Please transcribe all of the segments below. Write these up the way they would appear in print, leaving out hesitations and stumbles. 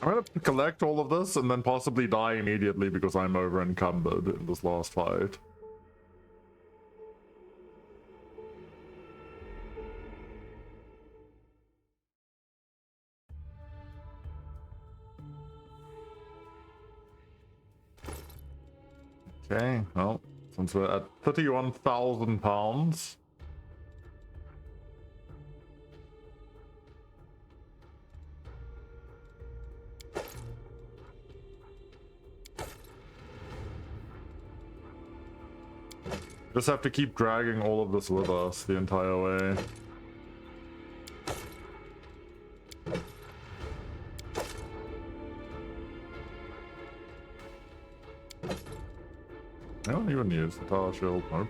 I'm gonna collect all of this and then possibly die immediately because I'm over encumbered in this last fight. Okay, well, since we're at 31,000 pounds. Just have to keep dragging all of this with us the entire way. I don't even use the tower shield, nope.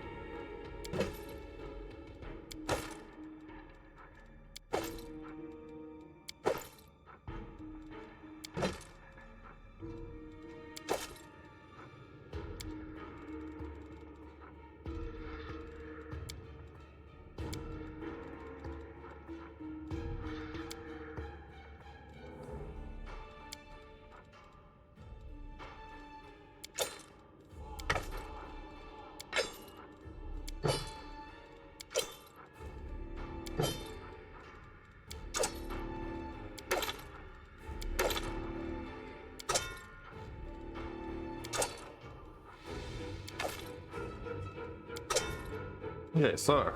Okay, so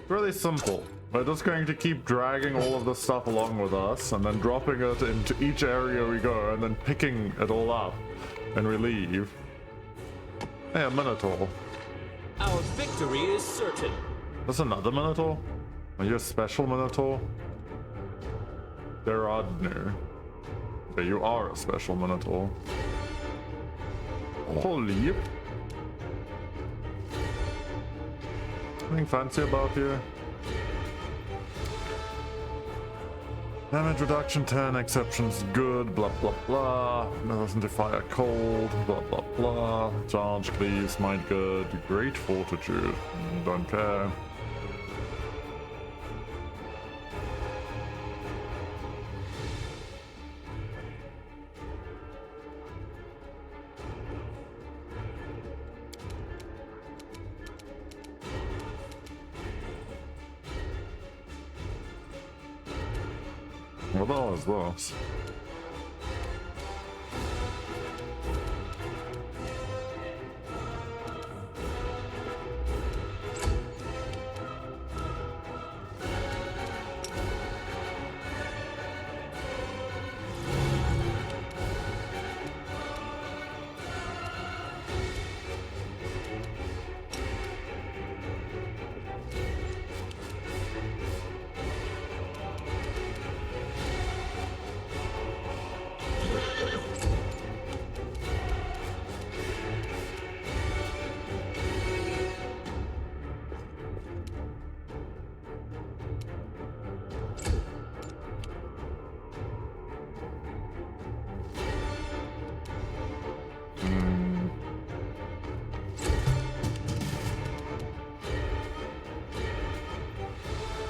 really simple. We're just going to keep dragging all of this stuff along with us and then dropping it into each area we go and then picking it all up and we leave. Hey, a Minotaur. Our victory is certain. There's another Minotaur? Are you a special Minotaur? There are no. Okay, you are a special Minotaur. Holy. Anything fancy about you? Damage reduction 10, exceptions good, blah blah blah. Doesn't defy a cold, blah blah blah. Charge please, might good, great fortitude, don't care. What the hell is this?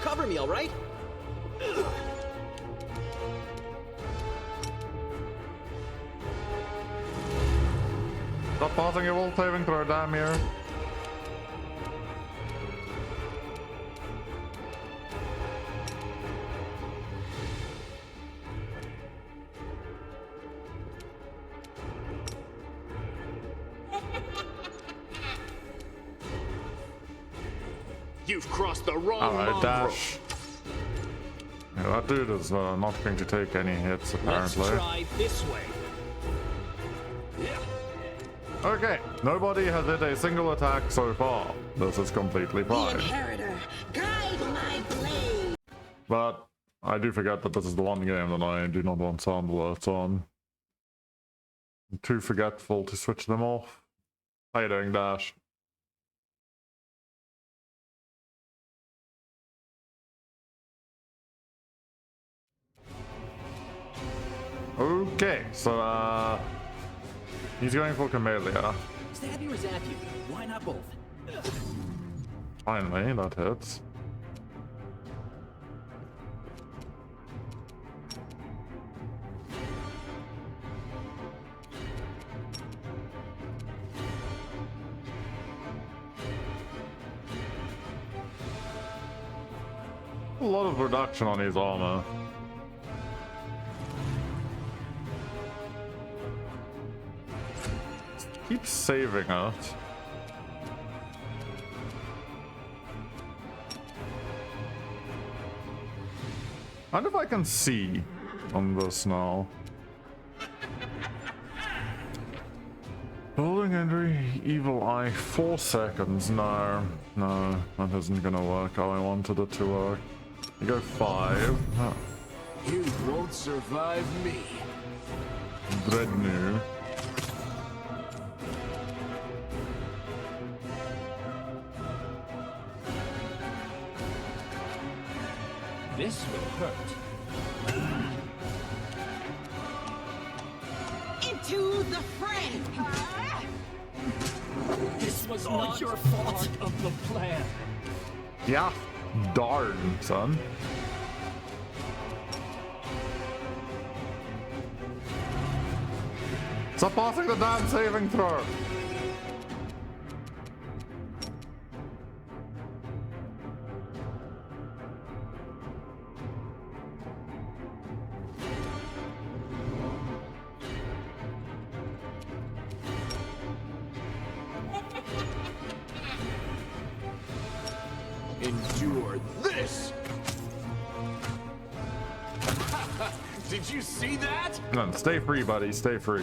Cover me, all right? Stop pausing your will saving throw, damn here. You've crossed the wrong Alright, dash. Yeah, that dude is not going to take any hits, apparently. Let's try this way. Okay, nobody has hit a single attack so far. This is completely fine. The inheritor, guide my blade. But I do forget that this is the one game that I do not want sound alerts on. I'm too forgetful to switch them off. How you doing, Dash? Okay, so he's going for Camellia. Stab you or zap you? Why not both? Finally, that hits. a lot of reduction on his armor. Keep saving it. I wonder if I can see on this now. Building injury, evil eye, 4 seconds. No, that isn't gonna work how I wanted it to work. You go 5. Oh. You won't survive me. Dreadnought. This will hurt. Into the fray! This was not your fault. Part of the plan. Yeah, darn, son. Stop passing the damn saving throw. Endure this! Did you see that? No, stay free, buddy. Stay free.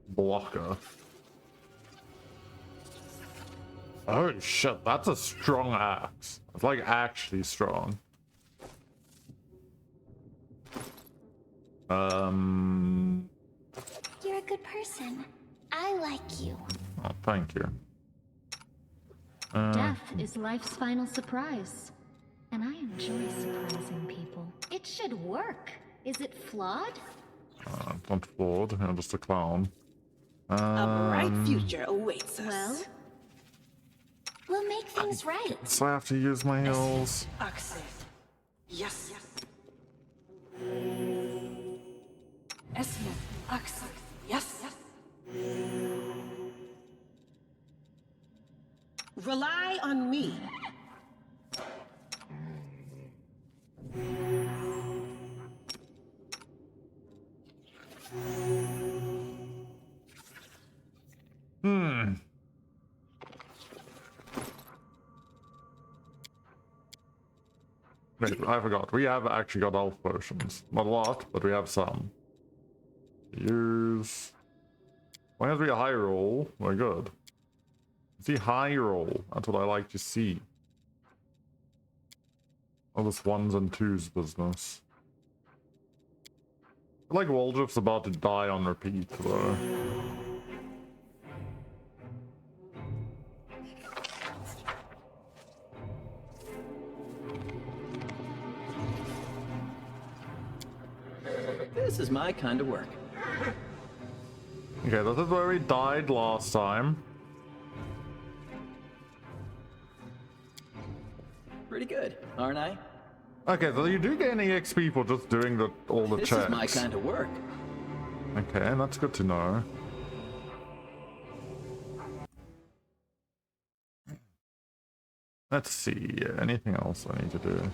Blocker. Oh shit, that's a strong axe. It's like actually strong. You're a good person. I like you. Oh, thank you. Death is life's final surprise, and I enjoy surprising people. It should work. Is it flawed? Not flawed. I'm just a clown. A bright future awaits us. Well, We'll make things right. So I have to use my heals. Access. Yes. Access. Yes. Rely on me. Wait, I forgot. We have actually got health potions. Not a lot, but we have some. Use. Why has to be a high roll? We're good. See, high roll. That's what I like to see. All this 1s and 2s business. I feel like Waldriff's about to die on repeat, though. This is my kind of work. Okay, this is where we died last time. Pretty good, aren't I? Okay, so you do gain EXP for just doing all the This checks. is my kind of work. Okay, that's good to know. Let's see, anything else I need to do?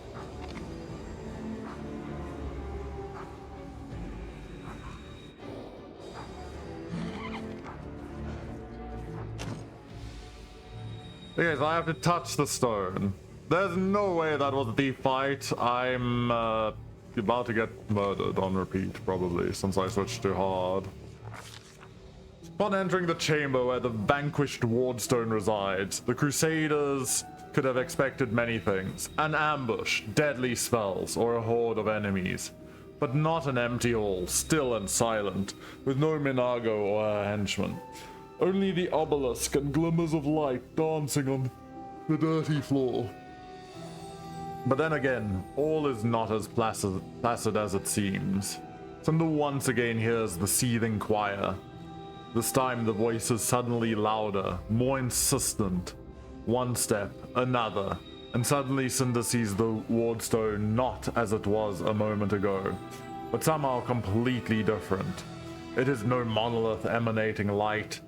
Okay, so I have to touch the stone. There's no way that was the fight. I'm about to get murdered on repeat, probably, since I switched to hard. Upon entering the chamber where the vanquished Wardstone resides, the Crusaders could have expected many things. An ambush, deadly spells, or a horde of enemies. But not an empty hall, still and silent, with no Minago or her henchmen. Only the obelisk and glimmers of light dancing on the dirty floor. But then again, all is not as placid as it seems. Cinder once again hears the seething choir. This time the voice is suddenly louder, more insistent. One step, another, and suddenly Cinder sees the Wardstone not as it was a moment ago, but somehow completely different. It is no monolith emanating light.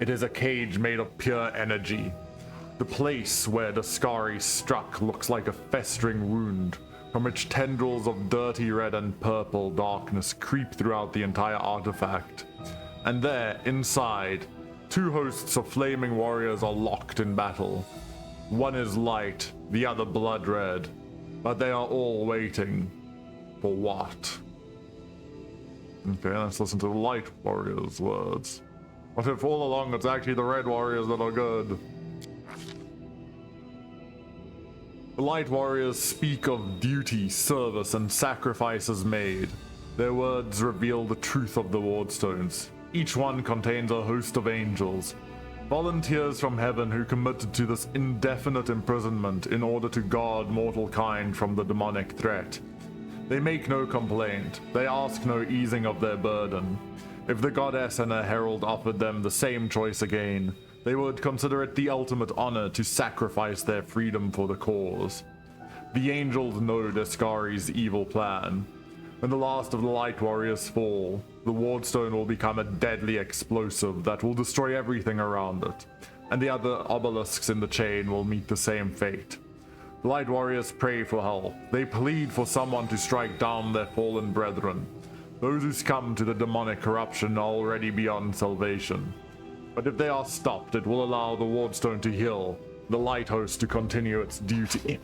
It is a cage made of pure energy. The place where the Skari struck looks like a festering wound, from which tendrils of dirty red and purple darkness creep throughout the entire artifact. And there, inside, two hosts of flaming warriors are locked in battle. One is light, the other blood red, but they are all waiting. For what? Okay, let's listen to the light warriors' words. What if all along it's actually the red warriors that are good? The light warriors speak of duty, service, and sacrifices made. Their words reveal the truth of the wardstones. Each one contains a host of angels, volunteers from heaven who committed to this indefinite imprisonment in order to guard mortal kind from the demonic threat. They make no complaint, they ask no easing of their burden. If the goddess and her herald offered them the same choice again, they would consider it the ultimate honor to sacrifice their freedom for the cause. The angels know Deskari's evil plan. When the last of the light warriors fall, the wardstone will become a deadly explosive that will destroy everything around it, and the other obelisks in the chain will meet the same fate. The light warriors pray for help. They plead for someone to strike down their fallen brethren. Those who succumb to the demonic corruption are already beyond salvation. But if they are stopped, it will allow the wardstone to heal, the light host to continue its duty.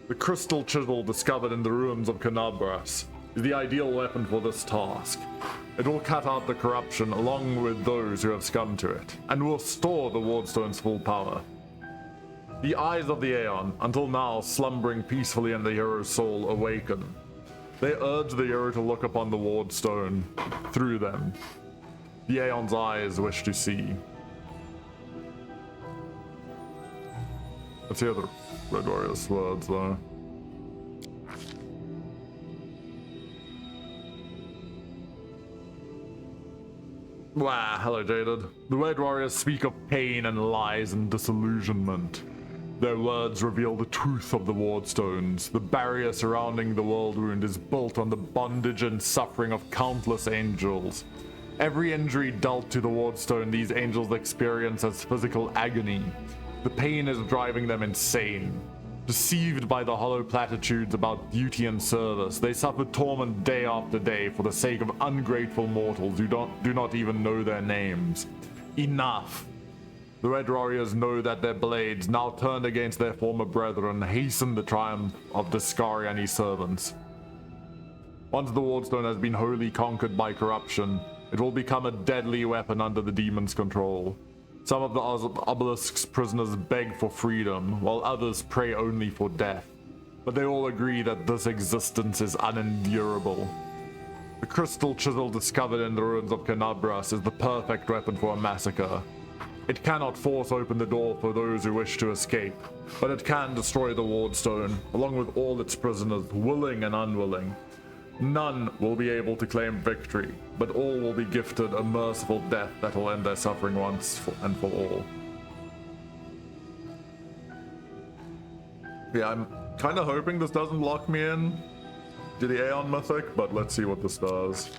The crystal chisel discovered in the ruins of Kenabres is the ideal weapon for this task. It will cut out the corruption along with those who have succumbed to it, and will store the wardstone's full power. The eyes of the Aeon, until now slumbering peacefully in the hero's soul, awaken. They urge the hero to look upon the wardstone through them. The Aeon's eyes wish to see. Let's hear the Red Warrior's words, though. Wow, hello, Jaded. The Red Warriors speak of pain and lies and disillusionment. Their words reveal the truth of the wardstones. The barrier surrounding the world wound is built on the bondage and suffering of countless angels. Every injury dealt to the wardstone these angels experience as physical agony. The pain is driving them insane. Deceived by the hollow platitudes about duty and service, they suffer torment day after day for the sake of ungrateful mortals who do not even know their names. Enough! The Red Warriors know that their blades, now turned against their former brethren, hasten the triumph of Deskari and his servants. Once the wardstone has been wholly conquered by corruption, it will become a deadly weapon under the demon's control. Some of the obelisk's prisoners beg for freedom, while others pray only for death. But they all agree that this existence is unendurable. The crystal chisel discovered in the ruins of Kenabres is the perfect weapon for a massacre. It cannot force open the door for those who wish to escape, but it can destroy the wardstone, along with all its prisoners, willing and unwilling. None will be able to claim victory, but all will be gifted a merciful death that will end their suffering once and for all. Yeah, I'm kind of hoping this doesn't lock me in to the Aeon Mythic, but let's see what this does.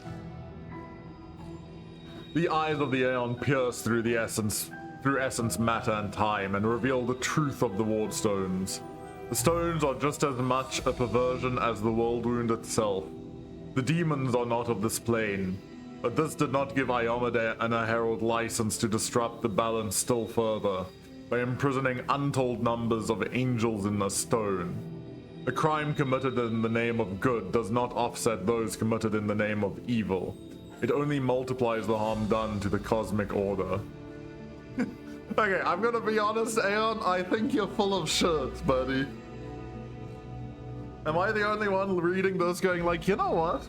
The eyes of the Aeon pierce through essence, matter, and time, and reveal the truth of the wardstones. The stones are just as much a perversion as the world wound itself. The demons are not of this plane, but this did not give Iomade and her herald license to disrupt the balance still further by imprisoning untold numbers of angels in a stone. A crime committed in the name of good does not offset those committed in the name of evil. It only multiplies the harm done to the cosmic order. Okay, I'm gonna be honest, Aeon, I think you're full of shit, buddy. Am I the only one reading this going like, you know what?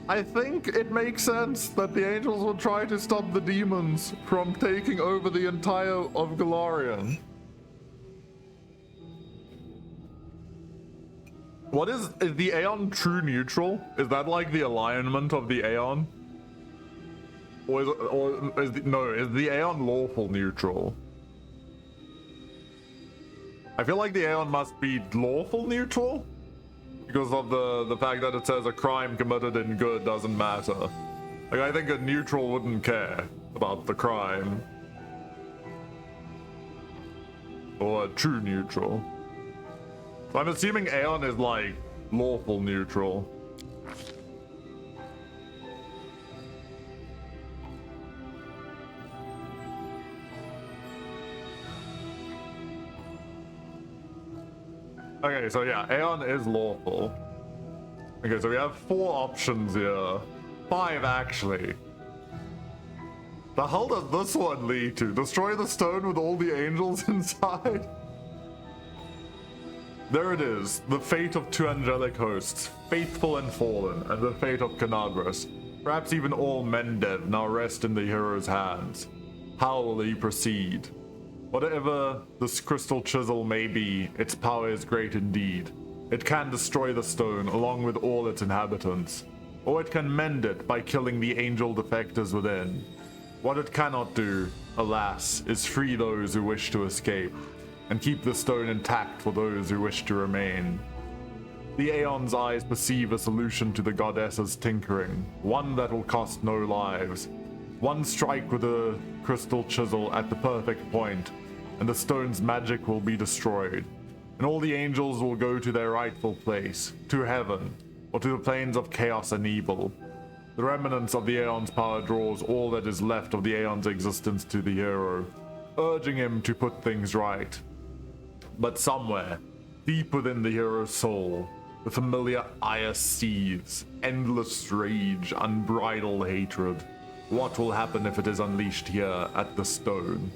I think it makes sense that the angels will try to stop the demons from taking over the entire of Golarion. What is the Aeon true neutral? Is that like the alignment of the Aeon? Or is the Aeon lawful neutral? I feel like the Aeon must be lawful neutral because of the fact that it says a crime committed in good doesn't matter. Like, I think a neutral wouldn't care about the crime. Or a true neutral. So I'm assuming Aeon is like lawful neutral. Okay, so yeah, Aeon is lawful. Okay, so we have 4 options here. 5 actually. The hell does this one lead to? Destroy the stone with all the angels inside? There it is, the fate of 2 angelic hosts, faithful and fallen, and the fate of Kenabres. Perhaps even all Mendev now rest in the hero's hands. How will he proceed? Whatever this crystal chisel may be, its power is great indeed. It can destroy the stone along with all its inhabitants, or it can mend it by killing the angel defectors within. What it cannot do, alas, is free those who wish to escape, and keep the stone intact for those who wish to remain. The Aeon's eyes perceive a solution to the goddess's tinkering, one that will cost no lives. One strike with a crystal chisel at the perfect point, and the stone's magic will be destroyed, and all the angels will go to their rightful place, to heaven, or to the planes of chaos and evil. The remnants of the Aeon's power draws all that is left of the Aeon's existence to the hero, urging him to put things right. But somewhere, deep within the hero's soul, the familiar ire seethes, endless rage, unbridled hatred. What will happen if it is unleashed here at the stone?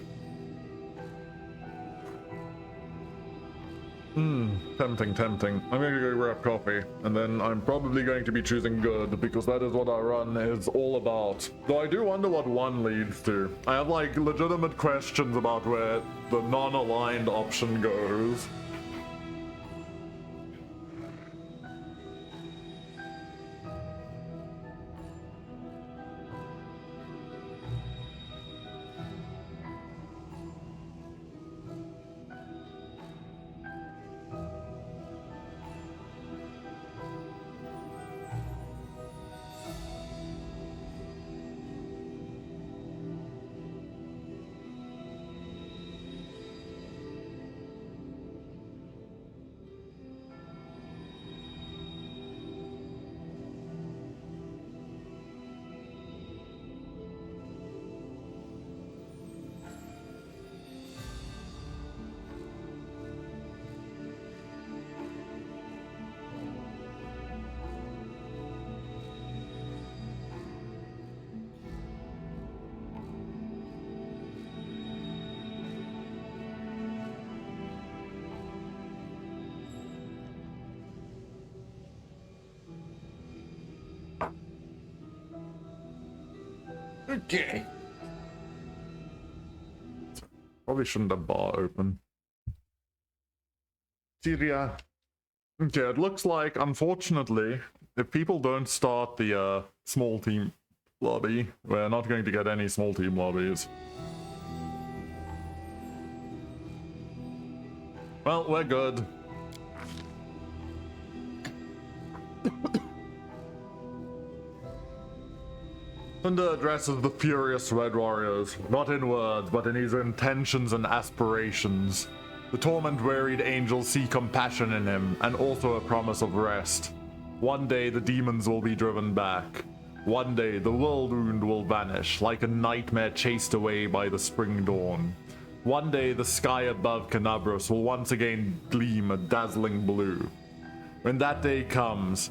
Tempting. I'm gonna go grab coffee, and then I'm probably going to be choosing good, because that is what our run is all about. Though I do wonder what 1 leads to. I have like legitimate questions about where the non-aligned option goes. Okay. Probably shouldn't have bar open. Syria. Okay, it looks like, unfortunately, if people don't start the small team lobby, we're not going to get any small team lobbies. Well, we're good. Thunder addresses the furious Red Warriors, not in words, but in his intentions and aspirations. The torment-wearied angels see compassion in him, and also a promise of rest. One day the demons will be driven back. One day the world wound will vanish, like a nightmare chased away by the spring dawn. One day the sky above Kenabres will once again gleam a dazzling blue. When that day comes,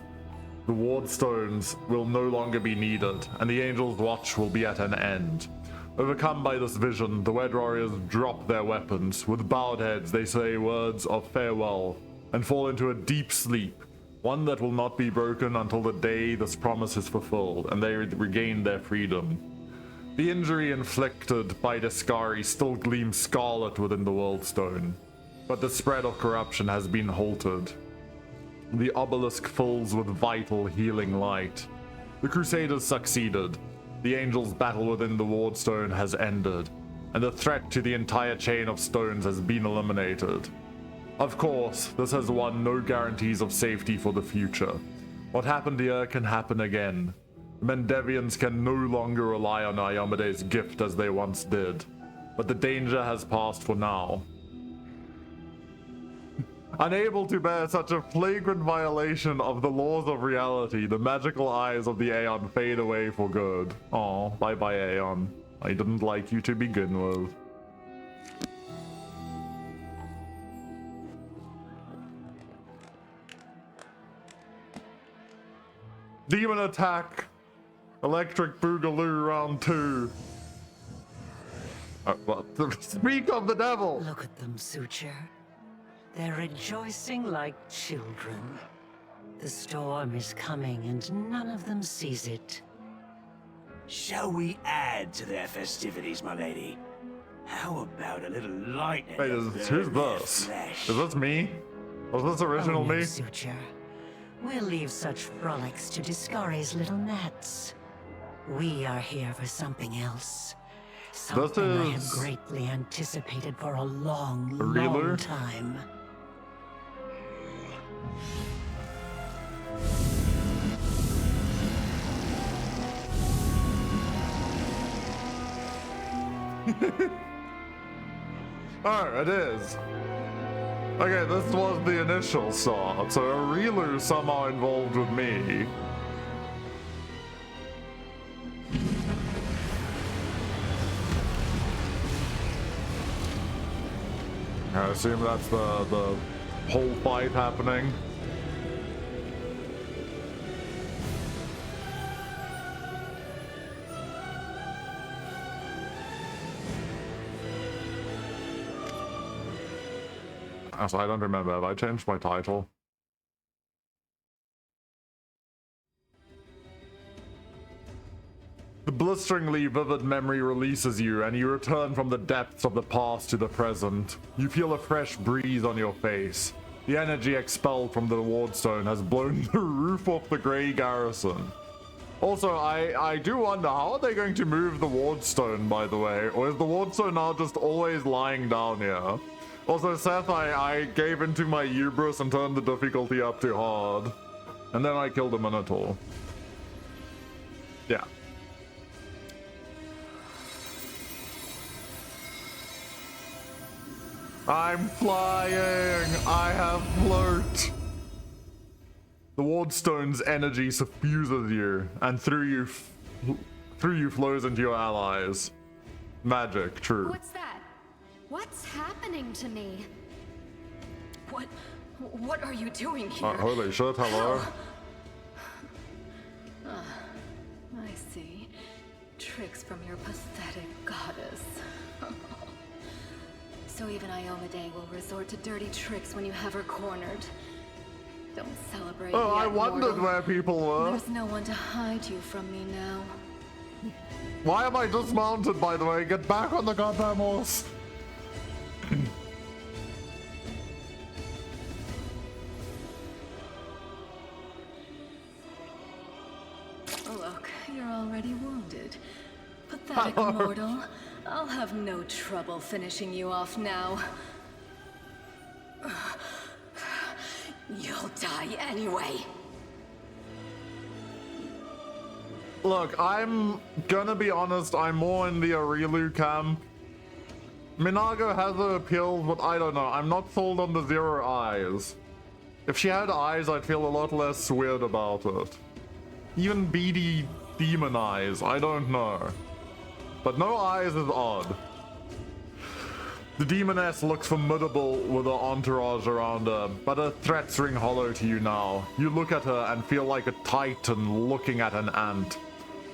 the ward stones will no longer be needed, and the Angel's Watch will be at an end. Overcome by this vision, the Red Warriors drop their weapons. With bowed heads, they say words of farewell, and fall into a deep sleep, one that will not be broken until the day this promise is fulfilled, and they regain their freedom. The injury inflicted by Descari still gleams scarlet within the World Stone, but the spread of corruption has been halted. The obelisk fills with vital, healing light. The Crusaders succeeded. The Angels' battle within the Ward Stone has ended, and the threat to the entire chain of stones has been eliminated. Of course, this has won no guarantees of safety for the future. What happened here can happen again. The Mendevians can no longer rely on Iomede's gift as they once did, but the danger has passed for now. Unable to bear such a flagrant violation of the laws of reality, the magical eyes of the Aeon fade away for good. Aw, bye-bye Aeon. I didn't like you to begin with. Demon attack! Electric Boogaloo round 2. Well, speak of the devil! Look at them, Suture. They're rejoicing like children. The storm is coming and none of them sees it. Shall we add to their festivities, my lady? How about a little lightning? Wait, of who's their this? flesh? Is this me? Was this original Oh, no, me? Suture. We'll leave such frolics to Discari's little gnats. We are here for something else. Something I have is- greatly anticipated for a long, Reeler? long time. Oh, it is. Okay, this was the initial start, so a Reeler somehow involved with me. I assume that's the whole fight happening. Also, I don't remember. Have I changed my title? The blisteringly vivid memory releases you, and you return from the depths of the past to the present. You feel a fresh breeze on your face. The energy expelled from the wardstone has blown the roof off the Grey Garrison. Also, I do wonder, how are they going to move the wardstone, by the way? Or is the wardstone now just always lying down here? Also, Seth, I gave into my hubris and turned the difficulty up too hard. And then I killed a Minotaur. Yeah. I'm flying! I have float! The wardstone's energy suffuses you, and through you flows into your allies. Magic, true. What's that? What's happening to me? What are you doing here? Holy shit, hello. I see. Tricks from your pathetic goddess. So even Iomade will resort to dirty tricks when you have her cornered. Don't celebrate. Oh, I yet, wondered mortal. where people were. There's no one to hide you from me now. Why am I dismounted, by the way? Get back on the goddamn horse. Look, you're already wounded. Pathetic mortal. I'll have no trouble finishing you off now. You'll die anyway. Look, I'm gonna be honest, I'm more in the Arilu camp. Minago has her appeals, but I don't know. I'm not sold on the zero eyes. If she had eyes, I'd feel a lot less weird about it. Even beady demon eyes, I don't know. But no eyes is odd. The demoness looks formidable with her entourage around her, but her threats ring hollow to you now. You look at her and feel like a titan looking at an ant.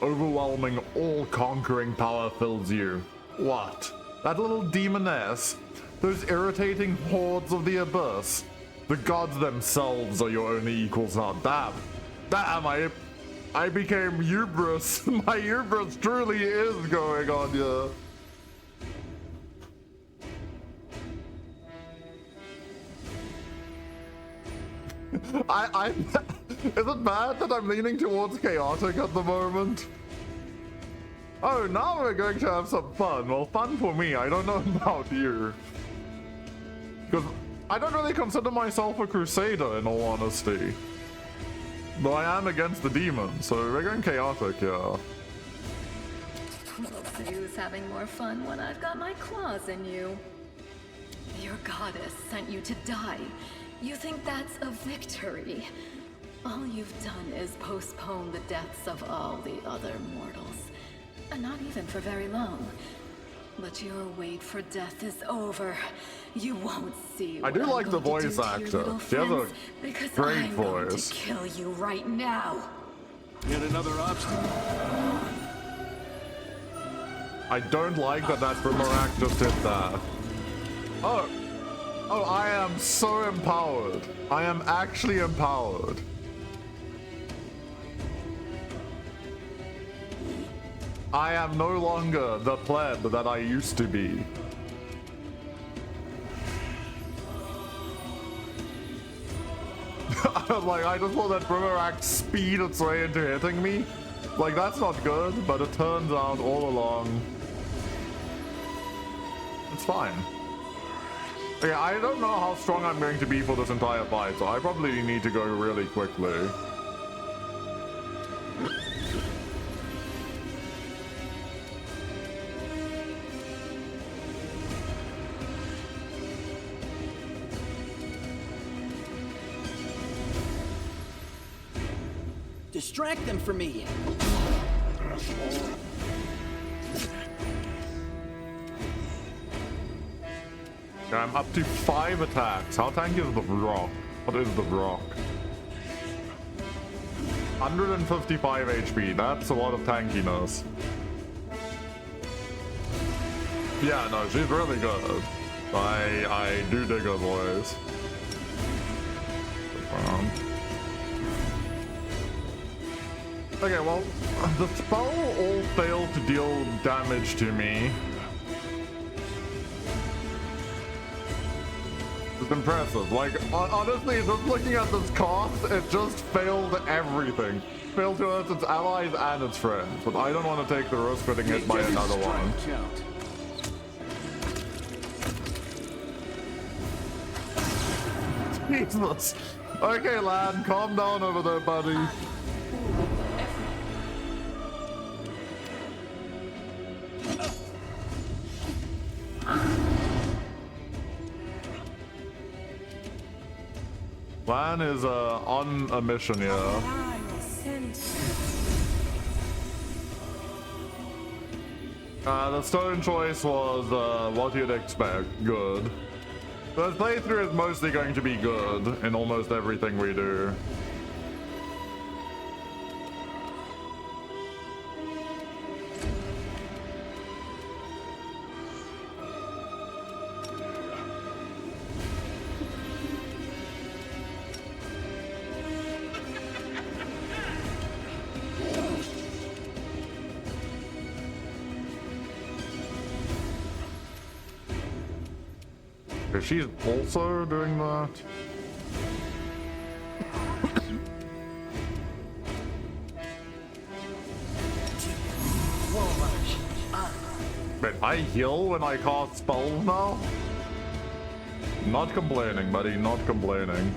Overwhelming, all-conquering power fills you. What? That little demoness? Those irritating hordes of the abyss? The gods themselves are your only equals now. Damn, I became hubris. My hubris truly is going on here. Is it bad that I'm leaning towards chaotic at the moment? Oh, now we're going to have some fun. Well, fun for me. I don't know about you. Because I don't really consider myself a crusader, in all honesty. But I am against the demon, so we're going chaotic, yeah. We'll see who's having more fun when I've got my claws in you. Your goddess sent you to die. You think that's a victory? All you've done is postpone the deaths of all the other mortals. And not even for very long. But your wait for death is over. You won't see. I do what I'm like the going to voice do to your actor. little She has a friends, because great I'm going voice. to kill you right now. Yet another obstacle. I don't like that boomerang just did that. Oh, I am so empowered. I am actually empowered. I am no longer the pleb that I used to be. Like, I just want that boomerang speed its way into hitting me. Like, that's not good, but it turns out all along it's fine. Okay, I don't know how strong I'm going to be for this entire fight, so I probably need to go really quickly. Distract them from me. Okay, I'm up to 5 attacks. How tanky is the rock? What is the rock? 155 HP. That's a lot of tankiness. Yeah, no, she's really good. I do dig her voice. Okay, well, the spell all failed to deal damage to me. It's impressive. Like, honestly, just looking at this cost, it just failed everything. Failed to hurt its allies and its friends, but I don't want to take the risk of getting hit by another one. Jesus. Okay, lad, calm down over there, buddy. Lan is on a mission here. The stone choice was what you'd expect. Good. The playthrough is mostly going to be good in almost everything we do. She's also doing that. Wait, I heal when I cast spells now? Not complaining, buddy, not complaining.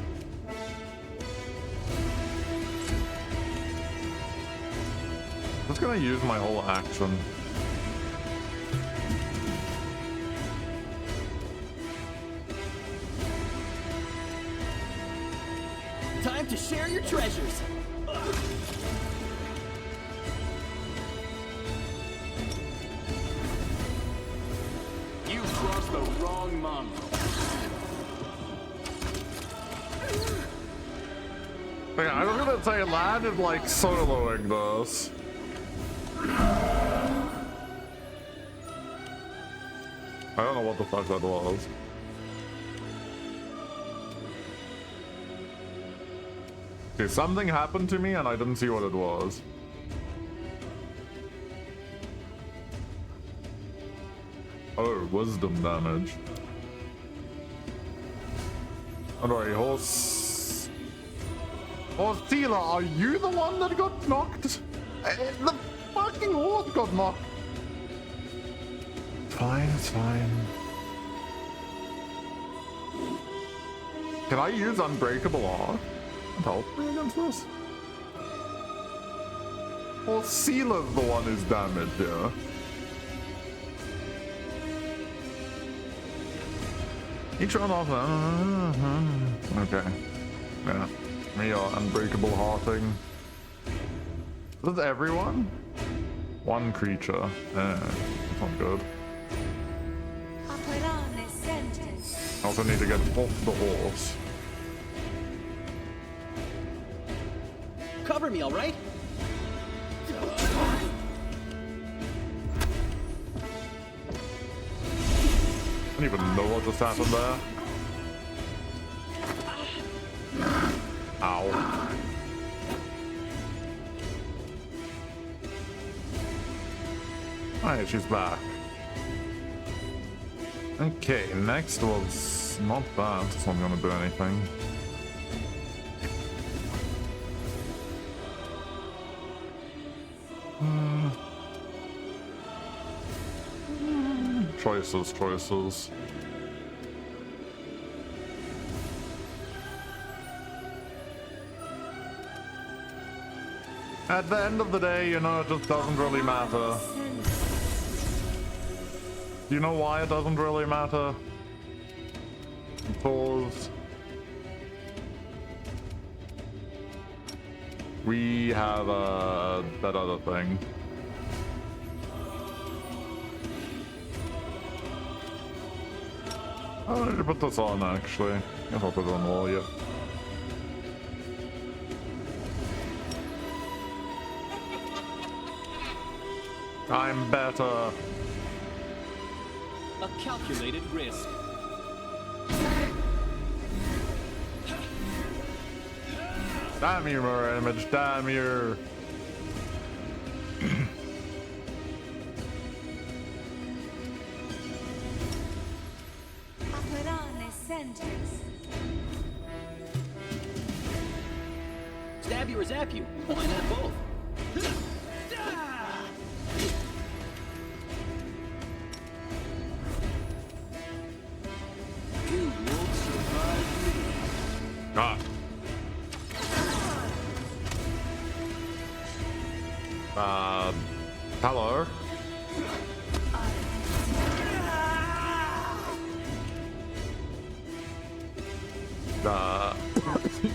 Just gonna use my whole action. Time to share your treasures. You crossed the wrong mongrel. Okay, I was gonna say Lan is like soloing this. I don't know what the fuck that was. Okay, something happened to me and I didn't see what it was. Oh, wisdom damage. Alright, horse... Horsela, are you the one that got knocked? The fucking horse got knocked. Fine, it's fine. Can I use Unbreakable Arc? Help me against this? Well, Seala's the one who's damaged here. Each run off. Okay. Yeah. Me are unbreakable hearting. Is this everyone? One creature. That's not good. I also need to get off the horse. Cover me, all right? I don't even know what just happened there. Ow. Alright, she's back. Okay, next was not that. It's not gonna do anything. Choices. At the end of the day, you know, it just doesn't really matter. Do you know why it doesn't really matter? Because we have that other thing. I need to put this on actually. I thought put it on the wall yet. I'm better. A calculated risk. Damn you, mirror image. Damn you. Stab you or zap you? Why not both? You won't survive me. Ah. Hello.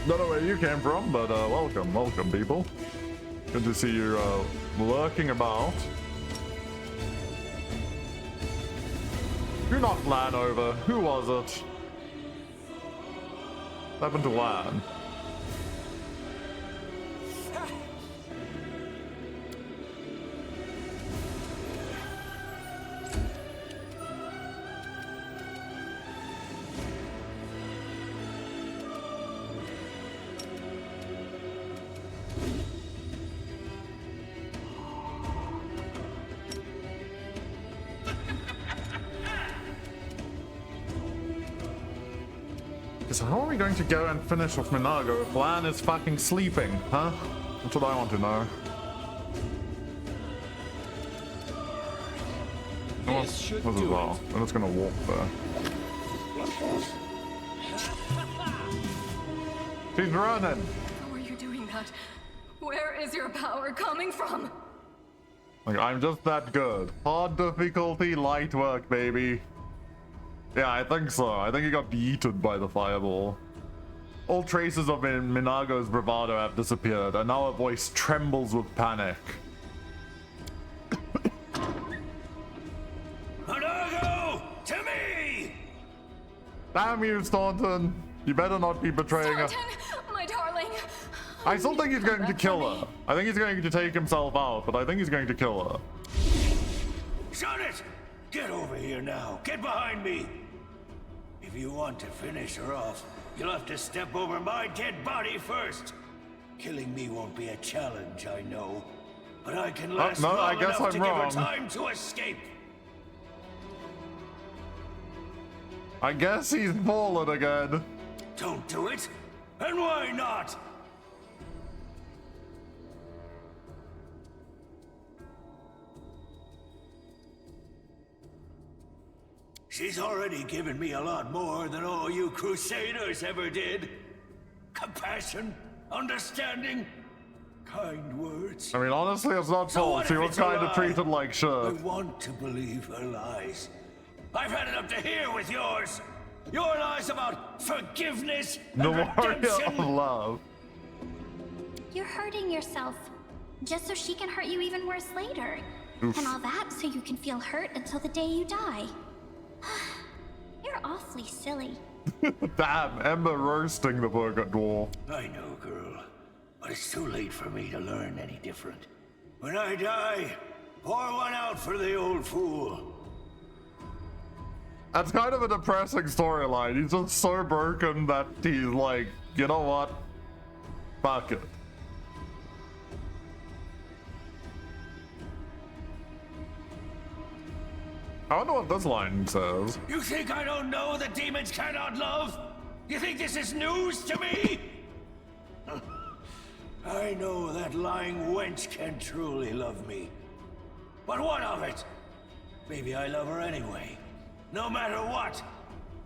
Don't know where you came from, but welcome people. Good to see you lurking about. Who knocked Lan over? Who was it? What happened to Lan? So how are we going to go and finish off Minago if Lan is fucking sleeping, huh? That's what I want to know. This should This is do well. it. I'm just gonna walk there. She's running! How are you doing that? Where is your power coming from? Like, I'm just that good. Hard difficulty, light work, baby. Yeah, I think so. I think he got yeeted by the fireball. All traces of Minago's bravado have disappeared, and now her voice trembles with panic. Minago! To me! Damn you, Staunton! You better not be betraying her. Staunton, my darling. I still think he's going to kill her. I think he's going to take himself out, but I think he's going to kill her. Shut it! Get over here now. Get behind me. If you want to finish her off, you'll have to step over my dead body first. Killing me won't be a challenge, I know. But I can last no, long I guess enough I'm to give wrong. her time to escape. I guess he's fallen again. Don't do it. And why not? She's already given me a lot more than all you Crusaders ever did. Compassion, understanding, kind words. I mean, honestly, it's not So false. what He if was it's a kind of lie? treated like I shit. want to believe her lies. I've had it up to here with yours. Your lies about forgiveness The and warrior redemption. of love. You're hurting yourself, just so she can hurt you even worse later. Oof. And all that so you can feel hurt until the day you die. You're awfully silly. Damn, Emma roasting the poor dwarf. I know, girl. But it's too late for me to learn any different. When I die, pour one out for the old fool. That's kind of a depressing storyline. He's just so broken that he's like, you know what? Fuck it. I wonder what this line says. You think I don't know that demons cannot love? You think this is news to me? I know that lying wench can truly love me. But what of it? Maybe I love her anyway. No matter what.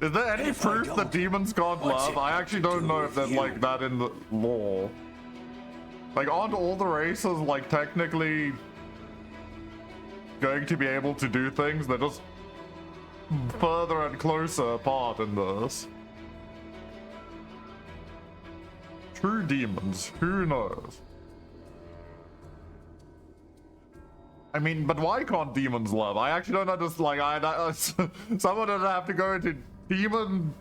Is there any If I proof that don't, demons can't what's love? it I actually don't to know do if there's with you? like that in the lore. Like, aren't all the races like technically going to be able to do things? They're just further and closer apart in this. True demons, who knows? I mean, but why can't demons love? I actually don't understand. Someone would have to go into demon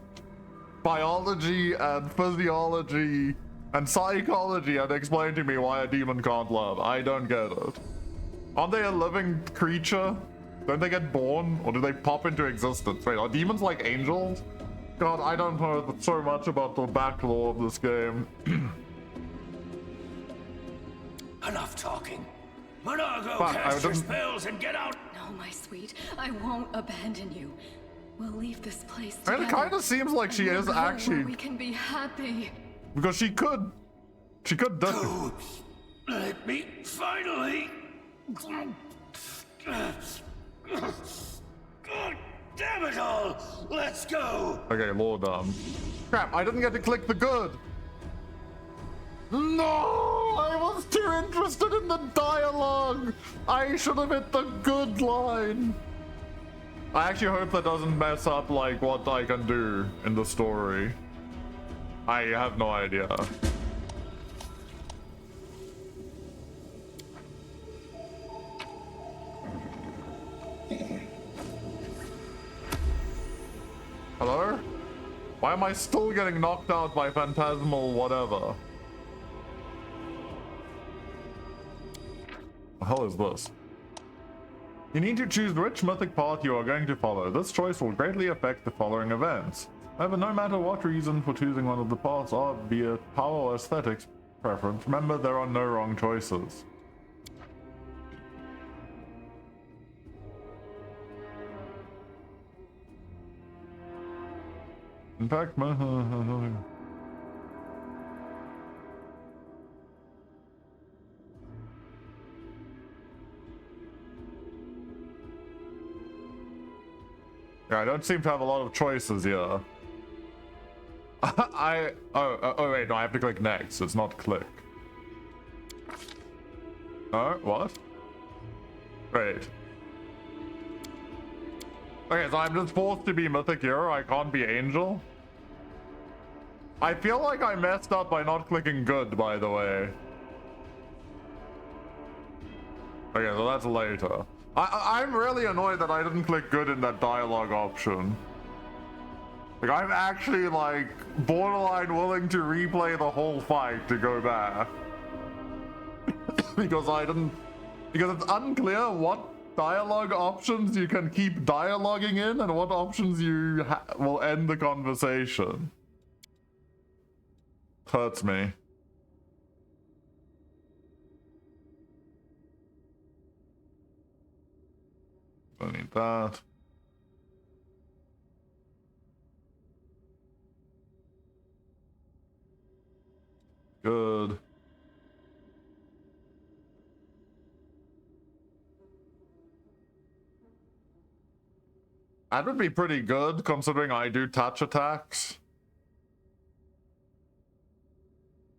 biology and physiology and psychology and explain to me why a demon can't love. I don't get it. Aren't they a living creature? Don't they get born, or do they pop into existence? Wait, are demons like angels? God, I don't know so much about the back lore of this game. Enough talking. Monago, Fuck, cast your didn't- spells and get out. No, my sweet, I won't abandon you. We'll leave this place And together. it kind of seems like she and is we'll go where actually, we can be happy. because she could die. Oh, let me finally. God damn it all! Let's go! Okay, Lord, crap, I didn't get to click the good. No, I was too interested in the dialogue. I should have hit the good line. I actually hope that doesn't mess up like what I can do in the story. I have no idea. Hello? Why am I still getting knocked out by phantasmal whatever? The hell is this? You need to choose which mythic path you are going to follow. This choice will greatly affect the following events. However, no matter what reason for choosing one of the paths are, be it power or aesthetics preference, remember there are no wrong choices. In fact, yeah, I don't seem to have a lot of choices here. Oh wait, no, I have to click next. It's not click. Oh, what? Wait. Okay, so I'm just forced to be mythic hero. I can't be angel. I feel like I messed up by not clicking good, by the way. Okay, so that's later. I'm really annoyed that I didn't click good in that dialogue option. Like, I'm actually, like, borderline willing to replay the whole fight to go back. Because it's unclear what dialogue options you can keep dialoguing in and what options you will end the conversation. Hurts me. Don't need that. Good. That would be pretty good, considering I do touch attacks.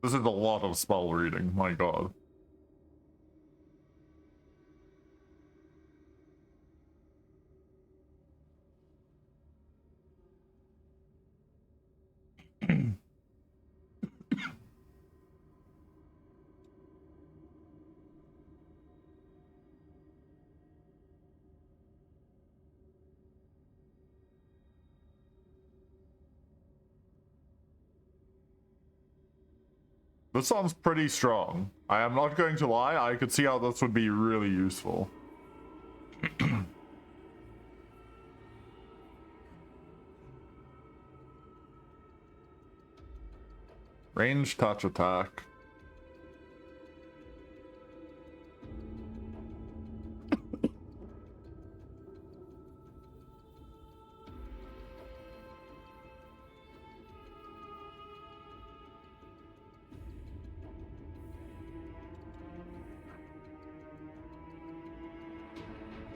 This is a lot of spell reading, my god. This sounds pretty strong. I am not going to lie, I could see how this would be really useful. Range touch attack.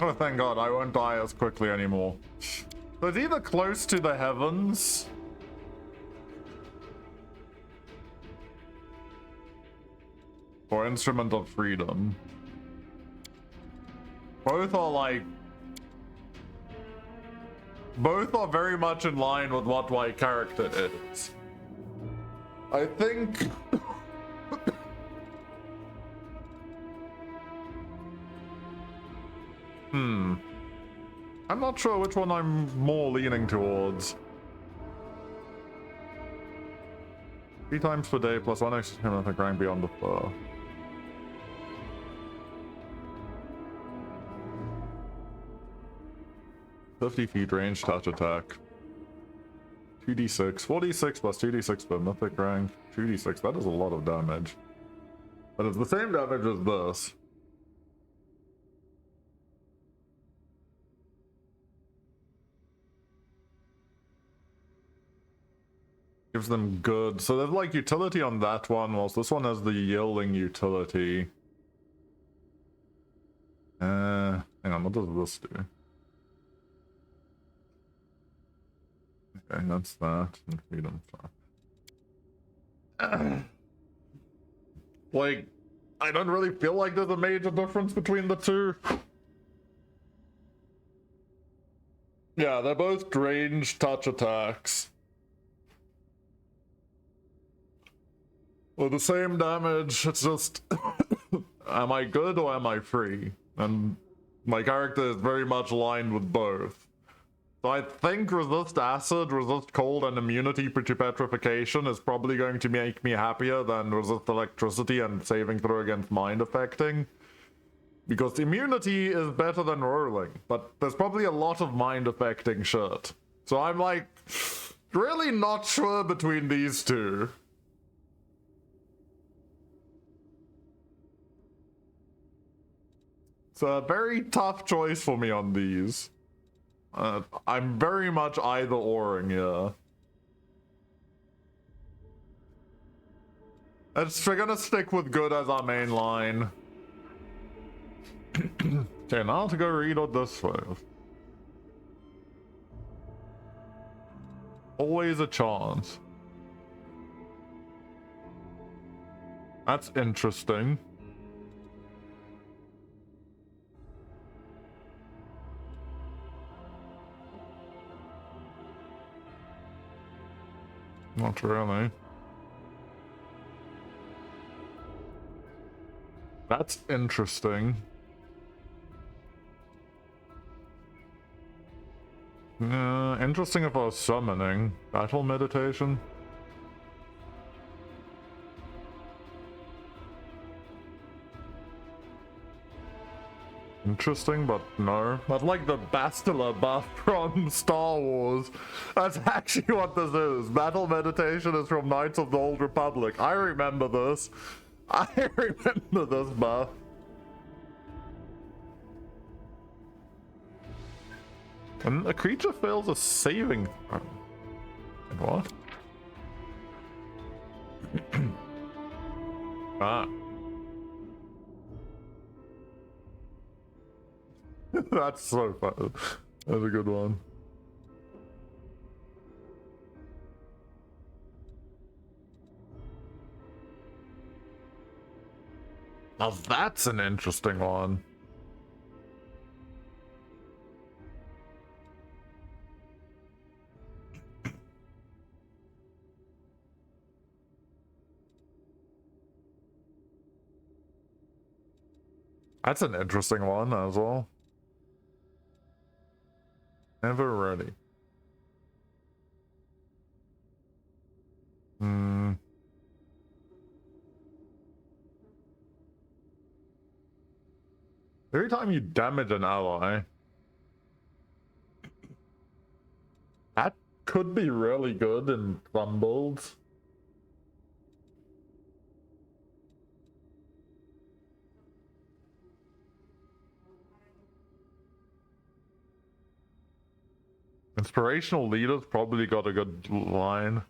Oh, thank God, I won't die as quickly anymore. So it's either close to the heavens or Instrument of Freedom. Both are like... Both are very much in line with what my character is. I think... I'm not sure which one I'm more leaning towards. 3 times per day plus 1 extra heroic rank beyond the fur. "50 feet range touch attack. 2d6. 4d6 plus 2d6 per mythic rank. 2d6. That is a lot of damage. But it's the same damage as this. Gives them good. So there's like utility on that one, whilst this one has the yielding utility. Hang on, what does this do? Okay, that's that. And freedom. Like, I don't really feel like there's a major difference between the two. Yeah, they're both range touch attacks. With the same damage, it's just... am I good or am I free? And my character is very much aligned with both. So I think resist acid, resist cold, and immunity to petrification is probably going to make me happier than resist electricity and saving throw against mind affecting. Because immunity is better than rolling, but there's probably a lot of mind affecting shit. So I'm like, really not sure between these two. It's a very tough choice for me on these. I'm very much either-oring here. We're gonna stick with good as our main line. Okay, now to go read what this says. Always a chance. That's interesting. Not really. That's interesting. Interesting if I was summoning. Battle meditation? Interesting, but no. That's like the Bastila buff from Star Wars. That's actually what this is. Battle meditation is from Knights of the Old Republic. I remember this. I remember this buff. When a creature fails a saving throw. And what? Ah. That's so fun. That's a good one. Now that's an interesting one. That's an interesting one as well. Never ready. Every time you damage an ally. That could be really good in some builds. Inspirational leader's probably got a good line.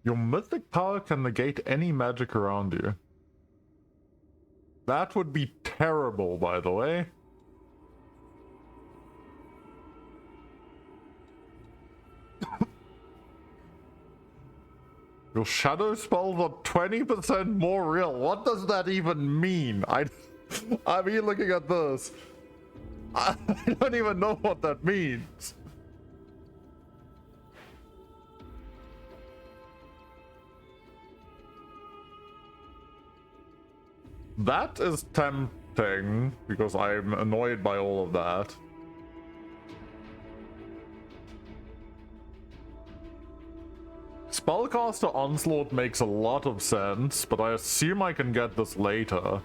Your mythic power can negate any magic around you. That would be terrible, by the way. Your shadow spells are 20% more real. What does that even mean? I'm here looking at this. I don't even know what that means. That is tempting, because I'm annoyed by all of that. Spellcaster Onslaught makes a lot of sense, but I assume I can get this later.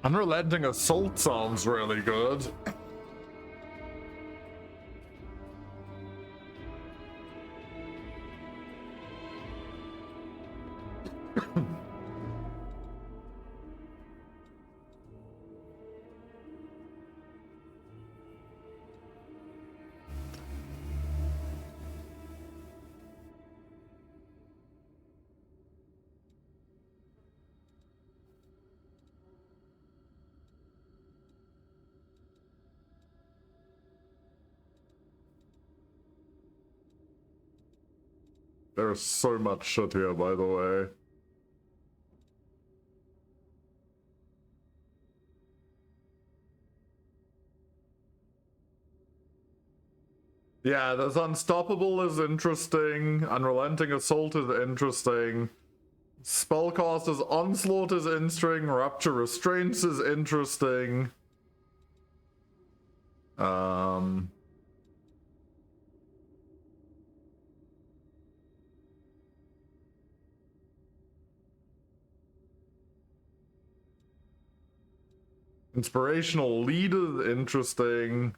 Unrelenting Assault sounds really good. There's so much shit here, by the way. Yeah, this Unstoppable is interesting. Unrelenting Assault is interesting. Spellcaster's Onslaught is interesting. Rupture Restraints is interesting. Inspirational Leader is interesting.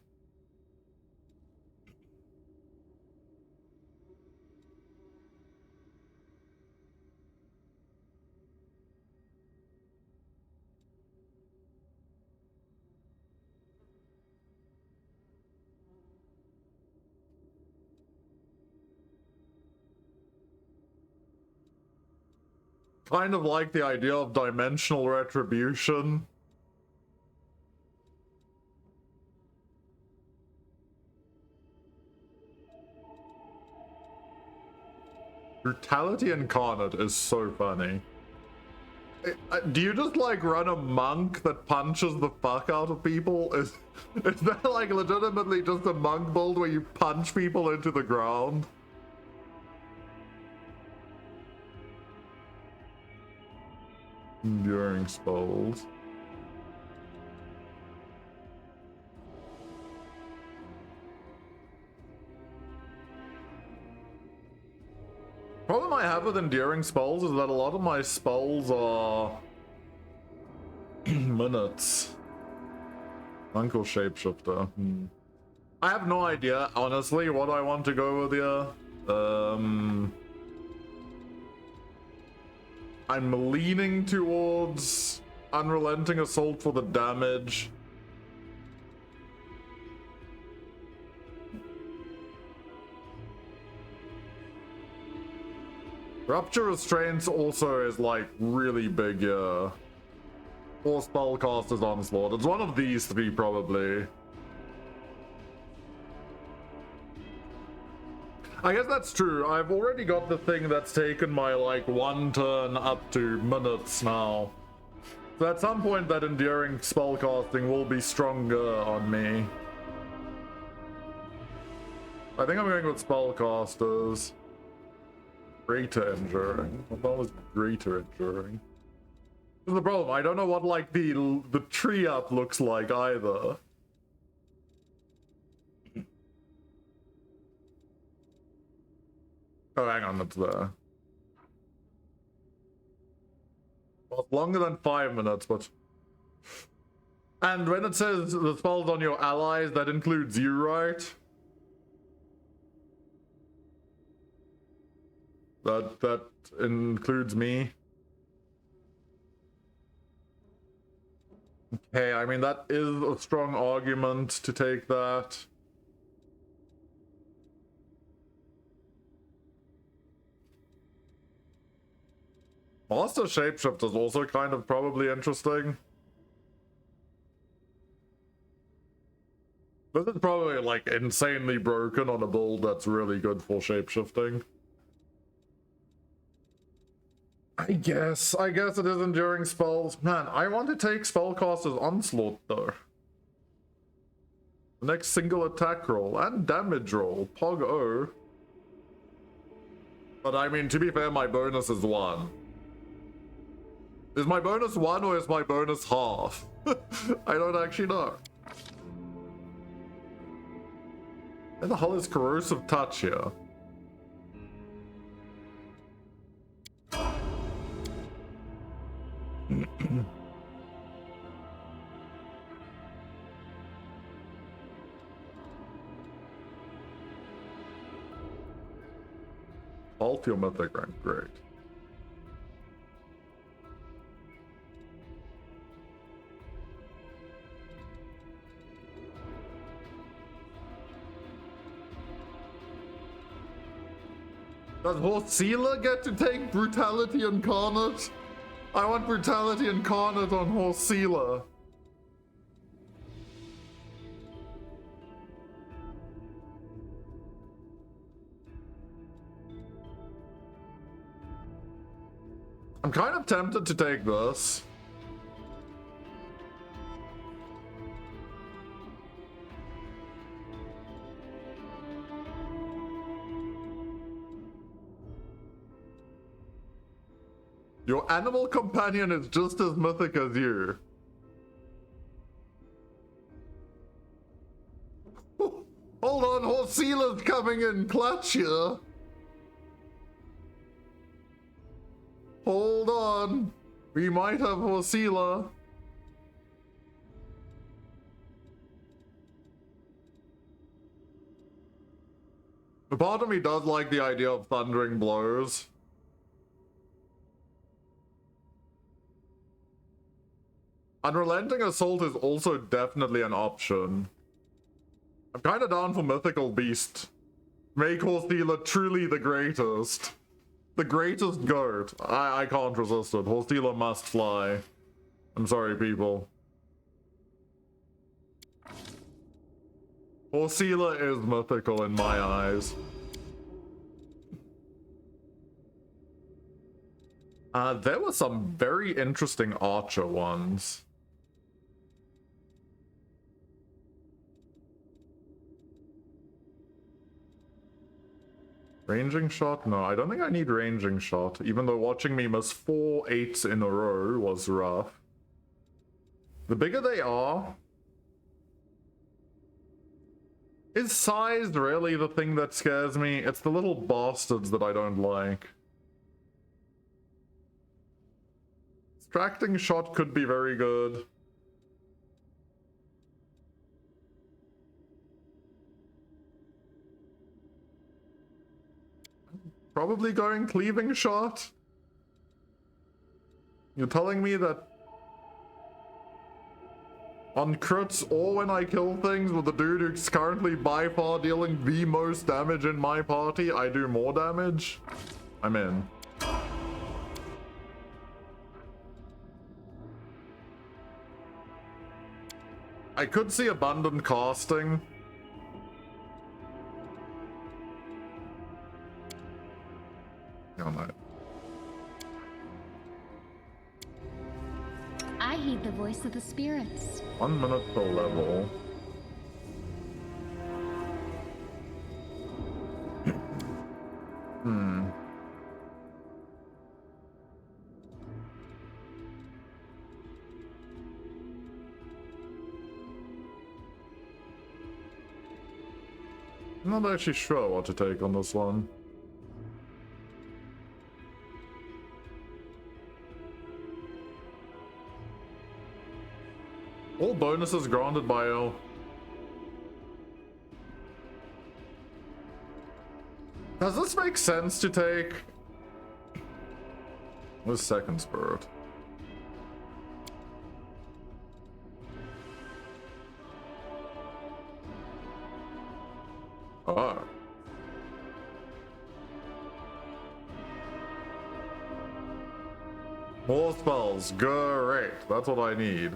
Kind of like the idea of dimensional retribution. Brutality Incarnate is so funny. Do you just like run a monk that punches the fuck out of people? Is that like legitimately just a monk build where you punch people into the ground? Enduring spells. Problem I have with enduring spells is that a lot of my spells are minutes. Monk or shapeshifter. I have no idea, honestly, what I want to go with here. I'm leaning towards Unrelenting Assault for the damage. Rupture Restraints also is like really big, yeah. Or Spellcaster's Onslaught. It's one of these three, probably. I guess that's true. I've already got the thing that's taken my, like, 1 turn up to minutes now. So at some point that enduring spellcasting will be stronger on me. I think I'm going with spellcasters. Greater enduring. What was greater enduring? This is the problem. I don't know what, like, the tree up looks like either. Oh, hang on, it's there. Well, it's longer than 5 minutes, but... And when it says the spell's on your allies, that includes you, right? That includes me. Okay, I mean, that is a strong argument to take that. Master Shapeshift is also kind of probably interesting. This is probably, like, insanely broken on a build that's really good for shapeshifting. I guess it is enduring spells. Man, I want to take Spellcaster's Onslaught, though. The next single attack roll and damage roll. Pog O. But I mean, to be fair, my bonus is 1. Is my bonus 1 or is my bonus half? I don't actually know. Where the hell is Corrosive Touch here? Alt your mythic rank, great. Does Horsela get to take Brutality Incarnate? I want Brutality Incarnate on Horsela. I'm kind of tempted to take this. Your animal companion is just as mythic as you. Hold on, Horsela's coming in clutch here. Hold on. We might have Horsela. The part of me does like the idea of thundering blows. Unrelenting Assault is also definitely an option. I'm kind of down for Mythical Beast. Make Horsela truly the greatest. The greatest goat. I can't resist it. Horsela must fly. I'm sorry, people. Horsela is mythical in my eyes. There were some very interesting archer ones. Ranging shot? No, I don't think I need ranging shot, even though watching me miss 4 8s in a row was rough. The bigger they are... Is size really the thing that scares me? It's the little bastards that I don't like. Distracting shot could be very good. Probably going cleaving shot? You're telling me that on crits or when I kill things with the dude who's currently by far dealing the most damage in my party, I do more damage? I'm in. I could see abundant casting. Oh my. I heed the voice of the spirits. 1 minute per level. I'm not actually sure what to take on this one. All bonuses granted by L. Does this make sense to take? What's second spirit? Oh. More spells. Great. That's what I need.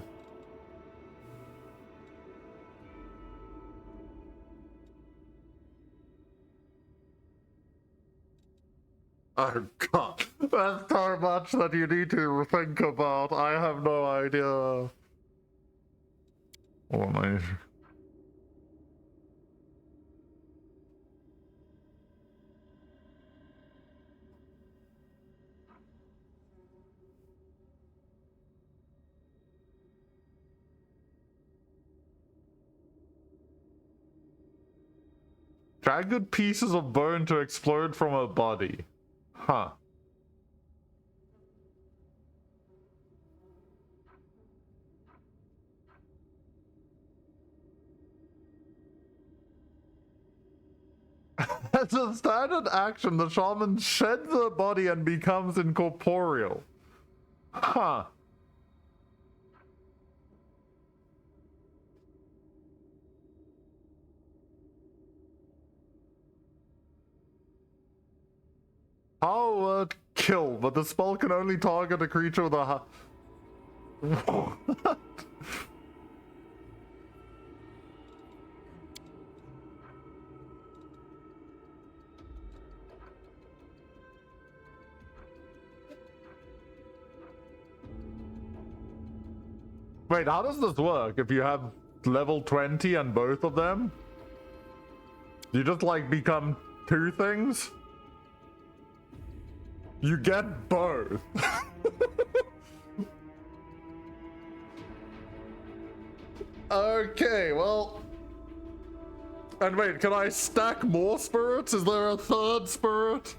Oh god. That's so much that you need to think about. I have no idea. Oh my. Jagged pieces of bone to explode from her body. Huh. As a standard action, the shaman sheds her body and becomes incorporeal. Huh. Power word kill, but the spell can only target a creature with a What? Wait, how does this work? If you have level 20 and both of them? You just like become two things? You get both. Okay, well. And wait, can I stack more spirits? Is there a third spirit?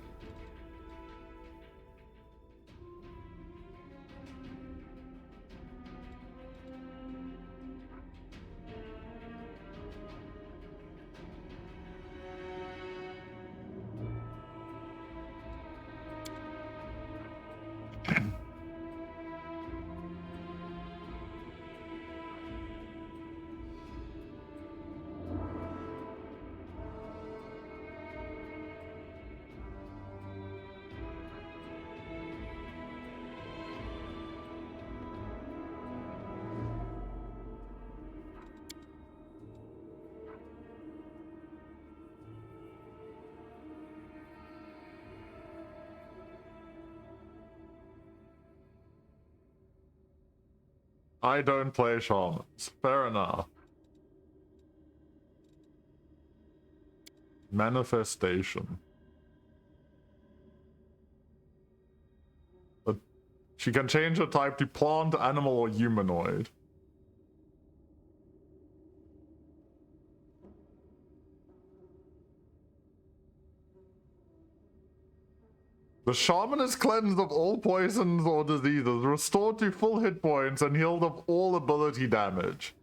I don't play shamans. Fair enough. Manifestation. But she can change her type to plant, animal, or humanoid. The shaman is cleansed of all poisons or diseases, restored to full hit points, and healed of all ability damage.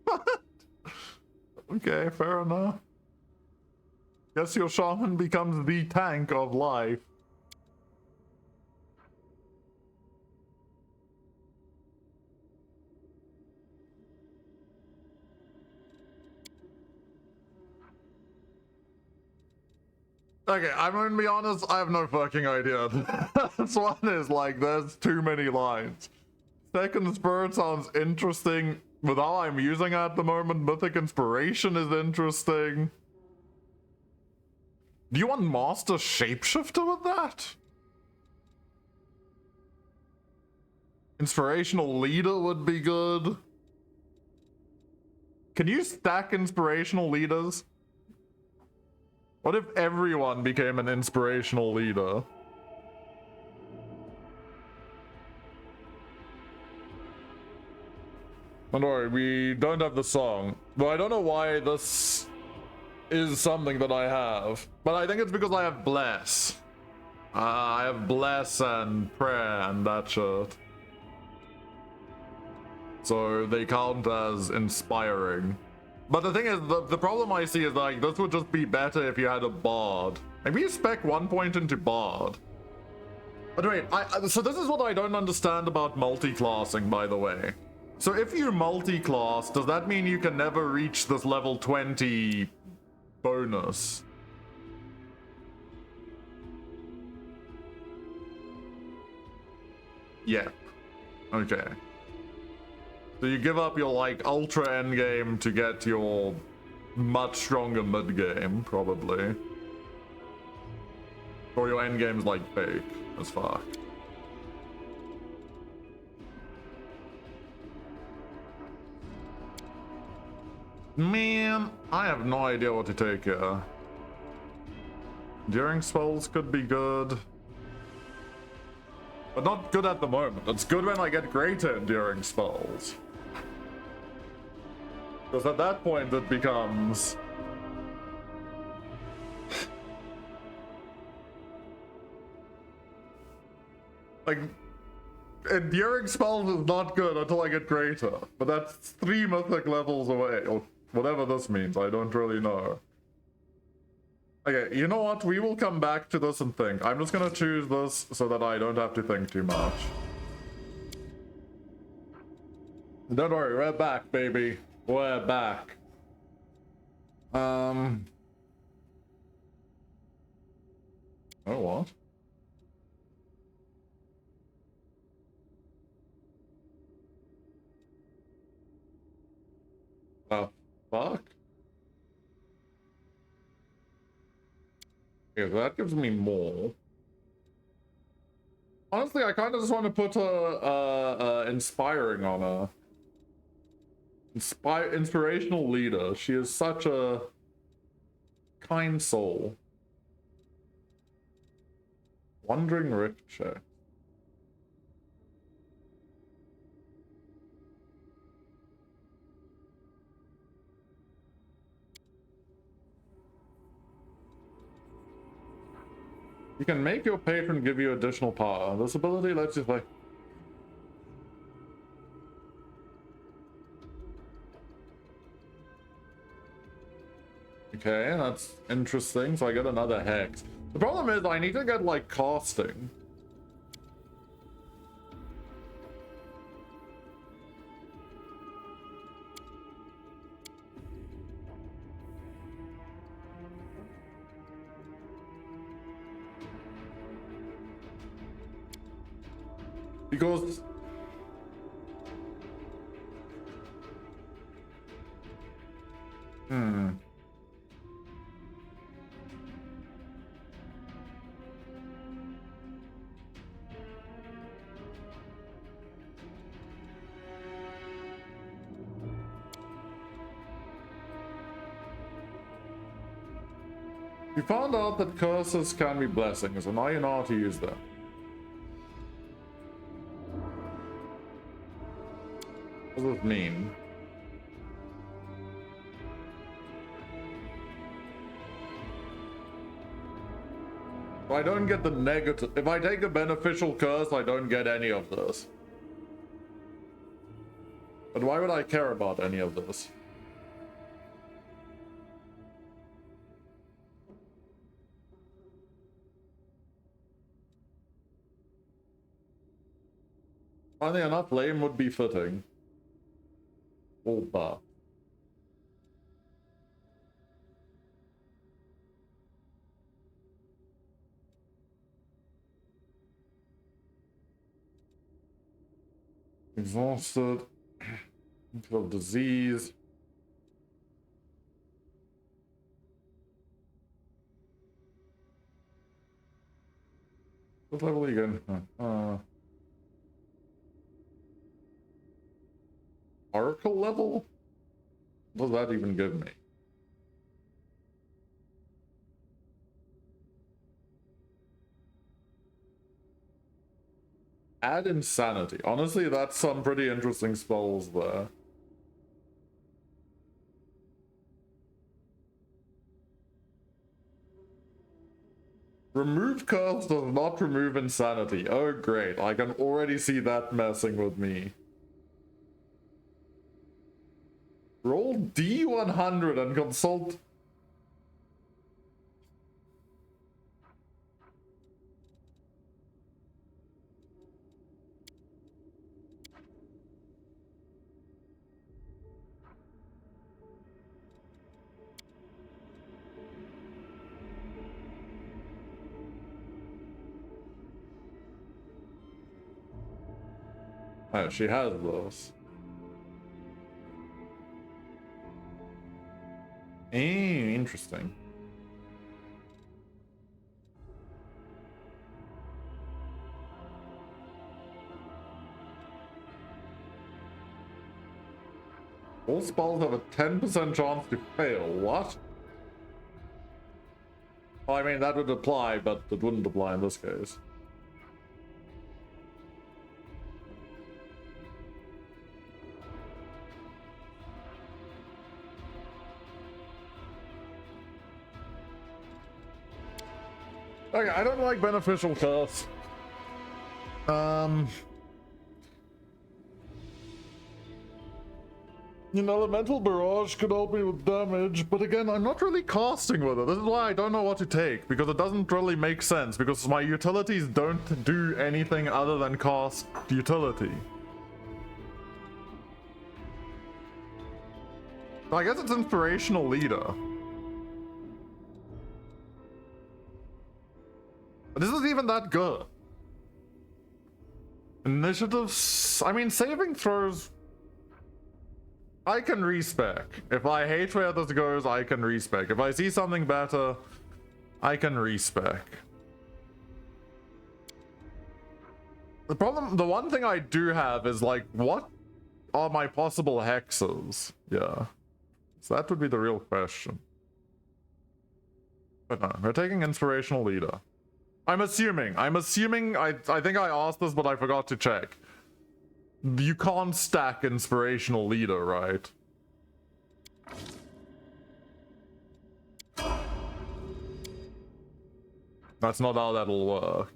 What? Okay, fair enough. Guess your shaman becomes the tank of life. Okay, I'm gonna be honest, I have no fucking idea. This one is like, there's too many lines. Second Spirit sounds interesting. With how I'm using it at the moment, Mythic Inspiration is interesting. Do you want Master Shapeshifter with that? Inspirational Leader would be good. Can you stack inspirational leaders? What if everyone became an inspirational leader? Don't worry, we don't have the song. But I don't know why this is something that I have. But I think it's because I have Bless. I have Bless and Prayer and that shit. So they count as inspiring. But the thing is, the problem I see is like, this would just be better if you had a Bard. Maybe you spec 1 point into Bard. But wait, so this is what I don't understand about multi-classing, by the way. So if you multi-class, does that mean you can never reach this level 20 bonus? Yep. Okay. So you give up your, like, ultra endgame to get your much stronger mid-game, probably. Or your endgame's, like, fake as fuck. Man, I have no idea what to take here. Enduring spells could be good. But not good at the moment. It's good when I get greater enduring spells. Because at that point it becomes... like... enduring spells is not good until I get greater. But that's 3 mythic levels away. Or whatever this means, I don't really know. Okay, you know what? We will come back to this and think. I'm just gonna choose this so that I don't have to think too much. Don't worry, we're back, baby. We're back. Oh, what? Oh, fuck? Yeah, that gives me more. Honestly, I kind of just want to put inspiring on her. Inspirational leader. She is such a kind soul. Wandering Ricochet. You can make your patron give you additional power. This ability lets you play. Okay, that's interesting. So I get another hex. The problem is I need to get like casting. Because you found out that curses can be blessings, and now you know how to use them. What does it mean? I don't get the negative. If I take a beneficial curse, I don't get any of this. But why would I care about any of this? Funny enough, lame would be fitting. All but. Exhausted. Feel disease. What level are you going? Oracle level? What does that even give me? Add insanity. Honestly, that's some pretty interesting spells there. Remove curse does not remove insanity. Oh great, I can already see that messing with me. Roll D100 and consult. Oh, she has those. Interesting. All spells have a 10% chance to fail. What? Well, I mean, that would apply, but it wouldn't apply in this case. Okay, I don't like beneficial curse. An elemental barrage could help me with damage, but again, I'm not really casting with it. This is why I don't know what to take, because it doesn't really make sense, because my utilities don't do anything other than cast utility. I guess it's inspirational leader. But this isn't even that good. Initiatives, I mean, saving throws, I can respec. If I hate where this goes, I can respec. If I see something better, I can respec. The problem, the one thing I do have is like, what are my possible hexes? Yeah. So that would be the real question. But no, we're taking inspirational leader. I'm assuming, I think I asked this, but I forgot to check. You can't stack inspirational leader, right? That's not how that'll work.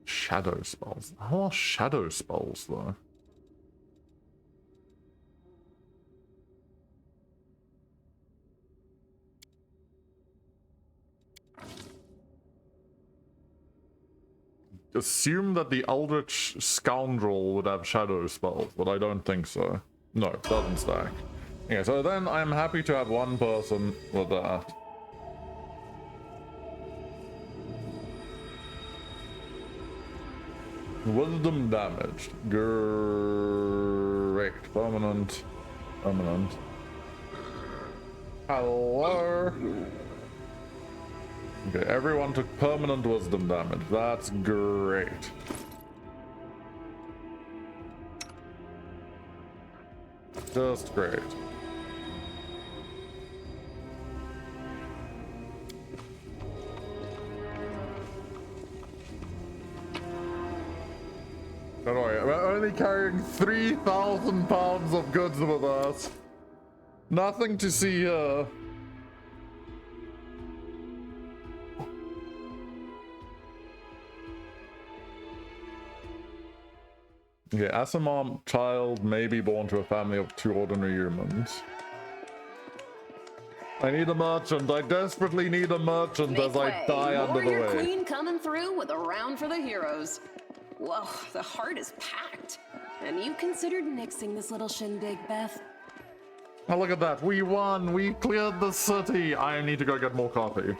Shadow spells. How are shadow spells though? Assume that the Eldritch Scoundrel would have shadow spells, but I don't think so. No, doesn't stack. Okay, so then I'm happy to have one person with that. Wisdom damaged. Great. Permanent. Permanent. Hello. Okay, everyone took permanent wisdom damage. That's great. Just great. Don't worry, we're only carrying 3,000 pounds of goods with us. Nothing to see here. Okay, Asimov child may be born to a family of 2 ordinary humans. I need a merchant. I desperately need a merchant as I die under the way. Warrior Queen coming through with a round for the heroes. Whoa, the heart is packed. And you considered nixing this little shindig, Beth? Oh, look at that. We won. We cleared the city. I need to go get more coffee.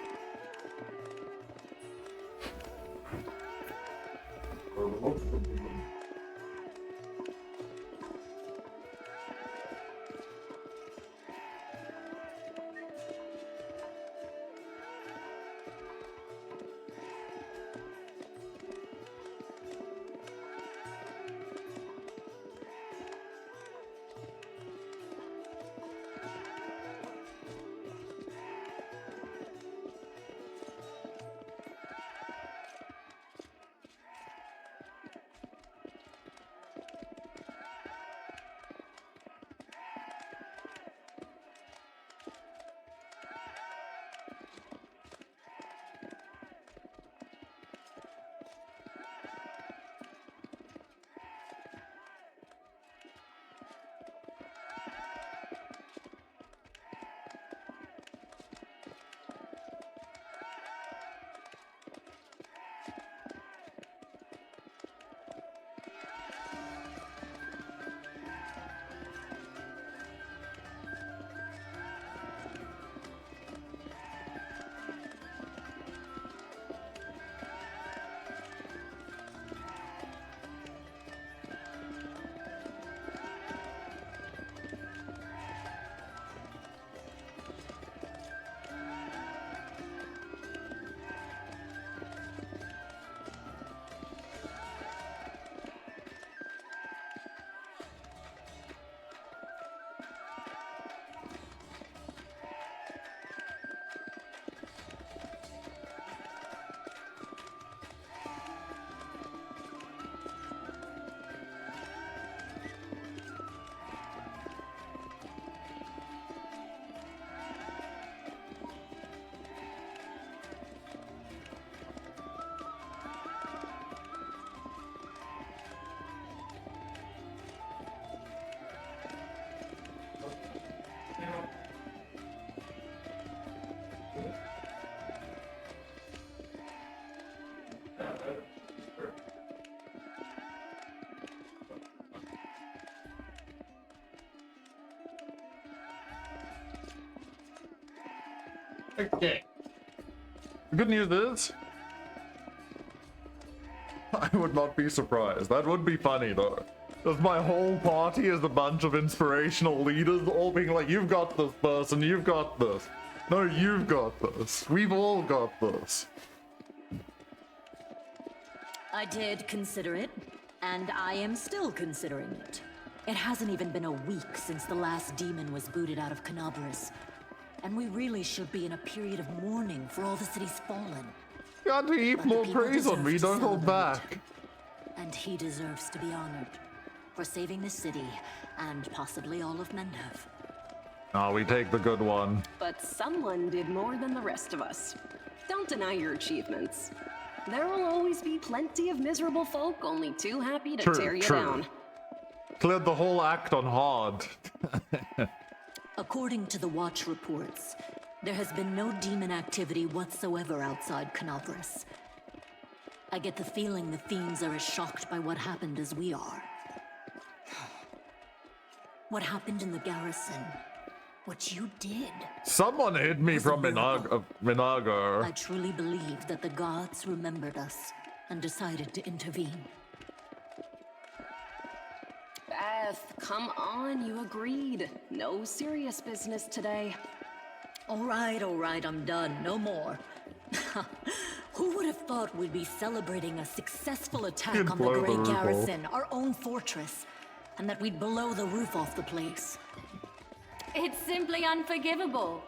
Okay. The good news is, I would not be surprised. That would be funny though. Because my whole party is a bunch of inspirational leaders all being like, you've got this person, you've got this. No, you've got this. We've all got this. I did consider it, and I am still considering it. It hasn't even been a week since the last demon was booted out of Kenabres. And we really should be in a period of mourning for all the city's fallen. Got to heap more praise on me, don't hold back. And he deserves to be honored for saving the city and possibly all of Mendev. Oh, we take the good one. But someone did more than the rest of us. Don't deny your achievements. There will always be plenty of miserable folk only too happy to tear you down. Cleared the whole act on hard. According to the Watch reports, there has been no demon activity whatsoever outside Kenabres. I get the feeling the fiends are as shocked by what happened as we are. What happened in the garrison? What you did? Someone hid me from Minaga. I truly believe that the gods remembered us and decided to intervene. Beth, come on, you agreed. No serious business today. All right, I'm done. No more. Who would have thought we'd be celebrating a successful attack on the Grey Garrison, our own fortress, and that we'd blow the roof off the place? It's simply unforgivable.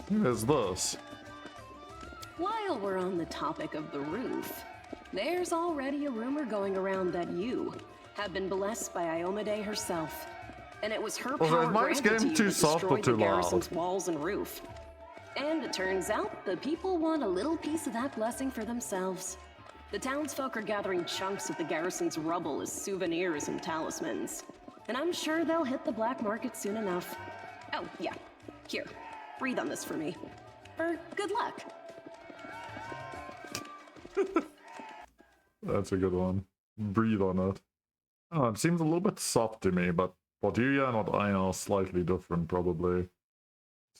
Who is this? While we're on the topic of the roof, there's already a rumor going around that you have been blessed by Iomade herself. And it was her power granted to you that destroyed the garrison's walls and roof. And it turns out the people want a little piece of that blessing for themselves. The townsfolk are gathering chunks of the garrison's rubble as souvenirs and talismans. And I'm sure they'll hit the black market soon enough. Oh, yeah. Here, breathe on this for me. For good luck. That's a good one. Breathe on it. Oh, it seems a little bit soft to me, but what you and what I are slightly different, probably.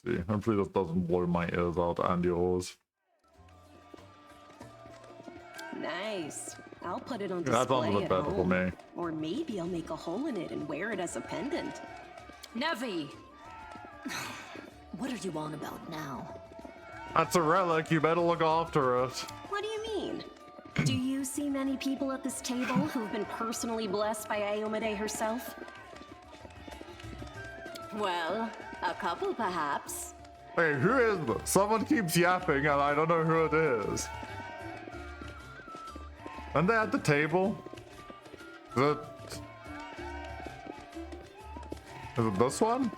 Let's see, hopefully this doesn't blow my ears out and yours. Nice. I'll put it on That sounds a display bit at better for home. me. Or maybe I'll make a hole in it and wear it as a pendant. Nevi! What are you on about now? That's a relic, you better look after it. What do you mean? Do you see many people at this table who've been personally blessed by Aomade herself? Well, a couple perhaps. Hey, who is this? Someone keeps yapping and I don't know who it is. Aren't they at the table? Is it this one?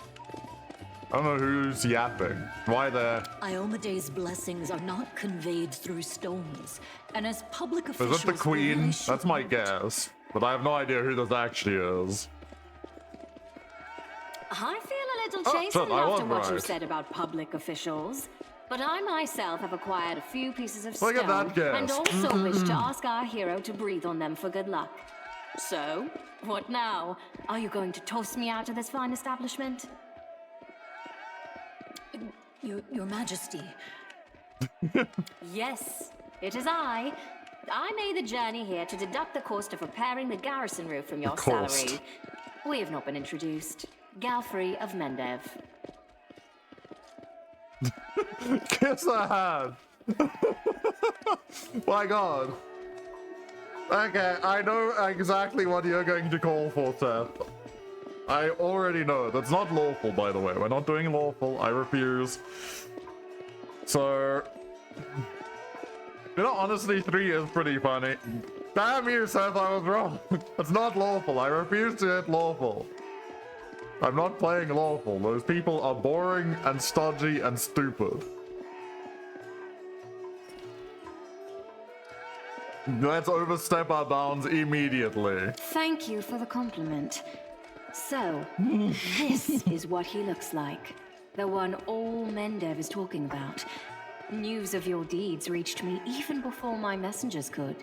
I don't know who's yapping. Why there? Iomede's blessings are not conveyed through stones, and as public Is officials, it the we queen? really should That's my note. guess. But I have no idea who this actually is. I feel a little Oh, chastened shit, I was after what you right. said about public officials. But I myself have acquired a few pieces of Look stone at that guess. and also wish to ask our hero to breathe on them for good luck. So, what now? Are you going to toss me out of this fine establishment? Your Majesty. Yes, it is I. I made the journey here to deduct the cost of repairing the garrison roof from your cost. salary. We have not been introduced. Galfrey of Mendev. Kiss the hand. My god. Okay, I know exactly what you're going to call for, Seth. I already know. That's not lawful, by the way. We're not doing lawful. I refuse. So... You know, honestly, 3 is pretty funny. Damn you, Seth, I was wrong. It's not lawful. I refuse to hit lawful. I'm not playing lawful. Those people are boring and stodgy and stupid. Let's overstep our bounds immediately. Thank you for the compliment. So, this is what he looks like. The one all Mendev is talking about. News of your deeds reached me even before my messengers could.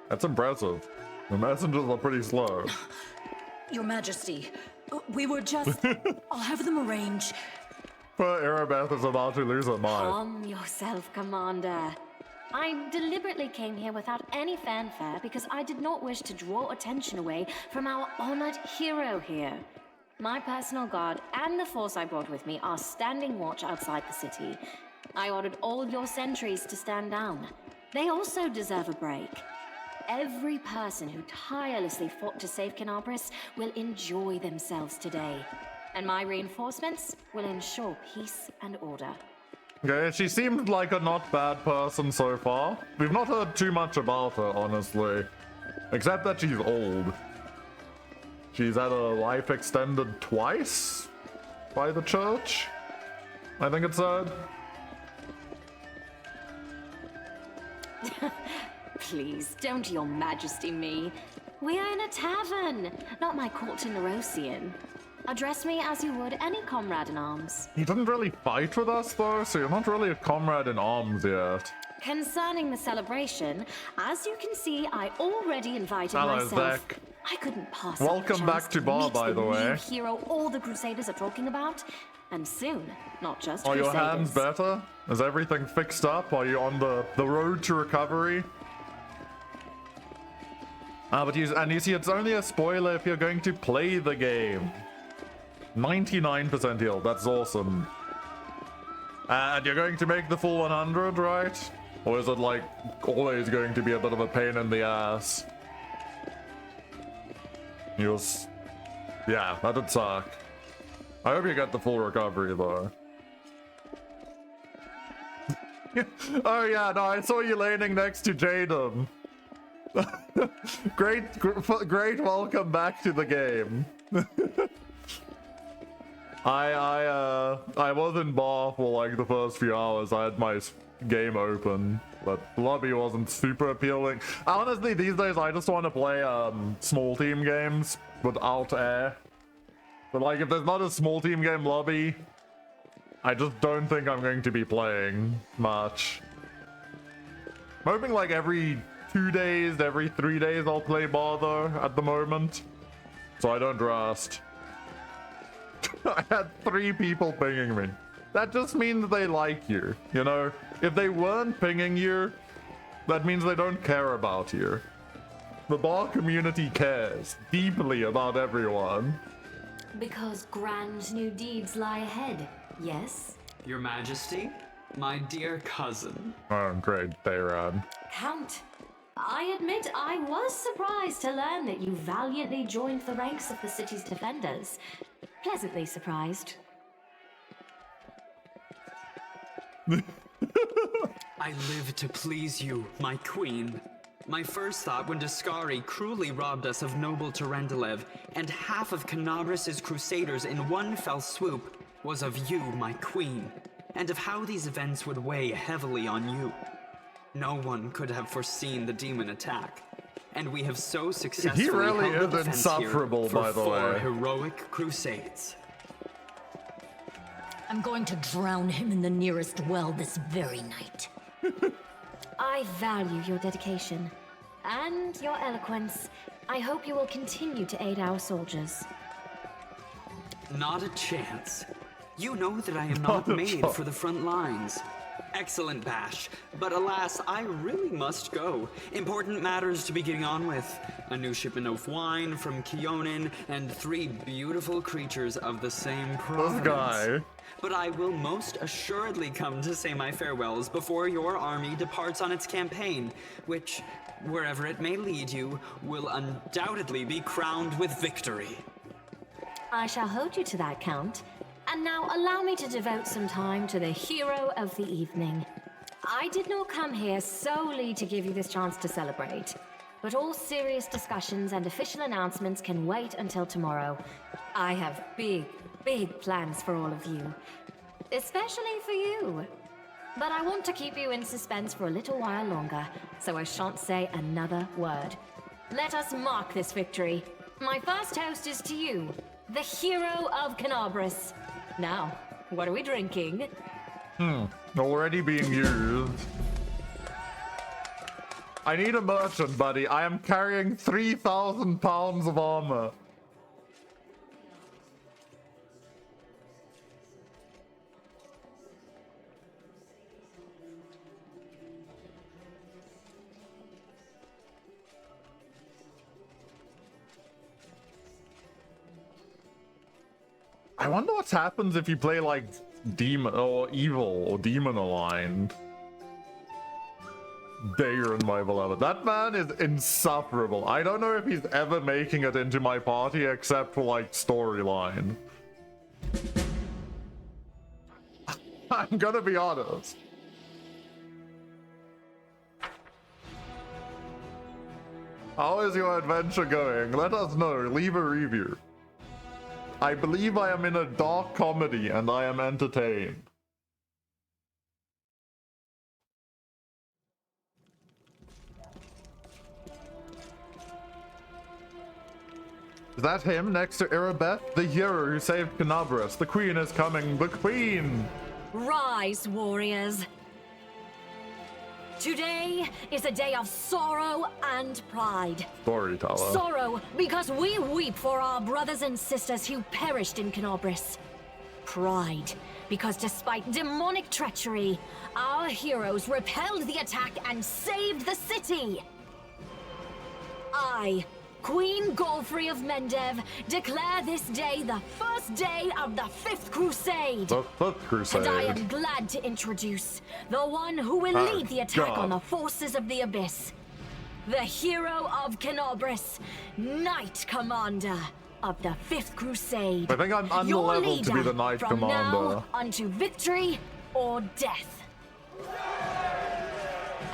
That's impressive. The messengers are pretty slow. Your Majesty, we were just... I'll have them arrange. Poor Erebeth is about to lose her mind. Calm yourself, Commander. I deliberately came here without any fanfare because I did not wish to draw attention away from our honored hero here. My personal guard and the force I brought with me are standing watch outside the city. I ordered all your sentries to stand down. They also deserve a break. Every person who tirelessly fought to save Kenabres will enjoy themselves today. And my reinforcements will ensure peace and order. Okay, she seems like a not bad person so far. We've not heard too much about her, honestly. Except that she's old. She's had her life extended twice by the church, I think it said. Please, don't your majesty me. We are in a tavern, not my court to Nerosian. Address me as you would any comrade in arms. He didn't really fight with us though, so you're not really a comrade in arms yet. Concerning the celebration, as you can see, I already invited Hello, myself. Zach. I couldn't pass up Welcome a chance back to Bar, meet by the way. new hero all the Crusaders are talking about, and soon, not just Are your Crusaders. hands better? Is everything fixed up? Are you on the road to recovery? But you see, it's only a spoiler if you're going to play the game. 99% healed, that's awesome. And you're going to make the full 100, right? Or is it like always going to be a bit of a pain in the ass? Yeah, that'd suck. I hope you get the full recovery though. Oh yeah, no, I saw you landing next to Jadam. Great welcome back to the game. I was in bar for like the first few hours. I had my game open, but lobby wasn't super appealing. Honestly, these days I just want to play small team games without air. But like, if there's not a small team game lobby, I just don't think I'm going to be playing much. I'm hoping like every 2 days, every 3 days I'll play bar though at the moment, so I don't rust. I had 3 people pinging me. That just means they like you, you know? If they weren't pinging you, That means they don't care about you. The bar community cares deeply about everyone. Because grand new deeds lie ahead, yes? Your Majesty, my dear cousin. Oh, great, Thayran. Count, I admit I was surprised to learn that you valiantly joined the ranks of the city's defenders. Pleasantly surprised. I live to please you, my queen. My first thought when Daskari cruelly robbed us of noble Terendelev and half of Kenabres' crusaders in one fell swoop was of you, my queen, and of how these events would weigh heavily on you. No one could have foreseen the demon attack, and we have so successfully held the defense here for by the 4 way. heroic crusades. I'm going to drown him in the nearest well this very night. I value your dedication and your eloquence. I hope you will continue to aid our soldiers. Not a chance. You know that I am not made for the front lines. Excellent bash, but alas, I really must go. Important matters to be getting on with. A new shipment of wine from Keonin, and 3 beautiful creatures of the same province. This guy. But I will most assuredly come to say my farewells before your army departs on its campaign, which, wherever it may lead you, will undoubtedly be crowned with victory. I shall hold you to that, Count. And now allow me to devote some time to the hero of the evening. I did not come here solely to give you this chance to celebrate, but all serious discussions and official announcements can wait until tomorrow. I have big plans for all of you, especially for you. But I want to keep you in suspense for a little while longer, so I shan't say another word. Let us mark this victory. My first toast is to you, the hero of Kenabres. Now, what are we drinking? Already being used. I need a merchant, buddy. I am carrying 3,000 pounds of armor. I wonder what happens if you play like demon or evil or demon aligned. Daron, my beloved. That man is insufferable. I don't know if he's ever making it into my party except for like storyline. I'm gonna be honest. How is your adventure going? Let us know. Leave a review. I believe I am in a dark comedy and I am entertained. Is that him next to Irabeth? The hero who saved Kenabres. The queen is coming. The queen! Rise, warriors. Today is a day of sorrow and pride. Storyteller. Sorrow because we weep for our brothers and sisters who perished in Kenabres. Pride because despite demonic treachery, our heroes repelled the attack and saved the city. I, Queen Golfrey of Mendev, declare this day the first day of the 5th Crusade. The 5th Crusade. And I am glad to introduce the one who will lead the attack on the forces of the Abyss. The hero of Kenabres, Knight Commander of the 5th Crusade. I think I'm underleveled to be the Knight from Commander. Now unto victory or death.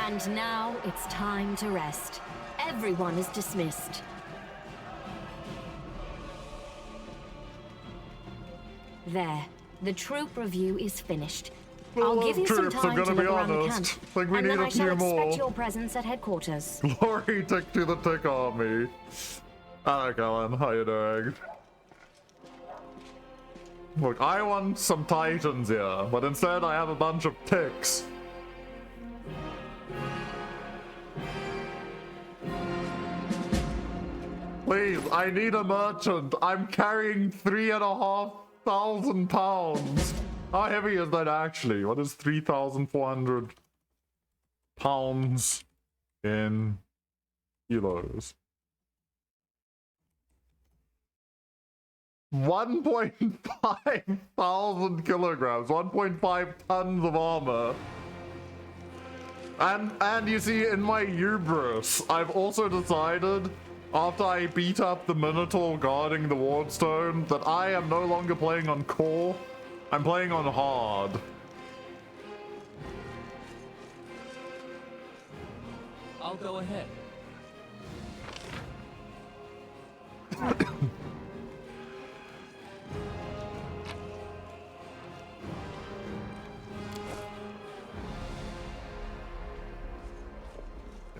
And now it's time to rest. Everyone is dismissed. There, the troop review is finished. I'll give you some time to look around the camp, Like we and need then a I shall few more. expect your presence at headquarters. Glory tick to the tick army. Alec Ellen, how you doing? Look, I want some titans here, but instead I have a bunch of ticks. Please, I need a merchant. I'm carrying 3,500 pounds. How heavy is that actually? What is 3,400 pounds? in kilos. 1.5 thousand kilograms, 1.5 tons of armor. And you see, in my hubris, I've also decided, after I beat up the Minotaur guarding the Wardstone, that I am no longer playing on core, I'm playing on hard. I'll go ahead.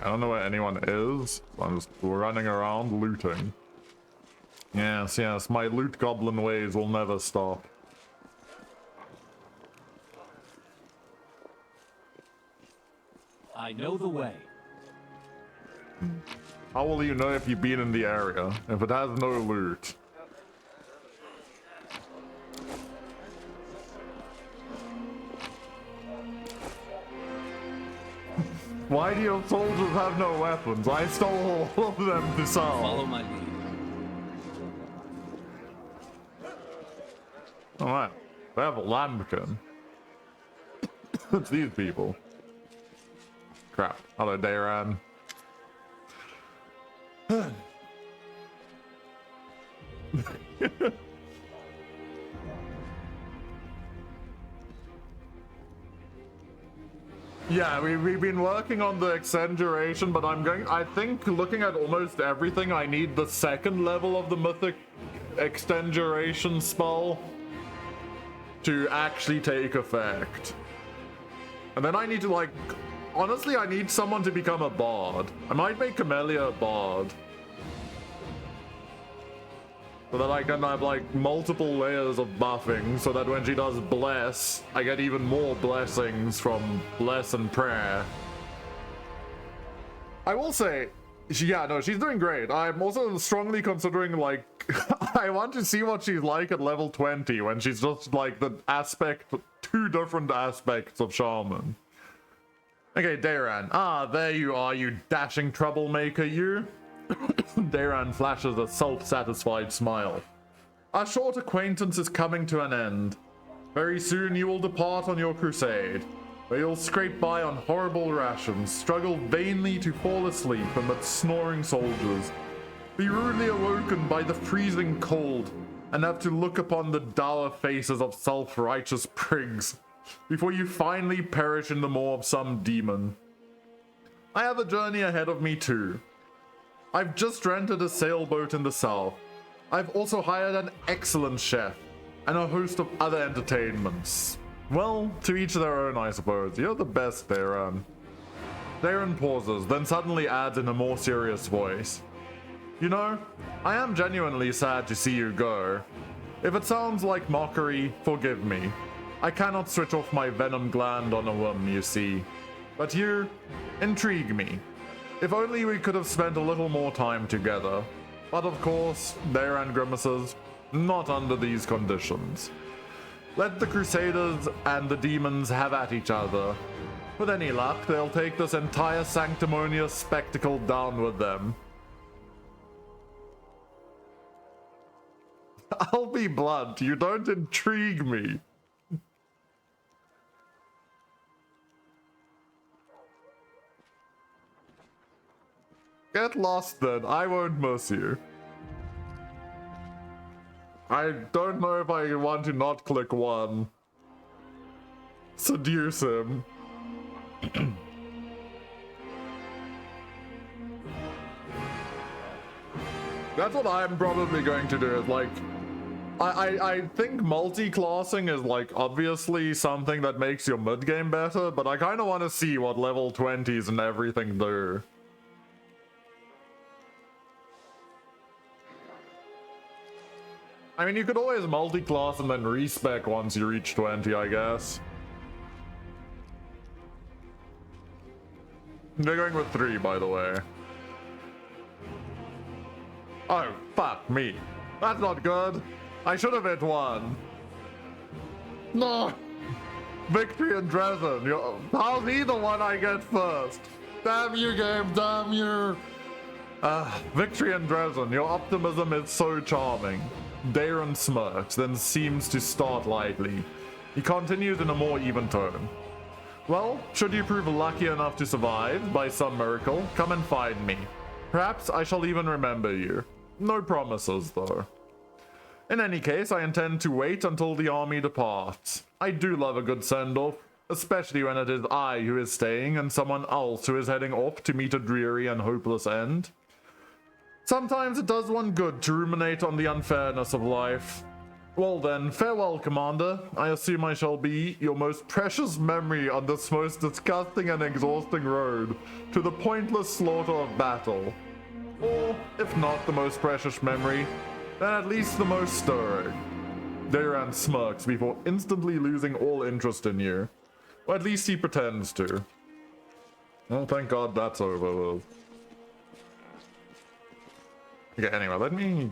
I don't know where anyone is. I'm just running around looting. Yes, yes, my loot goblin ways will never stop. I know the way. How will you know if you've been in the area, if it has no loot? Why do your soldiers have no weapons? I stole all of them to sell. Follow my lead. Alright, they have a lambkin. It's these people. Crap. Hello, Dayran. Yeah, we've been working on the extenduration, but I think looking at almost everything, I need the second level of the mythic extenduration spell to actually take effect. And then I need to, like, honestly, I need someone to become a bard. I might make Camellia a bard. So that I can have, like, multiple layers of buffing, so that when she does bless, I get even more blessings from bless and prayer. I will say, yeah, no, she's doing great. I'm also strongly considering, like, I want to see what she's like at level 20, when she's just, like, the aspect, two different aspects of Shaman. Okay, Dayran. Ah, there you are, you dashing troublemaker, you. Dayran flashes a self-satisfied smile. Our short acquaintance is coming to an end. Very soon you will depart on your crusade, where you'll scrape by on horrible rations, struggle vainly to fall asleep amid snoring soldiers, be rudely awoken by the freezing cold, and have to look upon the dour faces of self-righteous prigs, before you finally perish in the maw of some demon. I have a journey ahead of me too. I've just rented a sailboat in the south. I've also hired an excellent chef, and a host of other entertainments. Well, to each their own, I suppose. You're the best, Dayran. Dayran pauses, then suddenly adds in a more serious voice. You know, I am genuinely sad to see you go. If it sounds like mockery, forgive me. I cannot switch off my venom gland on a whim, you see. But you intrigue me. If only we could have spent a little more time together. But of course, Dayran grimaces, not under these conditions. Let the Crusaders and the demons have at each other. With any luck, they'll take this entire sanctimonious spectacle down with them. I'll be blunt, you don't intrigue me. Get lost then, I won't miss you. I don't know if I want to not click one. Seduce him. That's what I'm probably going to do, is like, I think multi-classing is like obviously something that makes your mid-game better, but I kind of want to see what level 20s and everything do. I mean, you could always multi-class and then respec once you reach 20, I guess. They're going with 3, by the way. Oh, fuck me. That's not good. I should have hit 1. No! Victory in Drezen. How's he the one I get first? Damn you, game, damn you! Victory in Drezen, your optimism is so charming. Darren smirks, then seems to start lightly. He continues in a more even tone. Well, should you prove lucky enough to survive, by some miracle, come and find me. Perhaps I shall even remember you. No promises, though. In any case, I intend to wait until the army departs. I do love a good send-off, especially when it is I who is staying and someone else who is heading off to meet a dreary and hopeless end. Sometimes it does one good to ruminate on the unfairness of life. Well then, farewell, Commander. I assume I shall be your most precious memory on this most disgusting and exhausting road to the pointless slaughter of battle. Or, if not the most precious memory, then at least the most stirring. Dayran smirks before instantly losing all interest in you. Or at least he pretends to. Well, thank God that's over with. Okay, anyway, let me...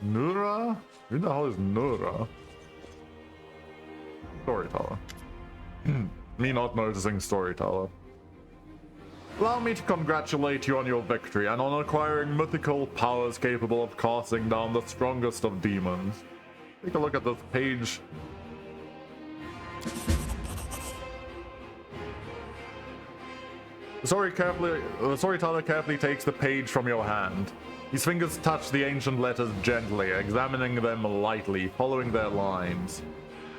Nura? Who the hell is Nura? Storyteller. Me not noticing Storyteller. Allow me to congratulate you on your victory and on acquiring mythical powers capable of casting down the strongest of demons. Take a look at this page. The storyteller carefully takes the page from your hand. His fingers touch the ancient letters gently, examining them lightly, following their lines.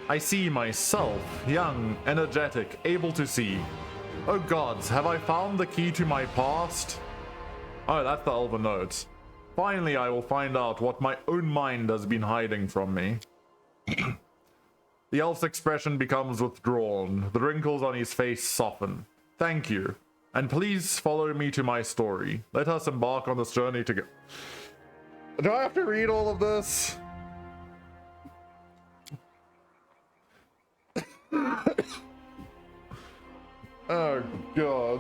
I see myself, young, energetic, able to see. Oh gods, have I found the key to my past? Oh, that's the Elven notes. Finally, I will find out what my own mind has been hiding from me. The elf's expression becomes withdrawn. The wrinkles on his face soften. Thank you. And please follow me to my story. Let us embark on this journey together. Do I have to read all of this? Oh god.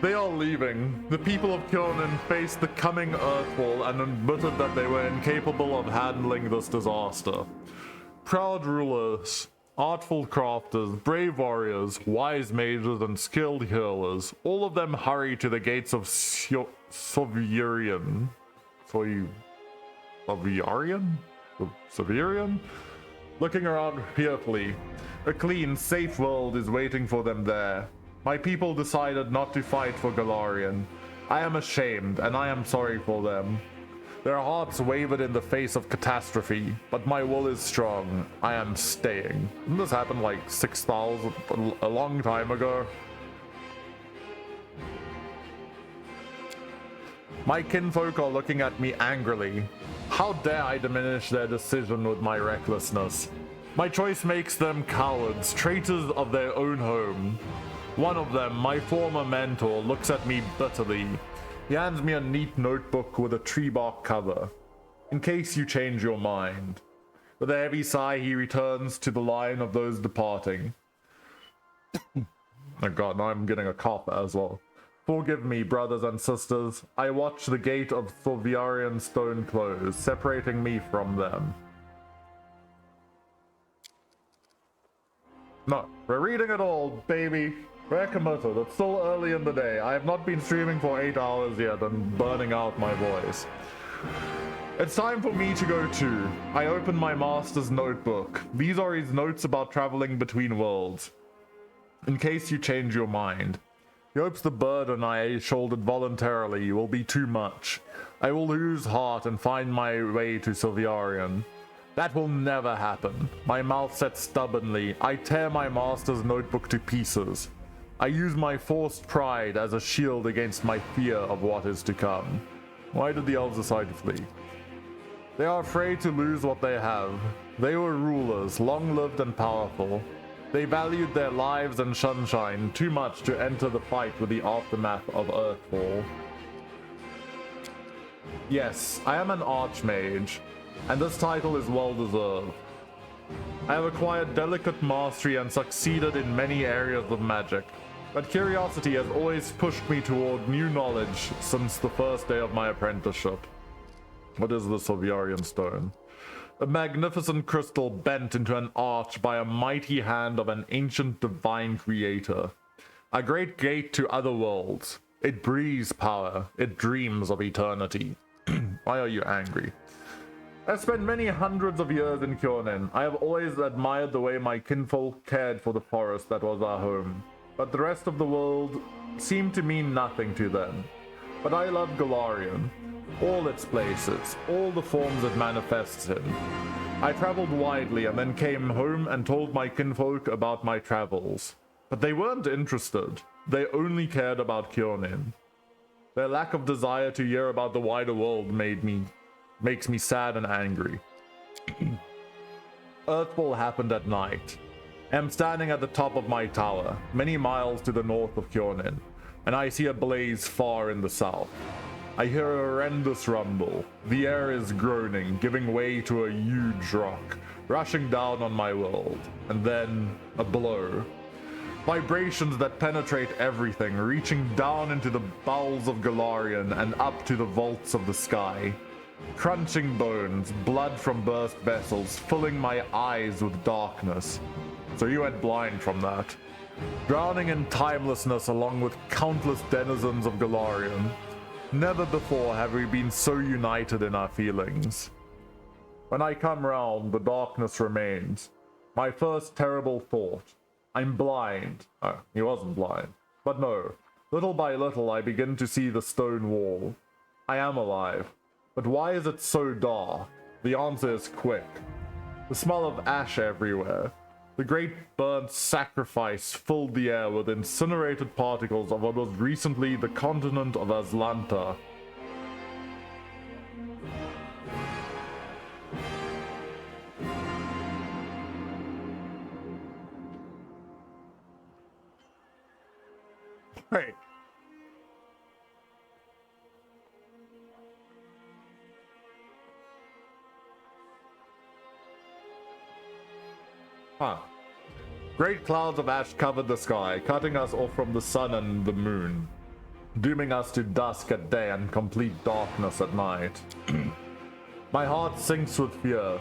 They are leaving. The people of Kilnan faced the coming earthfall and admitted that they were incapable of handling this disaster. Proud rulers, artful crafters, brave warriors, wise mages, and skilled healers, all of them hurry to the gates of Severian? Looking around fearfully. A clean, safe world is waiting for them there. My people decided not to fight for Galarian. I am ashamed, and I am sorry for them. Their hearts wavered in the face of catastrophe, but my will is strong. I am staying. Didn't this happen like 6,000, a long time ago? My kinfolk are looking at me angrily. How dare I diminish their decision with my recklessness? My choice makes them cowards, traitors of their own home. One of them, my former mentor, looks at me bitterly. He hands me a neat notebook with a tree bark cover. In case you change your mind. With a heavy sigh, he returns to the line of those departing. Oh god, now I'm getting a cough as well. Forgive me, brothers and sisters. I watch the gate of Thorviarian stone close, separating me from them. No, we're reading it all, baby. We're committed. It's still early in the day. I have not been streaming for 8 hours yet and burning out my voice. It's time for me to go too. I open my master's notebook. These are his notes about traveling between worlds. In case you change your mind. He hopes the burden I shouldered voluntarily will be too much. I will lose heart and find my way to Silvarian. That will never happen. My mouth set stubbornly. I tear my master's notebook to pieces. I use my forced pride as a shield against my fear of what is to come. Why did the elves decide to flee? They are afraid to lose what they have. They were rulers, long-lived and powerful. They valued their lives and sunshine too much to enter the fight with the aftermath of Earthfall. Yes, I am an archmage, and this title is well deserved. I have acquired delicate mastery and succeeded in many areas of magic, but curiosity has always pushed me toward new knowledge since the first day of my apprenticeship. What is the Silvarian Stone? A magnificent crystal bent into an arch by a mighty hand of an ancient divine creator. A great gate to other worlds. It breathes power. It dreams of eternity. Why are you angry? I've spent many hundreds of years in Kyonin. I have always admired the way my kinfolk cared for the forest that was our home. But the rest of the world seemed to mean nothing to them. But I love Golarion. All its places, all the forms it manifests in. I traveled widely and then came home and told my kinfolk about my travels. But they weren't interested. They only cared about Kyonin. Their lack of desire to hear about the wider world makes me sad and angry. Earthfall happened at night. I am standing at the top of my tower, many miles to the north of Kyonin, and I see a blaze far in the south. I hear a horrendous rumble. The air is groaning, giving way to a huge rock, rushing down on my world, and then a blow. Vibrations that penetrate everything, reaching down into the bowels of Golarion and up to the vaults of the sky. Crunching bones, blood from burst vessels, filling my eyes with darkness. So you went blind from that. Drowning in timelessness along with countless denizens of Golarion. Never before have we been so united in our feelings. When I come round, the darkness remains. My first terrible thought. I'm blind. Oh, he wasn't blind. But no, little by little I begin to see the stone wall. I am alive. But why is it so dark? The answer is quick. The smell of ash everywhere. The great burnt sacrifice filled the air with incinerated particles of what was recently the continent of Azlanta. Wait. Huh. Great clouds of ash covered the sky, cutting us off from the sun and the moon, dooming us to dusk at day and complete darkness at night. My heart sinks with fear.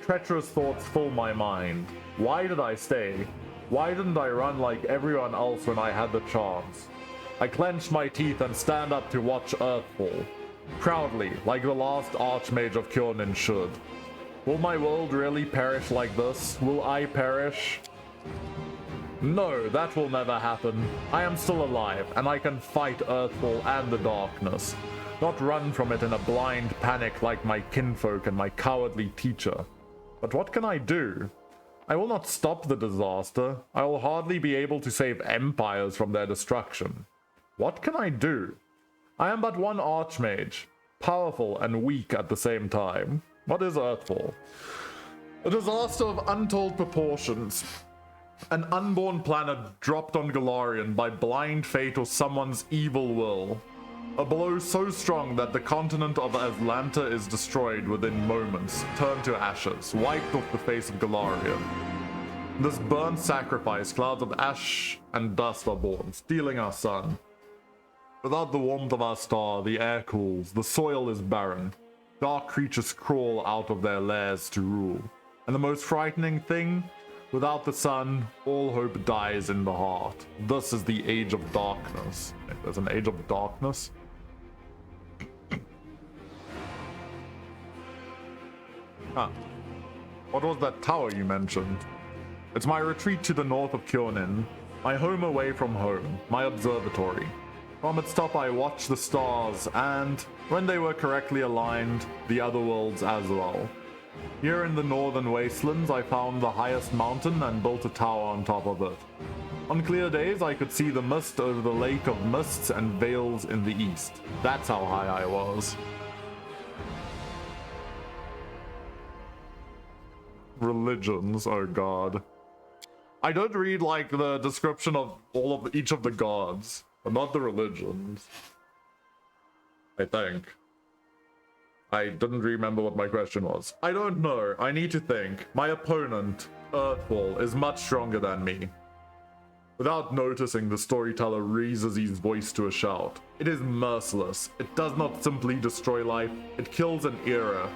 Treacherous thoughts fill my mind. Why did I stay? Why didn't I run like everyone else when I had the chance? I clench my teeth and stand up to watch Earthfall. Proudly, like the last Archmage of Kyonin should. Will my world really perish like this? Will I perish? No, that will never happen. I am still alive, and I can fight Earthfall and the darkness. Not run from it in a blind panic like my kinfolk and my cowardly teacher. But what can I do? I will not stop the disaster. I will hardly be able to save empires from their destruction. What can I do? I am but one Archmage, powerful and weak at the same time. What is Earthfall? A disaster of untold proportions. An unborn planet dropped on Golarion by blind fate or someone's evil will. A blow so strong that the continent of Azlanta is destroyed within moments, turned to ashes, wiped off the face of Golarion. This burnt sacrifice, clouds of ash and dust are born, stealing our sun. Without the warmth of our star, the air cools, the soil is barren. Dark creatures crawl out of their lairs to rule. And the most frightening thing, without the sun, all hope dies in the heart. This is the age of darkness. There's an age of darkness? Huh. What was that tower you mentioned? It's my retreat to the north of Kyonin, my home away from home, my observatory. From its top I watched the stars and, when they were correctly aligned, the other worlds as well. Here in the northern wastelands I found the highest mountain and built a tower on top of it. On clear days I could see the mist over the lake of mists and veils in the east. That's how high I was. Religions, oh god. I don't read like the description of each of the gods. But not the religions. I think. I didn't remember what my question was. I don't know. I need to think. My opponent, Earthfall, is much stronger than me. Without noticing, the storyteller raises his voice to a shout. It is merciless. It does not simply destroy life. It kills an era.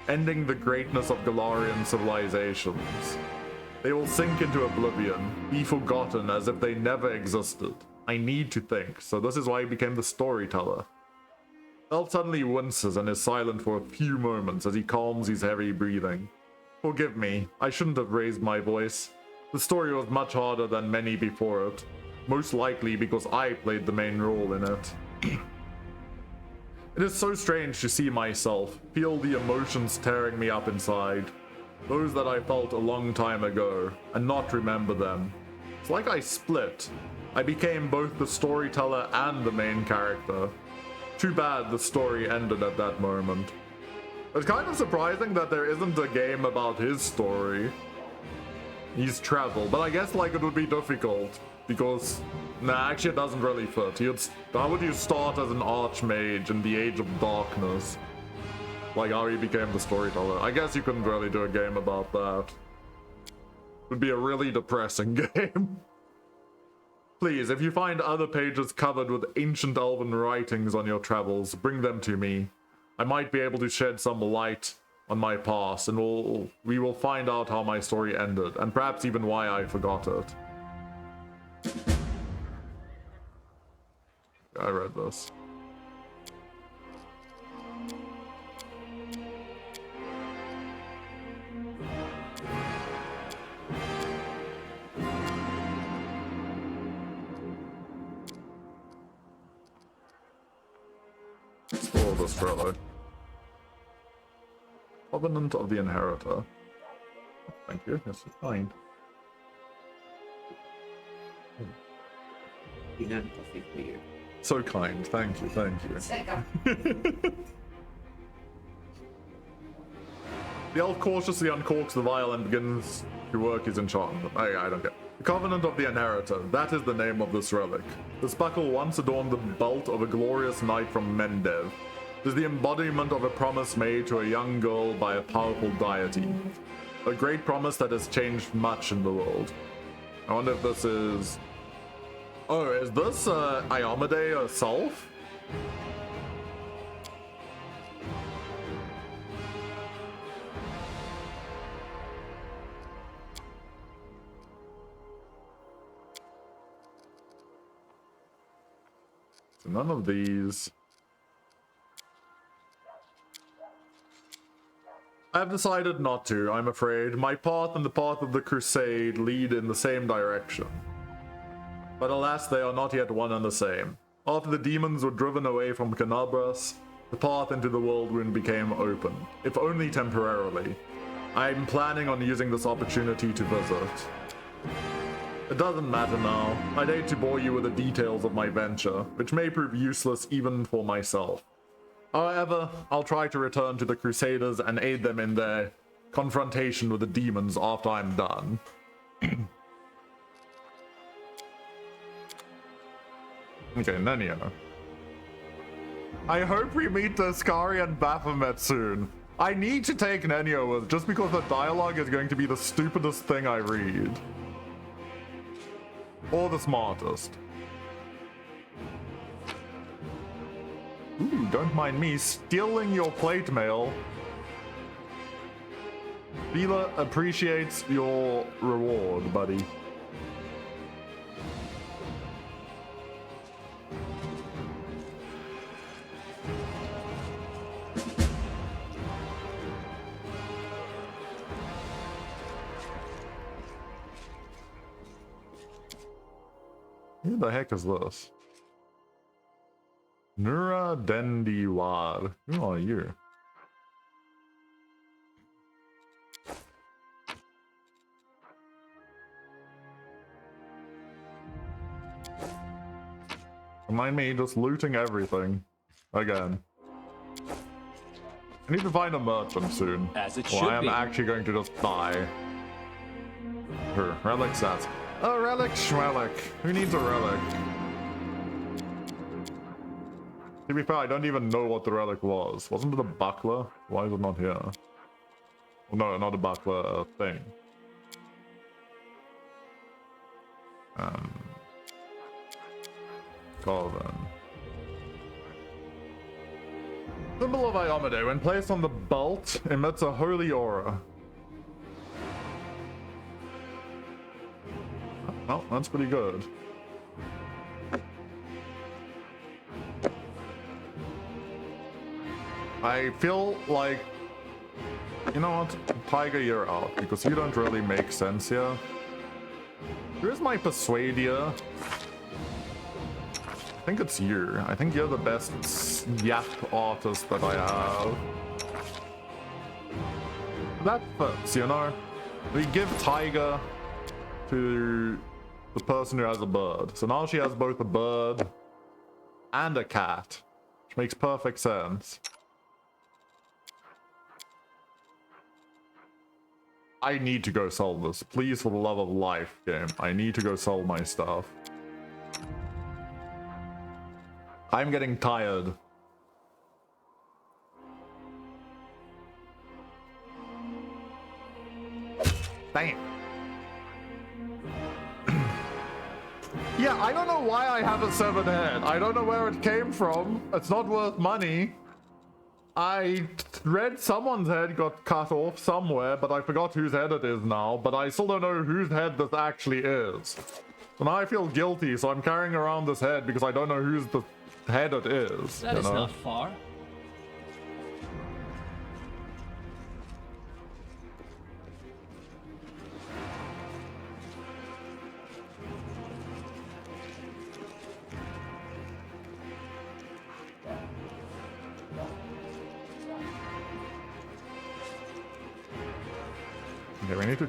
ending the greatness of Galarian civilizations. They will sink into oblivion, be forgotten as if they never existed. I need to think, so this is why he became the storyteller. Elf suddenly winces and is silent for a few moments as he calms his heavy breathing. Forgive me, I shouldn't have raised my voice. The story was much harder than many before it, most likely because I played the main role in it. It is so strange to see myself, feel the emotions tearing me up inside. Those that I felt a long time ago, and not remember them. It's like I split. I became both the storyteller and the main character. Too bad the story ended at that moment. It's kind of surprising that there isn't a game about his story. His travel, but I guess like it would be difficult because actually it doesn't really fit. How would you start as an archmage in the Age of Darkness? Like how he became the storyteller. I guess you couldn't really do a game about that. It would be a really depressing game. Please, if you find other pages covered with ancient elven writings on your travels, bring them to me. I might be able to shed some light on my past, and we will find out how my story ended, and perhaps even why I forgot it. I read this. Explore this further. Covenant of the Inheritor. Thank you, that's kind. So kind, thank you, thank you. The elf cautiously uncorks the vial and begins to work his enchantment. I don't get it. The Covenant of the Inheritor, that is the name of this relic. This buckle once adorned the belt of a glorious knight from Mendev. It is the embodiment of a promise made to a young girl by a powerful deity. A great promise that has changed much in the world. I wonder if this is... Oh, is this Iomade herself? So none of these. I have decided not to, I'm afraid. My path and the path of the Crusade lead in the same direction. But alas, they are not yet one and the same. After the demons were driven away from Kenabres, the path into the Whirlwind became open, if only temporarily. I am planning on using this opportunity to visit. It doesn't matter now. I'd hate to bore you with the details of my venture, which may prove useless even for myself. However, I'll try to return to the Crusaders and aid them in their confrontation with the demons after I'm done. Okay, Nenio. I hope we meet the Skari and Baphomet soon. I need to take Nenio with, just because the dialogue is going to be the stupidest thing I read. Or the smartest. Ooh, don't mind me stealing your plate mail. Vila appreciates your reward, buddy. Who the heck is this? Nura Dendiwad. Who are you? Don't mind me just looting everything. Again. I need to find a merchant soon. As it or should I am be. actually going to just die. Here, relic stats. A relic schmelic. Who needs a relic? To be fair, I don't even know what the relic was. Wasn't it a buckler? Why is it not here? Well, no, not a buckler, a thing. Call then. Symbol of Iomade, when placed on the belt, emits a holy aura. Oh, that's pretty good. I feel like, you know what, Tiger, you're out, because you don't really make sense here. Here's my Persuadia. I think it's you. I think you're the best yap artist that I have. That fits, you know? We give Tiger to the person who has a bird. So now she has both a bird and a cat, which makes perfect sense. I need to go sell this. Please, for the love of life, game. I need to go sell my stuff. I'm getting tired. Damn. Yeah, I don't know why I have a 7 head. I don't know where it came from. It's not worth money. I read someone's head got cut off somewhere, but I forgot whose head it is now. But I still don't know whose head this actually is. And I feel guilty, so I'm carrying around this head because I don't know whose the head it is. That is not far. Okay, we need to...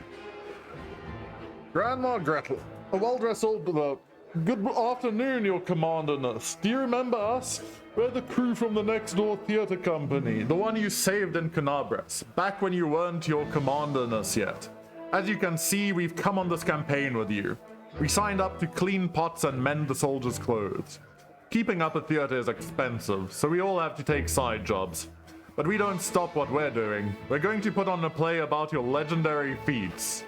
Grandma Gretel, a well-dressed old... Good afternoon, your commanderness. Do you remember us? We're the crew from the next door theater company, the one you saved in Kenabres, back when you weren't your commanderness yet. As you can see, we've come on this campaign with you. We signed up to clean pots and mend the soldiers' clothes. Keeping up a theater is expensive, so we all have to take side jobs. But we don't stop what we're doing. We're going to put on a play about your legendary feats.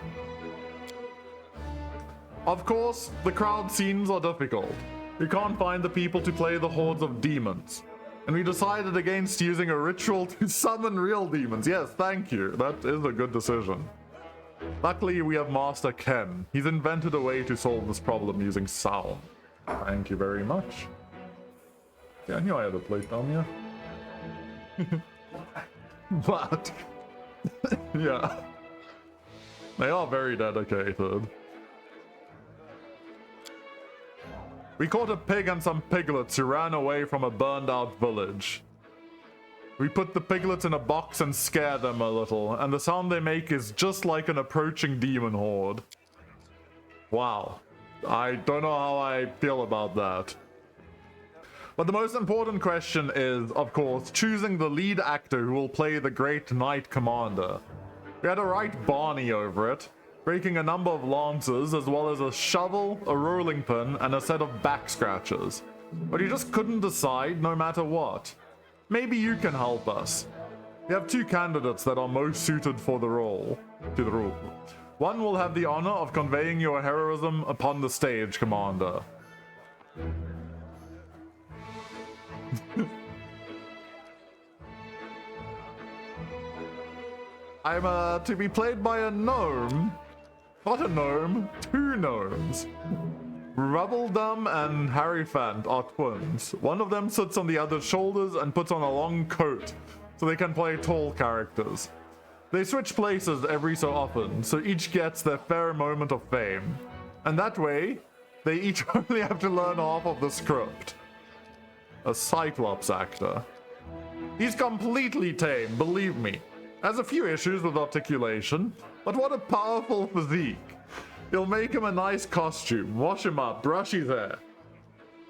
Of course, the crowd scenes are difficult. We can't find the people to play the hordes of demons. And we decided against using a ritual to summon real demons. Yes, thank you. That is a good decision. Luckily, we have Master Ken. He's invented a way to solve this problem using sound. Thank you very much. Yeah, I knew I had a plate down here. But yeah, they are very dedicated. We caught a pig and some piglets who ran away from a burned out village. We put the piglets in a box and scare them a little, and the sound they make is just like an approaching demon horde. Wow, I don't know how I feel about that. But the most important question is, of course, choosing the lead actor who will play the Great Knight Commander. We had to write Barney over it, breaking a number of lances as well as a shovel, a rolling pin, and a set of back scratches. But you just couldn't decide no matter what. Maybe you can help us. We have 2 candidates that are most suited for the role. One will have the honor of conveying your heroism upon the stage, Commander. I'm to be played by a gnome. Not a gnome, 2 gnomes. Rubbledum and Harryfant are twins. One of them sits on the other's shoulders and puts on a long coat, so they can play tall characters. They switch places every so often, so each gets their fair moment of fame. And that way, they each only have to learn half of the script. A Cyclops actor. He's completely tame, believe me. Has a few issues with articulation, but what a powerful physique. You'll make him a nice costume, wash him up, brush his hair.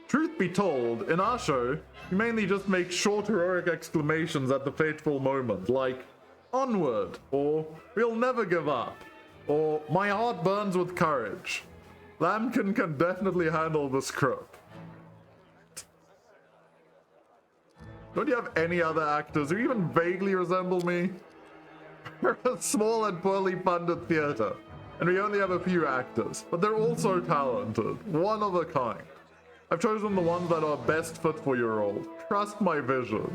Truth be told, in our show, you mainly just make short heroic exclamations at the fateful moment, like, onward, or we'll never give up, or my heart burns with courage. Lambkin can definitely handle the script. Don't you have any other actors who even vaguely resemble me? We're a small and poorly funded theater, and we only have a few actors, but they're all so talented, one of a kind. I've chosen the ones that are best fit for your role. Trust my vision.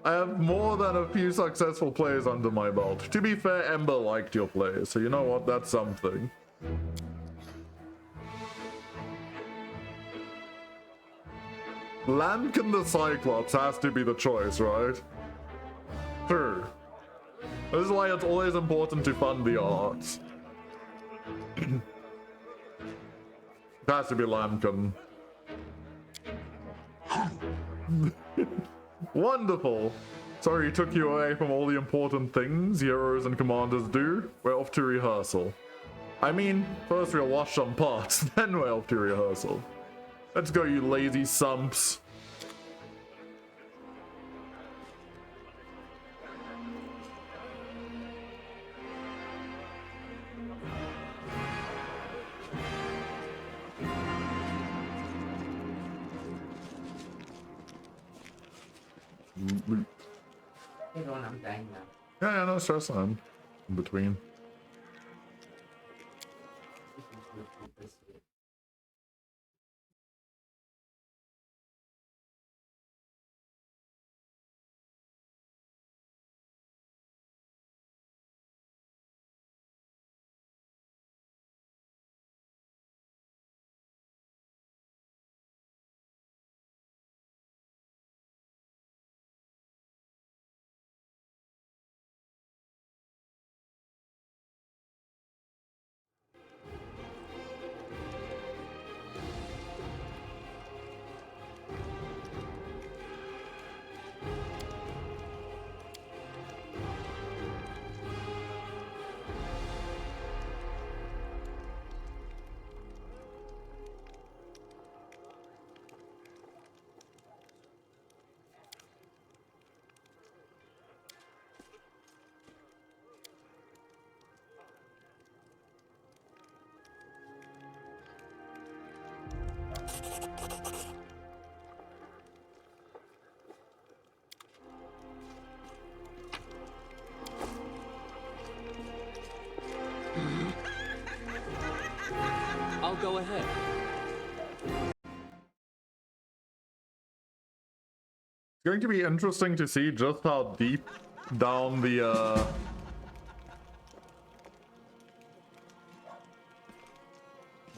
I have more than a few successful plays under my belt. To be fair, Ember liked your play, so you know what? That's something. Lambkin the Cyclops has to be the choice, right? True. This is why it's always important to fund the arts. It has to be Lambkin. Wonderful! Sorry he took you away from all the important things heroes and commanders do. We're off to rehearsal. I mean, first we'll wash some parts, then we're off to rehearsal. Let's go, you lazy sumps. Yeah, no stress on him. In between. I'll go ahead. It's going to be interesting to see just how deep down the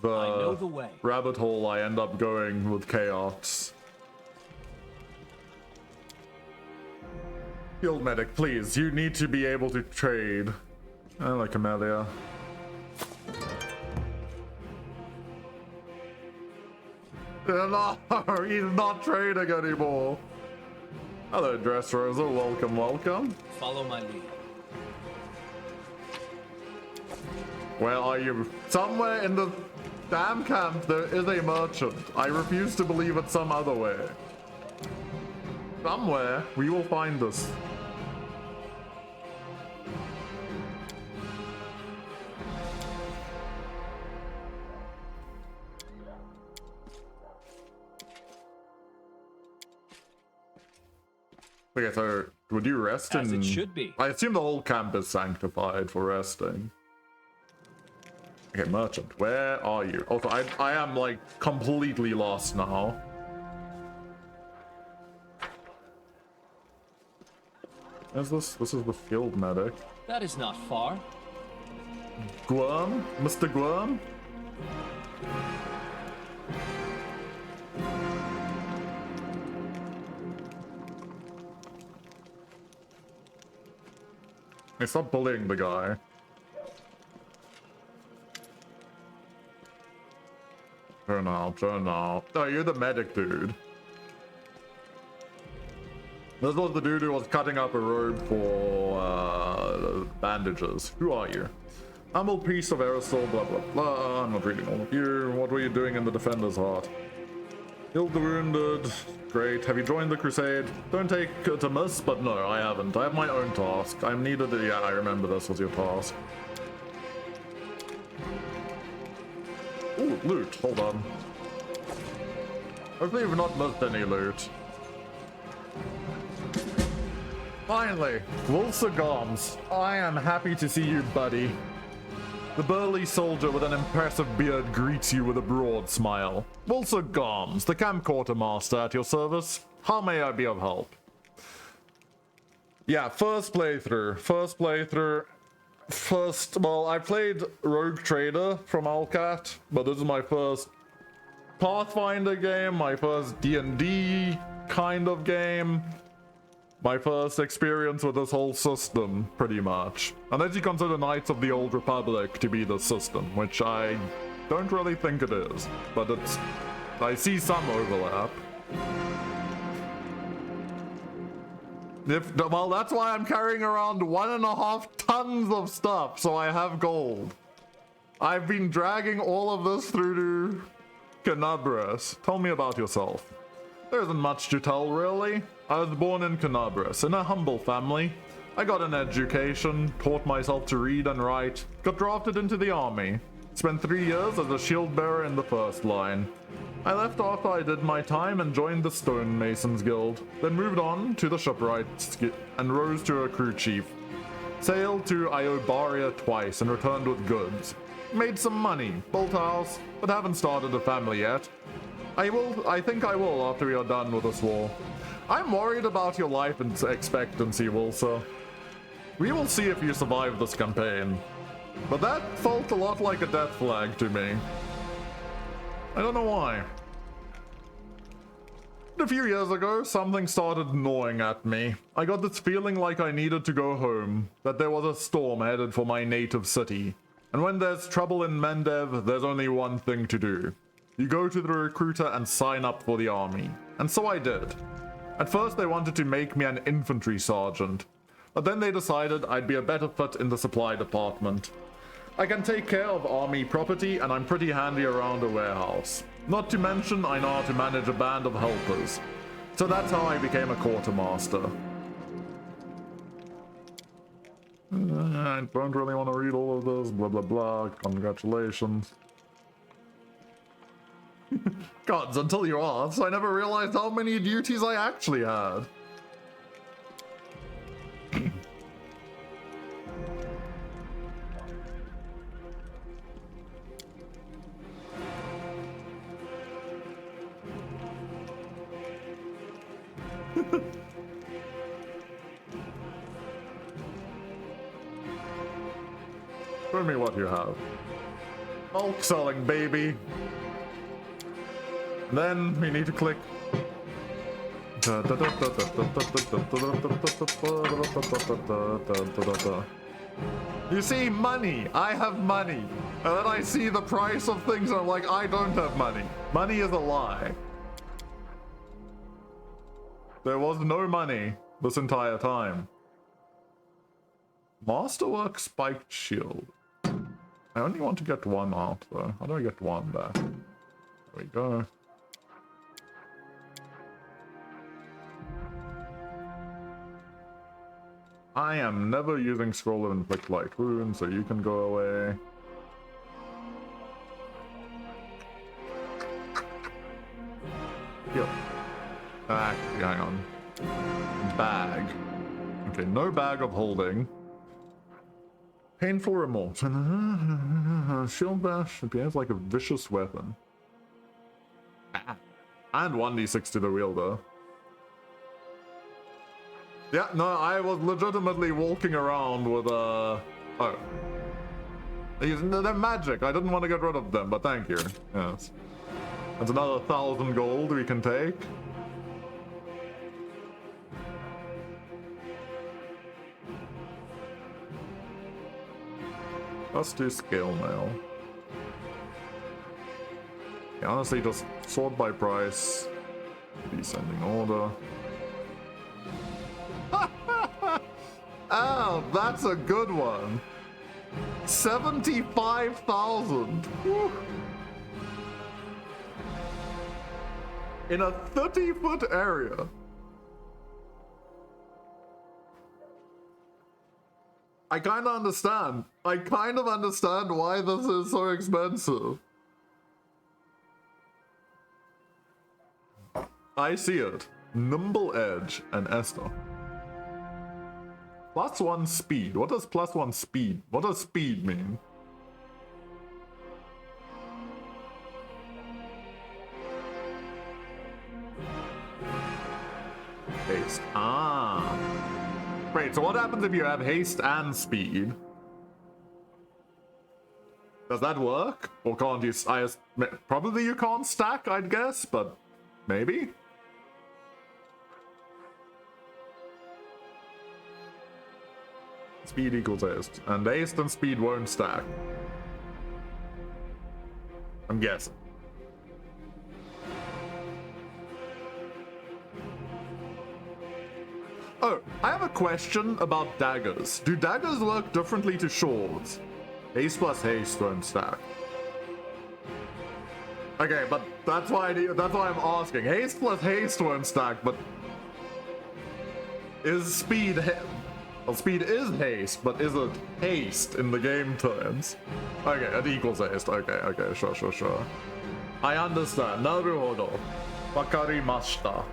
I know the way. rabbit hole I end up going with chaos. Field medic, please. You need to be able to trade. I like Amelia. No, he's not trading anymore. Hello, Dressrosa. Welcome, welcome. Follow my lead. Where are you? Somewhere in the damn camp there is a merchant. I refuse to believe it some other way. Somewhere we will find this. Okay, so would you rest in? As it should be. I assume the whole camp is sanctified for resting. Okay, merchant, where are you? Also, I am like completely lost now. Is this? This is the field medic. That is not far. Guam? Mr. Guam? Hey, stop bullying the guy. Turn out, turn out. Oh, you're the medic dude. This was the dude who was cutting up a robe for bandages. Who are you? Humble priest of Aerosol, blah blah blah. I'm not reading all of you. What were you doing in the Defender's Heart? Killed the wounded. Great. Have you joined the crusade? Don't take it amiss, but no, I haven't. I have my own task. I'm needed. Yeah, I remember this was your task. Ooh, loot. Hold on. Hopefully you've not missed any loot. Finally, Wolfsa Goms. I am happy to see you, buddy. The burly soldier with an impressive beard greets you with a broad smile. Wolfsa Goms, the camp quartermaster at your service. How may I be of help? Yeah, first playthrough. Well, I played Rogue Trader from Alcat, but this is my first Pathfinder game, my first D&D kind of game, my first experience with this whole system, pretty much. Unless you consider Knights of the Old Republic to be the system, which I don't really think it is, but I see some overlap. Well, that's why I'm carrying around 1.5 tons of stuff, so I have gold. I've been dragging all of this through to Kenabres. Tell me about yourself. There isn't much to tell, really. I was born in Kenabres, in a humble family. I got an education, taught myself to read and write, got drafted into the army. Spent 3 years as a shield bearer in the first line. I left after I did my time and joined the Stonemasons Guild, then moved on to the Shipwrights and rose to a crew chief. Sailed to Iobaria twice and returned with goods. Made some money, built a house, but haven't started a family yet. I think I will after we are done with this war. I'm worried about your life expectancy, Wilsa. We will see if you survive this campaign. But that felt a lot like a death flag to me. I don't know why. A few years ago, something started gnawing at me. I got this feeling like I needed to go home, that there was a storm headed for my native city. And when there's trouble in Mendev, there's only one thing to do. You go to the recruiter and sign up for the army. And so I did. At first they wanted to make me an infantry sergeant, but then they decided I'd be a better fit in the supply department. I can take care of army property and I'm pretty handy around a warehouse. Not to mention I know how to manage a band of helpers. So that's how I became a quartermaster. I don't really want to read all of this, blah blah blah, congratulations. Gods, until you asked, I never realized how many duties I actually had. Show me what you have. Bulk selling, baby. Then we need to click. You see, money. I have money. And then I see the price of things and I'm like, I don't have money. Money is a lie. There was no money this entire time. Masterwork spiked shield. I only want to get one out though. How do I get one back? There we go. I am never using scroll of inflict light wounds, so you can go away. Yep. Actually, hang on. Bag. Okay, no bag of holding. Painful remorse. Shield bash appears like a vicious weapon. And 1d6 to the wielder. Yeah, no, I was legitimately walking around with oh. They're magic. I didn't want to get rid of them, but thank you. Yes. That's another 1,000 gold we can take. Let's do scale mail. Yeah, honestly, just sort by price. Descending order. Oh, that's a good one. 75,000. In a 30-foot area. I kind of understand. I kind of understand why this is so expensive. I see it. Nimble Edge and Esther. +1 speed. What does +1 speed? What does speed mean? Haste. Ah. Wait, so what happens if you have haste and speed? Does that work? Or can't you... probably you can't stack, I'd guess, but maybe? Speed equals haste. And haste and speed won't stack. I'm guessing. Oh, I have a question about daggers. Do daggers work differently to swords? Haste plus haste won't stack. Okay, but that's why I'm asking. Haste plus haste won't stack, but is speed well, speed is haste, but is it haste in the game terms? Okay, it equals haste. Okay, sure. I understand. Naruhodo. Wakarimashita.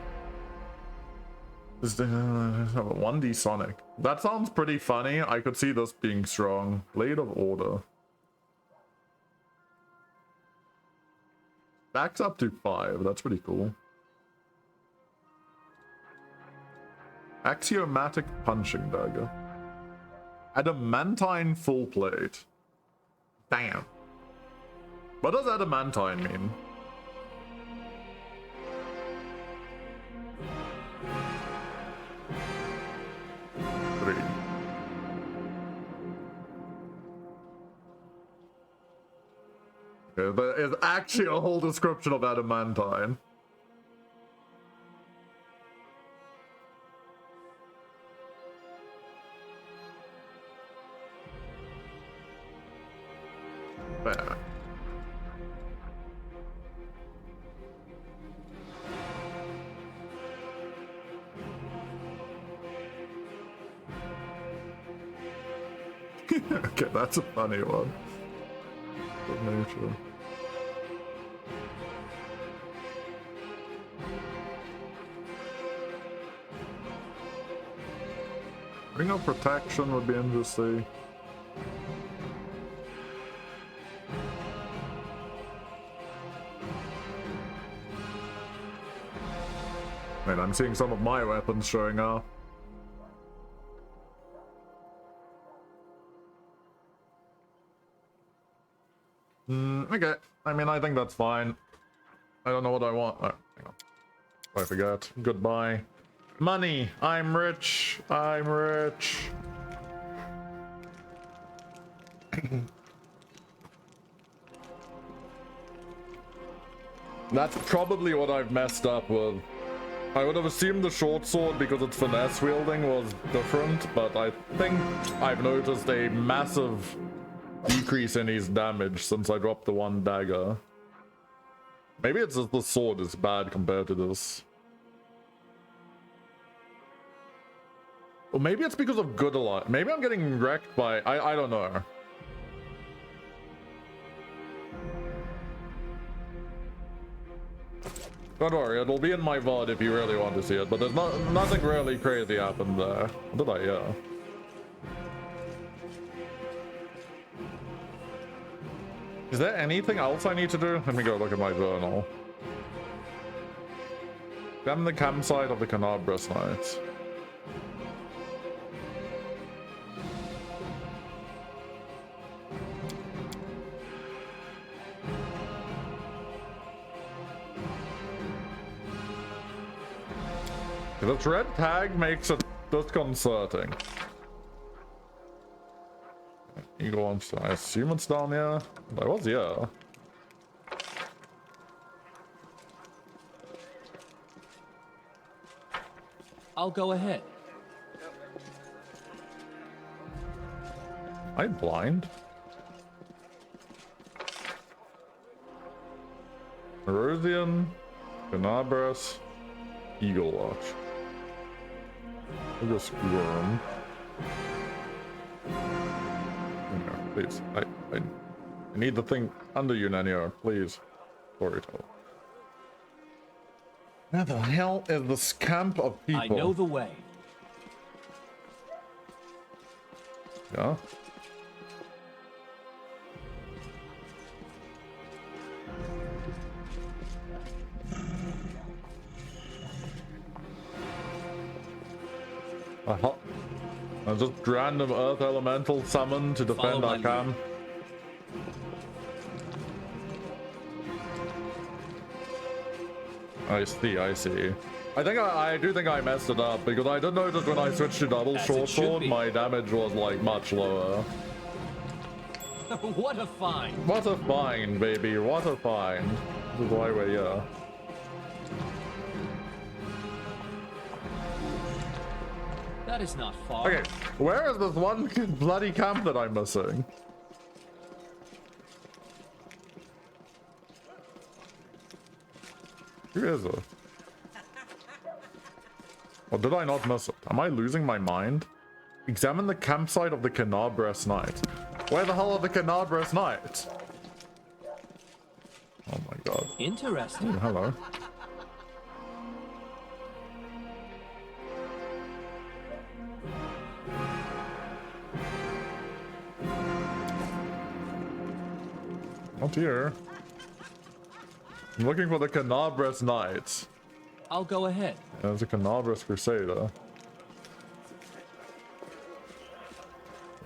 Is the 1D Sonic? That sounds pretty funny. I could see this being strong. Blade of Order. Backs up to 5. That's pretty cool. Axiomatic Punching Dagger. Adamantine Full Plate. Damn. What does adamantine mean? Okay, there is actually a whole description of adamantine. There. Okay, that's a funny one. Good nature. Ring of Protection would be interesting. Wait, I'm seeing some of my weapons showing up. Okay. I mean, I think that's fine. I don't know what I want. Oh, hang on. I forgot. Goodbye. Money. I'm rich. I'm rich. That's probably what I've messed up with. I would have assumed the short sword, because its finesse wielding, was different, but I think I've noticed a massive decrease in his damage since I dropped the one dagger. Maybe it's just the sword is bad compared to this. Or maybe it's because of good alliance. Maybe I'm getting wrecked by... I don't know. Don't worry, it'll be in my VOD if you really want to see it, but there's nothing really crazy happened there. What did I hear? Is there anything else I need to do? Let me go look at my journal. Examine the campsite of the Kenabres Knights. This red tag makes it disconcerting. Eagle wants to... I assume it's down here. I was here. I'll go ahead. I'm blind. Erosian, Kenabres, Eagle Watch. I'll just squirm. Please, I need the thing under you, Nanya, please. Storyteller. Where the hell is this camp of people? I know the way. Yeah? Just random earth elemental summon to defend our camp. I see. I do think I messed it up because I did notice when I switched to double short sword, my damage was like much lower. What a find! What a find, baby! What a find! This is why we're here. That is not far. Okay, where is this one bloody camp that I'm missing? Who is it? Or did I not miss it? Am I losing my mind? Examine the campsite of the Kenabres Knight. Where the hell are the Kenabres Knights? Oh my god. Interesting. Oh, hello. Not here. I'm looking for the Kenabres Knights. I'll go ahead. There's a Kenabres Crusader.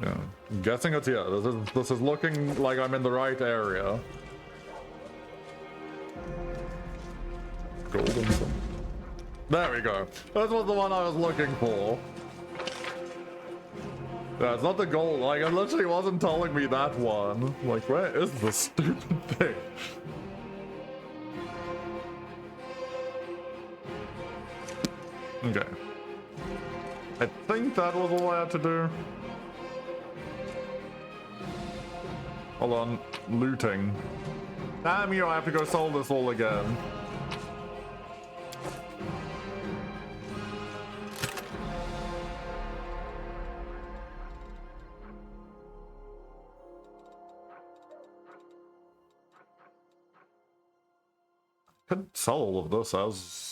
Yeah, I'm guessing it's here. This is looking like I'm in the right area. Golden. There we go. That was the one I was looking for. Yeah, it's not the gold. Like, it literally wasn't telling me that one. Like, where is the stupid thing? Okay. I think that was all I had to do. Hold on. Looting. Damn you, I have to go solve this all again. Could sell all of this as...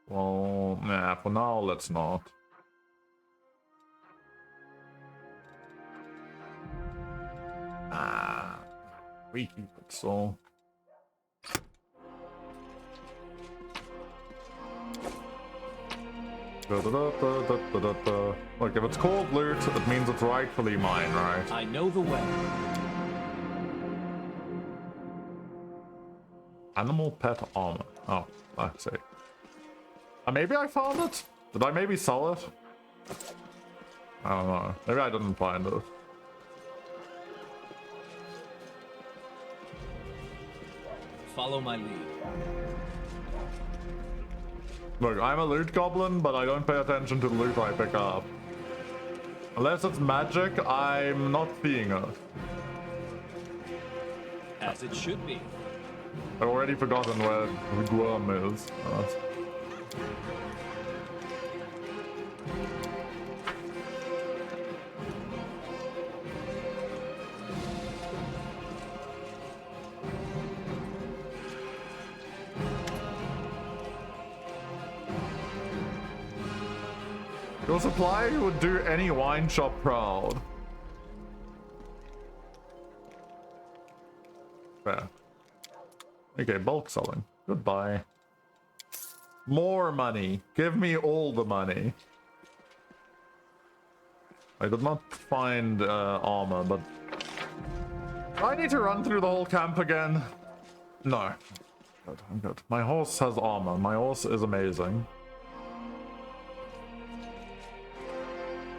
Well, nah, for now, let's not. We keep it, so... Look, if it's called loot, it means it's rightfully mine, right? I know the way. Animal pet armor. Oh, I see. Maybe I found it? Did I maybe sell it? I don't know. Maybe I didn't find it. Follow my lead. Look, I'm a loot goblin, but I don't pay attention to the loot I pick up. Unless it's magic, I'm not seeing it. As it should be. I've already forgotten where the worm is. Your supply would do any wine shop proud. Fair. Okay, bulk selling. Goodbye. More money. Give me all the money. I did not find armor, but... Do I need to run through the whole camp again? No. Good, I'm good. My horse has armor. My horse is amazing.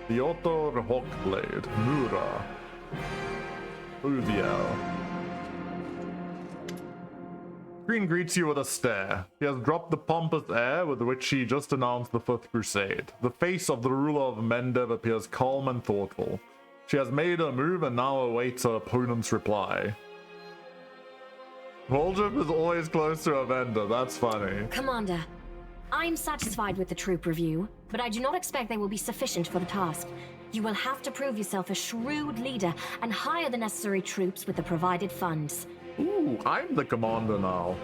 WOTR Hawkblade. Mura. Uviel. Green greets you with a stare. He has dropped the pompous air with which he just announced the 5th Crusade. The face of the ruler of Mendev appears calm and thoughtful. She has made her move and now awaits her opponent's reply. Voldriff is always close to a vendor, that's funny. Commander, I'm satisfied with the troop review, but I do not expect they will be sufficient for the task. You will have to prove yourself a shrewd leader and hire the necessary troops with the provided funds. Ooh, I'm the commander now.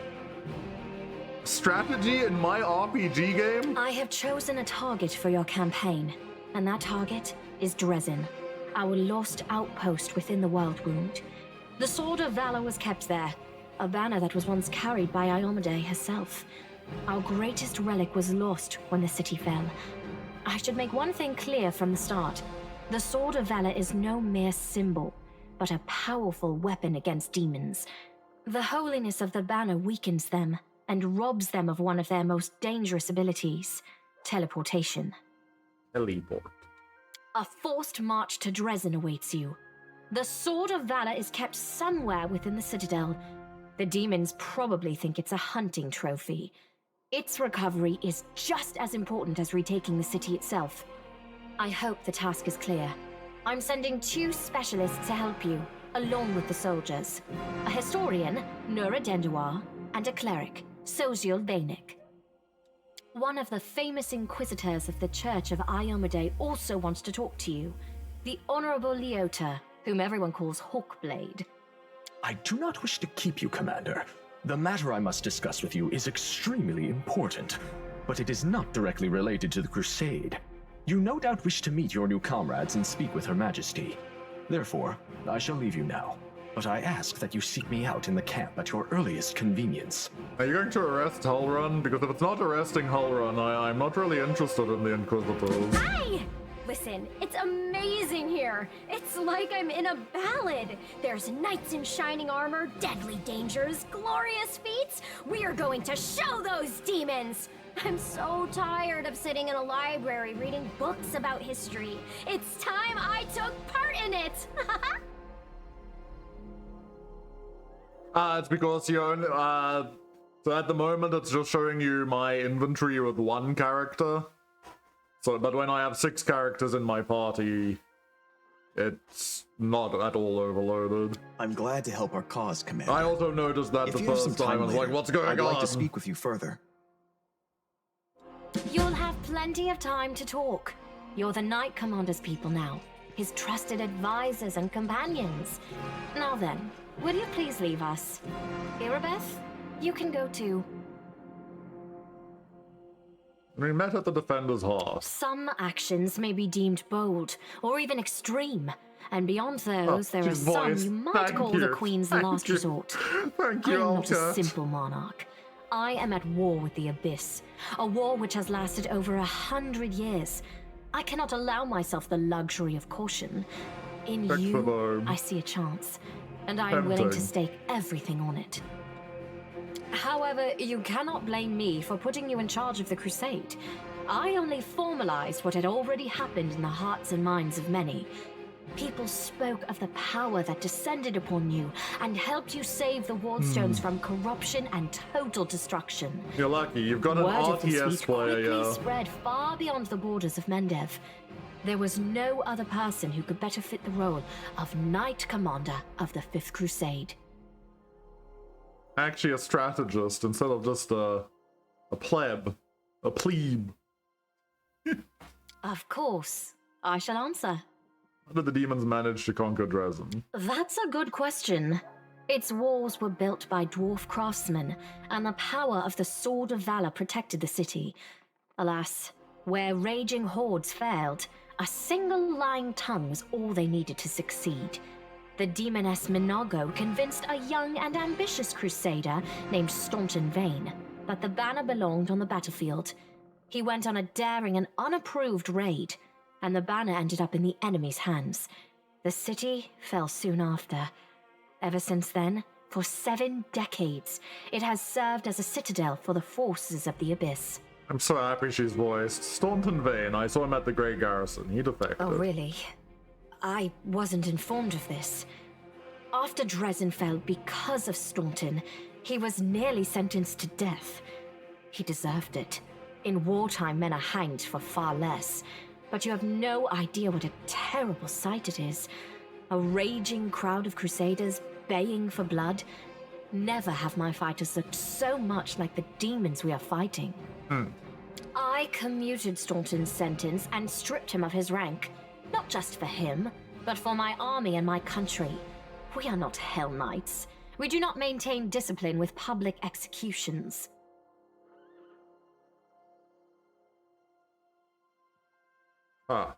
Strategy in my RPG game? I have chosen a target for your campaign, and that target is Drezen, our lost outpost within the World Wound. The Sword of Valor was kept there, a banner that was once carried by Iomade herself. Our greatest relic was lost when the city fell. I should make one thing clear from the start. The Sword of Valor is no mere symbol, but a powerful weapon against demons. The holiness of the banner weakens them and robs them of one of their most dangerous abilities, teleportation. Teleport. A forced march to Drezen awaits you. The Sword of Valor is kept somewhere within the Citadel. The demons probably think it's a hunting trophy. Its recovery is just as important as retaking the city itself. I hope the task is clear. I'm sending 2 specialists to help you, along with the soldiers. A historian, Narrated, and a cleric, Soziel Vainik. One of the famous inquisitors of the Church of Iomade also wants to talk to you. The Honorable Leota, whom everyone calls Hawkblade. I do not wish to keep you, Commander. The matter I must discuss with you is extremely important, but it is not directly related to the Crusade. You no doubt wish to meet your new comrades and speak with Her Majesty. Therefore, I shall leave you now, but I ask that you seek me out in the camp at your earliest convenience. Are you going to arrest Hullrun? Because if it's not arresting Hullrun, I'm not really interested in the Inquisitors. Hi! Listen, it's amazing here. It's like I'm in a ballad. There's knights in shining armor, deadly dangers, glorious feats. We are going to show those demons. I'm so tired of sitting in a library reading books about history. It's time I took part in it. It's because you only, so at the moment it's just showing you my inventory with 1 character. So, but when I have 6 characters in my party, it's not at all overloaded. I'm glad to help our cause, Commander. I also noticed that the first time. I was like, what's going on? I'd like to speak with you further. You'll have plenty of time to talk. You're the Knight Commander's people now, his trusted advisors and companions. Now then, will you please leave us? Irabeth, you can go too. We met at the Defender's Hearth. Some actions may be deemed bold, or even extreme. And beyond those, there are some you might call the Queen's last resort. Thank you, I'm not a simple monarch. I am at war with the Abyss, a war which has lasted over 100 years. I cannot allow myself the luxury of caution. In you, I see a chance, and I am willing to stake everything on it. However, you cannot blame me for putting you in charge of the Crusade. I only formalized what had already happened in the hearts and minds of many. People spoke of the power that descended upon you and helped you save the Wardstones from corruption and total destruction. You're lucky, you've got an RTS player, quickly spread far beyond the borders of Mendev. There was no other person who could better fit the role of Knight Commander of the 5th Crusade. Actually a strategist instead of just a pleb. A plebe. Of course. I shall answer. How did the demons manage to conquer Drezen? That's a good question. Its walls were built by dwarf craftsmen, and the power of the Sword of Valor protected the city. Alas, where raging hordes failed, a single lying tongue was all they needed to succeed. The demoness Minago convinced a young and ambitious crusader named Staunton Vane that the banner belonged on the battlefield. He went on a daring and unapproved raid, and the banner ended up in the enemy's hands. The city fell soon after. Ever since then, for 7 decades, it has served as a citadel for the forces of the Abyss. I'm so happy she's voiced. Staunton Vane, I saw him at the Grey Garrison. He defected. Oh, really? I wasn't informed of this. After Drezen fell because of Staunton, he was nearly sentenced to death. He deserved it. In wartime, men are hanged for far less. But you have no idea what a terrible sight it is. A raging crowd of crusaders baying for blood. Never have my fighters looked so much like the demons we are fighting. I commuted Staunton's sentence and stripped him of his rank. Not just for him, but for my army and my country. We are not Hell Knights. We do not maintain discipline with public executions. Ah.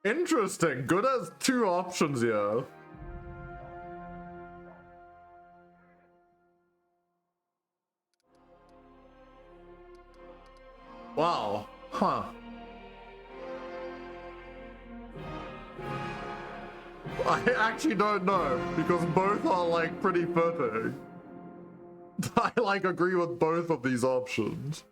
Interesting. Good as 2 options here. Wow. Huh. I actually don't know, because both are like pretty fitting. I like agree with both of these options.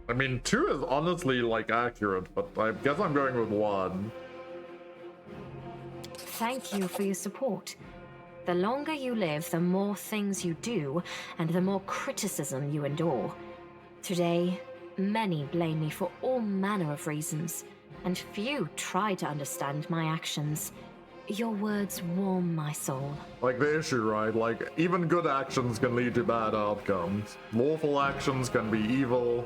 I mean, 2 is honestly like accurate, but I guess I'm going with 1. Thank you for your support. The longer you live, the more things you do, and the more criticism you endure. Today, many blame me for all manner of reasons, and few try to understand my actions. Your words warm my soul. Like the issue, right? Like, even good actions can lead to bad outcomes. Lawful actions can be evil.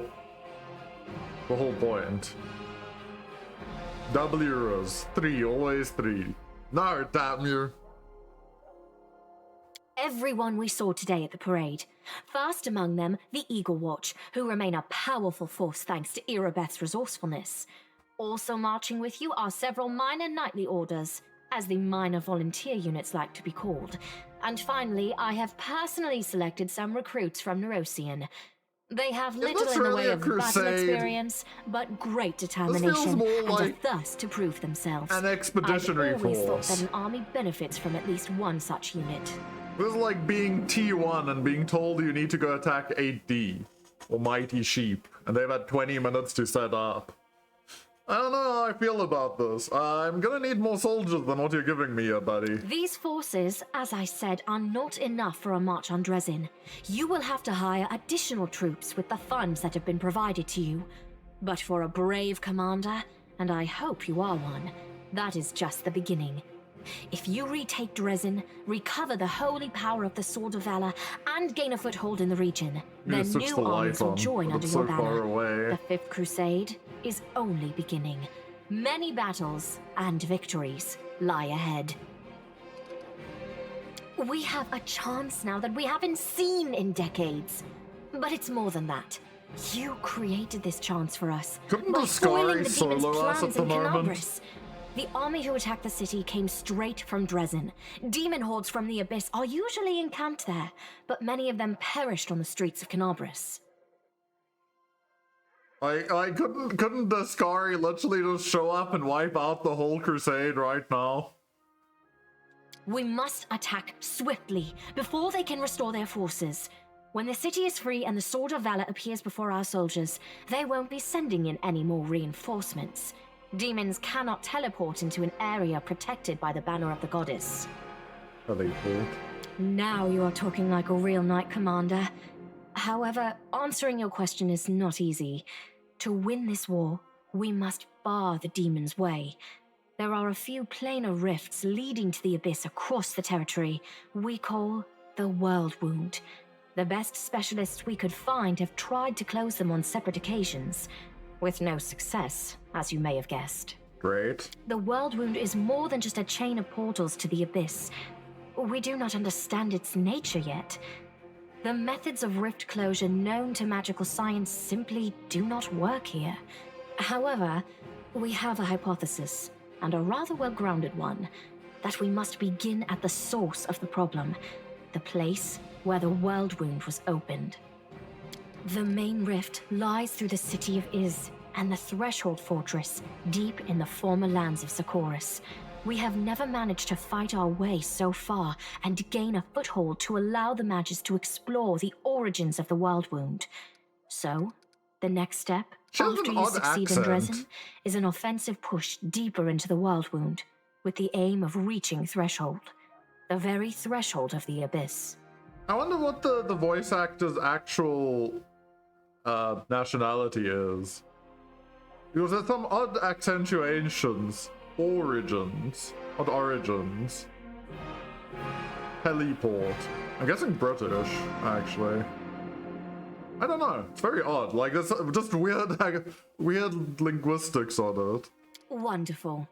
The whole point. W's. 3, always 3. No, damn you. Everyone we saw today at the parade. First among them, the Eagle Watch, who remain a powerful force thanks to Irabeth's resourcefulness. Also marching with you are several minor knightly orders, as the minor volunteer units like to be called. And finally, I have personally selected some recruits from Nerocian. They have little in the way of battle experience, but great determination and a thirst to prove themselves. An expeditionary I've always force. thought that an army benefits from at least one such unit. This is like being T1 and being told you need to go attack 8D, or Mighty Sheep, and they've had 20 minutes to set up. I don't know how I feel about this. I'm gonna need more soldiers than what you're giving me here, buddy. These forces, as I said, are not enough for a march on Drezen. You will have to hire additional troops with the funds that have been provided to you. But for a brave commander, and I hope you are one, that is just the beginning. If you retake Drezen, recover the holy power of the Sword of Valor, and gain a foothold in the region, then new armies will join under your banner. The Fifth Crusade is only beginning. Many battles and victories lie ahead. We have a chance now that we haven't seen in decades. But it's more than that. You created this chance for us. Couldn't by the foiling Scari the demons' solo us at plans the in moment? Kenabres. The army who attacked the city came straight from Drezen. Demon hordes from the Abyss are usually encamped there, but many of them perished on the streets of Kenabres. Couldn't the Scari literally just show up and wipe out the whole crusade right now? We must attack swiftly, before they can restore their forces. When the city is free and the Sword of Valor appears before our soldiers, they won't be sending in any more reinforcements. Demons cannot teleport into an area protected by the banner of the goddess. Are they cool? Now you are talking like a real knight commander. However, answering your question is not easy. To win this war, we must bar the demons' way. There are a few planar rifts leading to the Abyss across the territory we call the World Wound. The best specialists we could find have tried to close them on separate occasions, with no success, as you may have guessed. Great. The World Wound is more than just a chain of portals to the Abyss. We do not understand its nature yet. The methods of rift closure known to magical science simply do not work here. However, we have a hypothesis, and a rather well-grounded one, that we must begin at the source of the problem, the place where the World Wound was opened. The main rift lies through the city of Iz and the Threshold Fortress, deep in the former lands of Socorus. We have never managed to fight our way so far and gain a foothold to allow the mages to explore the origins of the World Wound. So, the next step, after you succeed in Drezen, is an offensive push deeper into the World Wound, with the aim of reaching Threshold, the very threshold of the Abyss. I wonder what the voice actor's actual nationality is. Because there's some odd accentuations. Origins. Heliport. I'm guessing British, actually. I don't know. It's very odd. Like, there's just weird linguistics on it. Wonderful.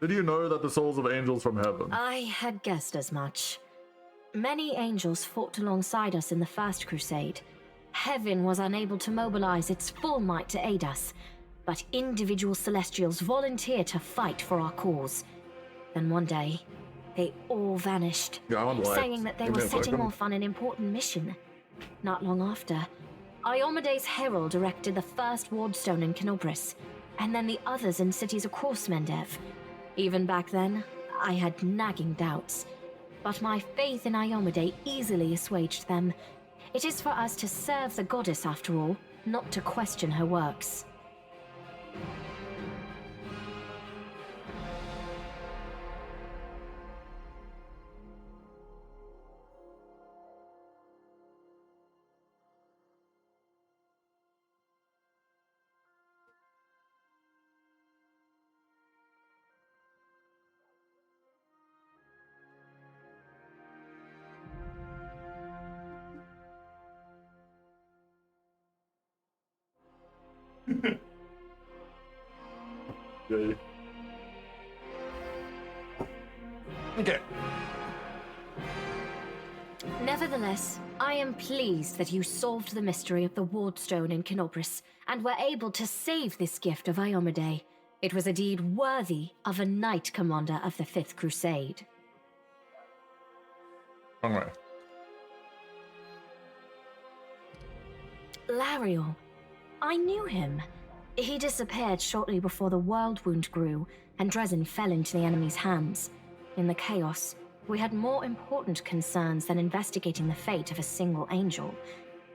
Did you know that the souls of angels from heaven? I had guessed as much. Many angels fought alongside us in the First Crusade. Heaven was unable to mobilize its full might to aid us, but individual Celestials volunteered to fight for our cause. Then one day, they all vanished, saying that they were setting off on an important mission. Not long after, Iomede's herald erected the first wardstone in Kenabres, and then the others in cities across Mendev. Even back then, I had nagging doubts, but my faith in Iomede easily assuaged them. It is for us to serve the goddess after all, not to question her works. Okay. Nevertheless, I am pleased that you solved the mystery of the wardstone in Kenabres and were able to save this gift of Iomede. It was a deed worthy of a knight commander of the Fifth Crusade. Wrong way. Lariel. I knew him. He disappeared shortly before the world wound grew, and Drezen fell into the enemy's hands. In the chaos, we had more important concerns than investigating the fate of a single angel.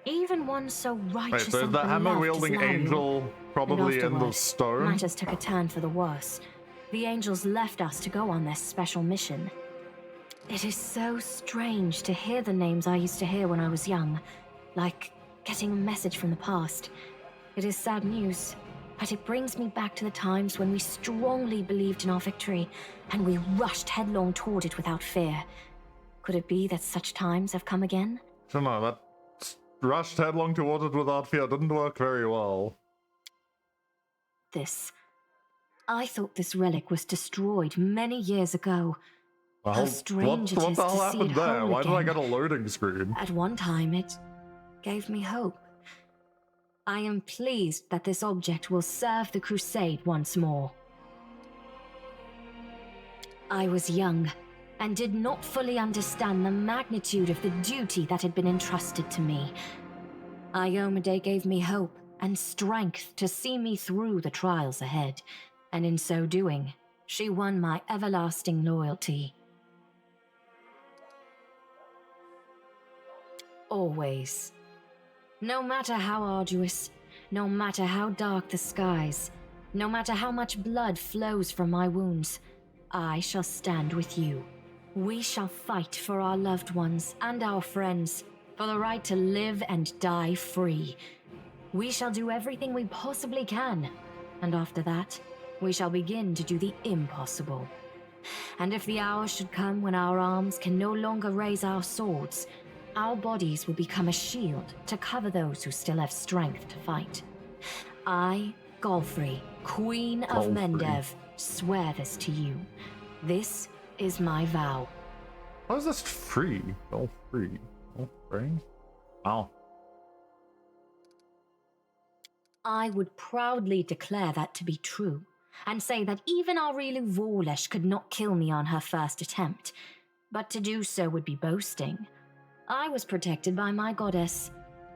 Even one so righteous Wait, so is and the beloved hammer-wielding as Lariel. angel probably in the stone? Matters took a turn for the worse. The angels left us to go on this special mission. It is so strange to hear the names I used to hear when I was young, like getting a message from the past. It is sad news, but it brings me back to the times when we strongly believed in our victory, and we rushed headlong toward it without fear. Could it be that such times have come again? I don't know, that rushed headlong toward it without fear didn't work very well. I thought this relic was destroyed many years ago. Well, How strange what it is the hell to see happened it there? whole Why did I again. get a loading screen? At one time, it gave me hope. I am pleased that this object will serve the Crusade once more. I was young and did not fully understand the magnitude of the duty that had been entrusted to me. Iomede gave me hope and strength to see me through the trials ahead, and in so doing, she won my everlasting loyalty. Always. No matter how arduous, no matter how dark the skies, no matter how much blood flows from my wounds, I shall stand with you. We shall fight for our loved ones and our friends, for the right to live and die free. We shall do everything we possibly can, and after that, we shall begin to do the impossible. And if the hour should come when our arms can no longer raise our swords, our bodies will become a shield to cover those who still have strength to fight. I, Golfrey, Queen of Mendev, swear this to you. This is my vow. How is this free? All free. All free? Wow. I would proudly declare that to be true, and say that even Aurilu Vorlesh could not kill me on her first attempt. But to do so would be boasting. I was protected by my goddess.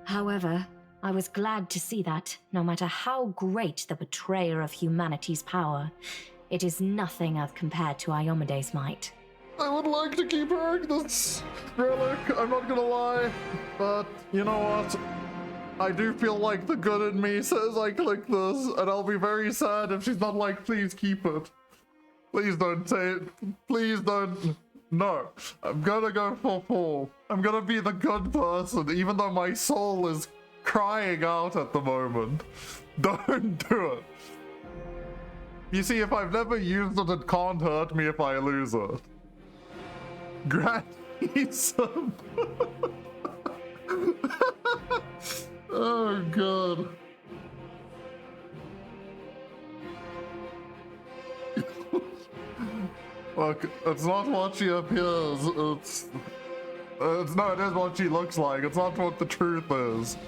However, I was glad to see that, no matter how great the betrayer of humanity's power, it is nothing as compared to Iomede's might. I would like to keep wearing this relic, I'm not gonna lie, but you know what? I do feel like the good in me says I click this, and I'll be very sad if she's not like, please keep it. Please don't say it. Please don't. No. I'm gonna go for 4. I'm gonna be the good person, even though my soul is crying out at the moment. Don't do it. You see, if I've never used it, it can't hurt me if I lose it. Granny some. Oh god. Look, it's not what she appears, it's no, it is what she looks like, it's not what the truth is.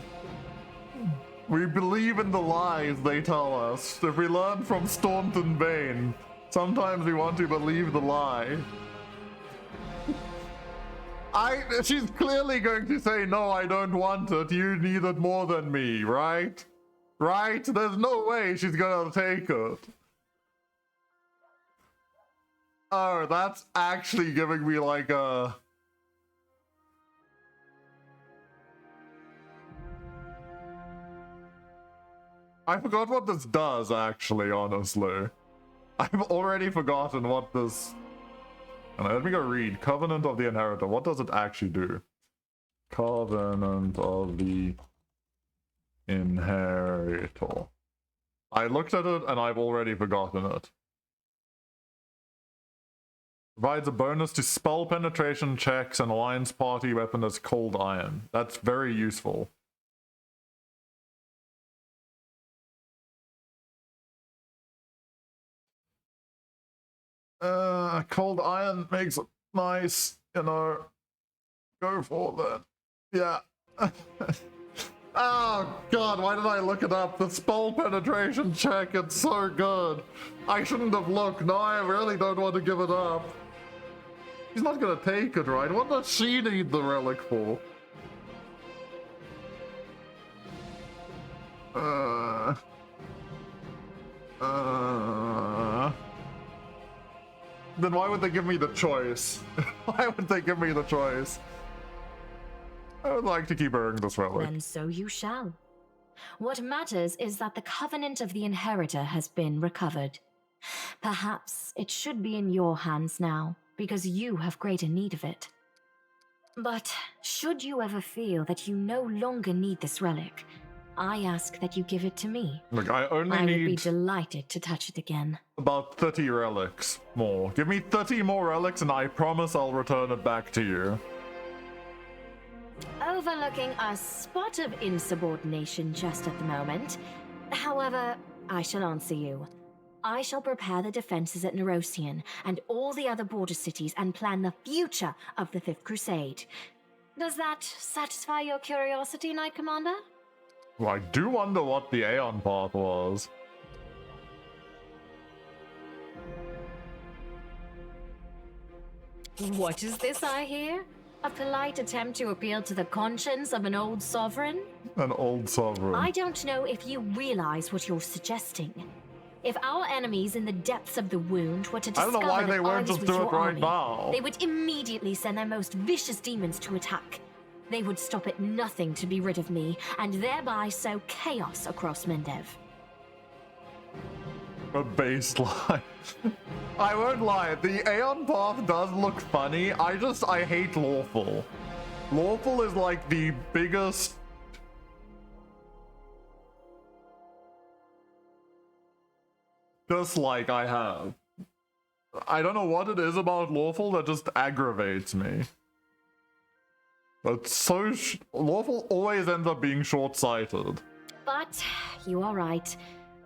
We believe in the lies they tell us. If we learn from Staunton Bane, sometimes we want to believe the lie. She's clearly going to say, no, I don't want it. You need it more than me, right? Right? There's no way she's gonna take it. Oh, that's actually giving me like a... I forgot what this does, actually, honestly. I've already forgotten what this... Let me go read. Covenant of the Inheritor. What does it actually do? Covenant of the Inheritor. I looked at it and I've already forgotten it. Provides a bonus to spell penetration checks and alliance party weapon as cold iron. That's very useful. Cold iron makes it nice, you know. Go for that. Yeah. Oh god, why did I look it up? The spell penetration check, it's so good. I shouldn't have looked. No, I really don't want to give it up. She's not gonna take it, right? What does she need the relic for? Then why would they give me the choice? Why would they give me the choice? I would like to keep wearing this relic. Then so you shall. What matters is that the Covenant of the Inheritor has been recovered. Perhaps it should be in your hands now, because you have greater need of it. But should you ever feel that you no longer need this relic, I ask that you give it to me. Look, I would be delighted to touch it again. About 30 relics more. Give me 30 more relics and I promise I'll return it back to you. Overlooking a spot of insubordination just at the moment. However, I shall answer you. I shall prepare the defenses at Nerosian and all the other border cities and plan the future of the Fifth Crusade. Does that satisfy your curiosity, Knight Commander? Well, I do wonder what the Aeon Path was. What is this I hear? A polite attempt to appeal to the conscience of an old sovereign? An old sovereign. I don't know if you realize what you're suggesting. If our enemies in the depths of the wound were to discover I don't know why they that weren't I just was do it your right army, now. they would immediately send their most vicious demons to attack. They would stop at nothing to be rid of me, and thereby sow chaos across Mendev. A baseline. I won't lie, the Aeon Path does look funny. I hate Lawful. Lawful is like the biggest... dislike I have. I don't know what it is about Lawful that just aggravates me. But so Lawful always ends up being short-sighted. But you are right.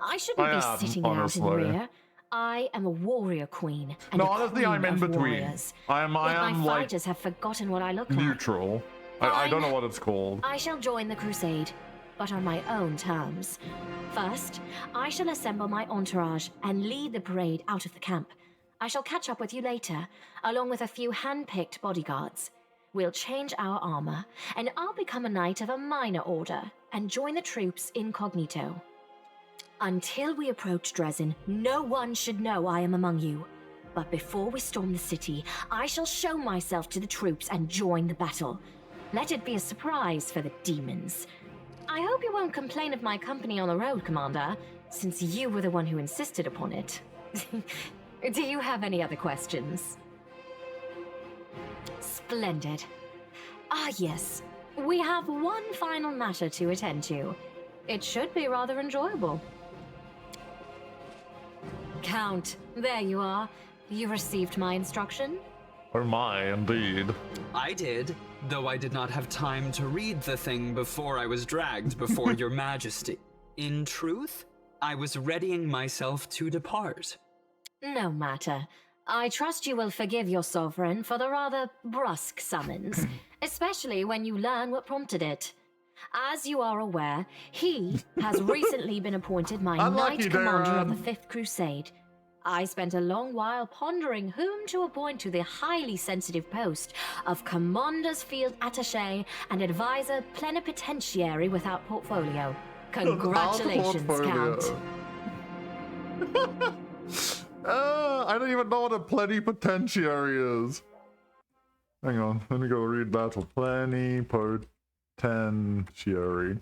I shouldn't be sitting out in the rear. I am a warrior queen. And honestly, I'm in between. Warriors. I am my like fighters have forgotten what I look neutral. Like. I don't know what it's called. I shall join the crusade, but on my own terms. First, I shall assemble my entourage and lead the parade out of the camp. I shall catch up with you later, along with a few hand-picked bodyguards. We'll change our armor, and I'll become a knight of a minor order and join the troops incognito. Until we approach Drezen, no one should know I am among you. But before we storm the city, I shall show myself to the troops and join the battle. Let it be a surprise for the demons. I hope you won't complain of my company on the road, Commander, since you were the one who insisted upon it. Do you have any other questions? Splendid. Ah, yes. We have one final matter to attend to. It should be rather enjoyable. Count, there you are. You received my instruction? Oh my, indeed. I did, though I did not have time to read the thing before I was dragged before your majesty. In truth, I was readying myself to depart. No matter. I trust you will forgive your sovereign for the rather brusque summons, especially when you learn what prompted it. As you are aware, he has recently been appointed my Unlucky, Knight Commander of Darren. the Fifth Crusade. I spent a long while pondering whom to appoint to the highly sensitive post of Commander's Field Attaché and Advisor Plenipotentiary without portfolio. Congratulations, Count. I don't even know what a plenipotentiary is. Hang on, let me go read that. Plenipotentiary.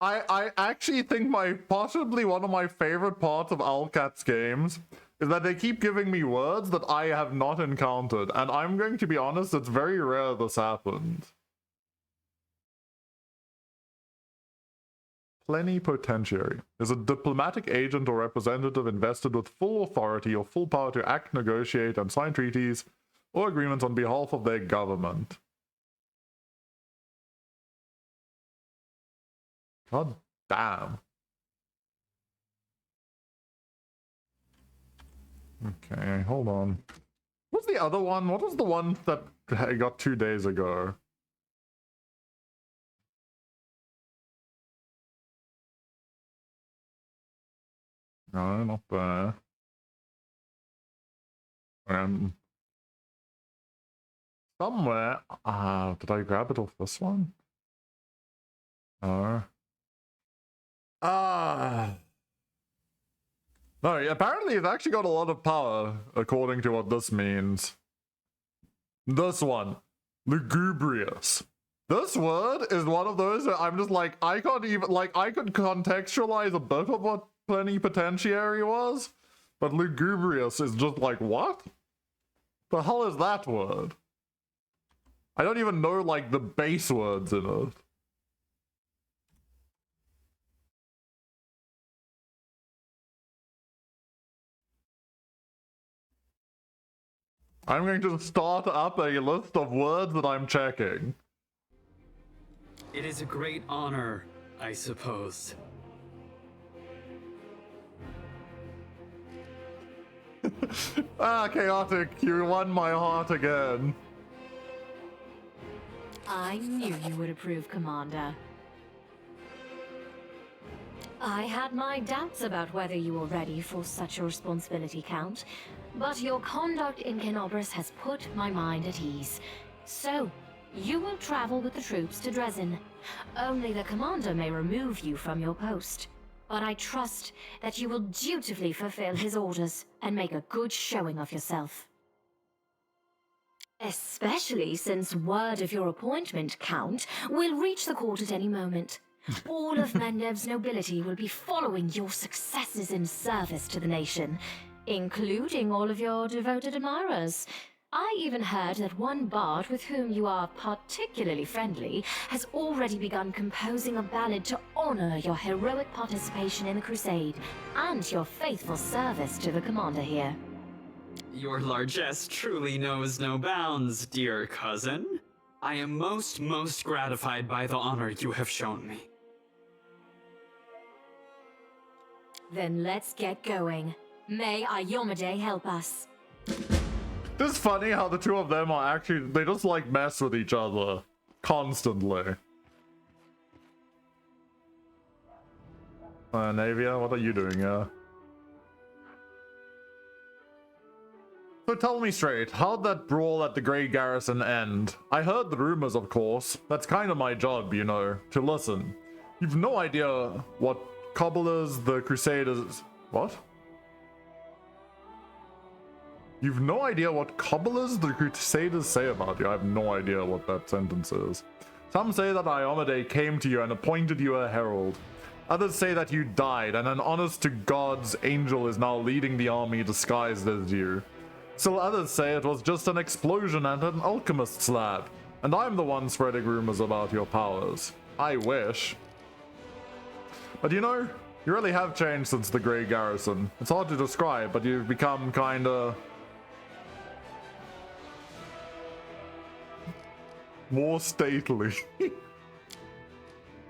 I actually think possibly one of my favorite parts of Owlcat's games is that they keep giving me words that I have not encountered, and I'm going to be honest, it's very rare this happens. Plenipotentiary is a diplomatic agent or representative invested with full authority or full power to act, negotiate, and sign treaties or agreements on behalf of their government. God damn. Okay, hold on. What's the other one? What was the one that I got 2 days ago? No, not there. Somewhere. Did I grab it off this one? No. No, apparently it's actually got a lot of power, according to what this means. This one. Lugubrious. This word is one of those that I'm just like, I can't even, like, I could contextualize a bit of what plenipotentiary was, but lugubrious is just like, what? The hell is that word? I don't even know, like, the base words in it. I'm going to start up a list of words that I'm checking. It is a great honor, I suppose. Chaotic, you won my heart again. I knew you would approve, Commander. I had my doubts about whether you were ready for such a responsibility, Count, but your conduct in Kenabres has put my mind at ease. So, you will travel with the troops to Drezen. Only the Commander may remove you from your post. But I trust that you will dutifully fulfill his orders and make a good showing of yourself. Especially since word of your appointment, Count, will reach the court at any moment. All of Mendev's nobility will be following your successes in service to the nation, including all of your devoted admirers. I even heard that one bard with whom you are particularly friendly has already begun composing a ballad to honor your heroic participation in the crusade and your faithful service to the commander here. Your largesse truly knows no bounds, dear cousin. I am most gratified by the honor you have shown me. Then let's get going. May Ayomide help us. It's funny how the two of them are actually, they just like mess with each other constantly. Navia, what are you doing here? So tell me straight, how'd that brawl at the Grey Garrison end? I heard the rumors, of course. That's kind of my job, you know, to listen. You've no idea what cobblers the Crusaders... What? You've no idea what cobblers the Crusaders say about you. I have no idea what that sentence is. Some say that Ayomide came to you and appointed you a herald. Others say that you died, and an honest-to-God's angel is now leading the army disguised as you. Still others say it was just an explosion at an alchemist's lab, and I'm the one spreading rumors about your powers. I wish. But you know, you really have changed since the Grey Garrison. It's hard to describe, but you've become kinda... more stately.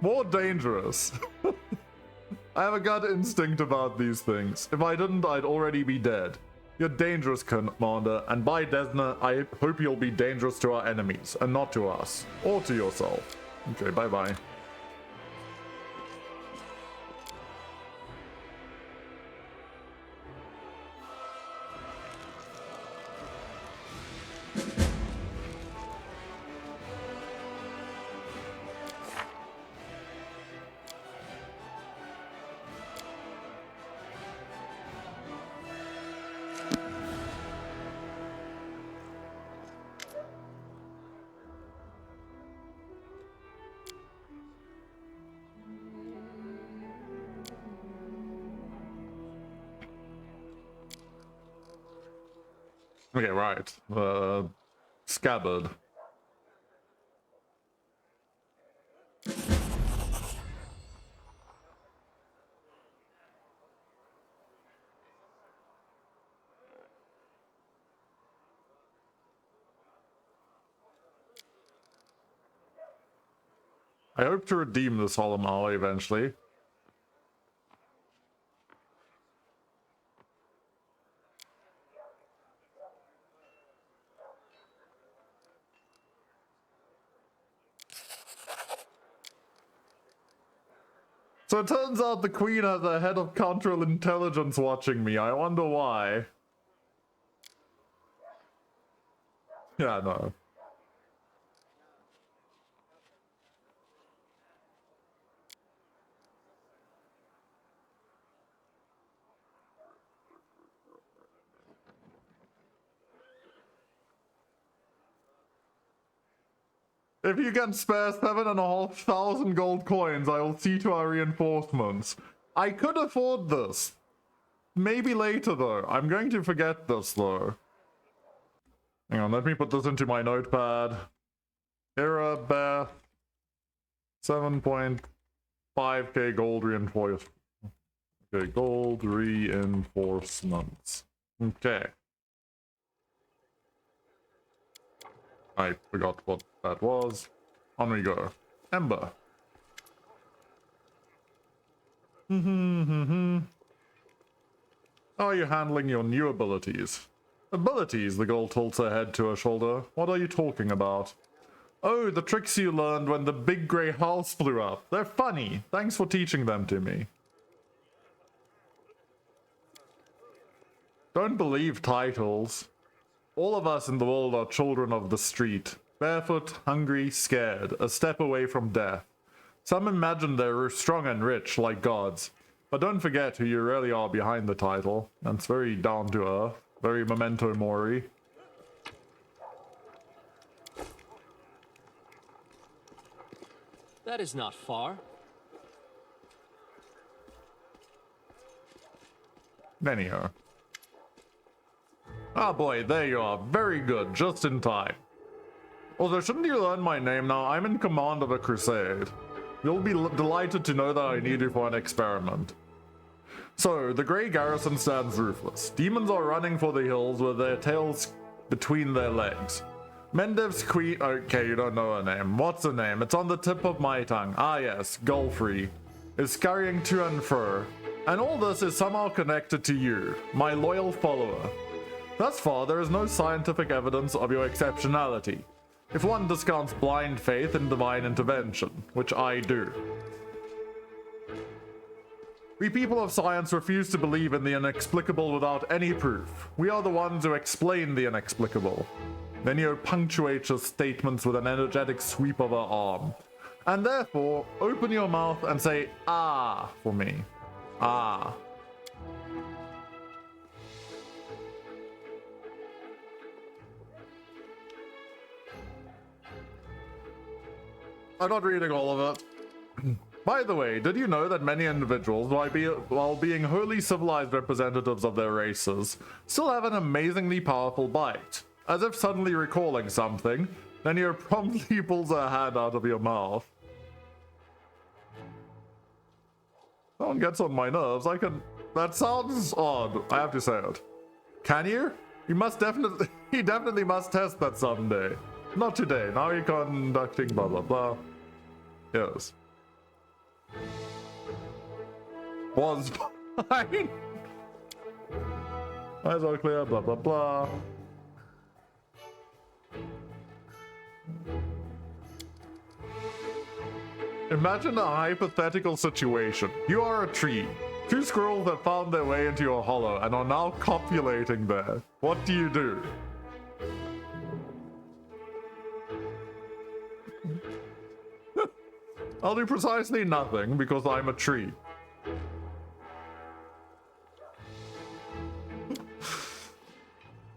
More dangerous. I have a gut instinct about these things. If I didn't, I'd already be dead. You're dangerous, Commander, and by Desna, I hope you'll be dangerous to our enemies, and not to us, or to yourself. Okay, bye-bye. Okay, right. Scabbard. I hope to redeem this Solemn Hour eventually. So it turns out the Queen has a head of counterintelligence watching me. I wonder why. Yeah, no. If you can spare 7,500 gold coins, I will see to our reinforcements. I could afford this. Maybe later, though. I'm going to forget this, though. Hang on, let me put this into my notepad. Era Beth. 7.5k gold reinforcements. Okay, gold reinforcements. Okay. I forgot what that was. On we go. Ember. How are you handling your new abilities? Abilities, the girl tilts her head to her shoulder. What are you talking about? Oh, the tricks you learned when the big grey house flew up. They're funny. Thanks for teaching them to me. Don't believe titles. All of us in the world are children of the street. Barefoot, hungry, scared, a step away from death. Some imagine they're strong and rich, like gods. But don't forget who you really are behind the title. That's very down to earth. Very memento mori. That is not far. Anyhow. Ah boy, there you are. Very good, just in time. Although, shouldn't you learn my name now? I'm in command of a crusade. You'll be delighted to know that I need you for an experiment. So, the Grey Garrison stands ruthless. Demons are running for the hills with their tails between their legs. Mendev's queen— okay, you don't know her name. What's her name? It's on the tip of my tongue. Ah yes, Gulfrey. Is scurrying to and fro. And all this is somehow connected to you, my loyal follower. Thus far, there is no scientific evidence of your exceptionality. If one discounts blind faith in divine intervention, which I do. We people of science refuse to believe in the inexplicable without any proof. We are the ones who explain the inexplicable. Nenio punctuates her statements with an energetic sweep of her arm. And therefore, open your mouth and say, ah, for me. Ah. I'm not reading all of it. By the way, did you know that many individuals, while being wholly civilized representatives of their races, still have an amazingly powerful bite? As if suddenly recalling something, then you promptly pulls a hand out of your mouth. That one gets on my nerves. That sounds odd. I have to say it. Can you? He definitely must test that someday. Not today. Now you're conducting blah blah blah. Yes. Was fine. Eyes are clear, blah blah blah. Imagine a hypothetical situation. You are a tree. 2 squirrels have found their way into your hollow and are now copulating there. What do you do? I'll do precisely nothing because I'm a tree.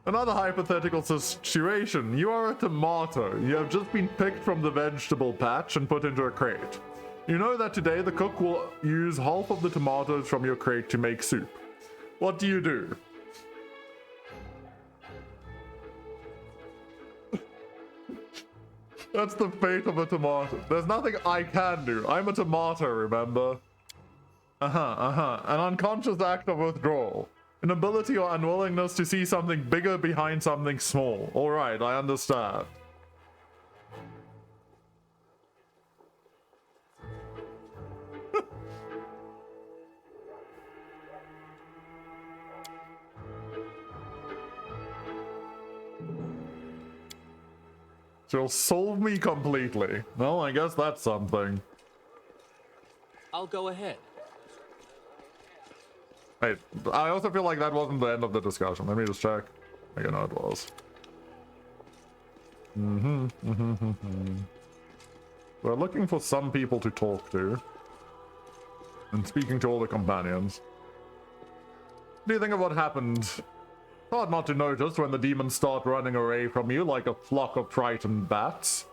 Another hypothetical situation. You are a tomato. You have just been picked from the vegetable patch and put into a crate. You know that today the cook will use half of the tomatoes from your crate to make soup. What do you do? That's the fate of a tomato. There's nothing I can do. I'm a tomato, remember? An unconscious act of withdrawal. An ability or unwillingness to see something bigger behind something small. Alright, I understand. She'll solve me completely. Well, I guess that's something. I'll go ahead. Wait, I also feel like that wasn't the end of the discussion. Let me just check. I know it was. We're looking for some people to talk to. And speaking to all the companions. What do you think of what happened? Hard not to notice when the demons start running away from you like a flock of frightened bats.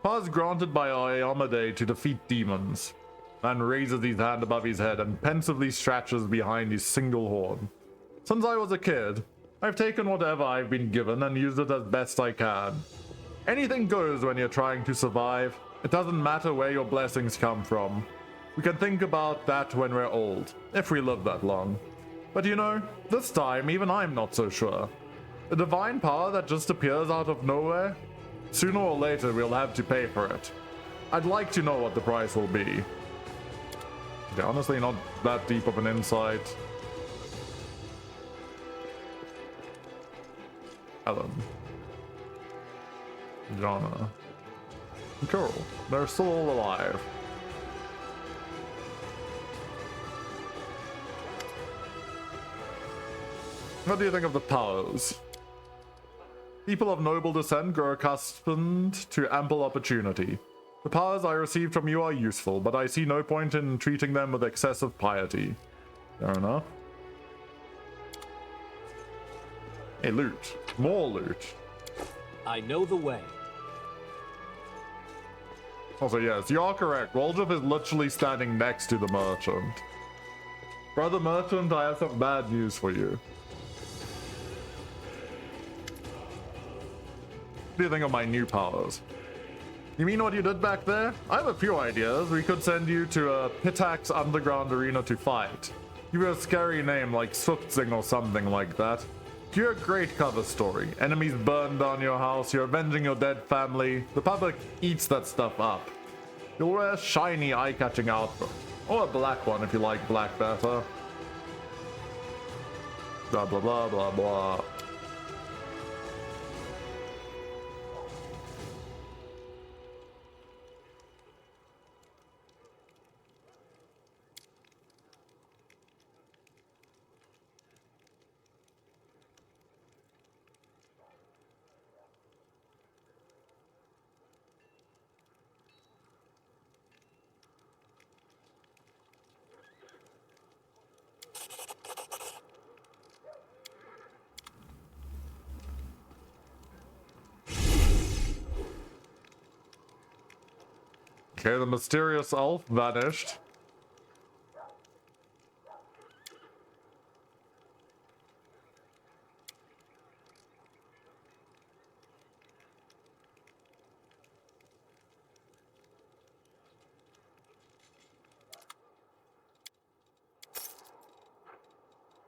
Powers granted by Iomade to defeat demons. Man raises his hand above his head and pensively scratches behind his single horn. Since I was a kid, I've taken whatever I've been given and used it as best I can. Anything goes when you're trying to survive. It doesn't matter where your blessings come from. We can think about that when we're old, if we live that long. But you know, this time even I'm not so sure. A divine power that just appears out of nowhere? Sooner or later we'll have to pay for it. I'd like to know what the price will be. Okay, honestly, not that deep of an insight. Ellen. Jana. Cool. They're still all alive. What do you think of the powers? People of noble descent grow accustomed to ample opportunity. The powers I received from you are useful, but I see no point in treating them with excessive piety. Fair enough. Hey, loot. More loot. I know the way. Also, yes, you are correct. Woljif is literally standing next to the merchant. Brother merchant, I have some bad news for you. What do you think of my new powers? You mean what you did back there? I have a few ideas. We could send you to a Pitax underground arena to fight. Give you a scary name like Swiftzing or something like that. You're a great cover story. Enemies burn down your house, you're avenging your dead family. The public eats that stuff up. You'll wear a shiny eye-catching outfit. Or a black one if you like black better. Blah blah blah blah blah. Okay, the mysterious elf vanished.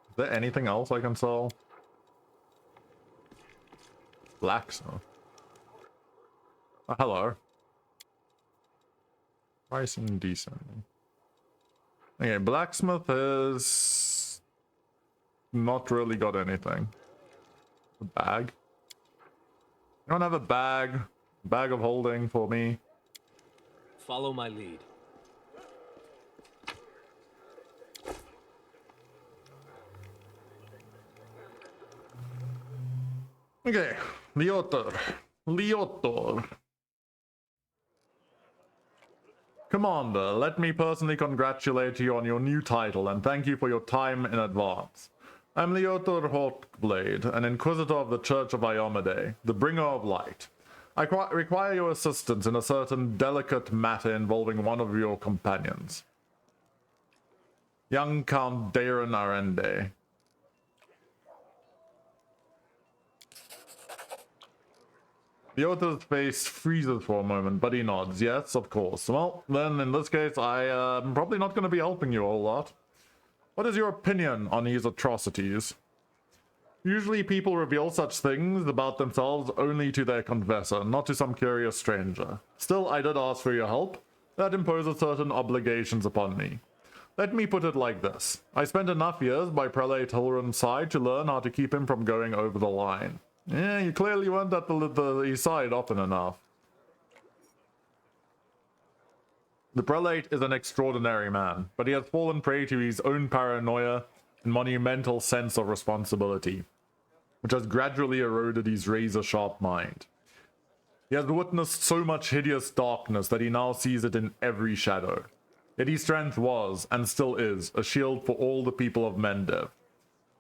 Is there anything else I can sell? Blacksmith. Oh, hello. Pricing decent. Okay, blacksmith is not really got anything. A bag? You don't have a bag? Bag of holding for me? Follow my lead. Okay, Liotor. Commander, let me personally congratulate you on your new title and thank you for your time in advance. I'm Liotor Hawkblade, an Inquisitor of the Church of Iomade, the Bringer of Light. I require your assistance in a certain delicate matter involving one of your companions. Young Count Darren Arende. Liotor's face freezes for a moment, but he nods. Yes, of course. Well, then in this case, I am probably not going to be helping you a whole lot. What is your opinion on these atrocities? Usually people reveal such things about themselves only to their confessor, not to some curious stranger. Still, I did ask for your help. That imposes certain obligations upon me. Let me put it like this. I spent enough years by Prelate Hilrun's side to learn how to keep him from going over the line. Yeah, you clearly weren't at the side often enough. The Prelate is an extraordinary man, but he has fallen prey to his own paranoia and monumental sense of responsibility, which has gradually eroded his razor-sharp mind. He has witnessed so much hideous darkness that he now sees it in every shadow. Yet his strength was, and still is, a shield for all the people of Mendev.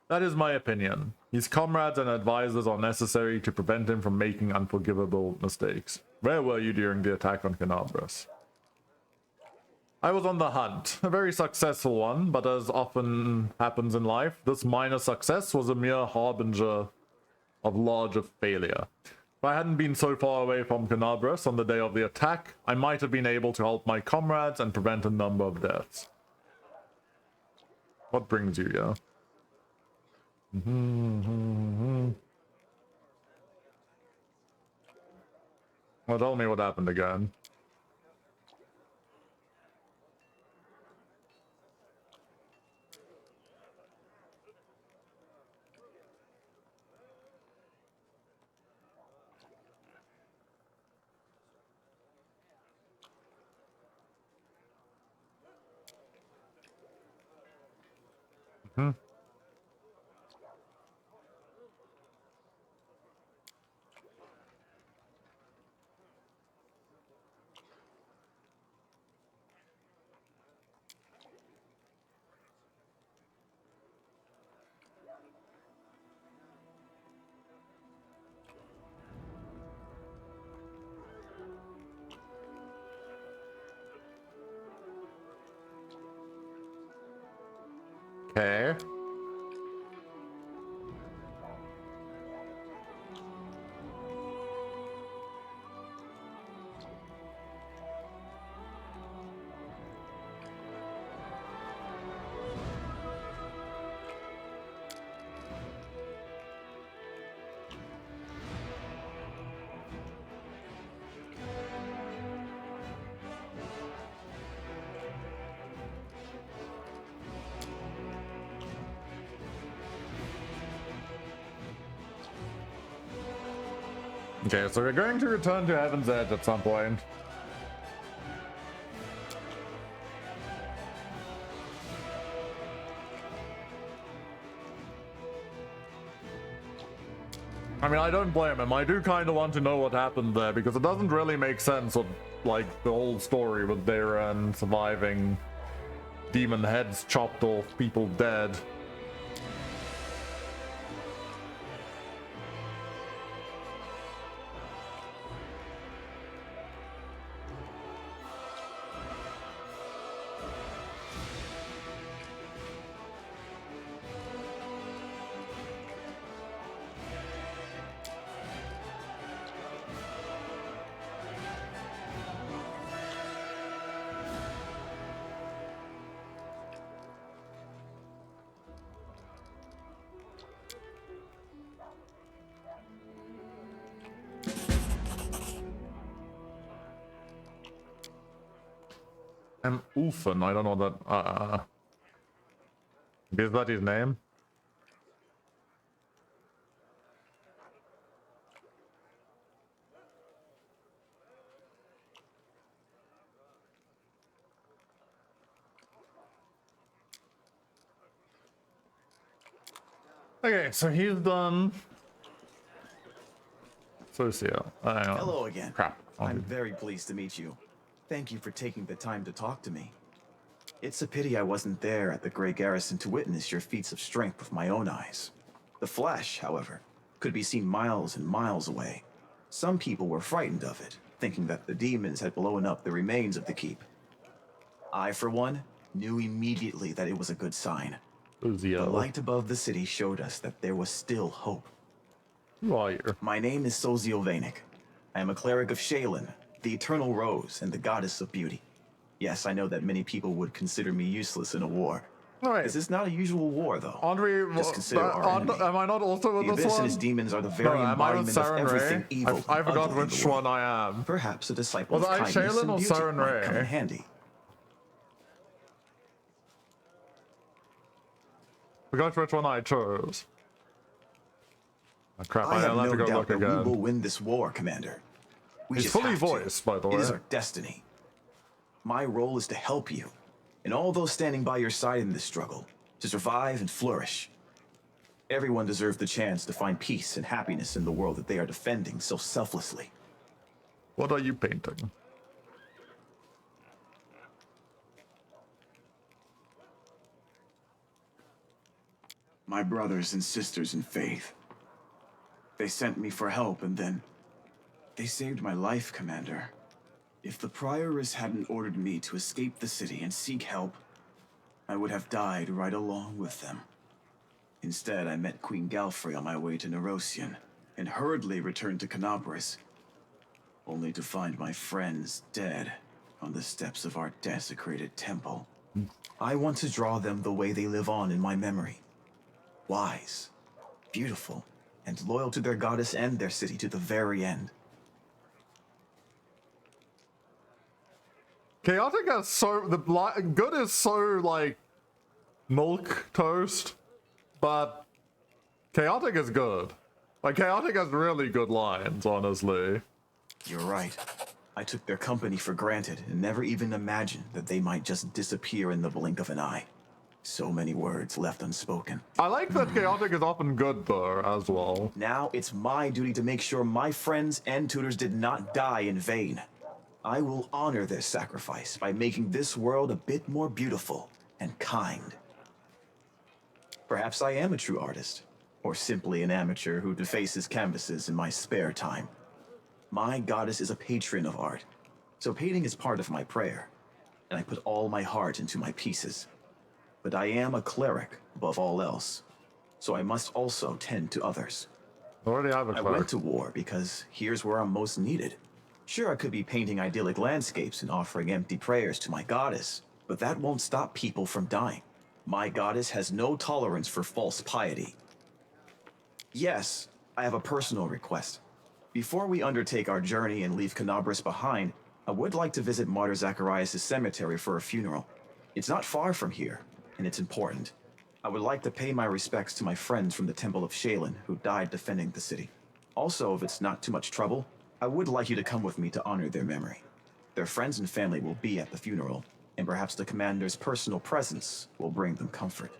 That is my opinion. His comrades and advisors are necessary to prevent him from making unforgivable mistakes. Where were you during the attack on Kenabres? I was on the hunt. A very successful one, but as often happens in life, this minor success was a mere harbinger of larger failure. If I hadn't been so far away from Kenabres on the day of the attack, I might have been able to help my comrades and prevent a number of deaths. What brings you here? Well, tell me what happened again. Okay. Okay, so we're going to return to Heaven's Edge at some point. I mean, I don't blame him. I do kind of want to know what happened there, because it doesn't really make sense of, like, the whole story with Darren surviving, demon heads chopped off, people dead. Ulfen, I don't know that. Is that his name? Okay, so he's done. Socio. Hello again. Crap. I'm very pleased to meet you. Thank you for taking the time to talk to me. It's a pity I wasn't there at the Grey Garrison to witness your feats of strength with my own eyes. The flash, however, could be seen miles and miles away. Some people were frightened of it, thinking that the demons had blown up the remains of the keep. I, for one, knew immediately that it was a good sign. The light above the city showed us that there was still hope. Who are you? My name is Sozio Vanek. I am a cleric of Shaylin, the Eternal Rose and the Goddess of Beauty. Yes, I know that many people would consider me useless in a war. Right. This is not a usual war, though. Andre, just consider our enemy. Am I not also with the this Abyss one? and his demons are the very embodiment of everything evil. I forgot which one I am. Perhaps a disciple of kindness Shaylin and beauty might come in handy. Forgot which one I chose. Oh, crap, I have have to no go doubt look that again. we will win this war, Commander. We He's just fully have to. voiced, by the way. It is our destiny. My role is to help you, and all those standing by your side in this struggle, to survive and flourish. Everyone deserves the chance to find peace and happiness in the world that they are defending so selflessly. What are you painting? My brothers and sisters in faith. They sent me for help, and then they saved my life, Commander. If the Prioress hadn't ordered me to escape the city and seek help, I would have died right along with them. Instead, I met Queen Galfrey on my way to Nerosian, and hurriedly returned to Kenabres, only to find my friends dead on the steps of our desecrated temple. I want to draw them the way they live on in my memory. Wise, beautiful, and loyal to their goddess and their city to the very end. Chaotic is so good is so like milk toast, but Chaotic is good. Like Chaotic has really good lines, honestly. You're right. I took their company for granted and never even imagined that they might just disappear in the blink of an eye. So many words left unspoken. I like that Chaotic is often good though, as well. Now it's my duty to make sure my friends and tutors did not die in vain. I will honor their sacrifice by making this world a bit more beautiful and kind. Perhaps I am a true artist, or simply an amateur who defaces canvases in my spare time. My goddess is a patron of art, so painting is part of my prayer, and I put all my heart into my pieces. But I am a cleric above all else, so I must also tend to others. Already have a cleric. I went to war because here's where I'm most needed. Sure, I could be painting idyllic landscapes and offering empty prayers to my goddess, but that won't stop people from dying. My goddess has no tolerance for false piety. Yes, I have a personal request. Before we undertake our journey and leave Kenabres behind, I would like to visit Martyr Zacharias' cemetery for a funeral. It's not far from here, and it's important. I would like to pay my respects to my friends from the Temple of Shaylin who died defending the city. Also, if it's not too much trouble, I would like you to come with me to honor their memory. Their friends and family will be at the funeral, and perhaps the commander's personal presence will bring them comfort.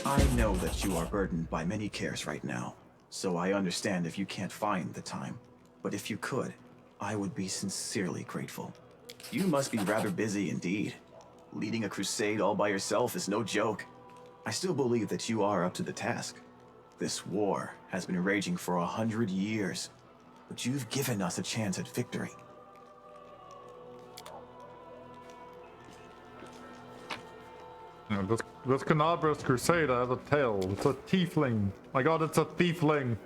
I know that you are burdened by many cares right now, so I understand if you can't find the time. But if you could, I would be sincerely grateful. You must be rather busy indeed. Leading a crusade all by yourself is no joke. I still believe that you are up to the task. This war has been raging for 100 years, but you've given us a chance at victory. Yeah, this Kenabres Crusader has a tail. It's a tiefling. My god, it's a tiefling.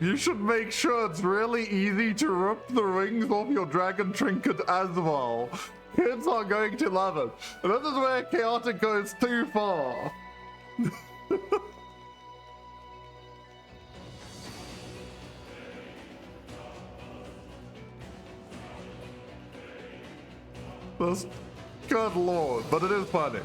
You should make sure it's really easy to rip the rings off your dragon trinket as well. Kids are going to love it. And this is where chaotic goes too far. This, good lord, but it is funny.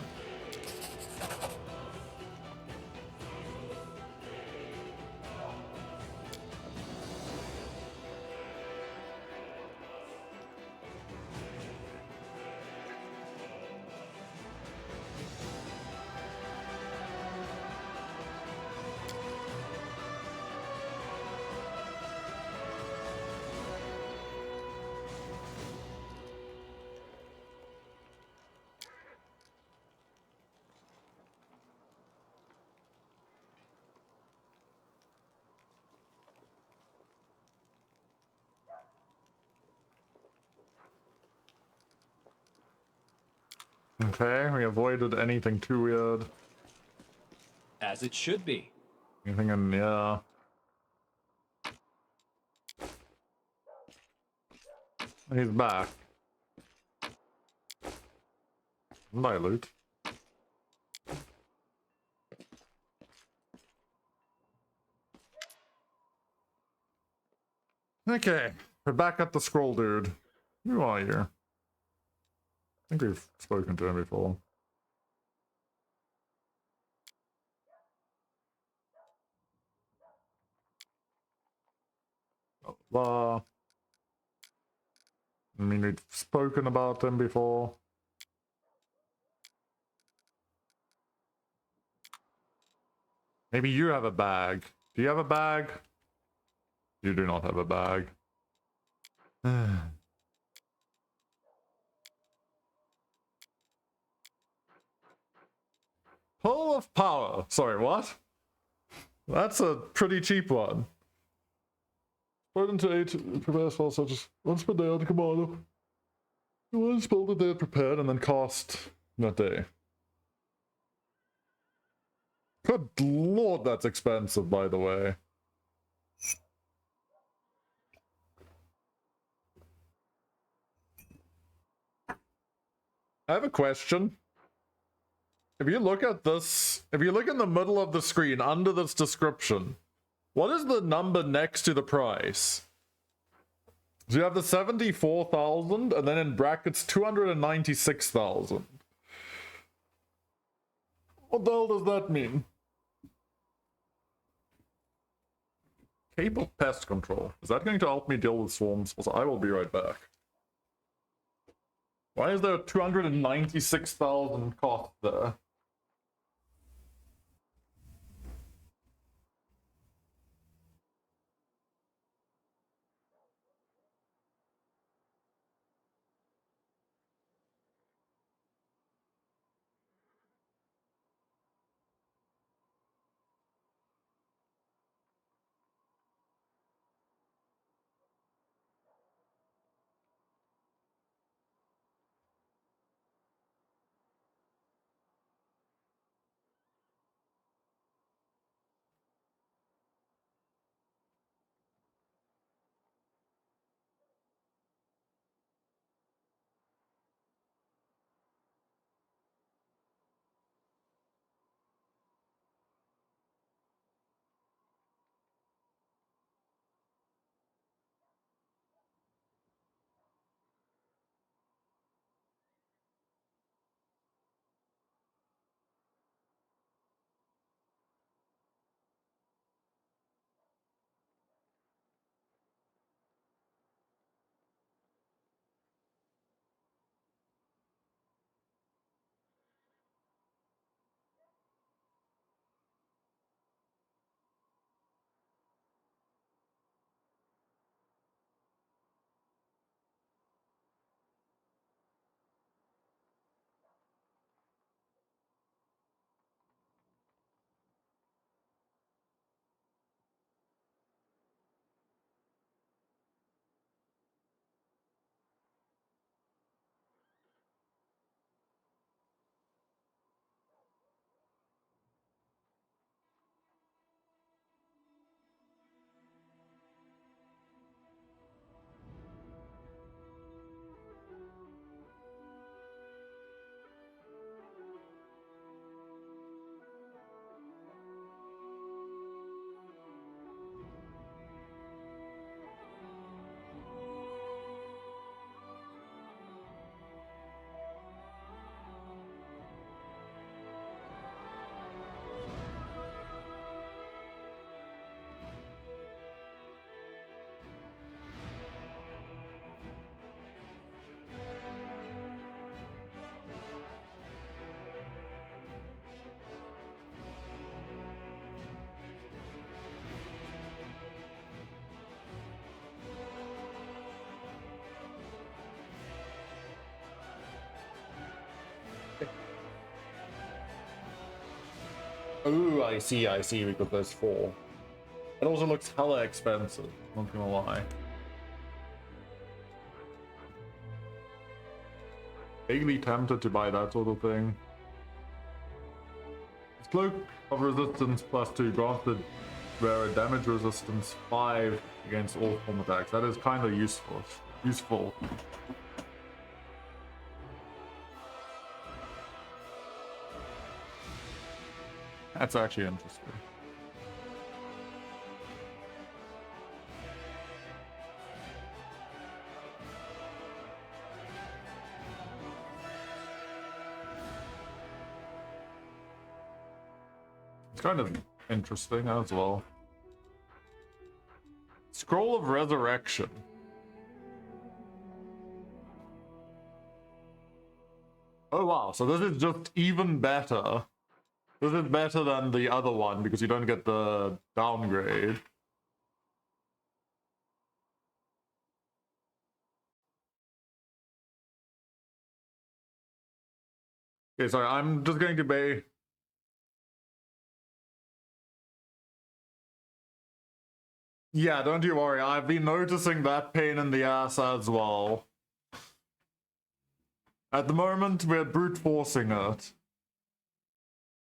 Okay, we avoided anything too weird. As it should be. Anything in, yeah. He's back. My loot. Okay, we're back at the scroll dude. Who are you? I think we've spoken to him before. I mean, we've spoken about him before. Maybe you have a bag. Do you have a bag? You do not have a bag. Pull of power. Sorry, what? That's a pretty cheap one. Put into 8 prepare spells such as once per day on the commander. One spell that they had prepared and then cast that day. Good lord, that's expensive, by the way. I have a question. If you look at this, if you look in the middle of the screen under this description, what is the number next to the price? So you have the 74,000 and then in brackets 296,000. What the hell does that mean? Cable pest control. Is that going to help me deal with swarms? Also, I will be right back. Why is there 296,000 cost there? Oh, I see, because there's 4. It also looks hella expensive, not gonna lie. Vaguely tempted to buy that sort of thing. It's cloak of resistance +2, granted rare damage resistance 5 against all form attacks. That is kind of useful. That's actually interesting. It's kind of interesting as well. Scroll of Resurrection. Oh wow, so this is just even better. This is better than the other one because you don't get the downgrade. Okay, sorry, I'm just going to be... Yeah, don't you worry, I've been noticing that pain in the ass as well. At the moment, we're brute forcing it.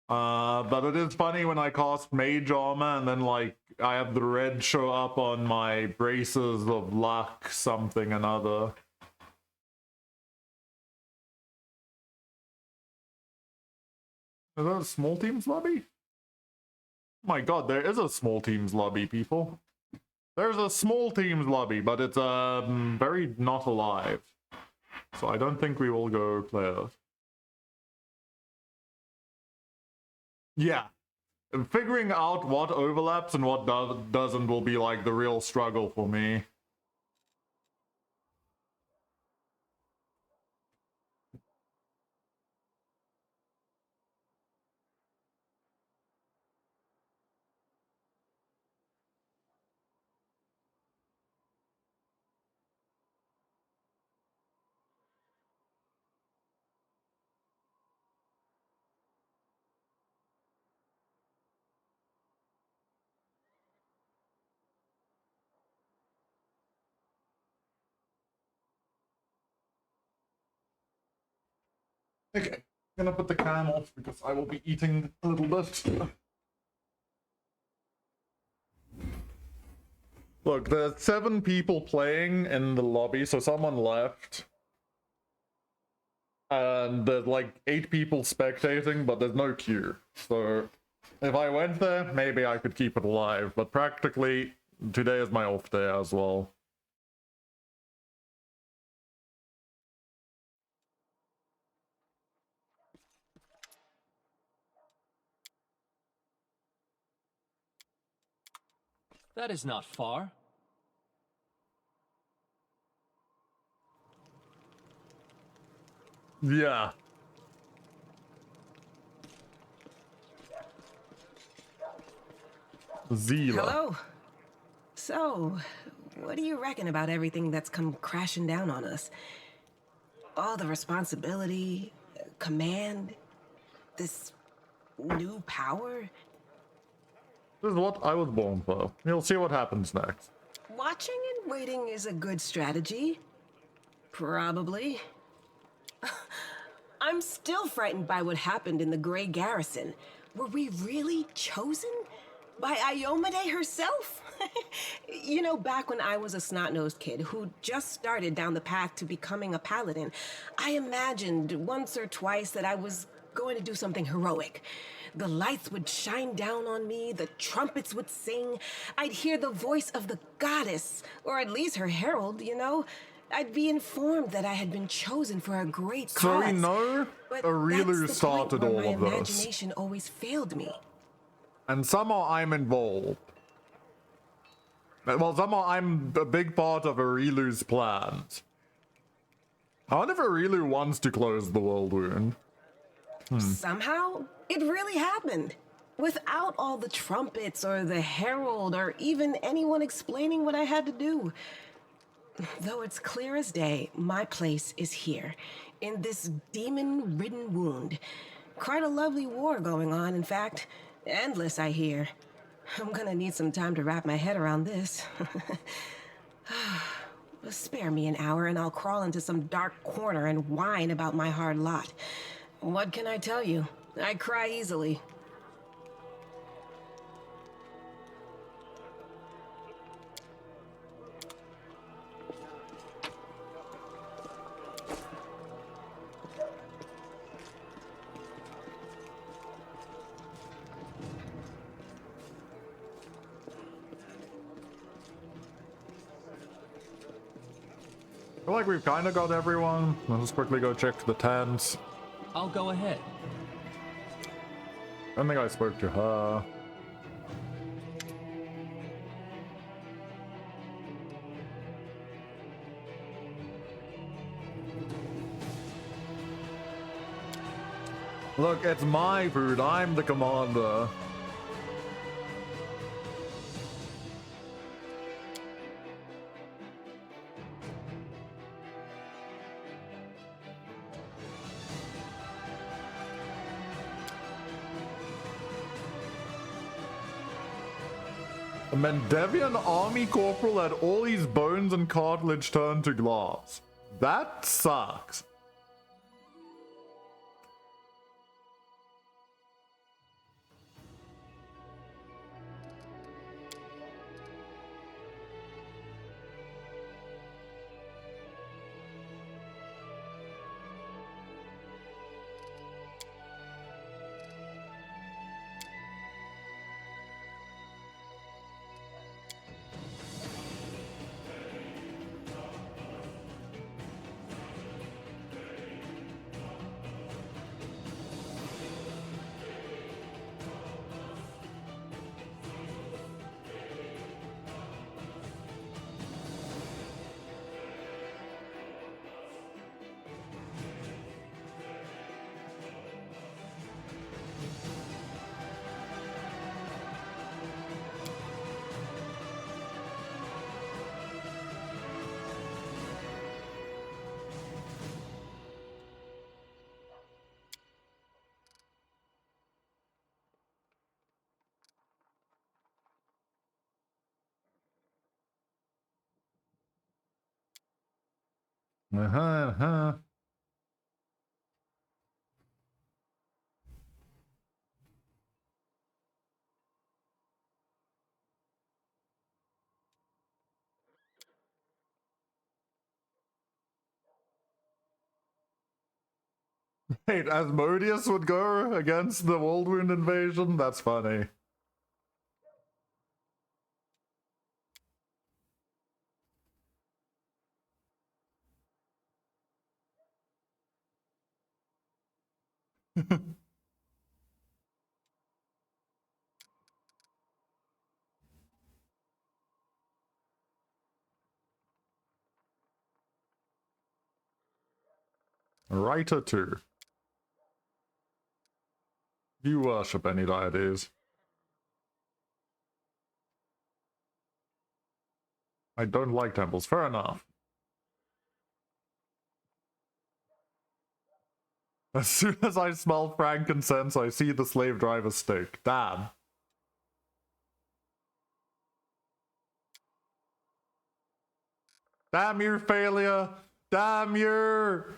But it is funny when I cast Mage Armor and then, like, I have the red show up on my Braces of Luck something another. Is that a small teams lobby? Oh my god, there is a small teams lobby, people. There's a small teams lobby, but it's very not alive. So I don't think we will go play it. Yeah. Figuring out what overlaps and what doesn't will be like the real struggle for me. Okay, I'm gonna put the can off because I will be eating a little bit. Look, there's 7 people playing in the lobby, so someone left. And there's like 8 people spectating, but there's no queue. So if I went there, maybe I could keep it alive. But practically, today is my off day as well. That is not far. Yeah. Zila. Hello. So, what do you reckon about everything that's come crashing down on us? All the responsibility, command, this new power? This is what I was born for. You'll see what happens next. Watching and waiting is a good strategy. Probably. I'm still frightened by what happened in the Grey Garrison. Were we really chosen? By Iomade herself? You know, back when I was a snot-nosed kid who just started down the path to becoming a paladin, I imagined once or twice that I was going to do something heroic. The lights would shine down on me, the trumpets would sing, I'd hear the voice of the goddess, or at least her herald, you know? I'd be informed that I had been chosen for a great cause. So we know Arilu that's the started point where all of my this. imagination always failed me. And somehow I'm involved. Well, somehow I'm a big part of Arilu's plans. I wonder if Arilu wants to close the world wound. Somehow, it really happened. Without all the trumpets or the herald or even anyone explaining what I had to do. Though it's clear as day, my place is here, in this demon-ridden wound. Quite a lovely war going on, in fact. Endless, I hear. I'm gonna need some time to wrap my head around this. Spare me an hour and I'll crawl into some dark corner and whine about my hard lot. What can I tell you? I cry easily. I feel like we've kind of got everyone. Let's quickly go check the tents. I'll go ahead. I don't think I spoke to her. Look, it's my food. I'm the commander. A Mendevian army corporal had all his bones and cartilage turned to glass. That sucks. Uh-huh. Wait, Asmodeus would go against the Waldwound invasion? That's funny. Writer 2. You worship any deities? I don't like temples. Fair enough. As soon as I smell frankincense, I see the slave driver stick. Damn. Damn your failure! Damn your...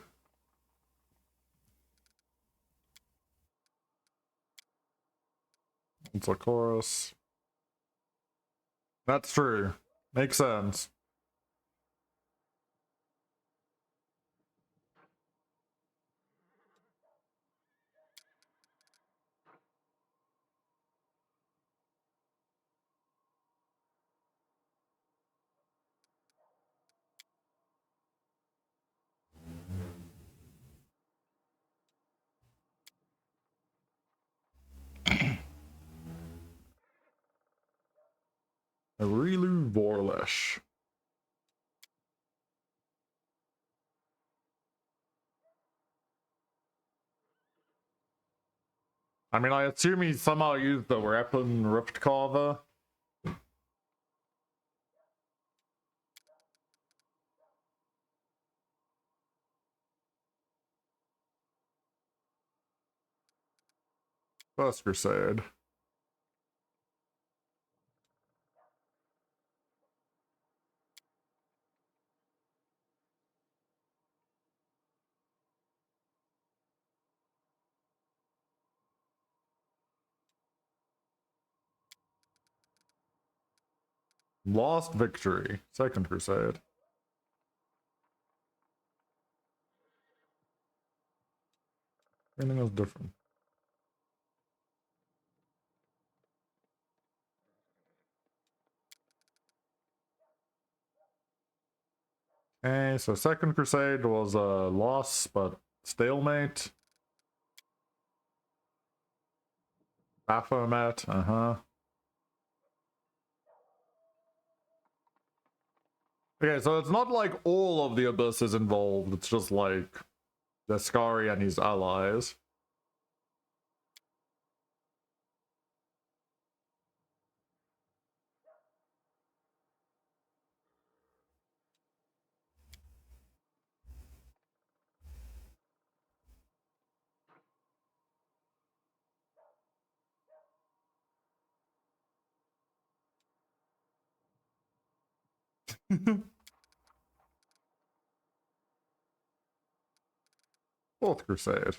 It's a chorus. That's true. Makes sense. Arilu Vorlesh. I mean, I assume he somehow used the weapon Rift Carver. First Crusade. Lost victory. Second Crusade. Anything else different? Okay, so Second Crusade was a loss, but stalemate. Baphomet, Okay, so it's not like all of the Abyss is involved, it's just like Deskari and his allies. Fourth Crusade.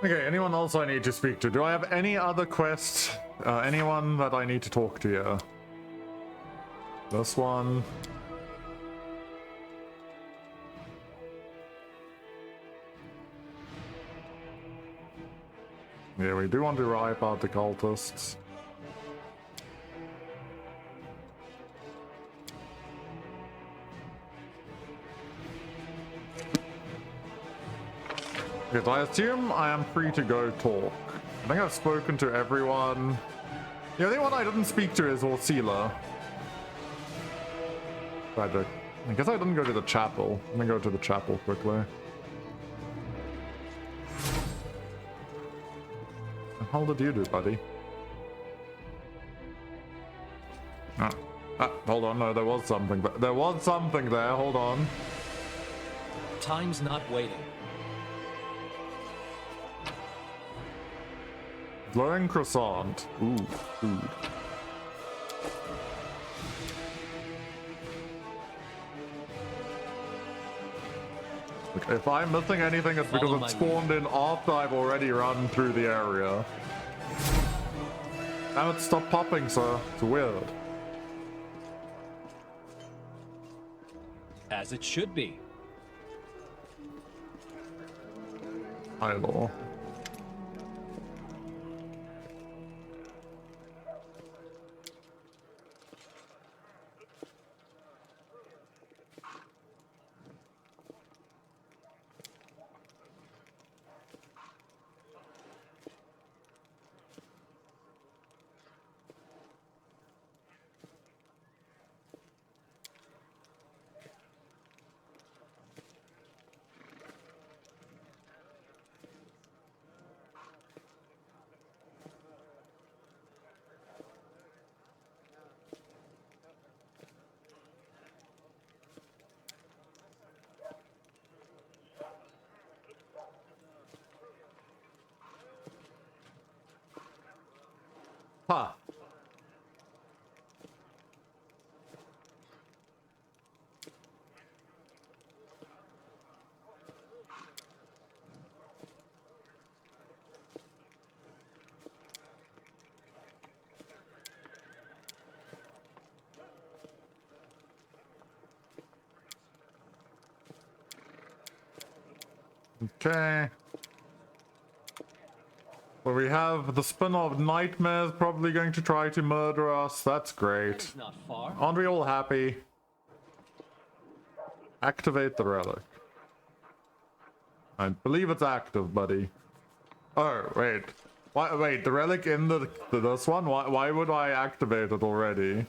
Okay, anyone else I need to speak to? Do I have any other quests? Anyone that I need to talk to here? This one. Yeah, we do want to wipe out the cultists. Because I assume I am free to go talk. I think I've spoken to everyone. The only one I didn't speak to is Orsila. Tragic. I guess I didn't go to the chapel. I'm gonna go to the chapel quickly. How did you do, buddy? Hold on, no, there was something. There was something there, hold on. Time's not waiting. Glowing croissant. Ooh, food. Look, if I'm missing anything, it's because it spawned in after I've already run through the area. Damn it, stop popping, sir. It's weird. As it should be. Hi, law. Huh. Okay. Well, we have the spin of Nightmares probably going to try to murder us. That's great. Not far. Aren't we all happy? Activate the relic. I believe it's active, buddy. Oh, wait. Wait, the relic in this one? Why would I activate it already?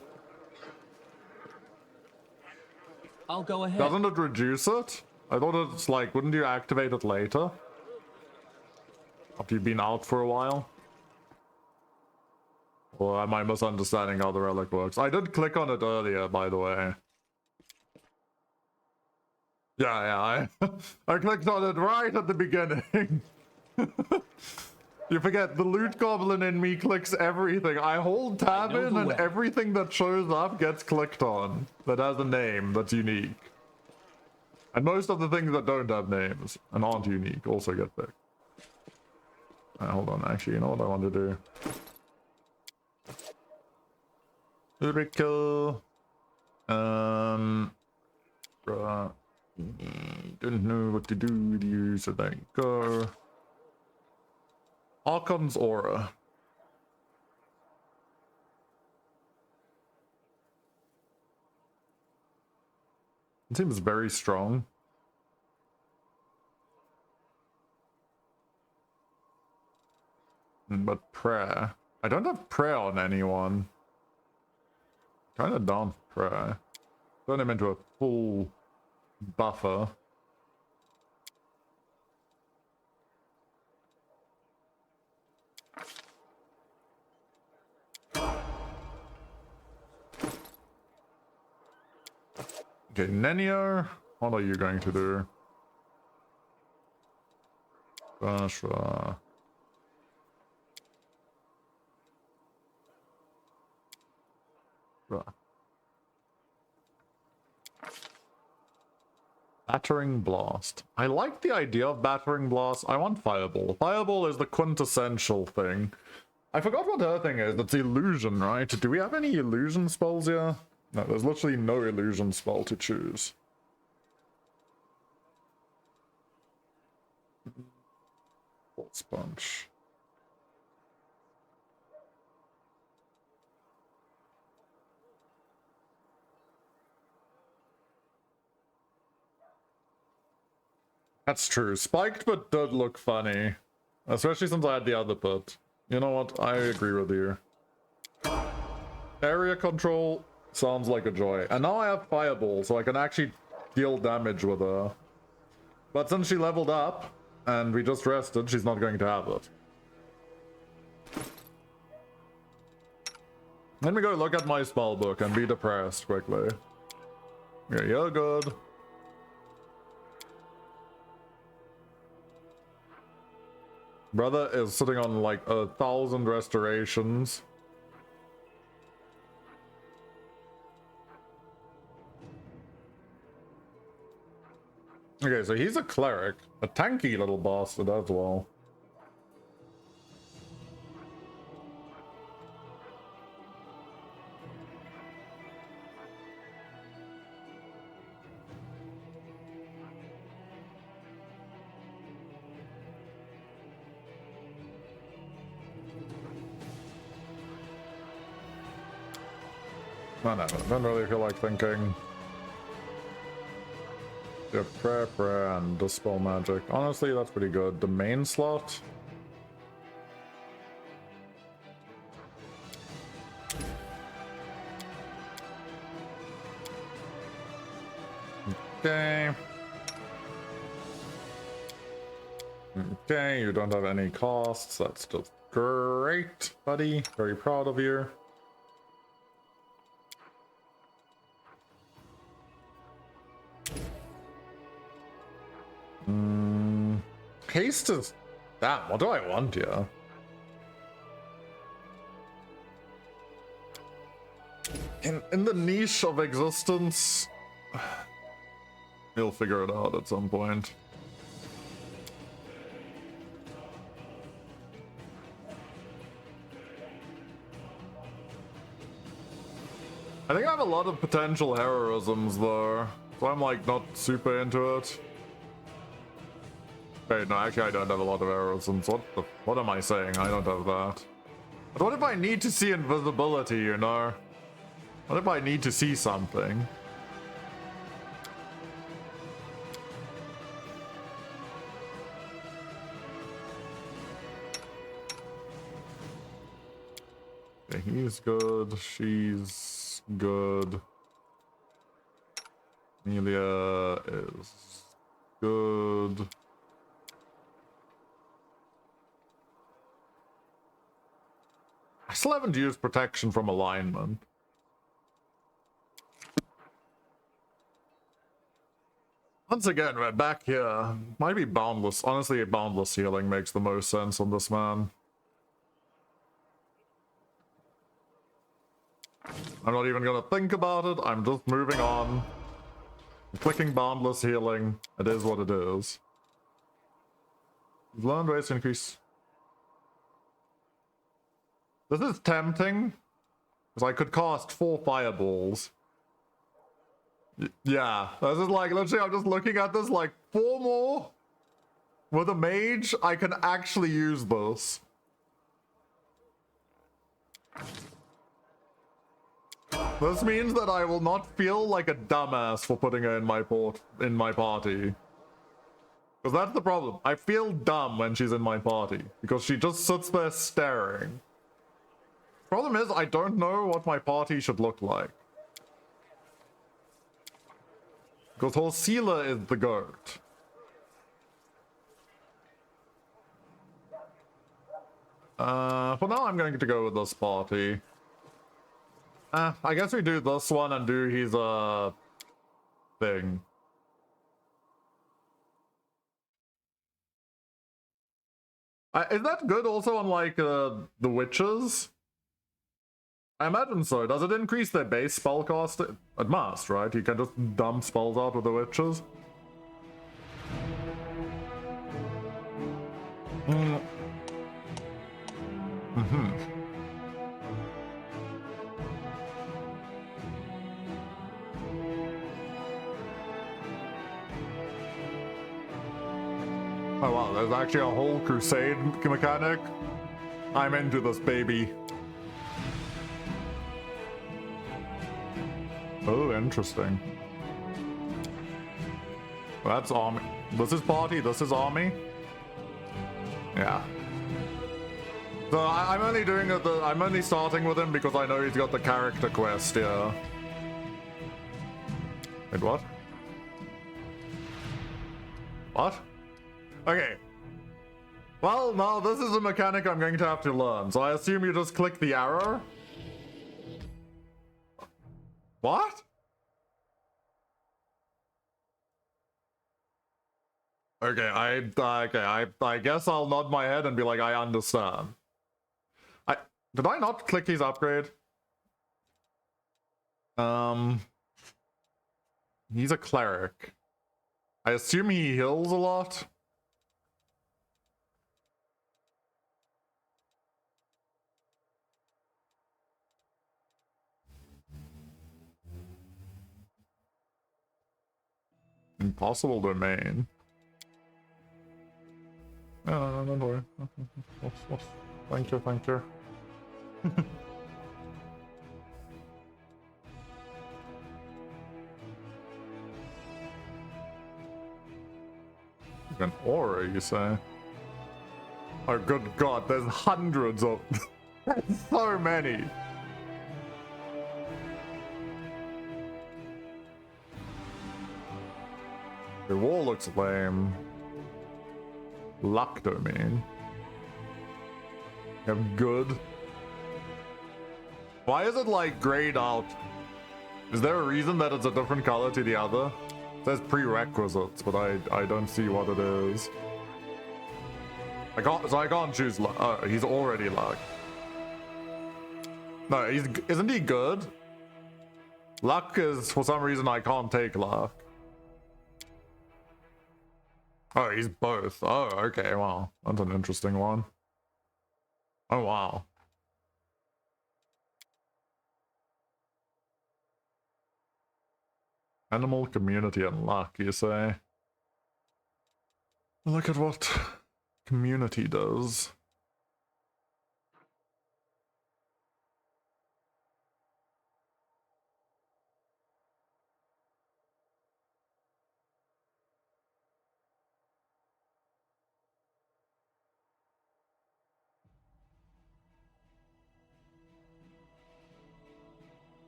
I'll go ahead. Doesn't it reduce it? I thought it's like, wouldn't you activate it later? After you've been out for a while? Or am I misunderstanding how the relic works? I did click on it earlier, by the way. Yeah, I clicked on it right at the beginning. You forget, the loot goblin in me clicks everything. I hold tab in and everything that shows up gets clicked on. That has a name that's unique. And most of the things that don't have names and aren't unique also get picked. Hold on, actually, you know what I want to do? Lyrical. Don't know what to do with you, so there you go. Archon's Aura. It seems very strong. But prayer. I don't have prayer on anyone. Kinda down for prayer. Turn him into a full buffer. Okay, Nenio, what are you going to do? Gosh, Battering Blast. I like the idea of Battering Blast. I want Fireball. Fireball is the quintessential thing. I forgot what her thing is. It's illusion, right? Do we have any illusion spells here? No, there's literally no illusion spell to choose. Bolt Sponge. That's true. Spiked but does look funny. Especially since I had the other put. You know what? I agree with you. Area control sounds like a joy. And now I have Fireball, so I can actually deal damage with her. But since she leveled up, and we just rested, she's not going to have it. Let me go look at my spell book and be depressed quickly. Yeah, you're good. Brother is sitting on like 1,000 restorations. Okay, so he's a cleric. A tanky little bastard as well. No, I don't really feel like thinking. Yeah, prayer, and dispel magic. Honestly, that's pretty good. The main slot. Okay. Okay, you don't have any costs. That's just great, buddy. Very proud of you. Haste is... Damn, what do I want here? In the niche of existence... You'll figure it out at some point. I think I have a lot of potential heroisms though, so I'm like not super into it. Wait, no, actually I don't have a lot of heroisms. What am I saying? I don't have that. But what if I need to see invisibility, you know? What if I need to see something? Okay, he's good, she's good. Amelia is good. I still haven't used protection from alignment. Once again, we're back here. Might be boundless. Honestly, boundless healing makes the most sense on this man. I'm not even gonna think about it. I'm just moving on. I'm clicking boundless healing. It is what it is. Learned ways to increase. This is tempting. Because I could cast 4 fireballs. Yeah, this is like, literally, I'm just looking at this like 4 more. With a mage, I can actually use this. This means that I will not feel like a dumbass for putting her in my party. Because that's the problem. I feel dumb when she's in my party. Because she just sits there staring. Problem is, I don't know what my party should look like. Because Horsila is the goat. For now, I'm going to go with this party. I guess we do this one and do his, thing. Is that good also on, like, the witches? I imagine so. Does it increase their base spellcast? It must, right? You can just dump spells out with the witches. Oh wow, there's actually a whole crusade mechanic. I'm into this, baby. Oh, interesting. That's army. This is party, this is army. Yeah. So I'm only doing I'm only starting with him because I know he's got the character quest, yeah. Wait, what? What? Okay. Well, now this is a mechanic I'm going to have to learn. So I assume you just click the arrow? What? Okay, I guess I'll nod my head and be like, I understand. Did I not click his upgrade? He's a cleric. I assume he heals a lot. Impossible domain. No, don't worry. Thank you, thank you. An aura, you say? Oh, good God, there's hundreds of... There's so many! The wall looks lame. Luck domain. You have good. Why is it like grayed out? Is there a reason that it's a different color to the other? It says prerequisites, but I don't see what it is. I can't choose luck. Oh, he's already luck. No, isn't he good? Luck is, for some reason, I can't take luck. Oh, he's both. Oh, okay, wow. That's an interesting one. Oh, wow. Animal, community, and luck, you say? Look at what community does.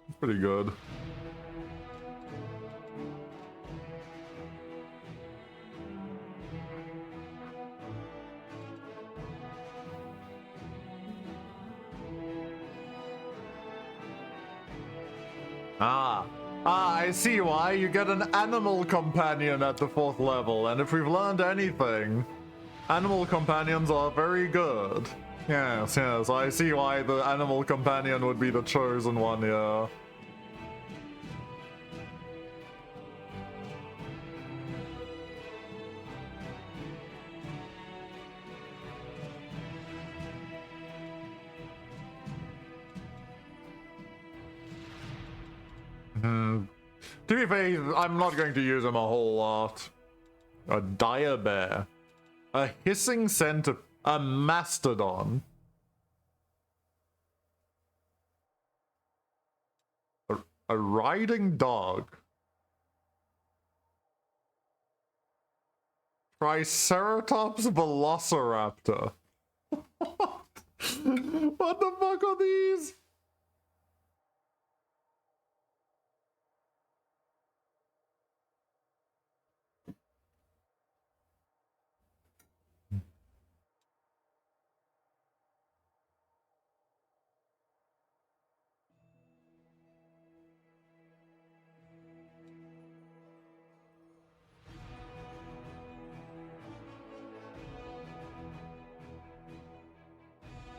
It's pretty good. Ah, Ah, I see why. You get an animal companion at the 4th level, and if we've learned anything, animal companions are very good. Yes, yes, I see why the animal companion would be the chosen one, yeah. To be fair, I'm not going to use him a whole lot. A dire bear. A hissing centipede. A mastodon. A riding dog. Triceratops velociraptor. What the fuck are these?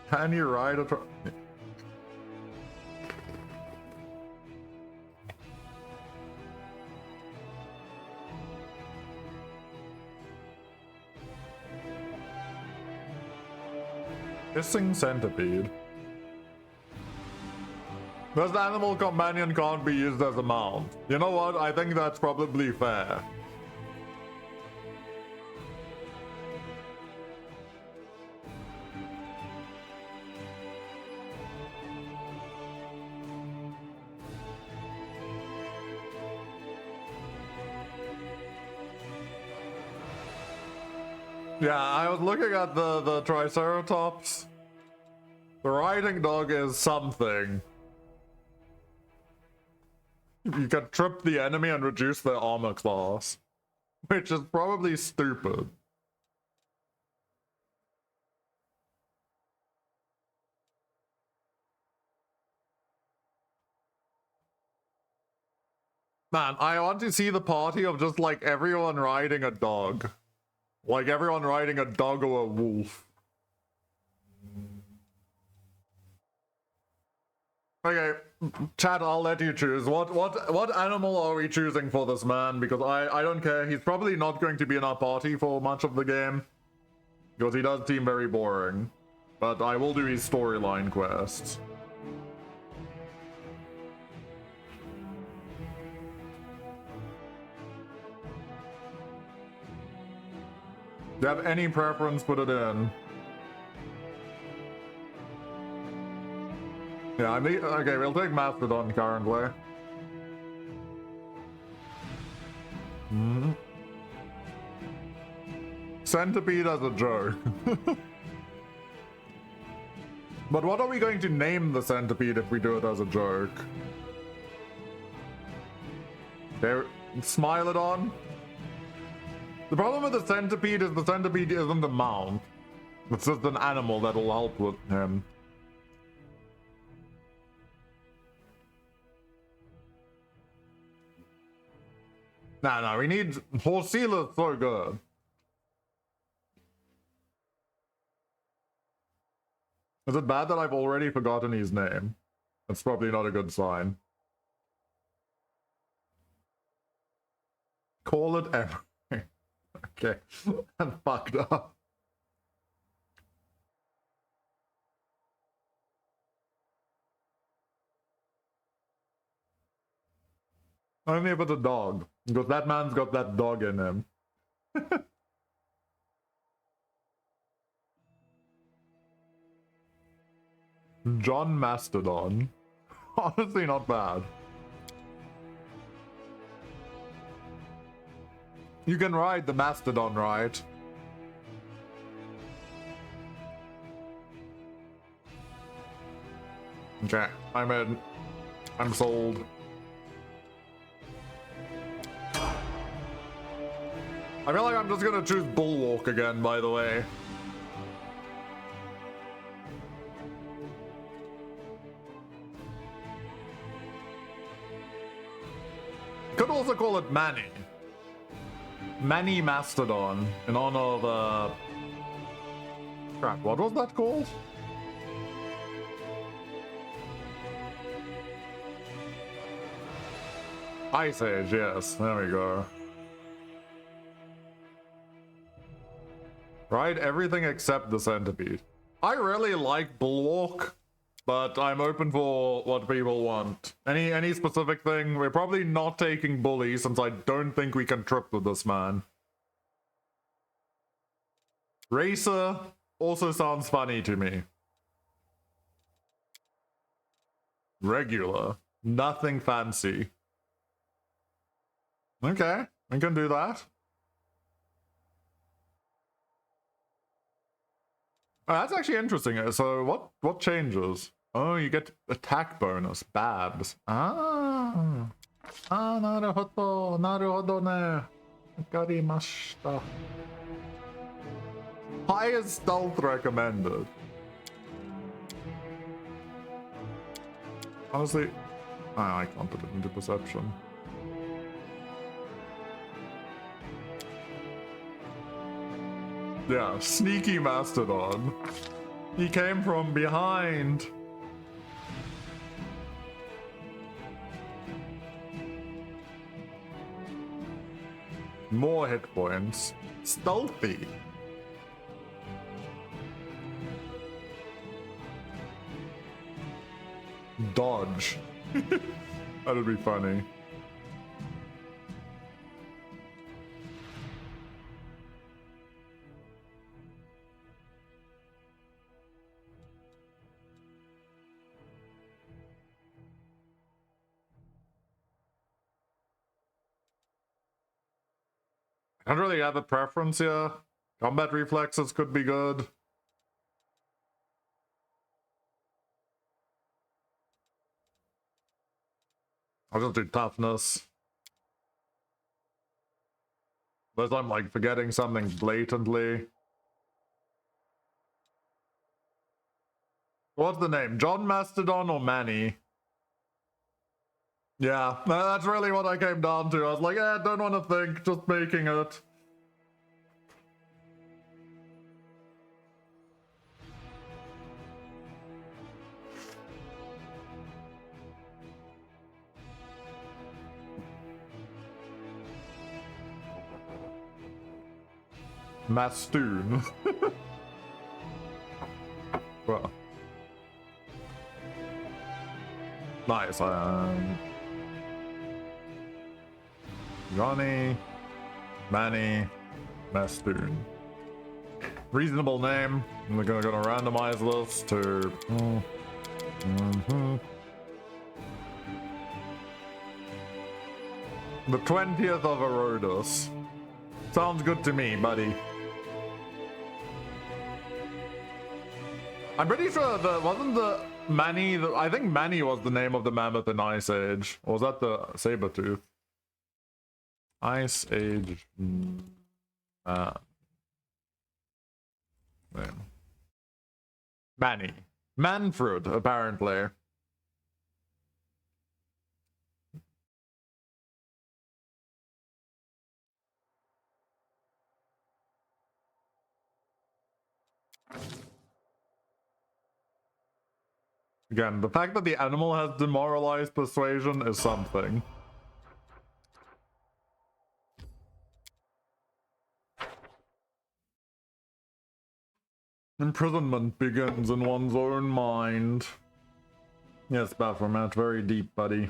Can you ride a hissing centipede? This animal companion can't be used as a mount. You know what? I think that's probably fair. Yeah, I was looking at the Triceratops. The riding dog is something. You can trip the enemy and reduce their armor class, which is probably stupid. Man, I want to see the party of just like everyone riding a dog. Like everyone riding a dog or a wolf. Okay, chat, I'll let you choose. What animal are we choosing for this man? Because I don't care. He's probably not going to be in our party for much of the game. Because he does seem very boring. But I will do his storyline quests. If you have any preference, put it in. Yeah, I mean, okay, we'll take Mastodon currently. Centipede as a joke. But what are we going to name the centipede if we do it as a joke? Okay, Smilodon. The problem with the centipede isn't a mount. It's just an animal that'll help with him. Nah, we need... Horsila is so good. Is it bad that I've already forgotten his name? That's probably not a good sign. Call it everything. Okay, I'm fucked up. Only about the dog, because that man's got that dog in him. John Mastodon. Honestly, not bad. You can ride the Mastodon, right? Okay, I'm in. I'm sold. I feel like I'm just gonna choose Bulwark again, by the way. Could also call it Manny. Manny Mastodon, in honor of, crap, what was that called? Ice Age, yes, there we go. Right, everything except the centipede. I really like Bulwark, but I'm open for what people want. Any specific thing? We're probably not taking Bully, since I don't think we can trip with this man. Racer also sounds funny to me. Regular. Nothing fancy. Okay, we can do that. Oh, that's actually interesting. So what changes? Oh, you get attack bonus. Babs. Ah. Ah, naruhodo. Naruhodo ne. Wakarimashita. Highest stealth recommended. Honestly, I can't put it into perception. Yeah, sneaky Mastodon. He came from behind. More hit points. Stealthy. Dodge. That'd be funny. I don't really have a preference here. Combat reflexes could be good. I'll just do toughness. Unless I'm like forgetting something blatantly. What's the name? John Mastodon or Manny? Yeah, that's really what I came down to. I was like, I don't want to think, just making it. Mastoon. Well. Nice. Johnny, Manny, Mastoon. Reasonable name. We're gonna randomize this to. The 20th of Erodus. Sounds good to me, buddy. I'm pretty sure wasn't the Manny. I think Manny was the name of the mammoth in Ice Age. Or was that the Sabertooth? Ice Age. Manny. Manfred, apparently. Again, the fact that the animal has demoralized persuasion is something. Imprisonment begins in one's own mind. Yes, Baphomet, very deep, buddy.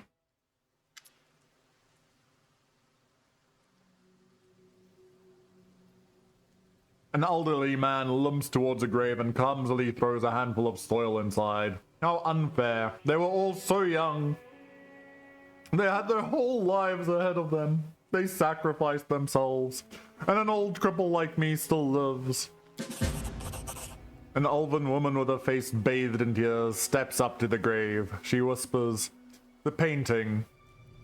An elderly man limps towards a grave and clumsily throws a handful of soil inside. How unfair. They were all so young. They had their whole lives ahead of them. They sacrificed themselves. And an old cripple like me still lives. An elven woman with her face bathed in tears steps up to the grave. She whispers, "The painting.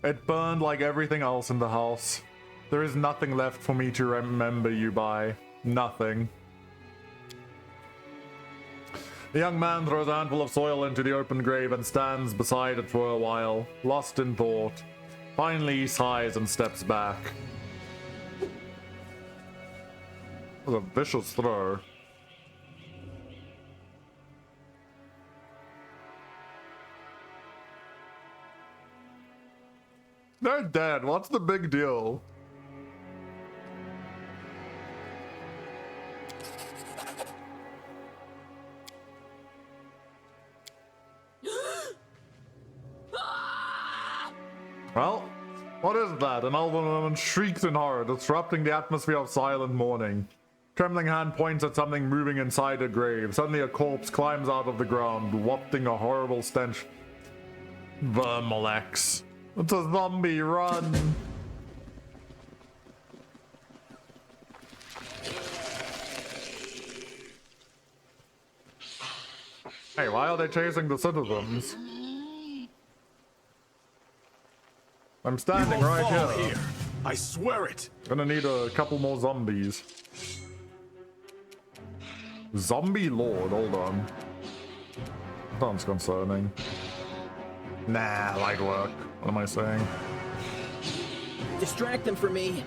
It burned like everything else in the house. There is nothing left for me to remember you by. Nothing." The young man throws a handful of soil into the open grave and stands beside it for a while, lost in thought. Finally, he sighs and steps back. That was a vicious throw. They're dead. What's the big deal? Well, what is that? An elven woman shrieks in horror, disrupting the atmosphere of silent mourning. Trembling hand points at something moving inside a grave. Suddenly a corpse climbs out of the ground, wafting a horrible stench. Vermalex. It's a zombie, run! Hey, why are they chasing the citizens? I'm standing right here. I swear it. Gonna need a couple more zombies. Zombie Lord, hold on. Sounds concerning. Nah, light work. What am I saying? Distract them for me.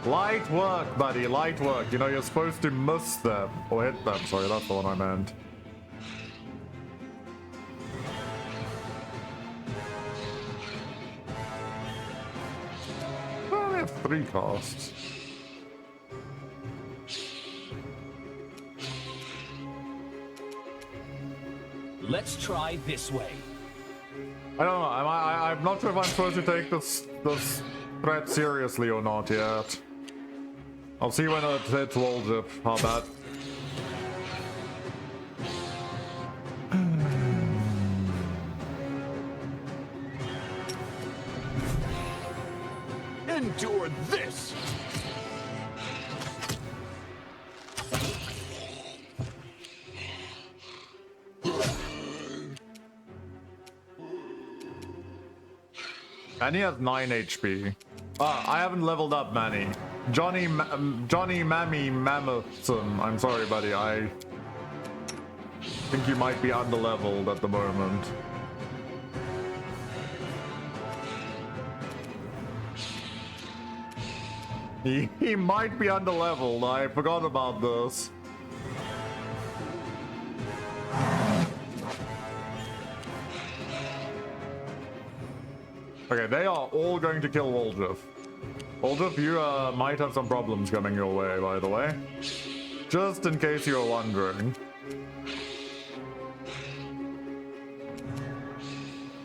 Light work, buddy, light work. You know, you're supposed to miss them. Or hit them, sorry, that's the one I meant. Well, we have 3 casts. Let's try this way. I don't know. I'm not sure if I'm supposed to take this threat seriously or not yet. I'll see when it hits Woljip. How bad? Endure this. And he has 9 HP. I haven't leveled up, Manny. Johnny Mammy Mammothson. I'm sorry, buddy. I think you might be underleveled at the moment. He might be underleveled. I forgot about this. Okay, they are all going to kill Woljip. Woljip, you might have some problems coming your way, by the way. Just in case you're wondering.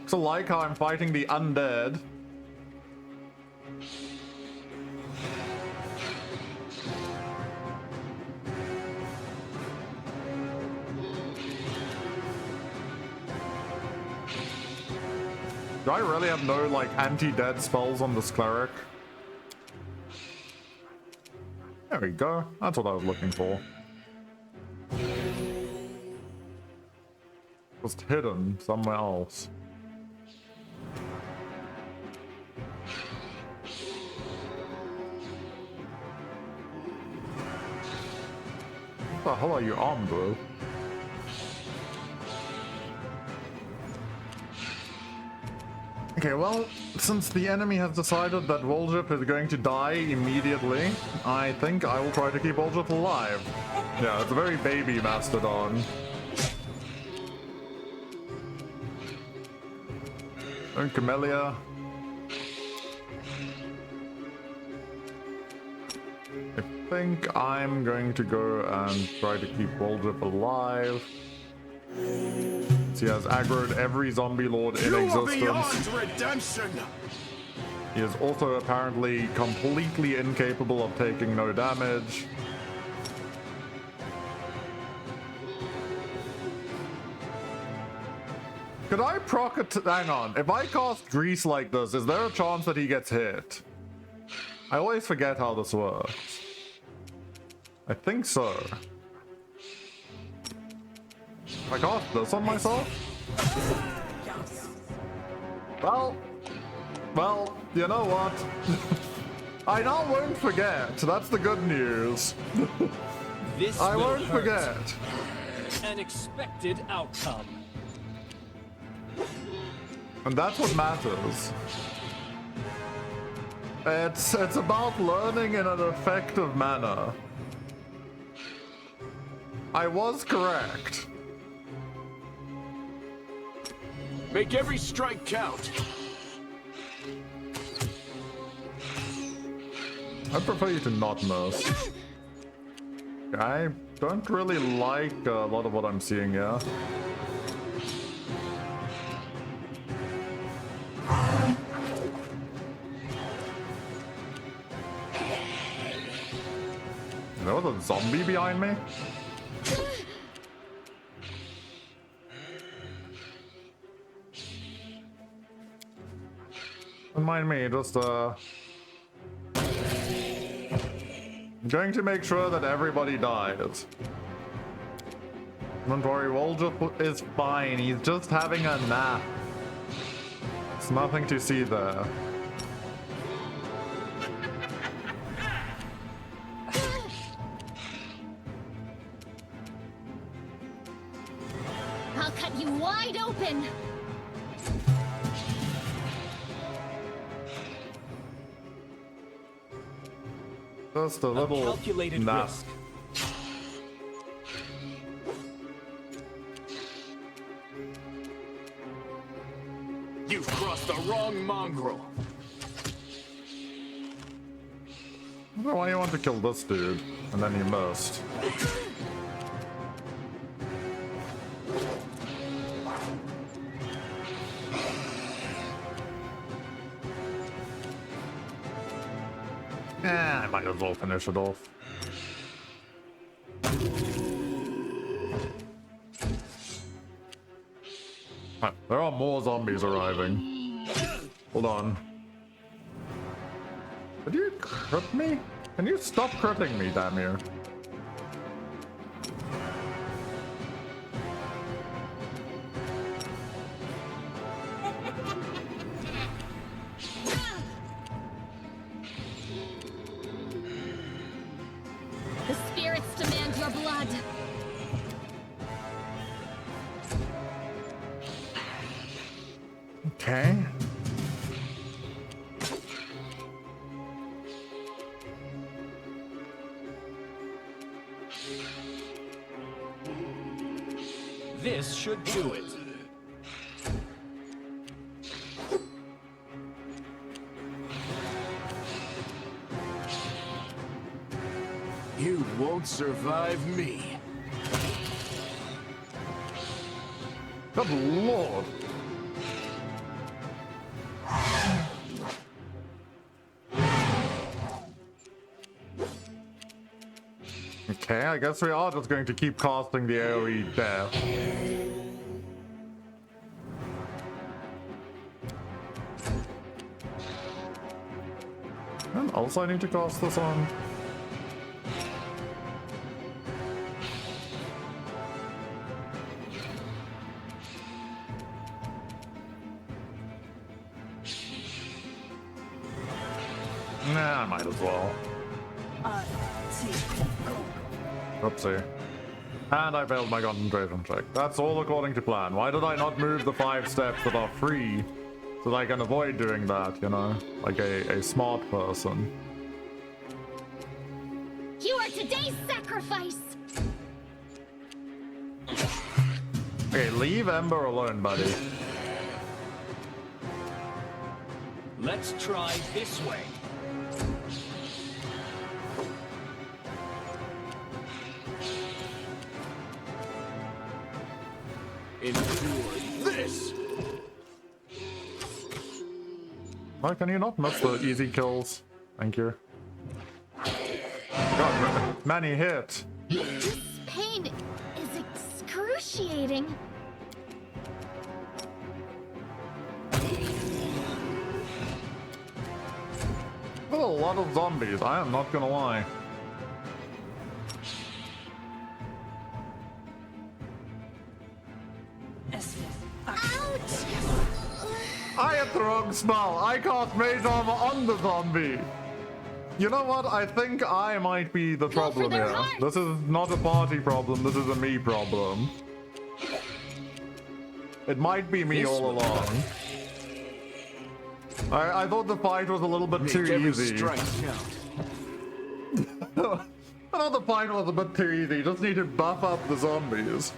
So like how I'm fighting the undead. Do I really have no, like, anti-dead spells on this cleric? There we go. That's what I was looking for. Just hidden somewhere else. What the hell are you armed with? Okay, well, since the enemy has decided that Woljip is going to die immediately, I think I will try to keep Woljip alive. Yeah, it's a very baby mastodon. And Camellia. I think I'm going to go and try to keep Woljip alive. He has aggroed every zombie lord in existence. Redemption. He is also apparently completely incapable of taking no damage. Could I proc it? Hang on. If I cast Grease like this, is there a chance that he gets hit? I always forget how this works. I think so. I cast this on myself? Well, you know what? I now won't forget. That's the good news. I won't forget. An expected outcome. And that's what matters. It's about learning in an effective manner. I was correct. Make every strike count. I prefer you to not miss. I don't really like a lot of what I'm seeing here. There was a zombie behind me? Don't mind me, just I'm going to make sure that everybody dies. Don't worry, Wolja is fine. He's just having a nap. It's nothing to see there. I'll cut you wide open. Just a little calculated nap. risk. You've crossed the wrong mongrel. Why do you want to kill this dude? And then you missed. I might as well finish it off. There are more zombies arriving. Hold on. Did you crit me? Can you stop critting me, damn you? The spirits demand your blood. Okay. This should do it. You won't survive me. Good lord. Okay, I guess we are just going to keep casting the AoE death. And also I need to cast this on. Nah, I might as well. Oopsie. And I failed my concentration check. That's all according to plan. Why did I not move the 5 steps that are free so that I can avoid doing that, you know? Like a smart person. You are today's sacrifice. Okay, leave Ember alone, buddy. Let's try this way. Endure this! Why can you not miss the easy kills? Thank you. God, many hit. This pain is excruciating. A lot of zombies, I am not gonna lie. I had the wrong spell. I cast Mage Armor on the zombie. You know what? I think I might be the problem here. This is not a party problem. This is a me problem. It might be me all along. I thought the fight was a little bit too easy. Strike count. I thought the fight was a bit too easy. Just need to buff up the zombies.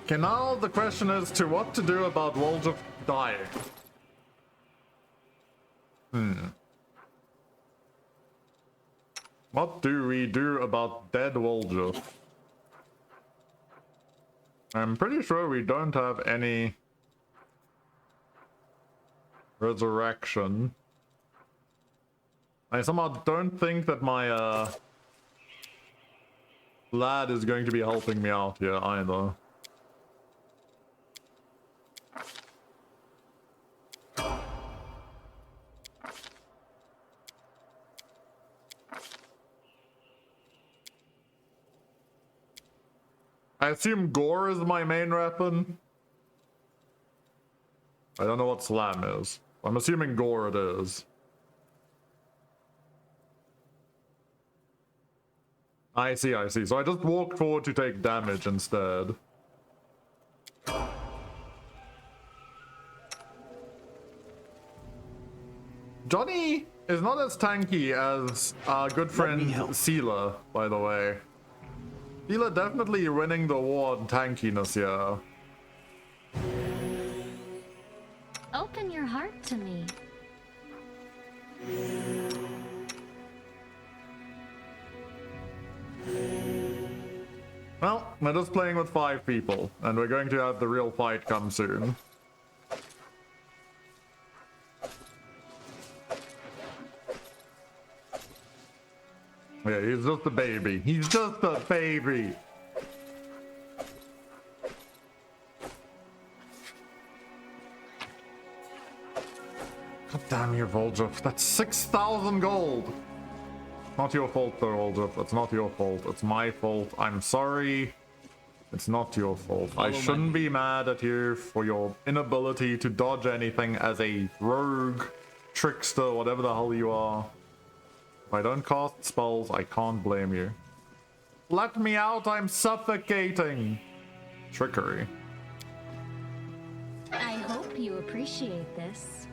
Okay, now the question is to what to do about Woljuf dying. What do we do about dead Woljuf? I'm pretty sure we don't have any resurrection. I somehow don't think that my lad is going to be helping me out here either. I assume gore is my main weapon. I don't know what slam is. I'm assuming gore it is. I see. So I just walked forward to take damage instead. Johnny is not as tanky as our good friend Seela, by the way. Seela definitely winning the war on tankiness here. Open your heart to me. Well, we're just playing with 5 people, and we're going to have the real fight come soon. Yeah, he's just a baby. He's just a baby. God damn you, Woljuf. That's 6,000 gold. Not your fault though, Woljuf. It's not your fault. It's my fault. I'm sorry. It's not your fault. I shouldn't be mad at you for your inability to dodge anything as a rogue, trickster, whatever the hell you are. If I don't cast spells, I can't blame you. Let me out, I'm suffocating! Trickery. I hope you appreciate this.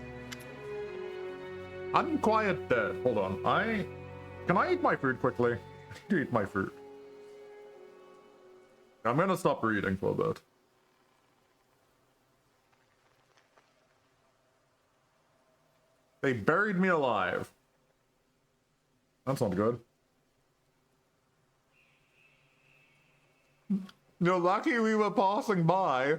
Unquiet dead. Hold on. Can I eat my food quickly? I need to eat my food. I'm gonna stop reading for a bit. They buried me alive. That's not good. You're lucky we were passing by.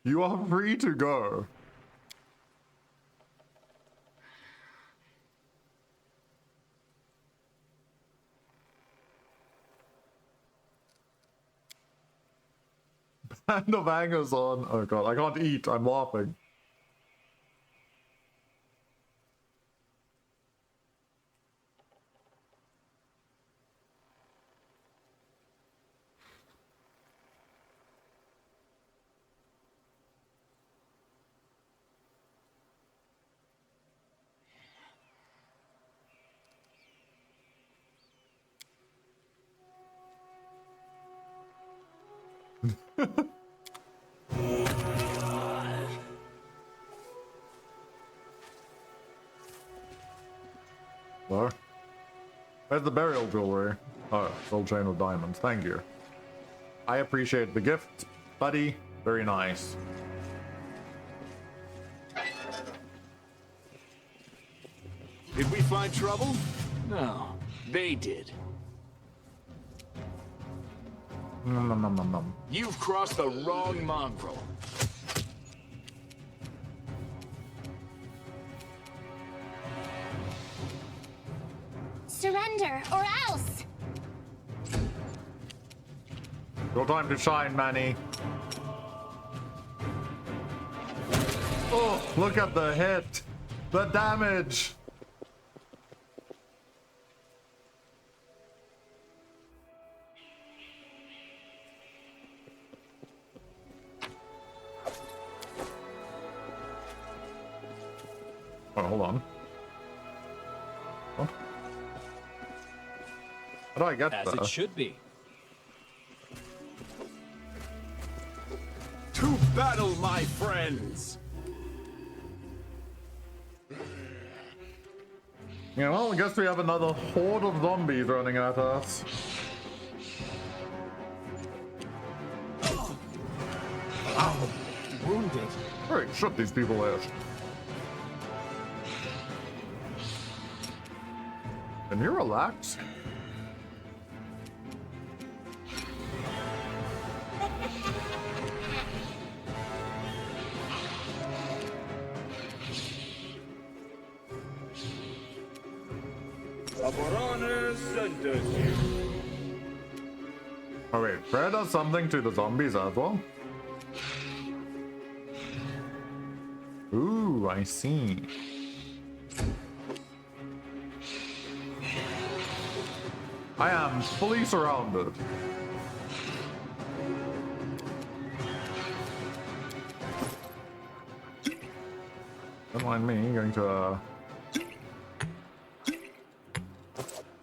You are free to go. Band of hangers on. Oh god, I can't eat. I'm laughing. Where? Where's the burial jewelry? Oh, gold chain with diamonds. Thank you. I appreciate the gift, buddy. Very nice. Did we find trouble? No. They did. Nom, nom, nom, nom, nom. You've crossed the wrong mongrel. Surrender, or else! Your time to shine, Manny. Oh, look at the hit. The damage. Oh, hold on. Oh. How do I get As there? it should be. To battle, my friends! Yeah, well, I guess we have another horde of zombies running at us. Ow! Wounded. Alright, shut these people out. Can you relax? Oh wait, Prayer does something to the zombies as well? Ooh, I see. I am fully surrounded. Don't mind me going to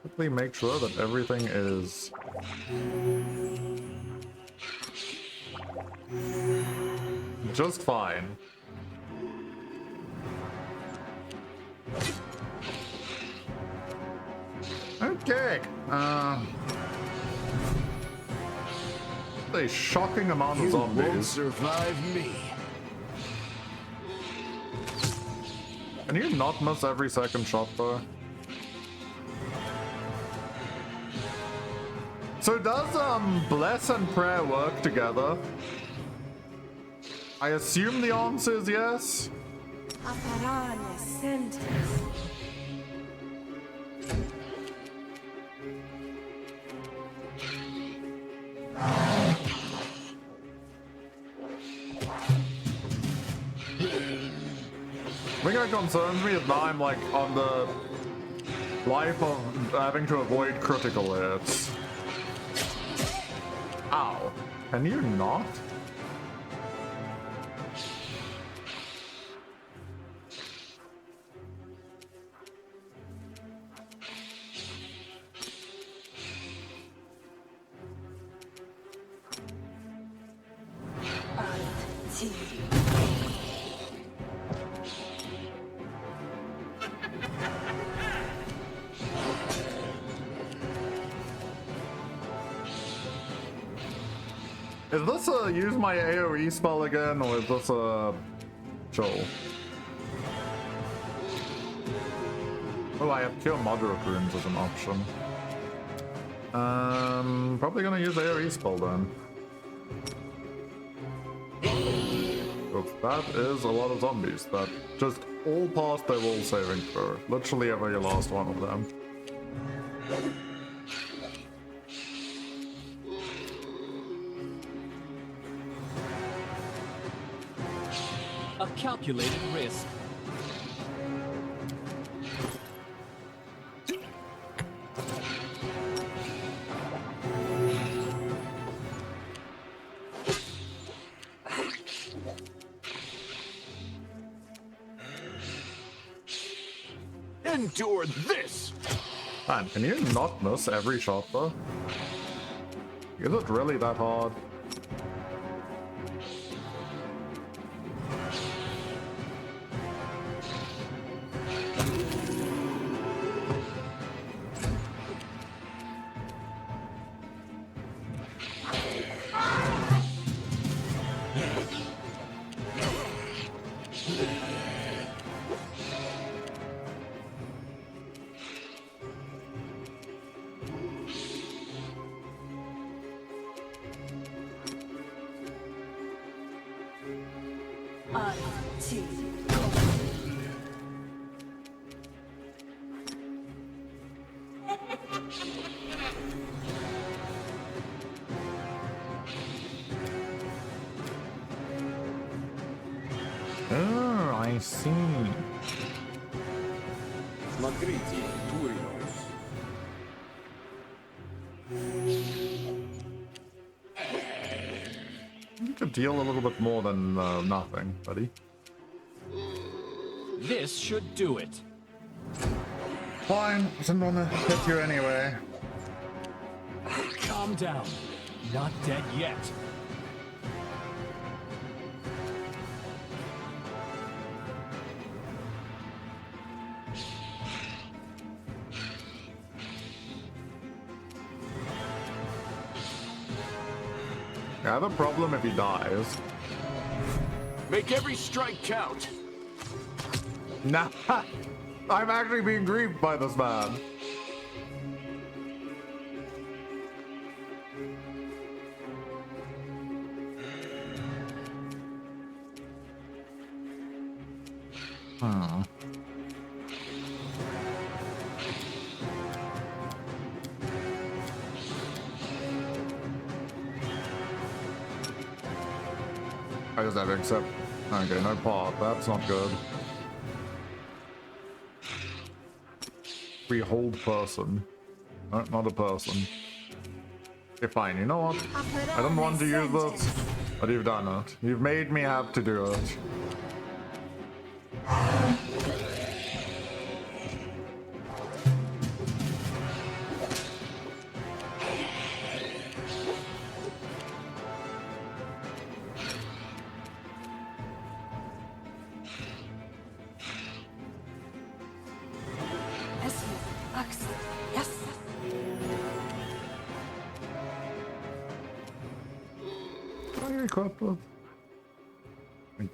quickly make sure that everything is just fine. Okay. A shocking amount of zombies. You won't survive me. Can you not miss every second shot though? So does bless and prayer work together? I assume the answer is yes. I think it concerns me if now I'm like on the life of having to avoid critical hits. Ow. Can you not? Is this a use my AoE spell again, or is this a chill? Oh, I have Cure Moderate Wounds as an option. Probably gonna use AoE spell then. But that is a lot of zombies that just all passed their wall saving throw. Literally every last one of them. A calculated risk. Endure this! Man, can you not miss every shot though? Is it really that hard? Oh, I see. Смотрите, Туриус. You could deal a little bit more than nothing, buddy. This should do it. Fine, didn't want to hit you anyway. Calm down. Not dead yet. I have a problem if he dies. Make every strike count. Nah, I'm actually being grieved by this man. Hmm. I just have to accept. Okay, no pop. That's not good. Free hold person. No, not a person. Okay, fine. You know what? I don't want to use this, but you've done it. You've made me have to do it.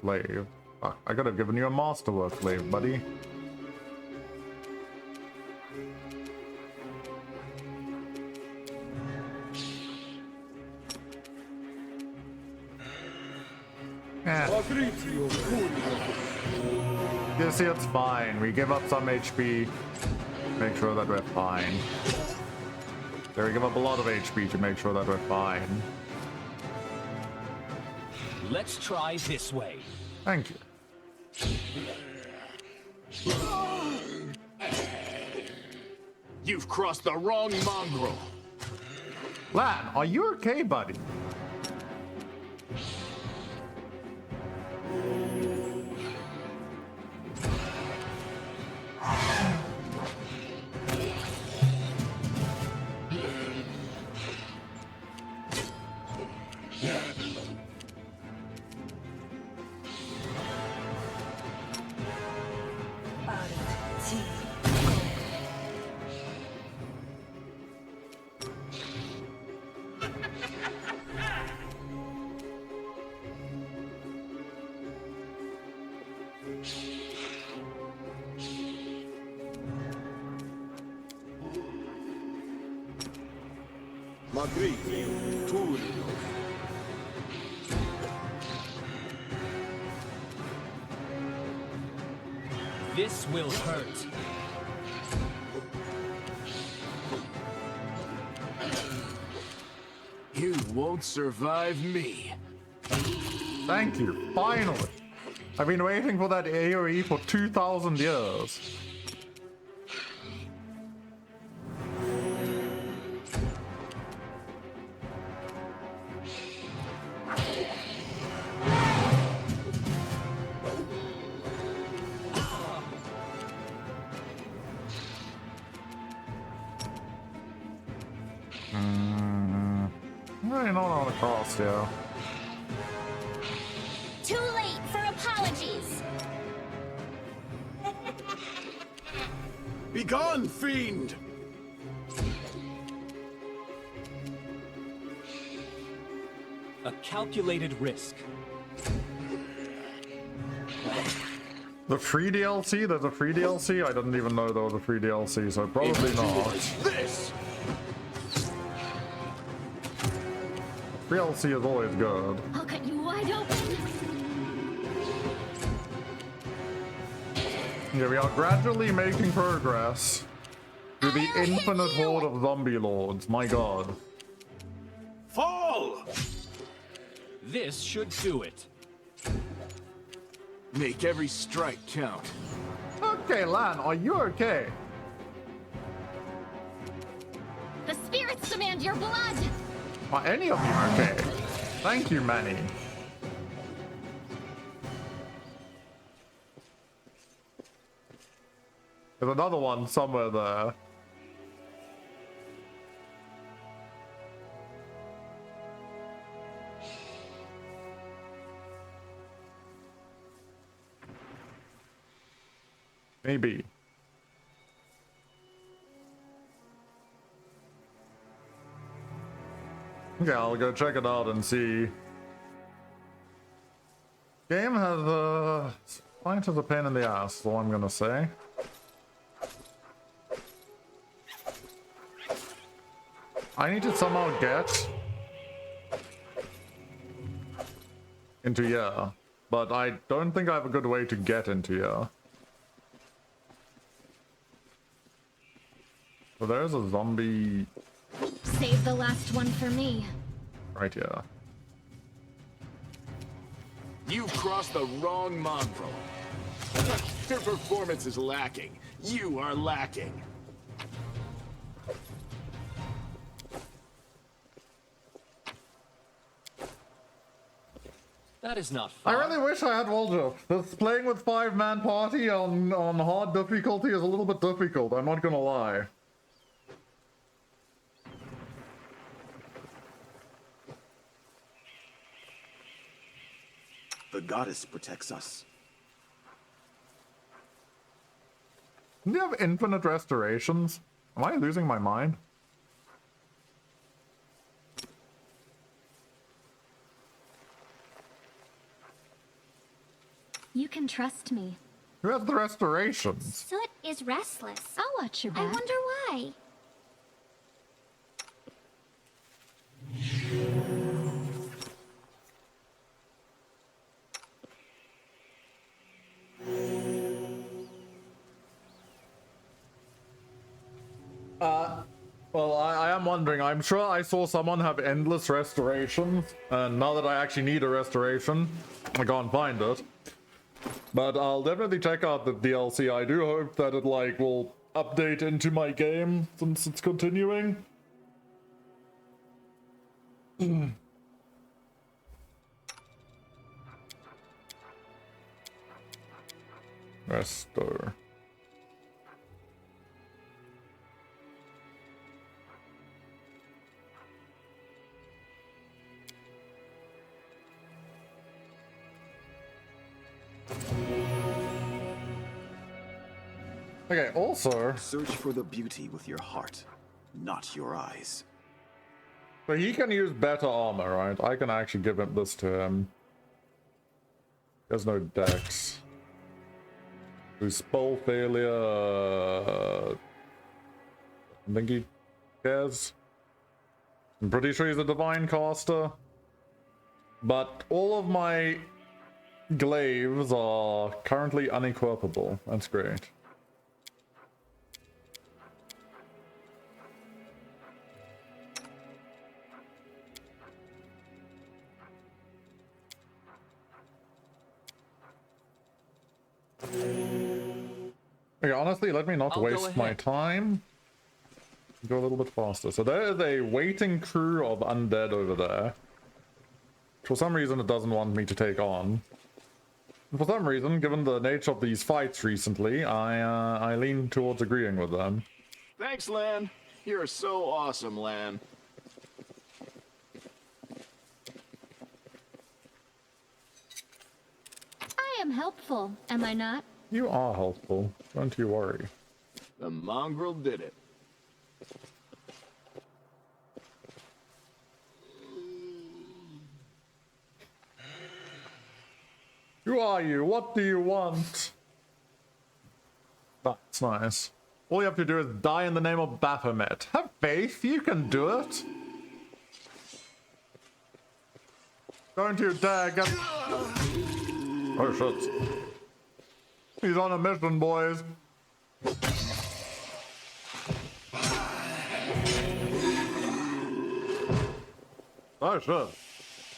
Glaive. Fuck, I could have given you a masterwork glaive, buddy. You see, it's fine. We give up some HP. Make sure that we're fine. There, we give up a lot of HP to make sure that we're fine. Let's try this way. Thank you. You've crossed the wrong mongrel. Lan, are you okay, buddy? This will hurt. You won't survive me. Thank you, finally. I've been waiting for that AoE for 2,000 years. I don't know the cost, yeah. Too late for apologies. Begone, fiend! A calculated risk. The free DLC? There's a free DLC? I didn't even know there was a free DLC, so probably not. This! DLC is always good. I'll cut you wide open. Yeah, we are gradually making progress through the infinite horde of zombie lords. My god. Fall! This should do it. Make every strike count. Okay, Lan, are you okay? The spirits demand your blood! Are any of you okay? Thank you, Manny. There's another one somewhere there. Maybe. Okay, I'll go check it out and see. Game has fight as a pain in the ass, is all I'm gonna say. I need to somehow get into here, but I don't think I have a good way to get into here. So there's a zombie Save the last one for me. right here. You've crossed the wrong mongrel. Your performance is lacking. You are lacking. That is not fun. I really wish I had Walter. This playing with 5-man party on hard difficulty is a little bit difficult, I'm not gonna lie. The goddess protects us. Do you have infinite restorations? Am I losing my mind? You can trust me. Who has the restorations? Soot is restless. I'll watch your back. I wonder why. Well, I am wondering. I'm sure I saw someone have endless restorations, and now that I actually need a restoration, I can't find it. But I'll definitely check out the DLC. I do hope that it, like, will update into my game since it's continuing. Restore. Okay, also... Search for the beauty with your heart, not your eyes. But he can use better armor, right? I can actually give him this to him. There's no dex. Do spell failure... I think he cares. I'm pretty sure he's a divine caster. But all of my glaives are currently unequipable. That's great. Okay, honestly, let me not waste my time. Go a little bit faster. So there is a waiting crew of undead over there. For some reason, it doesn't want me to take on. For some reason, given the nature of these fights recently, I lean towards agreeing with them. Thanks, Lan. You're so awesome, Lan. I am helpful, am I not? You are helpful. Don't you worry. The mongrel did it. Who are you? What do you want? That's nice. All you have to do is die in the name of Baphomet. Have faith, you can do it. Don't you dare get... Oh shit. He's on a mission, boys. Oh shit.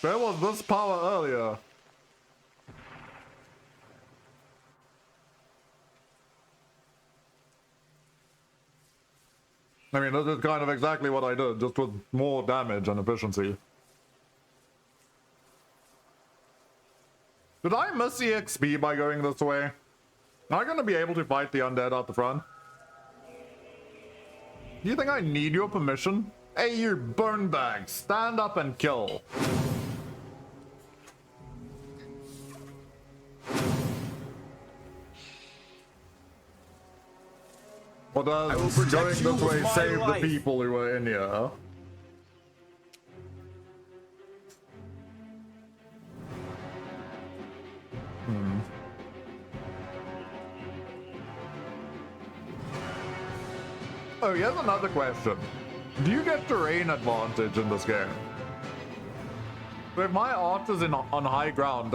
There was this power earlier. I mean, this is kind of exactly what I did, just with more damage and efficiency. Did I miss the XP by going this way? Am I gonna be able to fight the undead out the front? Do you think I need your permission? Hey, you burn bag, stand up and kill. Or does going this way save the people who are in here? Oh, here's another question. Do you get terrain advantage in this game? So if my art is on high ground,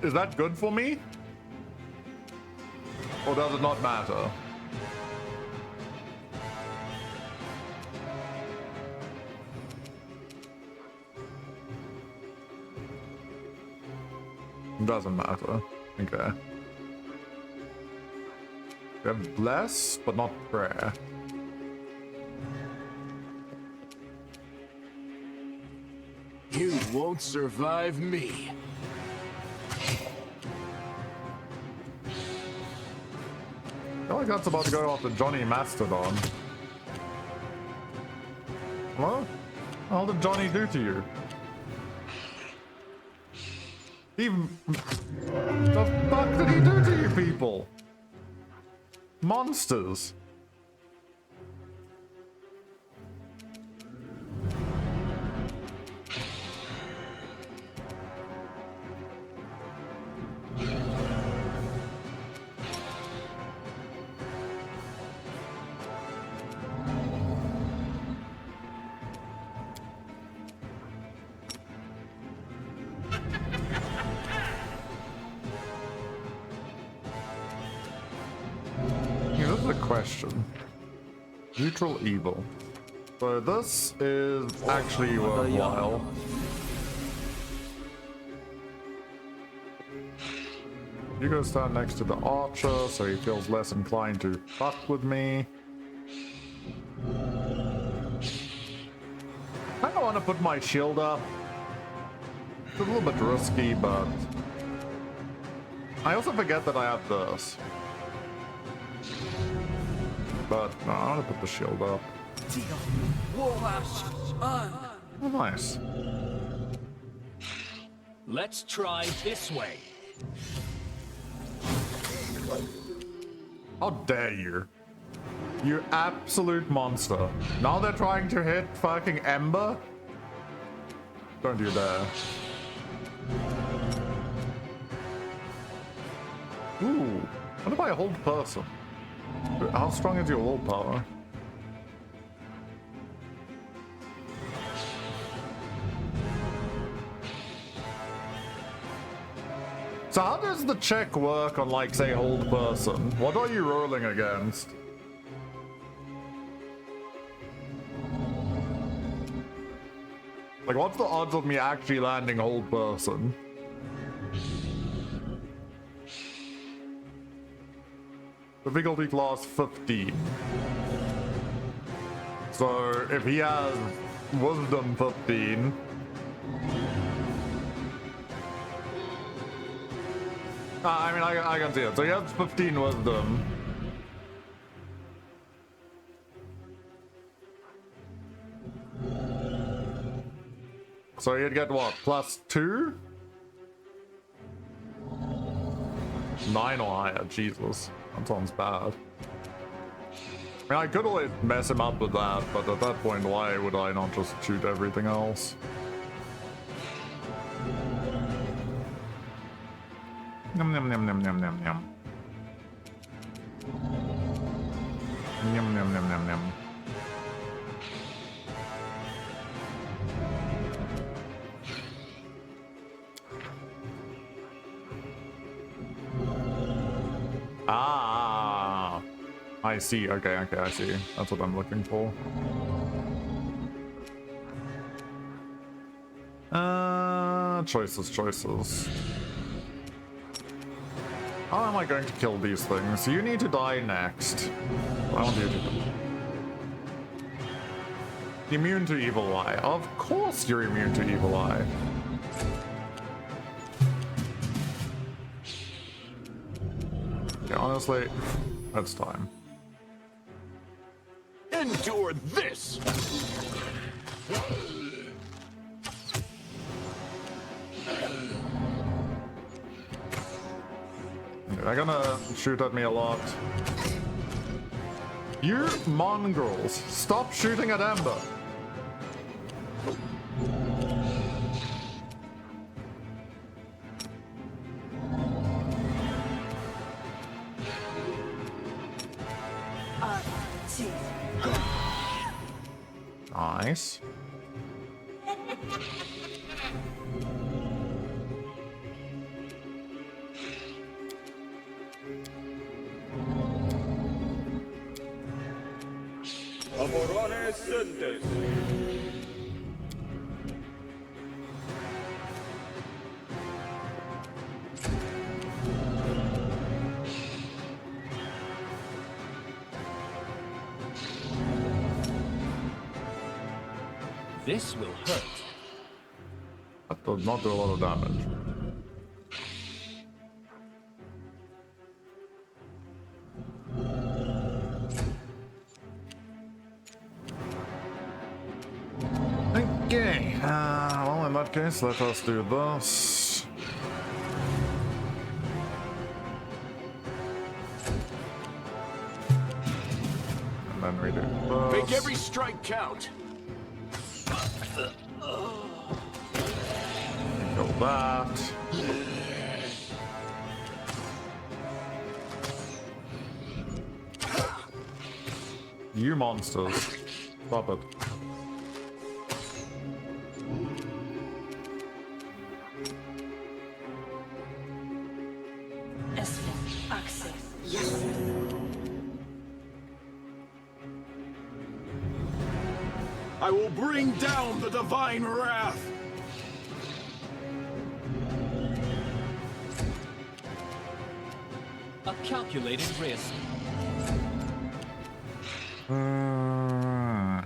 is that good for me? Or does it not matter? Doesn't matter. Okay. We have bless, but not prayer. You won't survive me. I feel like that's about to go off the Johnny Mastodon. What? What did Johnny do to you? The fuck did he do to you people? Monsters. Question. Neutral evil. So this is actually worthwhile. You go stand next to the archer so he feels less inclined to fuck with me. I don't want to put my shield up. It's a little bit risky, but I also forget that I have this. But no, I want to put the shield up. Oh, nice. Let's try this way. How dare you? You absolute monster. Now they're trying to hit fucking Ember? Don't you dare. Ooh, what if I hold person? How strong is your willpower? So how does the check work on, like, say, hold person? What are you rolling against? Like, what's the odds of me actually landing hold person? Difficulty class 15. So if he has wisdom 15. I mean, I can see it. So he has 15 wisdom. So he'd get what? +2? 9 or higher, Jesus. That sounds bad. I mean, I could always mess him up with that, but at that point, why would I not just shoot everything else? Yum yum yum yum yum yum yum. Yum yum yum yum yum. Ah, I see. Okay, I see. That's what I'm looking for. Choices. How am I going to kill these things? You need to die next. I want you to die. Immune to evil eye. Of course you're immune to evil eye. Okay, honestly, it's time. Endure this! They're gonna shoot at me a lot. You mongrels, stop shooting at Ember. Nice. This will hurt. That does not do a lot of damage. Okay, well in that case, let us do this. And then we do this. Make every strike count. Kill that. You monsters. Stop it. I will bring down the divine wrath. A calculated risk. You're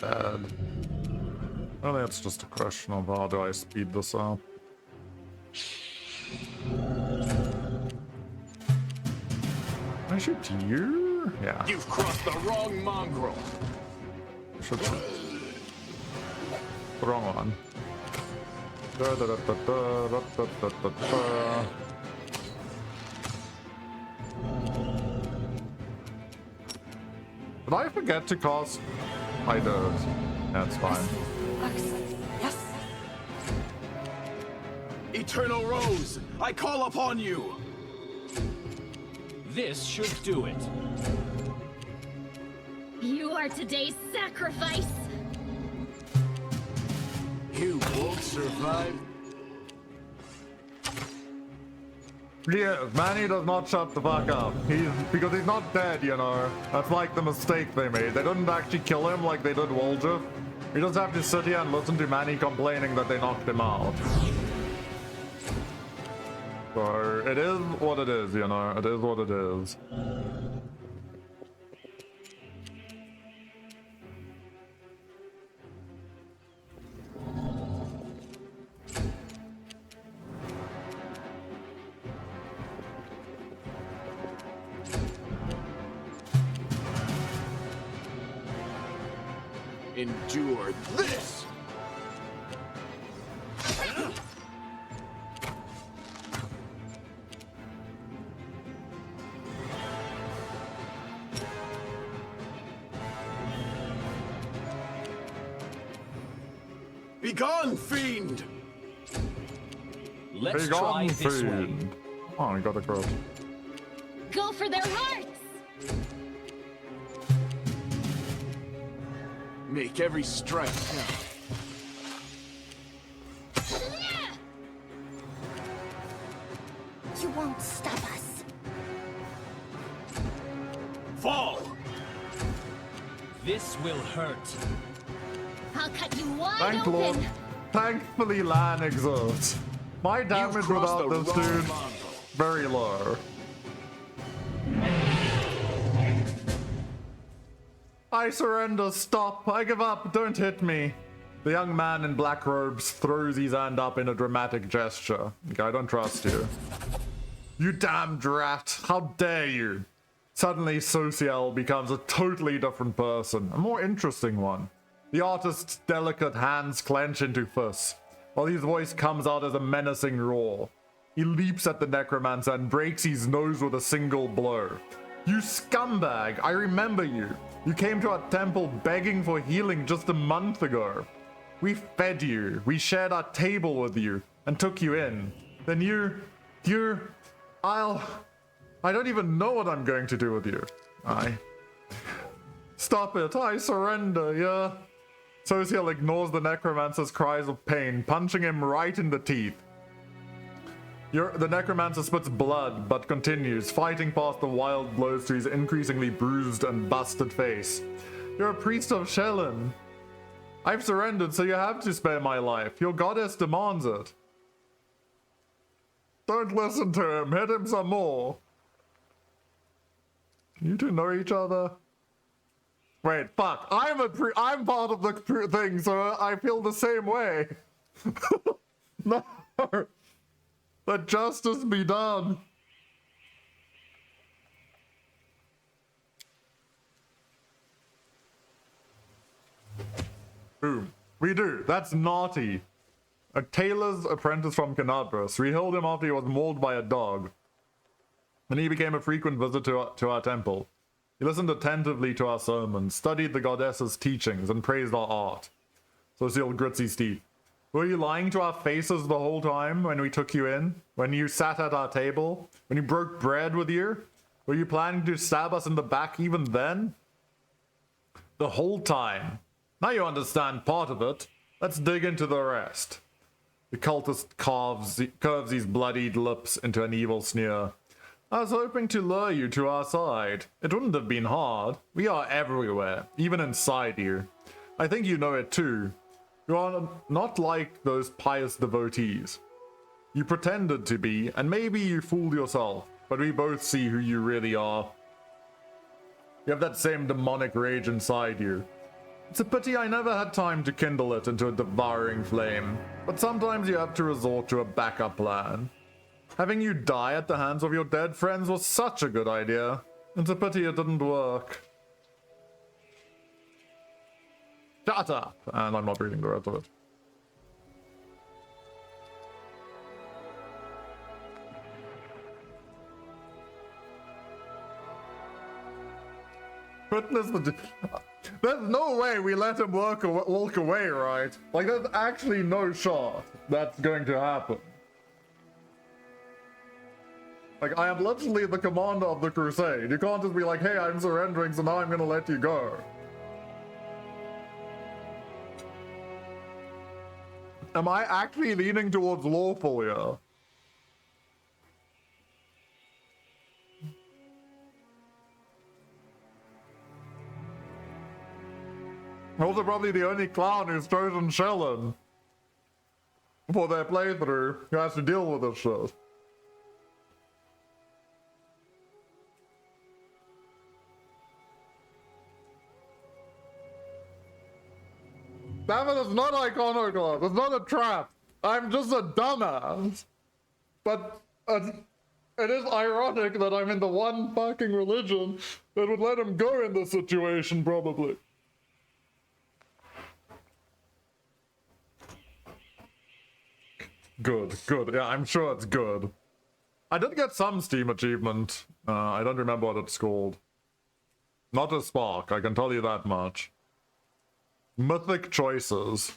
dead. Well, that's just a question of how do I speed this up. I shoot you? Yeah. You've crossed the wrong mongrel. Should shoot. The wrong one. Did I forget to cast? I did. That's fine. Yes. Eternal Rose, I call upon you. This should do it. You are today's sacrifice! You won't survive. Yeah, Manny does not shut the fuck up. Because he's not dead, you know. That's like the mistake they made. They didn't actually kill him like they did Wolger. We just have to sit here and listen to Manny complaining that they knocked him out. So, it is what it is, you know. It is what it is. Endure this! Begone, fiend! Let's try this way. Oh, I got a crit. Go for their hearts! Make every strike count. You won't stop us. This will hurt. I'll cut you wide Thank open. Lord. Thankfully, Lan exerts. My damage without this dude, very low. I surrender, stop, I give up, don't hit me. The young man in black robes throws his hand up in a dramatic gesture. I don't trust you. You damned rat, how dare you? Suddenly, Social becomes a totally different person, a more interesting one. The artist's delicate hands clench into fists, while his voice comes out as a menacing roar. He leaps at the necromancer and breaks his nose with a single blow. You scumbag, I remember you. You came to our temple begging for healing just a month ago. We fed you, we shared our table with you, and took you in. Then I don't even know what I'm going to do with you. Stop it, I surrender, yeah. Social ignores the necromancer's cries of pain, punching him right in the teeth. The necromancer spits blood, but continues, fighting past the wild blows to his increasingly bruised and busted face. You're a priest of Shellen. I've surrendered, so you have to spare my life. Your goddess demands it. Don't listen to him, hit him some more. You two know each other? Wait, fuck. I'm part of the thing, so I feel the same way. No. Let justice be done. Boom. We do. That's naughty. A tailor's apprentice from Kenabres. We held him after he was mauled by a dog. And he became a frequent visitor to our temple. He listened attentively to our sermons, studied the goddess's teachings, and praised our art. Social grits his teeth. Were you lying to our faces the whole time when we took you in? When you sat at our table? When you broke bread with you? Were you planning to stab us in the back even then? The whole time. Now you understand part of it. Let's dig into the rest. The cultist curves his bloodied lips into an evil sneer. I was hoping to lure you to our side. It wouldn't have been hard. We are everywhere, even inside you. I think you know it too. You are not like those pious devotees. You pretended to be, and maybe you fooled yourself, but we both see who you really are. You have that same demonic rage inside you. It's a pity I never had time to kindle it into a devouring flame, but sometimes you have to resort to a backup plan. Having you die at the hands of your dead friends was such a good idea. It's a pity it didn't work. Shut up! And I'm not reading the rest of it. Goodness, there's no way we let him walk away, right? Like, there's actually no shot that's going to happen. Like, I am literally the commander of the crusade. You can't just be like, hey, I'm surrendering, so now I'm gonna let you go. Am I actually leaning towards lawful here? Also probably the only clown who's chosen Shellen for their playthrough who has to deal with this shit. Damn it, it's not iconoclast. It's not a trap. I'm just a dumbass. But it is ironic that I'm in the one fucking religion that would let him go in this situation, probably. Good, good. Yeah, I'm sure it's good. I did get some Steam achievement. I don't remember what it's called. Not a spark, I can tell you that much. Mythic choices.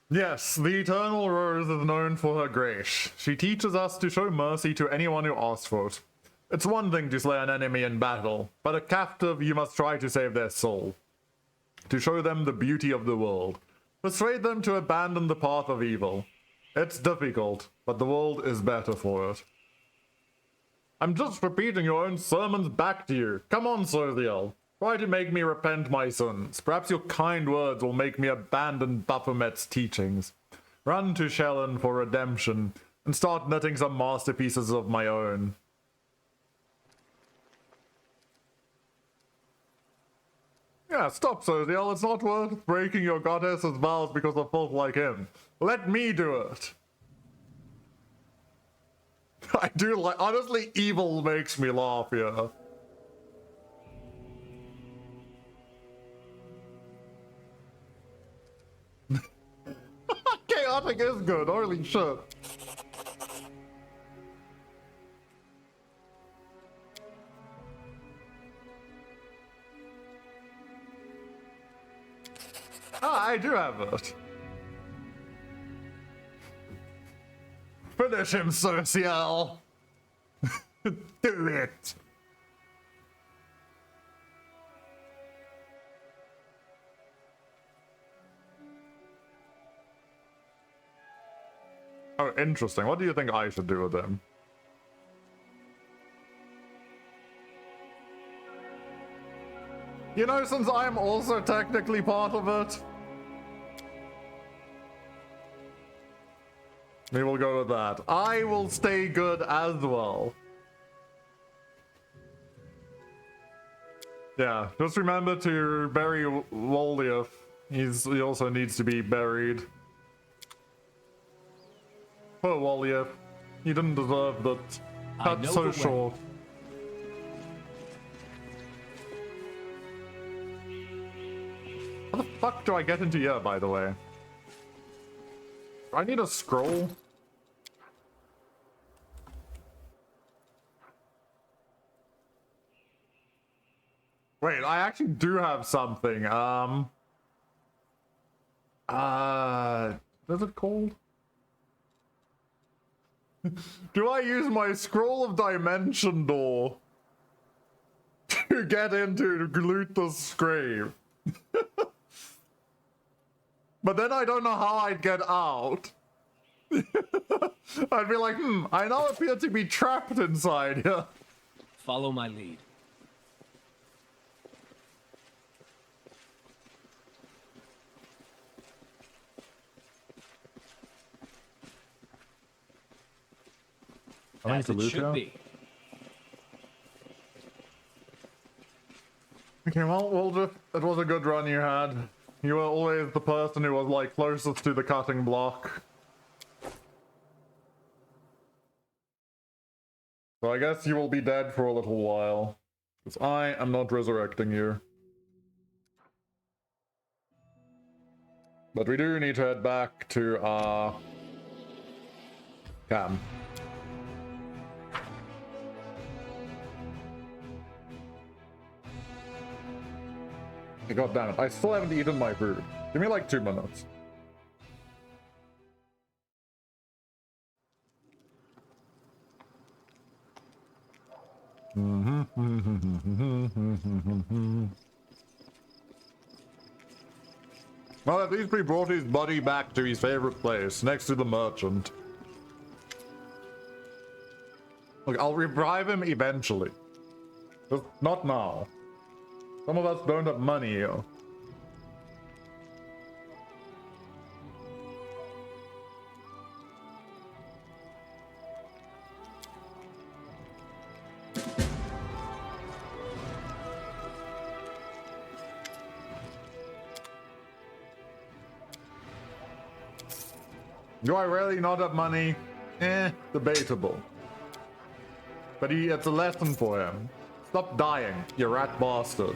Yes, the Eternal Rose is known for her grace. She teaches us to show mercy to anyone who asks for it. It's one thing to slay an enemy in battle, but a captive you must try to save their soul. To show them the beauty of the world. Persuade them to abandon the path of evil. It's difficult, but the world is better for it. I'm just repeating your own sermons back to you. Come on, Sothiel. Try to make me repent my sins. Perhaps your kind words will make me abandon Baphomet's teachings. Run to Shellen for redemption, and start knitting some masterpieces of my own. Yeah, stop, Sothiel. It's not worth breaking your goddess's vows because of folk like him. Let me do it. I do like... Honestly, evil makes me laugh here. Chaotic is good, holy shit. Ah, I do have it. Finish him, Sothiel. Do it. Oh, interesting. What do you think I should do with him? You know, since I'm also technically part of it, we will go with that. I will stay good as well. Yeah, just remember to bury Wolief. He also needs to be buried. Poor Wolief. He didn't deserve that. Cut so short. How the fuck do I get into here, by the way? I need a scroll. Wait, I actually do have something. What's it called? Do I use my Scroll of Dimension Door to get into Gluta's grave? But then I don't know how I'd get out. I'd be like, I now appear to be trapped inside here. Follow my lead. As it should be. Okay, well, Wilder, it was a good run you had. You were always the person who was, like, closest to the cutting block. So I guess you will be dead for a little while. Because I am not resurrecting you. But we do need to head back to, camp. God damn it, I still haven't eaten my food. Give me like 2 minutes. Well, at least we brought his body back to his favorite place, next to the merchant. Look, I'll revive him eventually. Just not now. Some of us don't have money here. Do I really not have money? Debatable. But it's a lesson for him. Stop dying, you rat bastard.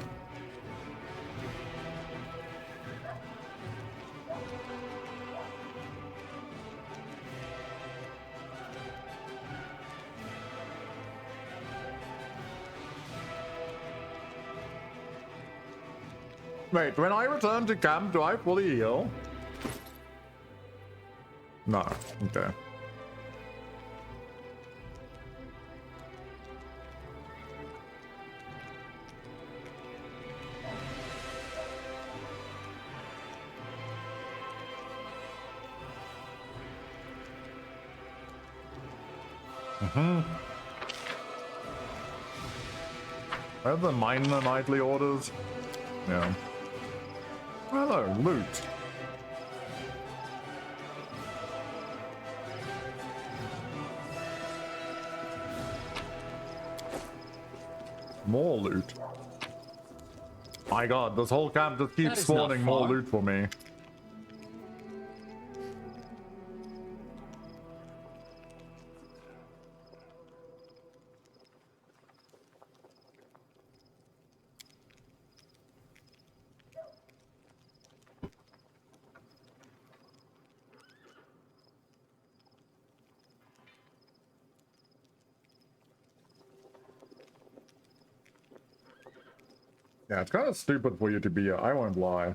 Wait, when I return to camp, do I fully heal? No, okay. Are the minor nightly orders? Yeah. Hello, loot. More loot. My god, this whole camp just keeps spawning more loot for me. Yeah, it's kind of stupid for you to be here, I won't lie.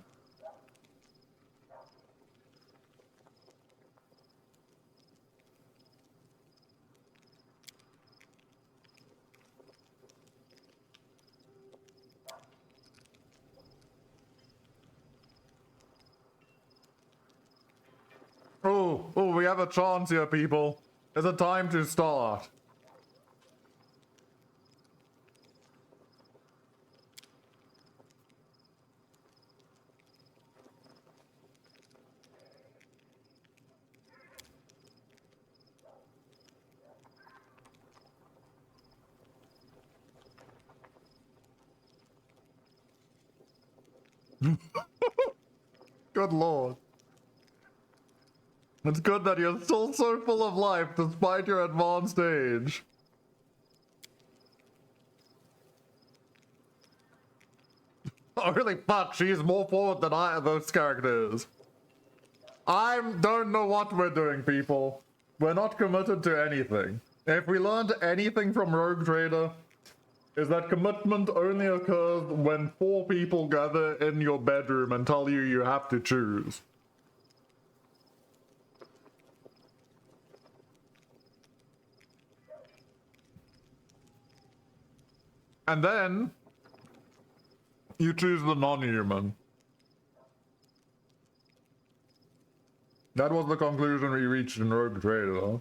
Oh, we have a chance here, people. It's a time to start. Good lord. It's good that you're still so full of life despite your advanced age. Oh really, fuck, she's more forward than those characters. I don't know what we're doing, people. We're not committed to anything. If we learned anything from Rogue Trader, is that commitment only occurs when 4 people gather in your bedroom and tell you you have to choose. And then, you choose the non-human. That was the conclusion we reached in Rogue Trader.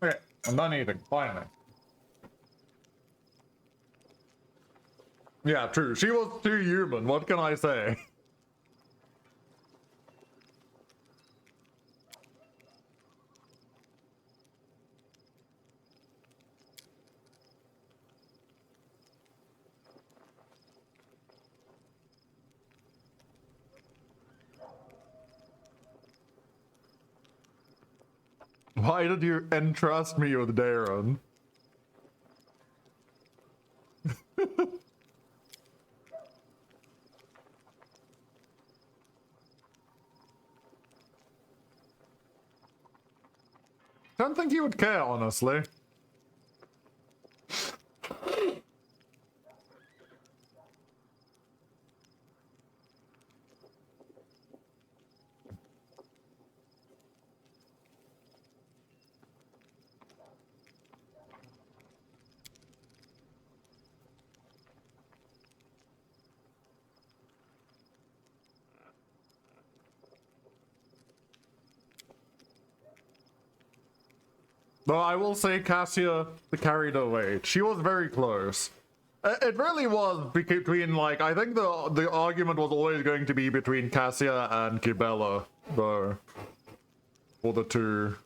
Okay, I'm done eating, finally. Yeah, true. She was too human, what can I say? Why did you entrust me with Darren? Don't think he would care, honestly. Though I will say Cassia carried her weight. She was very close. It really was between, like, I think the argument was always going to be between Cassia and Kibella, though. For the two.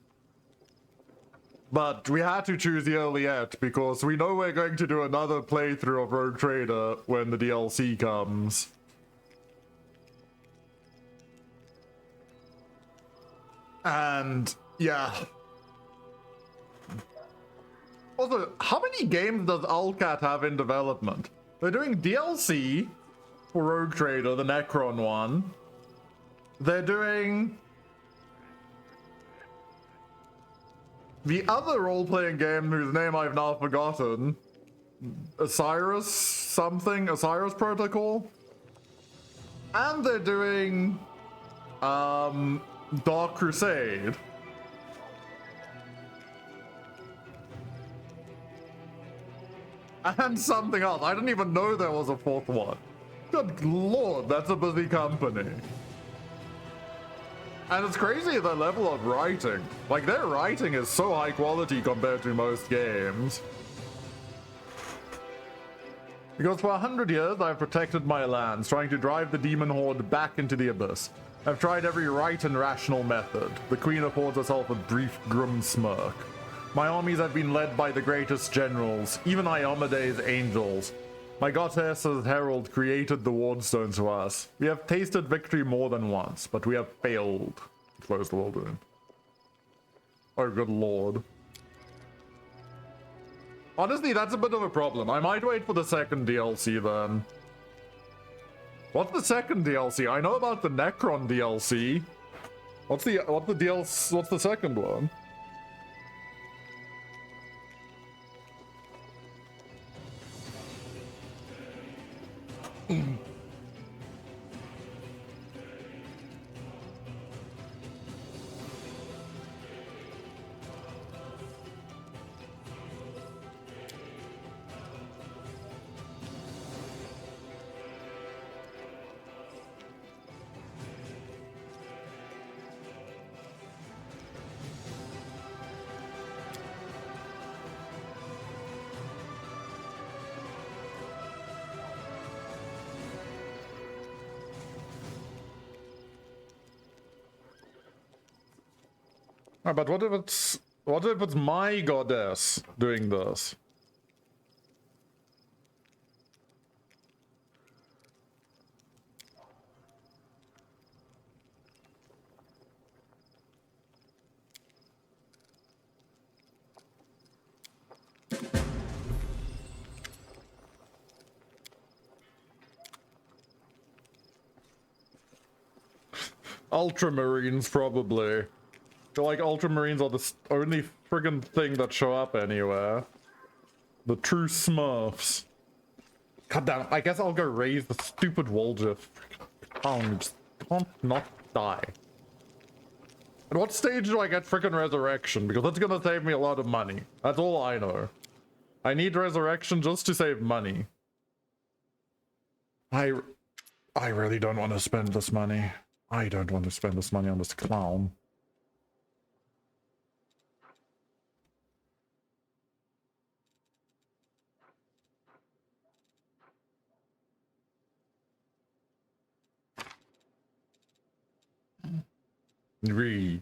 But we had to choose the Earliette because we know we're going to do another playthrough of Rogue Trader when the DLC comes. And, yeah. Also, how many games does Owlcat have in development? They're doing DLC for Rogue Trader, the Necron one. They're doing the other role-playing game whose name I've now forgotten, Osiris something, Osiris Protocol, and they're doing Dark Crusade. And something else. I didn't even know there was a fourth one. Good lord, that's a busy company. And it's crazy the level of writing. Like, their writing is so high quality compared to most games. Because for 100 years, I've protected my lands, trying to drive the demon horde back into the abyss. I've tried every right and rational method. The queen affords herself a brief, grim smirk. My armies have been led by the greatest generals, even Iomede's angels. My goddess's herald created the wardstones for us. We have tasted victory more than once, but we have failed. Close the world in. Oh, good lord. Honestly, that's a bit of a problem. I might wait for the second DLC then. What's the second DLC? I know about the Necron DLC. What's the second one? Oh, but what if it's my goddess doing this? Ultramarines, probably. I feel like Ultramarines are the only friggin' thing that show up anywhere. The true Smurfs. God damn it, I guess I'll go raise the stupid Wolger. Freaking just can't not die. At what stage do I get frickin' Resurrection? Because that's gonna save me a lot of money. That's all I know. I need Resurrection just to save money. I really don't want to spend this money. I don't want to spend this money on this clown. Re.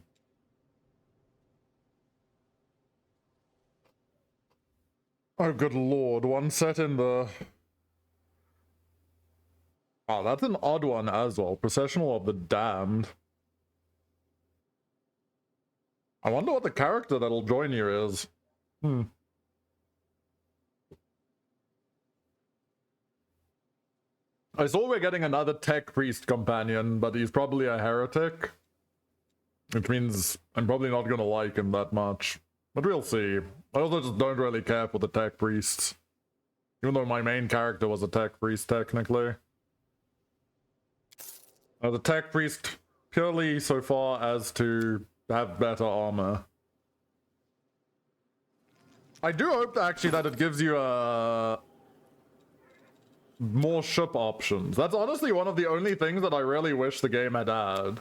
Oh, good lord. One set in the... Oh, that's an odd one as well. Processional of the Damned. I wonder what the character that'll join you is. I saw we're getting another tech priest companion, but he's probably a heretic. Which means I'm probably not gonna like him that much. But we'll see. I also just don't really care for the tech priests. Even though my main character was a tech priest, technically. The tech priest purely so far as to have better armor. I do hope actually that it gives you more ship options. That's honestly one of the only things that I really wish the game had had.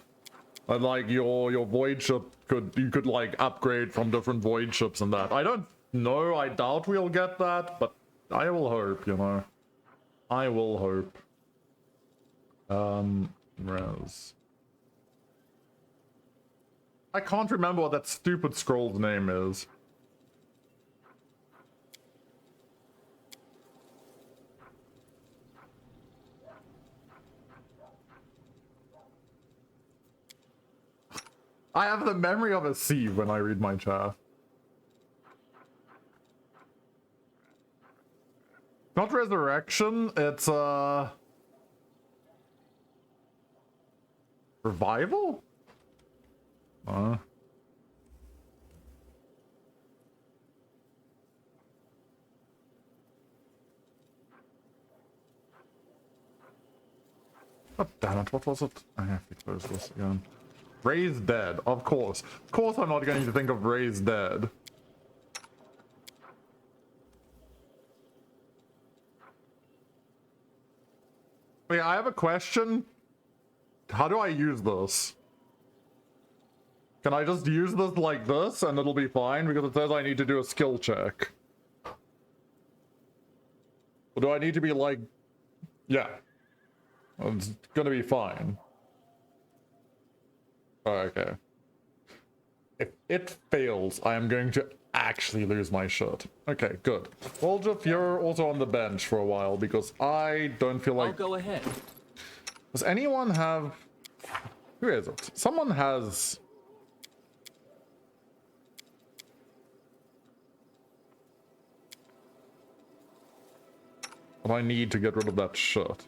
Like your void ship you could like upgrade from different void ships and that. I don't know, I doubt we'll get that, but I will hope, you know. I will hope. Res. I can't remember what that stupid scroll's name is. I have the memory of a sieve when I read my chat. Not resurrection, it's revival? God damn it, what was it? I have to close this again. Raised Dead, of course. Of course I'm not going to think of Raised Dead. Wait, I have a question. How do I use this? Can I just use this like this and it'll be fine? Because it says I need to do a skill check. Or do I need to be like... Yeah. It's gonna be fine. Okay. If it fails, I am going to actually lose my shirt. Okay, good. Well, Jeff, you're also on the bench for a while because I don't feel like... I'll go ahead. Does anyone have... Who is it? Someone has... But I need to get rid of that shirt.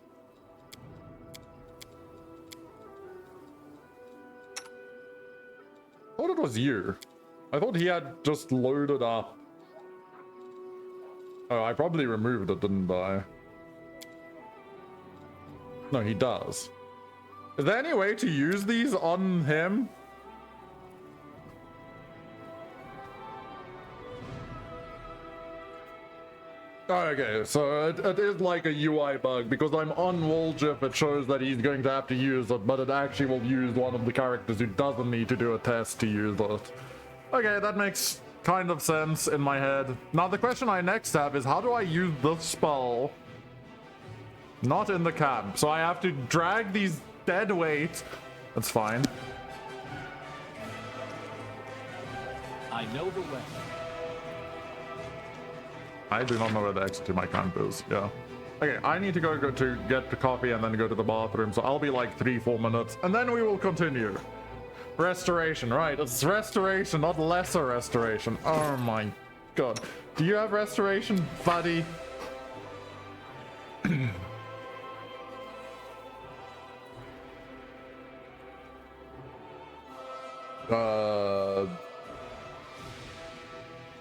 I thought it was you. I thought he had just loaded up. Oh, I probably removed it, didn't I? No, he does. Is there any way to use these on him? Okay, so it is like a UI bug, because I'm on Woljif, it shows that he's going to have to use it, but it actually will use one of the characters who doesn't need to do a test to use it. Okay, that makes kind of sense in my head. Now the question I next have is, how do I use this spell? Not in the camp, so I have to drag these dead weight. That's fine. I know the way. I do not know where the exit to my camp is, yeah. Okay, I need to go to get the coffee and then go to the bathroom, so I'll be like 3-4 minutes, and then we will continue. Restoration, right, it's restoration, not lesser restoration. Oh my god. Do you have restoration, buddy?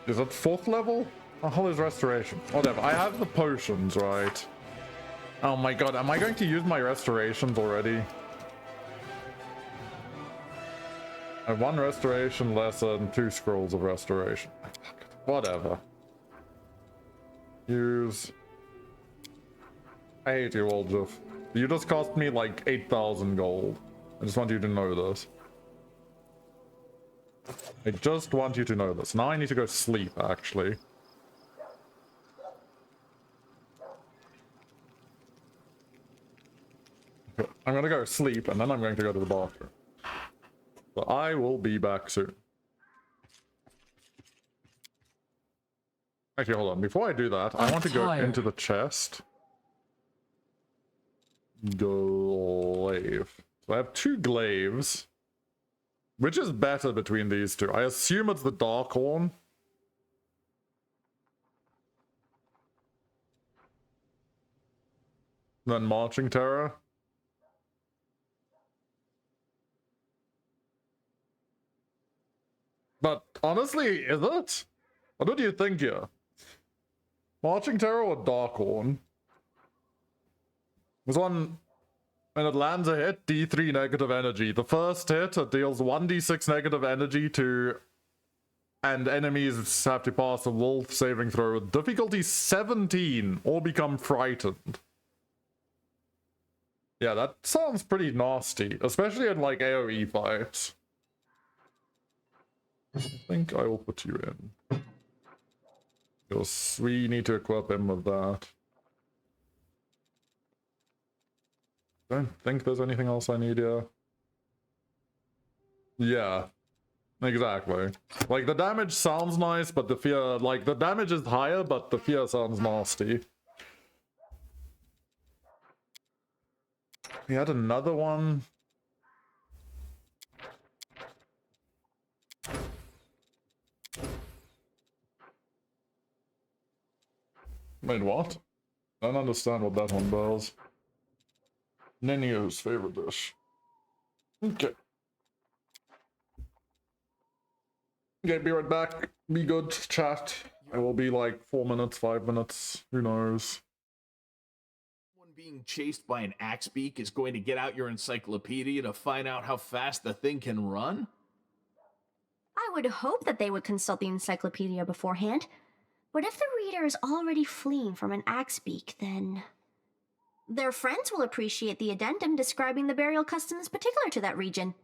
Is it 4th level? Oh, hell is restoration. Whatever, I have the potions, right? Oh my god, am I going to use my restorations already? I have 1 restoration lesson, 2 scrolls of restoration. Whatever. Use... I hate you, Woljif. You just cost me like 8,000 gold. I just want you to know this. I just want you to know this. Now I need to go sleep, actually. Okay, I'm gonna go sleep, and then I'm going to go to the bathroom. But I will be back soon. Actually, hold on. Before I do that, I want to go into the chest. Glaive. So I have 2 glaives. Which is better between these two? I assume it's the Darkhorn. Then Marching Terror. But honestly, is it? What do you think here? Marching Terror or Darkhorn? This one, when it lands a hit, D3 negative energy. The first hit, it deals 1d6 negative energy to... And enemies have to pass a wolf saving throw with difficulty 17 or become frightened. Yeah, that sounds pretty nasty, especially in like AoE fights. I think I will put you in. Because we need to equip him with that. Don't think there's anything else I need here. Yeah, exactly. Like, the damage sounds nice, but the fear... Like, the damage is higher, but the fear sounds nasty. We had another one. Wait, what? I don't understand what that one does. Nenio's favorite dish. Okay. Okay, be right back. Be good, chat. I will be like 4 minutes, 5 minutes. Who knows? being chased by an axebeak is going to get out your encyclopedia to find out how fast the thing can run? I would hope that they would consult the encyclopedia beforehand. But if the reader is already fleeing from an axebeak, then their friends will appreciate the addendum describing the burial customs particular to that region.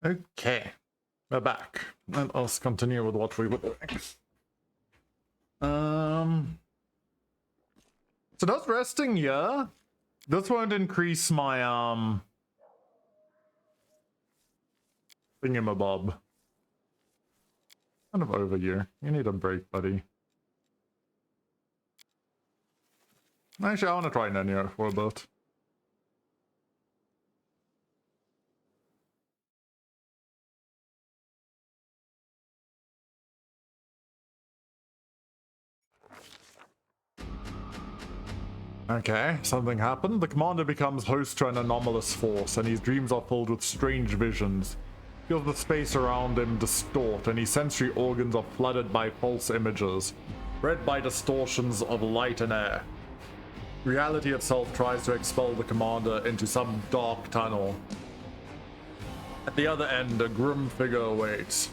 Okay, we're back. Let us continue with what we were doing. So does resting, yeah? This won't increase my, thingamabob. Kind of over you. You need a break, buddy. Actually, I want to try Nenio for a bit. Okay, something happened. The commander becomes host to an anomalous force, and his dreams are filled with strange visions. He feels the space around him distort, and his sensory organs are flooded by false images, bred by distortions of light and air. Reality itself tries to expel the commander into some dark tunnel. At the other end, a grim figure awaits.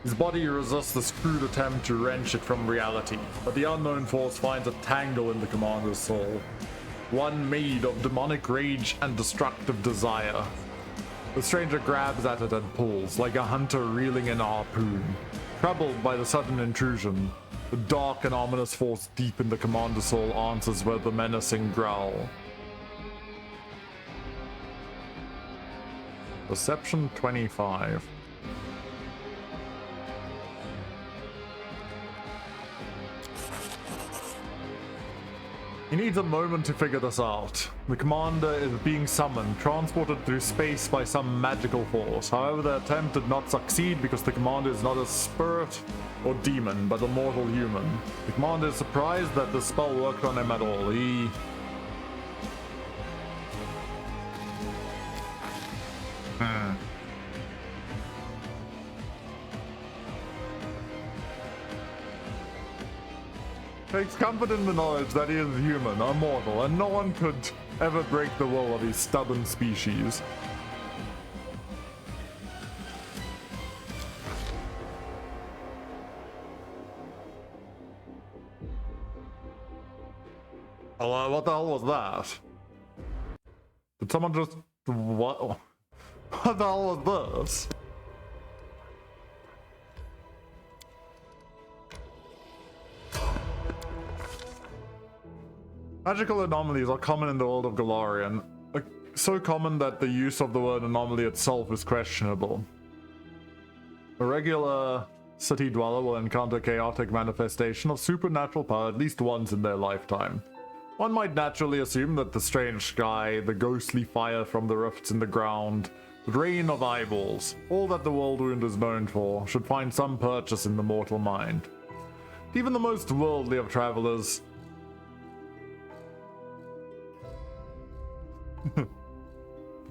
His body resists this crude attempt to wrench it from reality, but the unknown force finds a tangle in the commander's soul, one made of demonic rage and destructive desire. The stranger grabs at it and pulls, like a hunter reeling in a harpoon. Troubled by the sudden intrusion, the dark and ominous force deep in the commander's soul answers with a menacing growl. Perception 25. He needs a moment to figure this out. The commander is being summoned, transported through space by some magical force. However, the attempt did not succeed because the commander is not a spirit or demon, but a mortal human. The commander is surprised that the spell worked on him at all. He... takes comfort in the knowledge that he is human, immortal, and no one could ever break the will of his stubborn species. Oh, what the hell was that? Did someone just... What? What the hell was this? Magical anomalies are common in the world of Galarian, so common that the use of the word anomaly itself is questionable. A regular city dweller will encounter chaotic manifestation of supernatural power at least once in their lifetime. One might naturally assume that the strange sky, the ghostly fire from the rifts in the ground, the rain of eyeballs, all that the Whirlwind is known for, should find some purchase in the mortal mind. Even the most worldly of travelers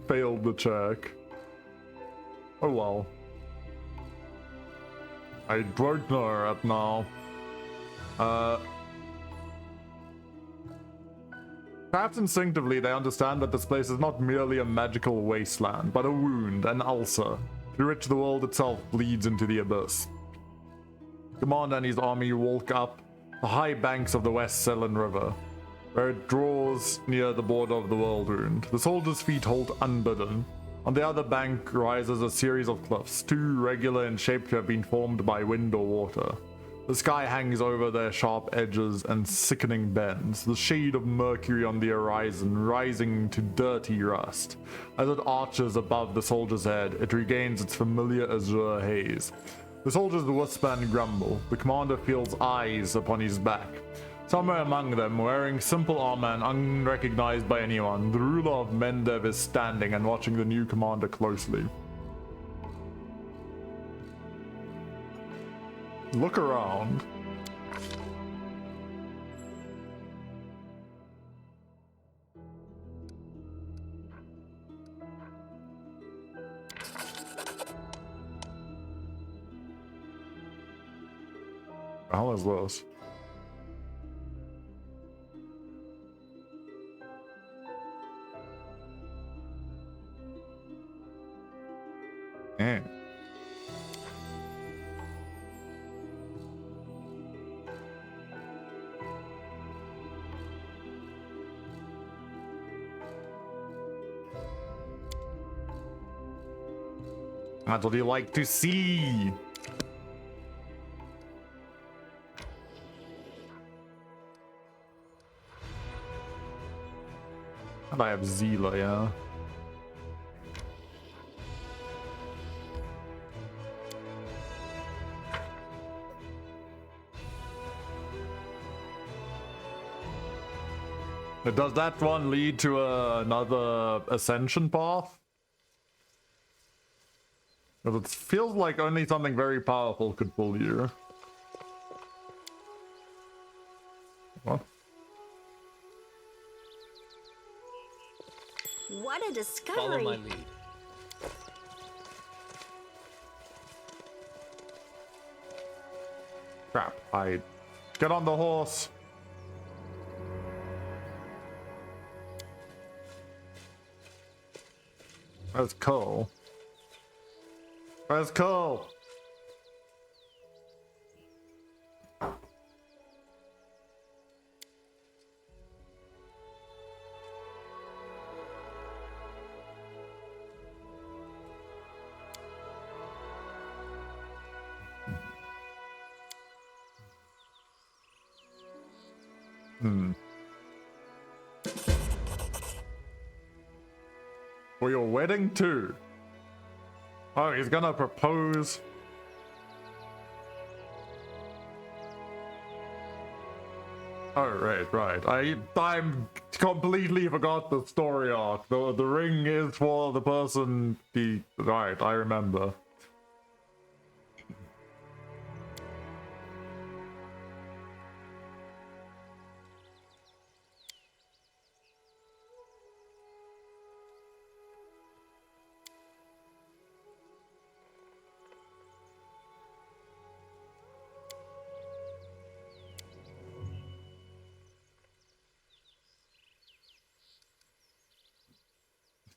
failed the check. Oh well. I don't know right now. Perhaps instinctively they understand that this place is not merely a magical wasteland, but a wound, an ulcer, through which the world itself bleeds into the abyss. Commander and his army walk up the high banks of the West Selen River, where it draws near the border of the Whirlwind. The soldiers' feet halt unbidden. On the other bank rises a series of cliffs, too regular in shape to have been formed by wind or water. The sky hangs over their sharp edges and sickening bends, the shade of mercury on the horizon rising to dirty rust. As it arches above the soldier's head, it regains its familiar azure haze. The soldiers whisper and grumble. The commander feels eyes upon his back. Somewhere among them, wearing simple armor and unrecognized by anyone, the ruler of Mendev is standing and watching the new commander closely. Look around. How is this? That's what you like to see. And I have Zila, yeah. Does that one lead to another ascension path? It feels like only something very powerful could pull you. What? What a discovery! Follow my lead. Crap, I get on the horse. Where's Cole? Where's Cole? For your wedding too. Oh, he's gonna propose. Oh, right. I'm completely forgot the story arc. The ring is for the person. Right, I remember.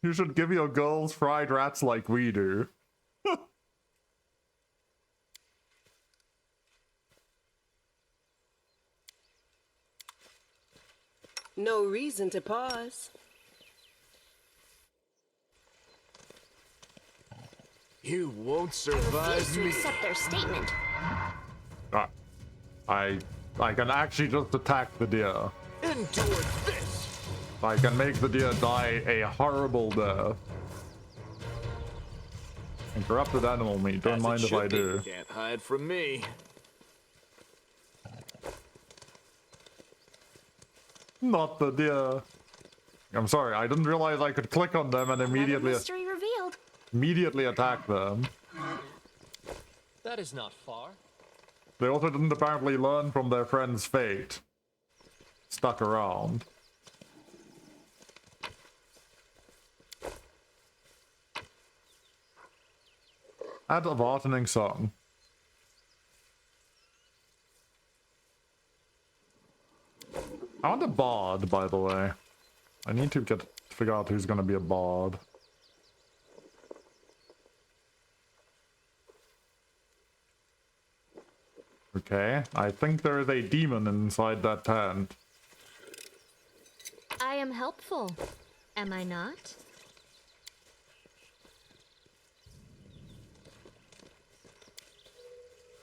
You should give your girls fried rats like we do. No reason to pause. You won't survive me. Accept their statement. I can actually just attack the deer. Endure this. I can make the deer die a horrible death. And corrupted animal meat, don't mind if I do. Can't hide from me. Not the deer. I'm sorry, I didn't realize I could click on them and Mystery revealed. immediately attack them. That is not far. They also didn't apparently learn from their friend's fate. Stuck around. Add a heartening song. I want a bard, by the way. I need to figure out who's gonna be a bard. Okay, I think there is a demon inside that tent. I am helpful, am I not?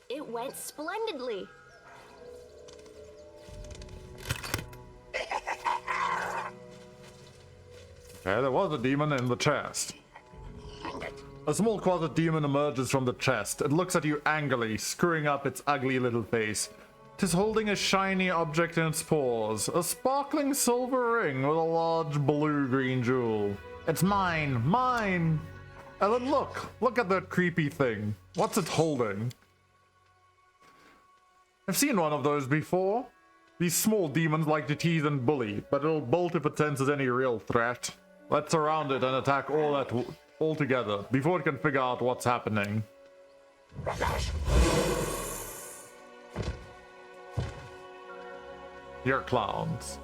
It went splendidly. Okay, there was a demon in the chest. A small closet demon emerges from the chest. It looks at you angrily, screwing up its ugly little face. 'Tis holding a shiny object in its paws, a sparkling silver ring with a large blue-green jewel. It's mine, mine! And then look at that creepy thing. What's it holding? I've seen one of those before. These small demons like to tease and bully, but it'll bolt if it senses any real threat. Let's surround it and attack all together before it can figure out what's happening. You're clowns.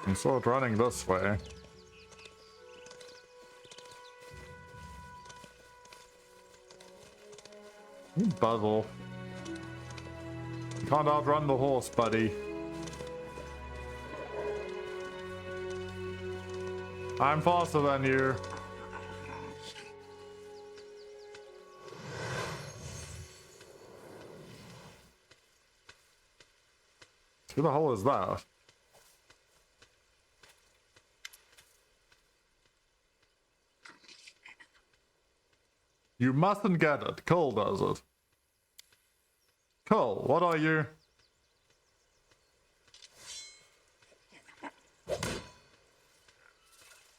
I'm sort of running this way. You buzzle. You can't outrun the horse, buddy. I'm faster than you. Who the hell is that? You mustn't get it. Cole does it. Cole, what are you?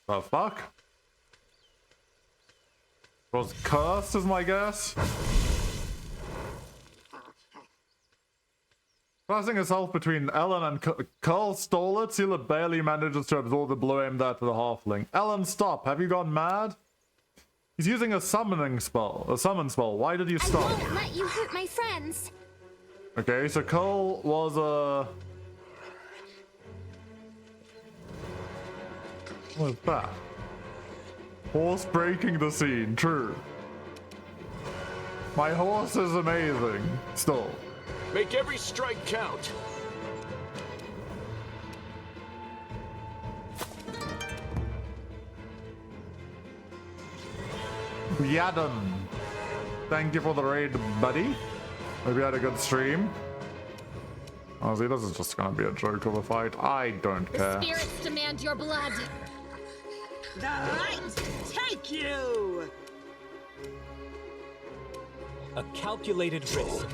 The fuck? Was cursed is my guess? Crossing herself between Ellen and Carl stole it. Sela barely manages to absorb the blow aimed at the halfling. Ellen, stop. Have you gone mad? He's using a summoning spell. A summon spell. Why did you stop? I won't let you hurt my friends. Okay, so Carl was what is that? Horse breaking the scene. True. My horse is amazing. Still. Make every strike count. Yadam. Thank you for the raid, buddy. Hope you had a good stream. Honestly, this is just gonna be a joke of a fight. I don't care. The spirits demand your blood. The light take you! A calculated risk.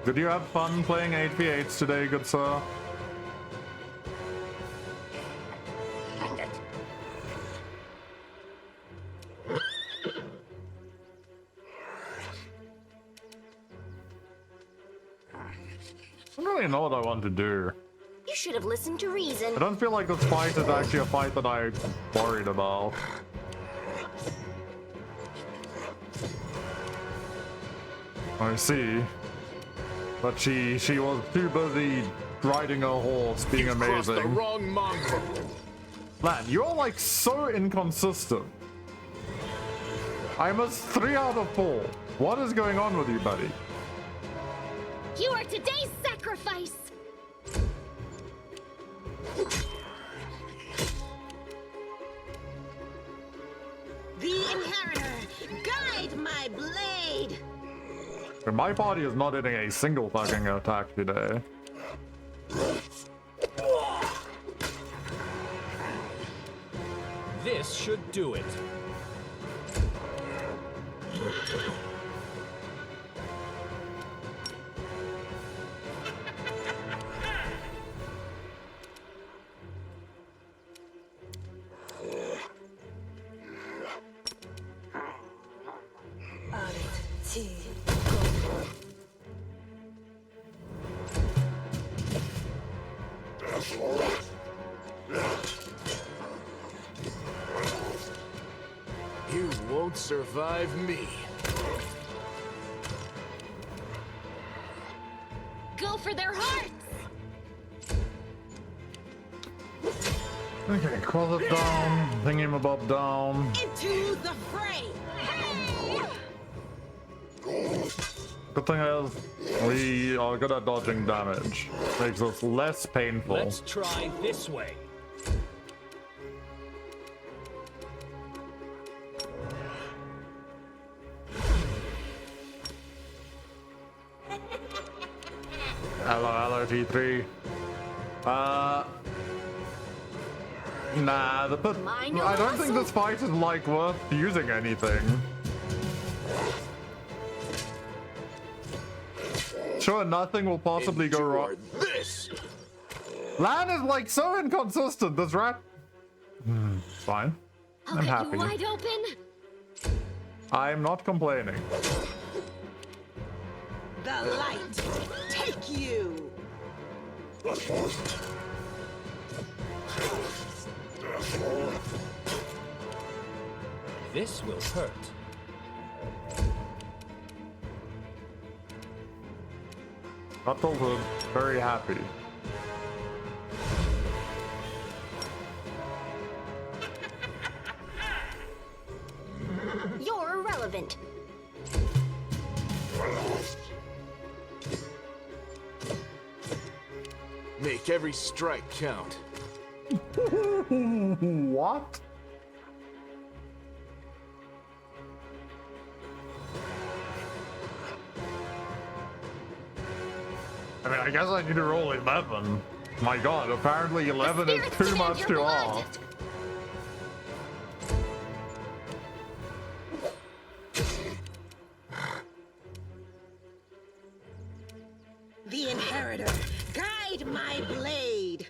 Did you have fun playing 8v8s today, good sir? I don't really know what I want to do. You should have listened to reason. I don't feel like this fight is actually a fight that I'm worried about. I see. But she was too busy riding her horse, being amazing. The wrong mongrel. Man, you're like so inconsistent. I'm a 3 out of 4. What is going on with you, buddy? You are today's sacrifice. The Inheritor, guide my blade. My body is not hitting a single fucking attack today. This should do it. You won't survive me. Go for their hearts. Okay, cross it down, thingamabob down. Into the fray. Good thing is, we are good at dodging damage. Makes us less painful. Let's try this way. Hello, T3. Nah, I don't think this fight is like worth using anything. Sure, nothing will possibly go wrong. Lan is like so inconsistent. This rat. Fine. I'm happy. Wide open. I'm not complaining. The light take you. This will hurt. Adulthood, very happy. You're irrelevant. Make every strike count. What? I mean, I guess I need to roll 11. My god, apparently 11 is too much to ask. The Inheritor, guide my blade.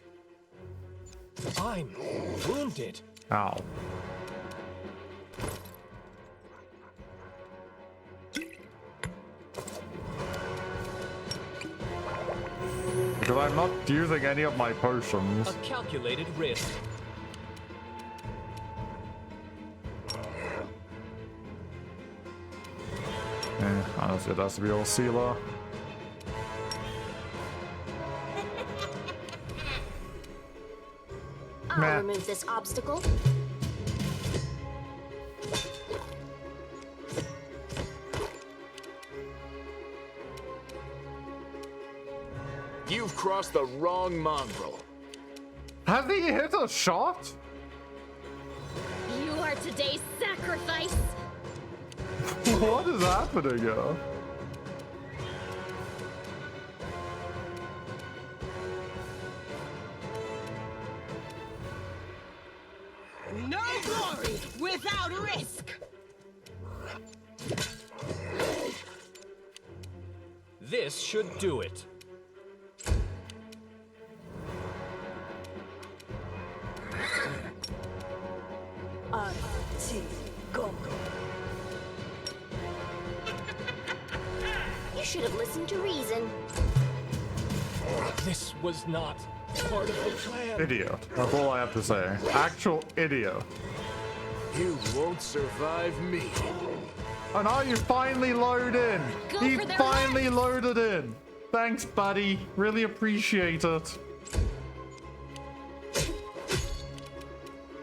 I'm wounded. Ow. Because I'm not using any of my potions. A calculated risk. Honestly, it has to be old Sealer. I'll remove this obstacle. You've crossed the wrong mongrel. Has he hit a shot? You are today's sacrifice. What is happening here? No glory without risk. This should do it. You should have listened to reason. This was not part of the plan. Idiot. That's all I have to say. Actual idiot. You won't survive me. And now you finally load in. He finally loaded in. Thanks, buddy. Really appreciate it.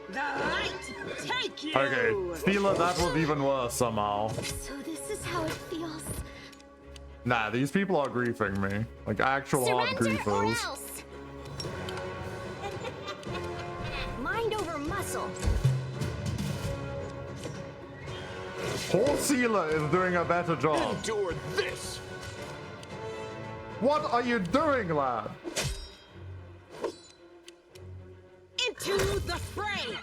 The light, take you. Okay, Stealer, that was even worse somehow. So this is how it feels. Nah, these people are griefing me. Like actual hard griefers. Mind over muscle. Poor Sealer is doing a better job. Endure this. What are you doing, lad? Into the fray.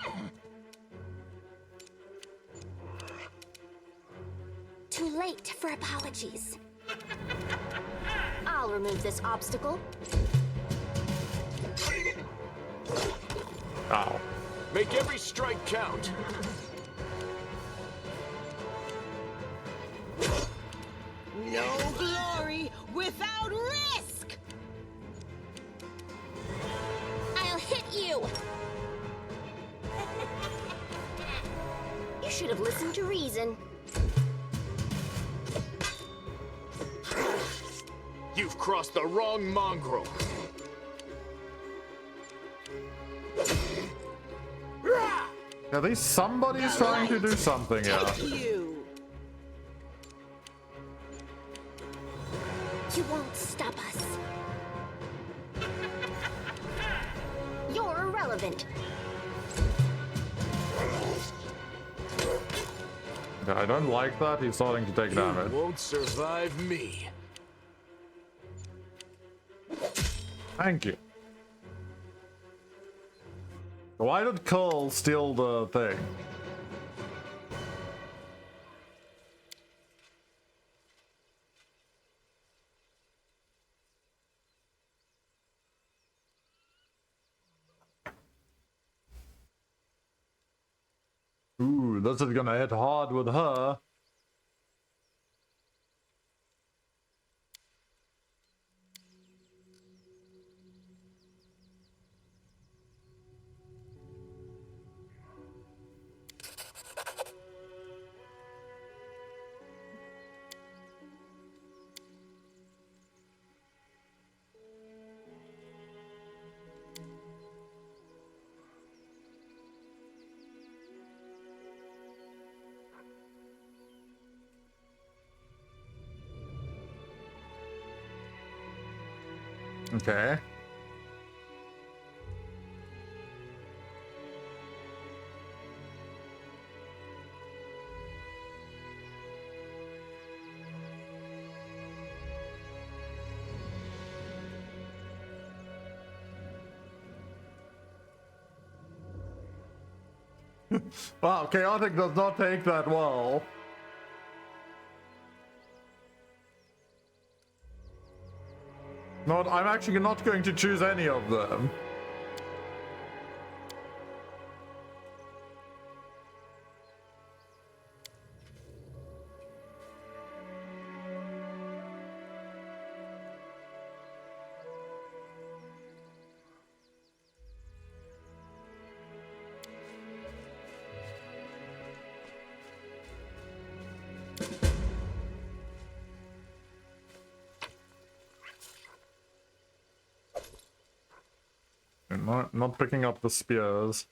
Too late for apologies. I'll remove this obstacle. Ow. Make every strike count. No glory without risk. I'll hit you. You should have listened to reason. You've crossed the wrong mongrel. At least somebody's trying to do something here. You won't stop us. You're irrelevant. Yeah, I don't like that. He's starting to take damage. You won't survive me. Thank you. Why did Cole steal the thing? Ooh, this is gonna hit hard with her. Okay. Wow, chaotic does not take that well. Not, I'm actually not going to choose any of them. Not picking up the spears.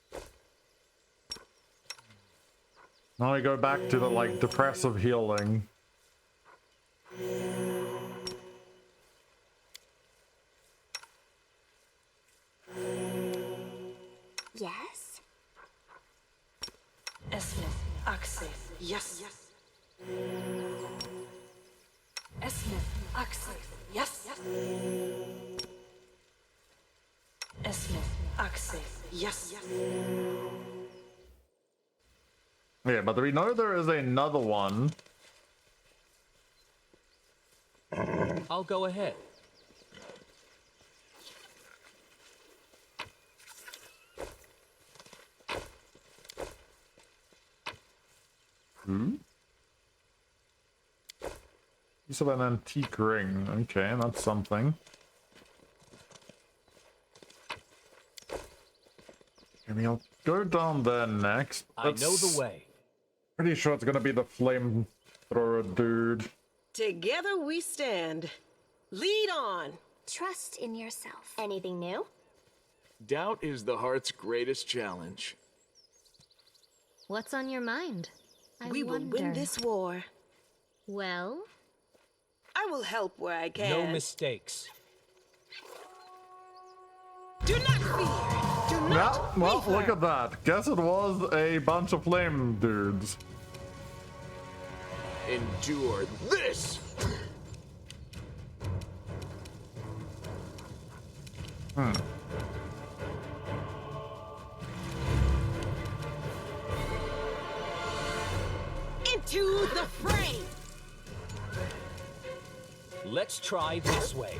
Now we go back to the, like, depressive healing. Yes? Esme, Axe, yes. Esme, Axe, yes. Esme, Axe, yes. Yeah, but we know there is another one. I'll go ahead. Piece of an antique ring. Okay, that's something. Maybe I'll go down there next. I know the way. Pretty sure it's gonna be the flamethrower dude. Together we stand. Lead on. Trust in yourself. Anything new? Doubt is the heart's greatest challenge. What's on your mind? We will win this war. Well? I will help where I can. No mistakes. Do not fear. Do Yeah, not well, waver. look at that. Guess it was a bunch of flame dudes. Endure this! Into the fray. Let's try this way.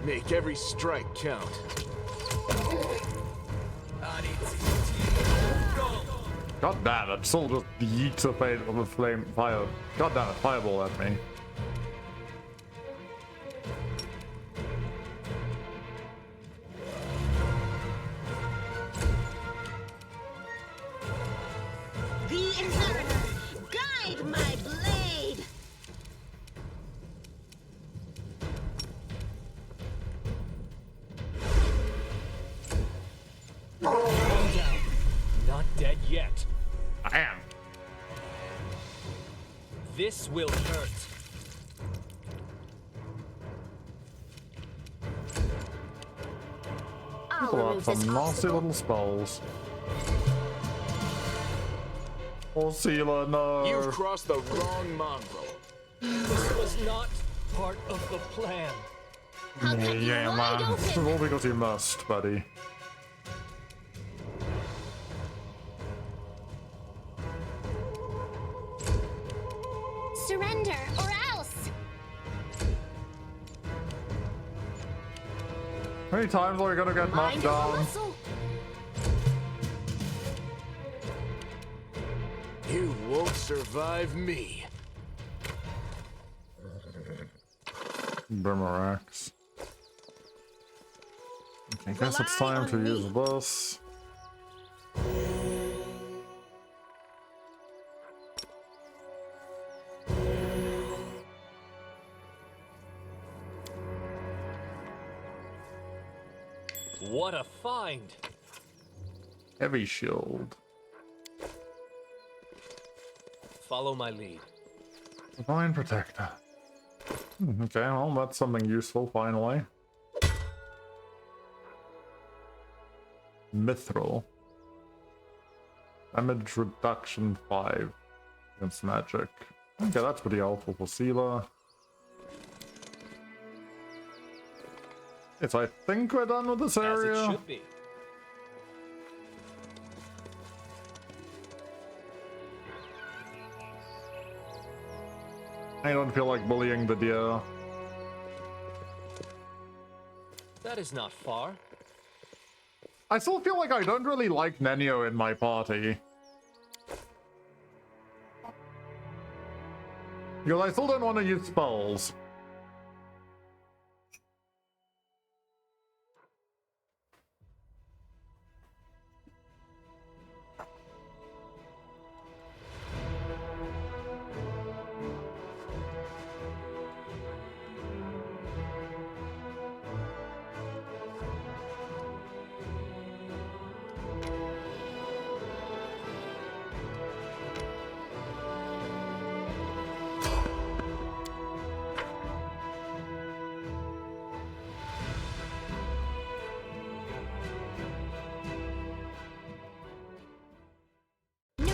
Make every strike count. God damn it, still just yeets a fade of a flame fire. God damn it, fireball at me. The Inverter. Guide my blade. Calm down. Not dead yet. I am. This will hurt. People have some nasty little spells. Oh, Seela, no. You've crossed the wrong mongrel. This was not part of the plan. Yeah, man. All because you must, buddy. Surrender, or else! How many times are we gonna get knocked down? You won't survive me. Boomerangs. Okay, I guess it's time to use this. What a find! Heavy shield. Follow my lead. Divine Protector. Okay, well, that's something useful, finally. Mithril. Damage reduction 5 against magic. Okay, that's pretty helpful for Sealer. Yes, I think we're done with this area. As it should be. I don't feel like bullying the deer. That is not far. I still feel like I don't really like Nenio in my party. Because I still don't want to use spells.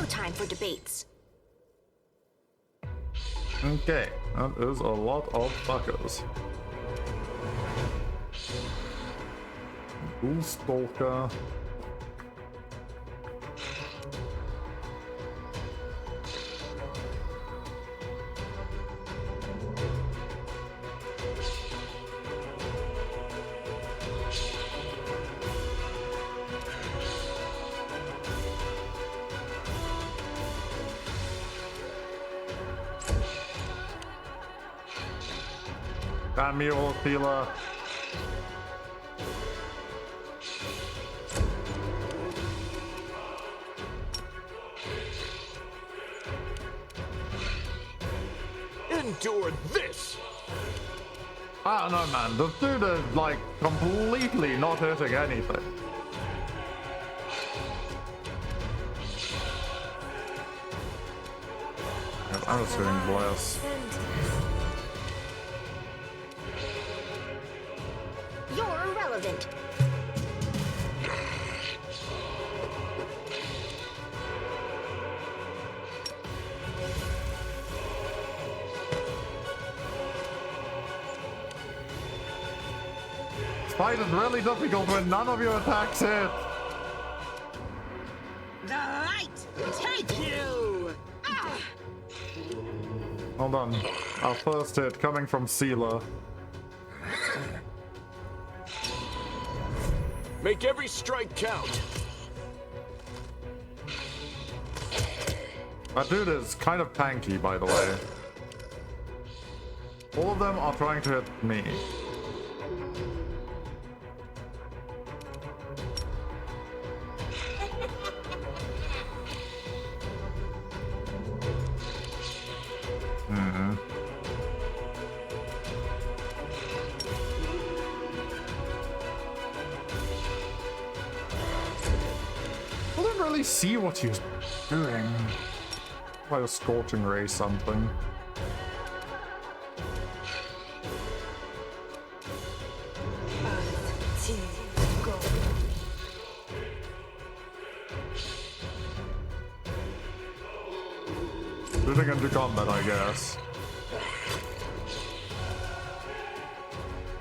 Time for debates. Okay, that is a lot of fuckers. Ghoul Stalker. Damn you, Orthila. Endure this! I don't know, man. The dude is like completely not hitting anything. I was feeling blessed. You're irrelevant. This fight is really difficult when none of your attacks hit. The light take you! Ah! Hold on. Our first hit coming from Sealer. Make every strike count. That dude is kind of tanky, by the way. All of them are trying to hit me. I don't really see what he's doing. Like a scorching ray something. Shooting into combat, I guess.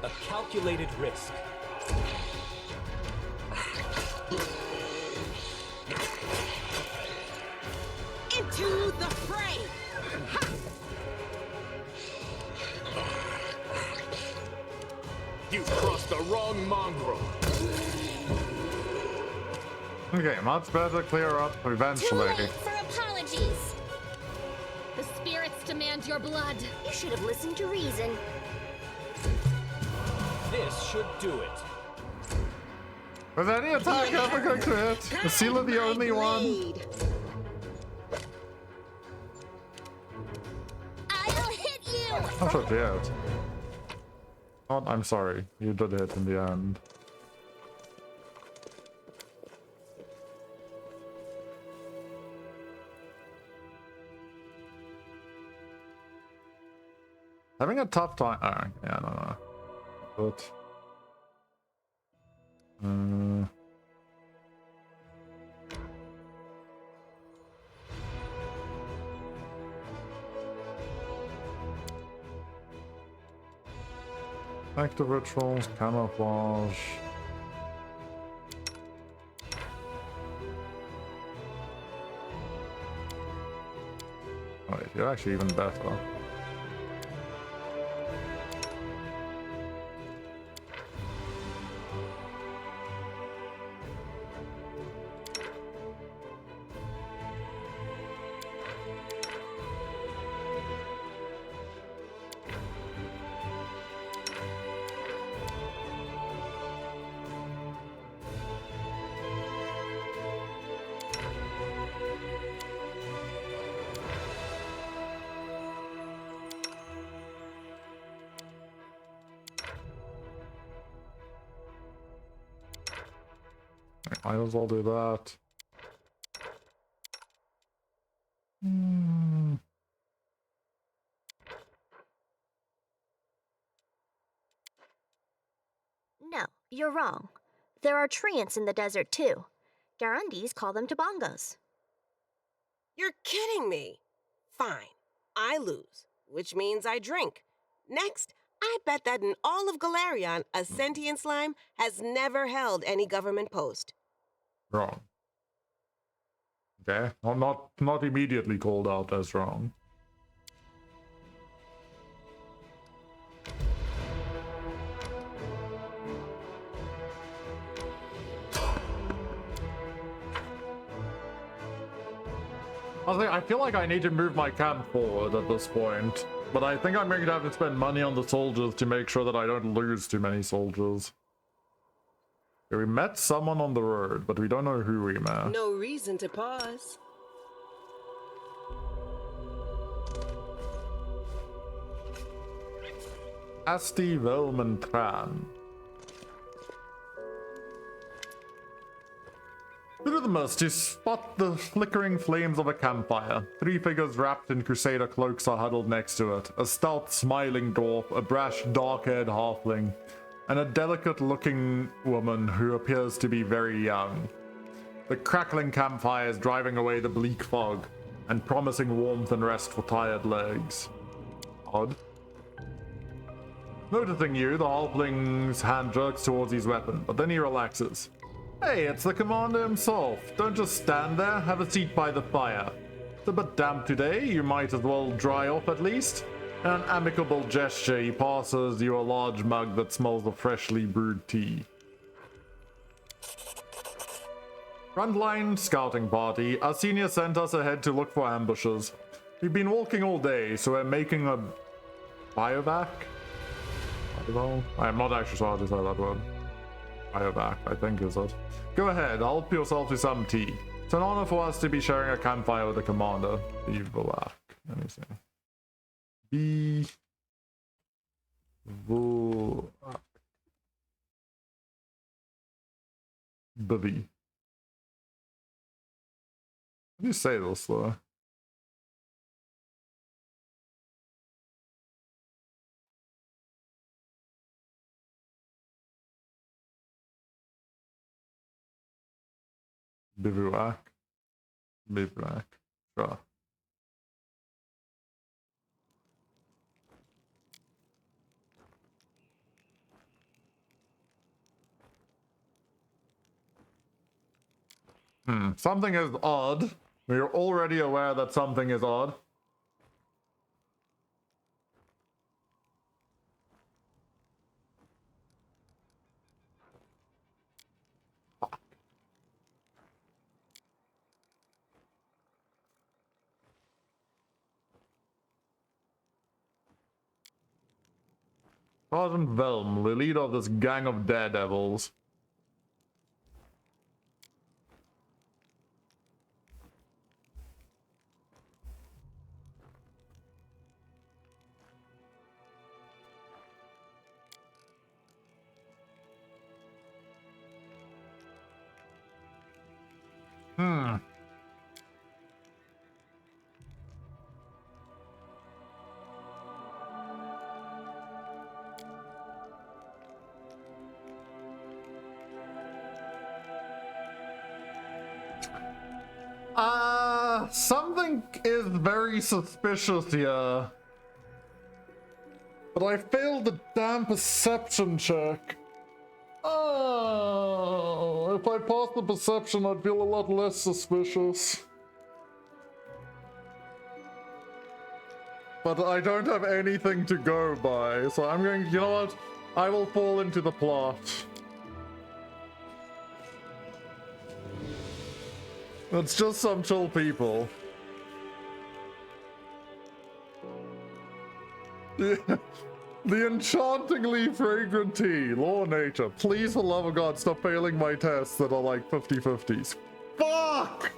A calculated risk. Into the fray! Ha! You crossed the wrong mongrel. Okay, much better clear up eventually. Too late for apologies. The spirits demand your blood. You should have listened to reason. This should do it. Was any attack ever going to hit? Is Sealer the only one? I'll hit you. Oh shit, yeah. Oh, I'm sorry. You did hit in the end. Having a tough time. Oh, yeah, no. But. Active rituals, camouflage. Oh, wait, you're actually even better. Might as well do that. No, you're wrong. There are treants in the desert too. Garundis call them tabongos. You're kidding me. Fine, I lose, which means I drink. Next, I bet that in all of Galarion, a sentient slime has never held any government post. Wrong. Okay, I'm not immediately called out as wrong. I feel like I need to move my camp forward at this point, but I think I'm going to have to spend money on the soldiers to make sure that I don't lose too many soldiers. Okay, we met someone on the road, but we don't know who we met. No reason to pause. Asti Velmentran. Through the mist, you spot the flickering flames of a campfire. 3 figures wrapped in crusader cloaks are huddled next to it. A stout, smiling dwarf, a brash, dark-haired halfling, and a delicate-looking woman who appears to be very young. The crackling campfire is driving away the bleak fog and promising warmth and rest for tired legs. Odd. Noticing you, the halfling's hand jerks towards his weapon, but then he relaxes. Hey, it's the commander himself. Don't just stand there, have a seat by the fire. It's a bit damp today, you might as well dry off at least. In an amicable gesture, he passes you a large mug that smells of freshly brewed tea. Frontline scouting party. Our senior sent us ahead to look for ambushes. We've been walking all day, so we're making a biovac? I'm not actually sure how to say that word. Biovac, I think is it. Go ahead, help yourself to some tea. It's an honor for us to be sharing a campfire with the commander. Bivouac. Let me see. Bivouac. Bivy. How do you say this though? Bivouac. Bivouac. Sure. Something is odd. We're already aware that something is odd. Sergeant Velm, the leader of this gang of daredevils. Something is very suspicious here. But I failed the damn perception check. Oh, if I passed the perception, I'd feel a lot less suspicious. But I don't have anything to go by, so I'm going, you know what? I will fall into the plot. It's just some chill people. The enchantingly fragrant tea. Law of nature. Please, for the love of God, stop failing my tests that are like 50-50s. Fuck!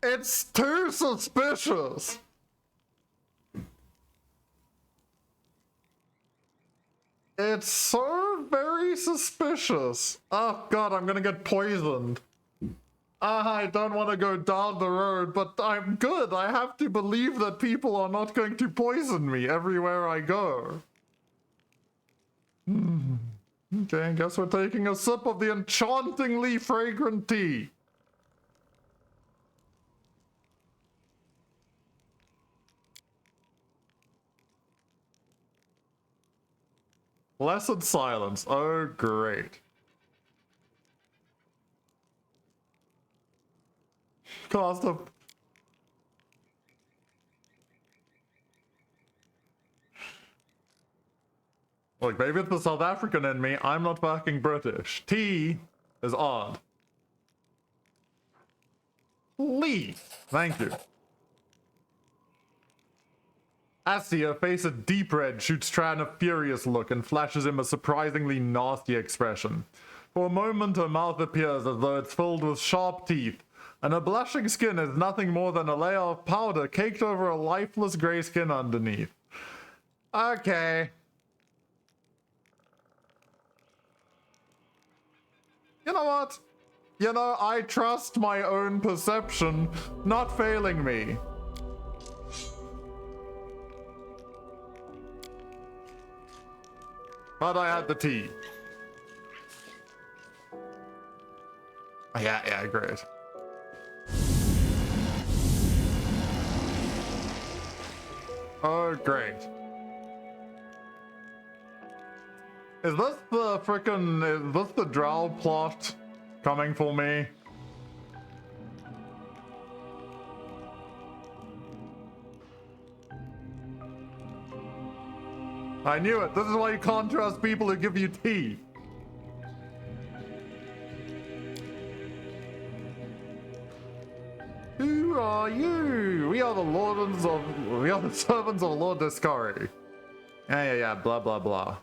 It's too suspicious! It's so very suspicious. Oh god, I'm gonna get poisoned. I don't want to go down the road, but I'm good. I have to believe that people are not going to poison me everywhere I go. Okay, I guess we're taking a sip of the enchantingly fragrant tea. Blessed silence. Oh, great. Cost of... Look, maybe it's the South African in me. I'm not fucking British. Tea is odd. Please. Thank you. Asty, her face a deep red, shoots Tran a furious look and flashes him a surprisingly nasty expression. For a moment her mouth appears as though it's filled with sharp teeth, and her blushing skin is nothing more than a layer of powder caked over a lifeless grey skin underneath. Okay. You know what? You know, I trust my own perception not failing me. But I had the tea. Yeah, great. Oh, great. Is this the frickin', is this the drow plot coming for me? I knew it. This is why you can't trust people who give you tea. Who are you? We are the servants of Lord Discovery. Yeah, blah, blah, blah.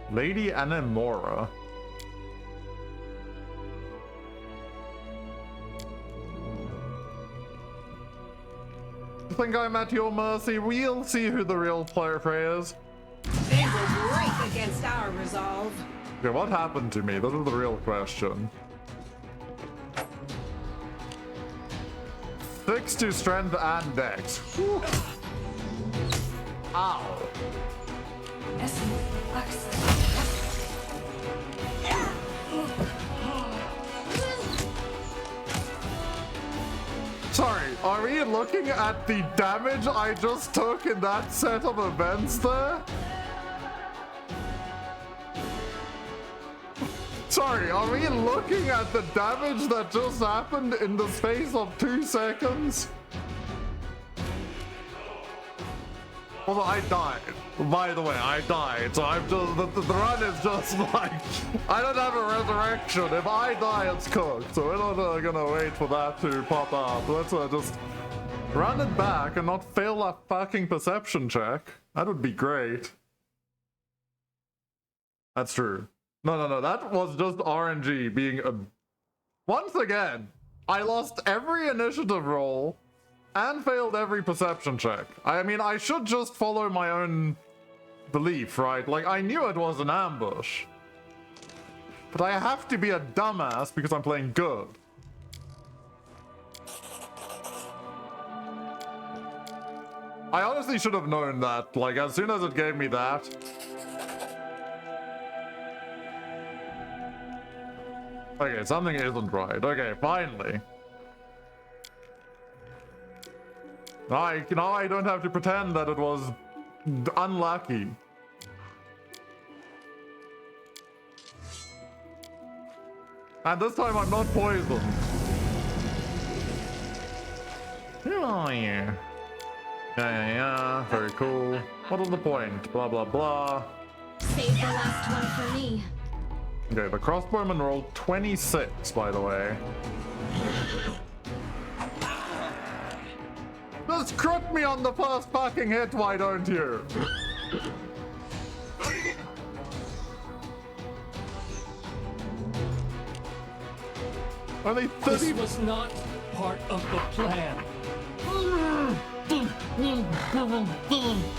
Lady Anemora. I think I'm at your mercy. We'll see who the real player is. They will break against our resolve. Okay, what happened to me? This is the real question. 6 to strength and dex. Whew. Ow. Sorry, are we looking at the damage I just took in that set of events there? Sorry, are we looking at the damage that just happened in the space of 2 seconds? Well, I died. By the way, I died, so I'm just, the run is just like, I don't have a resurrection. If I die, it's cooked. So we're not gonna wait for that to pop up. Let's just run it back and not fail that fucking perception check. That would be great. That's true. No, that was just RNG being a... Once again, I lost every initiative roll and failed every perception check. I mean, I should just follow my own belief, right? Like, I knew it was an ambush. But I have to be a dumbass because I'm playing good. I honestly should have known that, like, as soon as it gave me that. Okay, something isn't right. Okay, finally. Now I don't have to pretend that it was unlucky. And this time I'm not poisoned. Who are you? Yeah, very cool. What was the point? Blah, blah, blah. Save the last one for me. Okay, the crossbowman rolled 26, by the way. Just crit me on the first fucking hit, why don't you? Only 30. This was not part of the plan.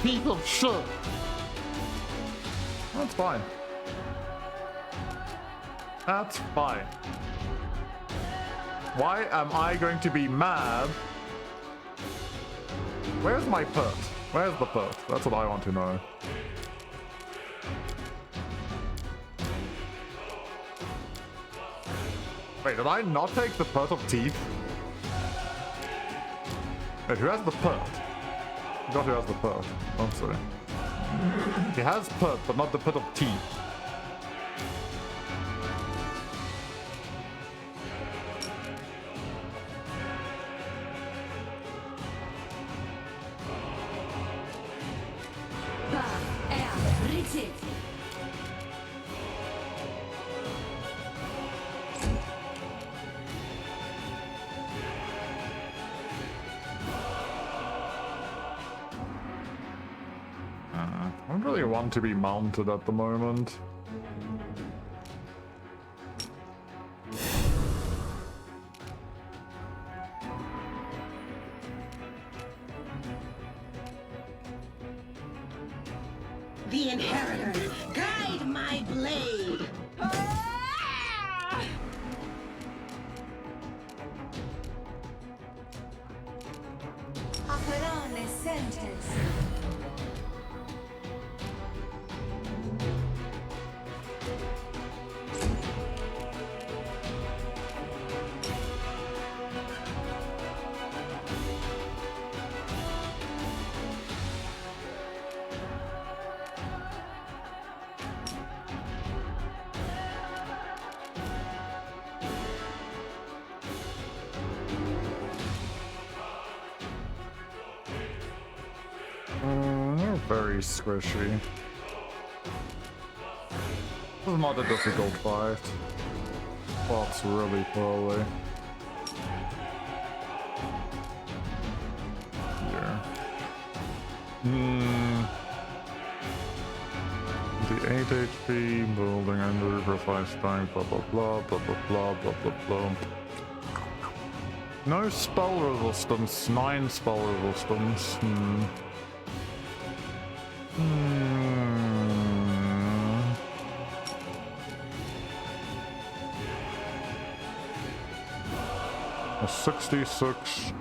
Piece of shit. That's fine. That's fine. Why am I going to be mad? Where's my put? Where's the put? That's what I want to know. Wait, did I not take the put of teeth? Wait, who has the put? I forgot who has the put. I'm sorry. He has put, but not the put of teeth. I don't really want to be mounted at the moment. The Inheritor, guide my blade! Operone sentence. They're very squishy. This is not a difficult fight. Fought really poorly. Here. The 8 HP, building under precise time, blah blah blah, blah blah blah, blah blah blah. No spell resistance, 9 spell resistance. A 66.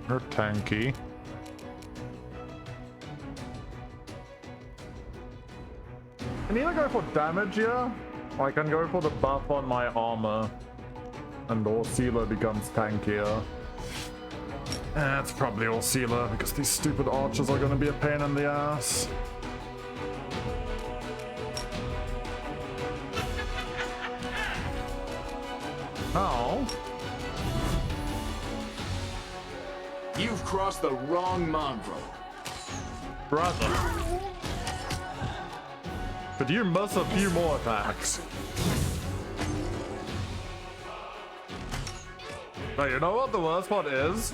You're tanky. I can either go for damage here, or I can go for the buff on my armor. And Orseela becomes tankier. It's probably Orseela, because these stupid archers are gonna be a pain in the ass. How? You've crossed the wrong mongrel. Brother. But you miss a few more attacks. But you know what the worst part is?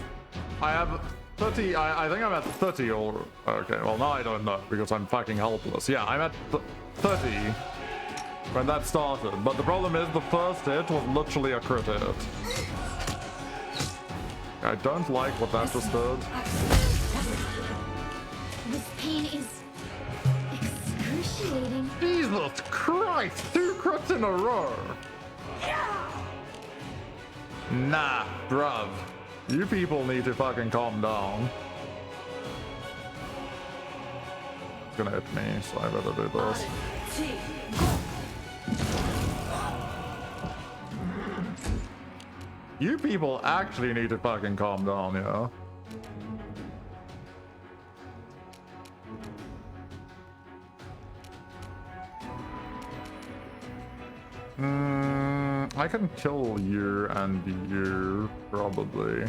I have 30, I think I'm at 30 or... Okay, well now I don't know because I'm fucking helpless. Yeah, I'm at 30 when that started. But the problem is the first hit was literally a crit hit. I don't like what that just did. This pain is excruciating. Jesus Christ! 2 crits in a row! Nah, bruv. You people need to fucking calm down. It's gonna hit me, so I better do this. You people actually need to fucking calm down, yeah? I can kill you and you, probably.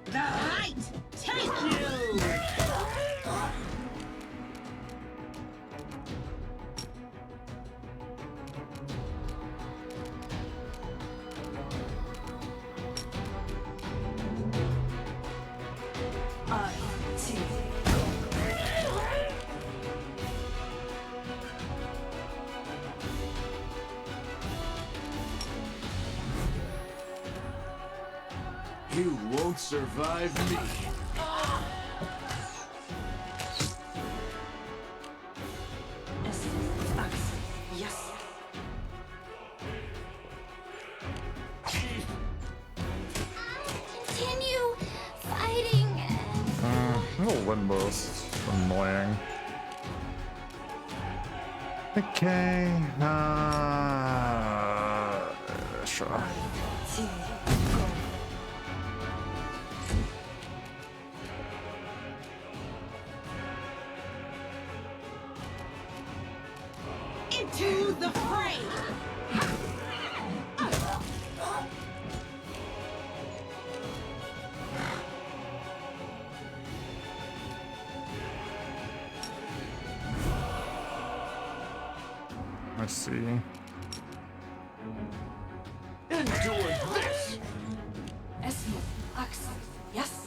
The light take you! You won't survive me. Yes. Continue fighting. Little wind burst. Annoying. Okay. Sure. Into the fray! Let's see. Endure this! Yes.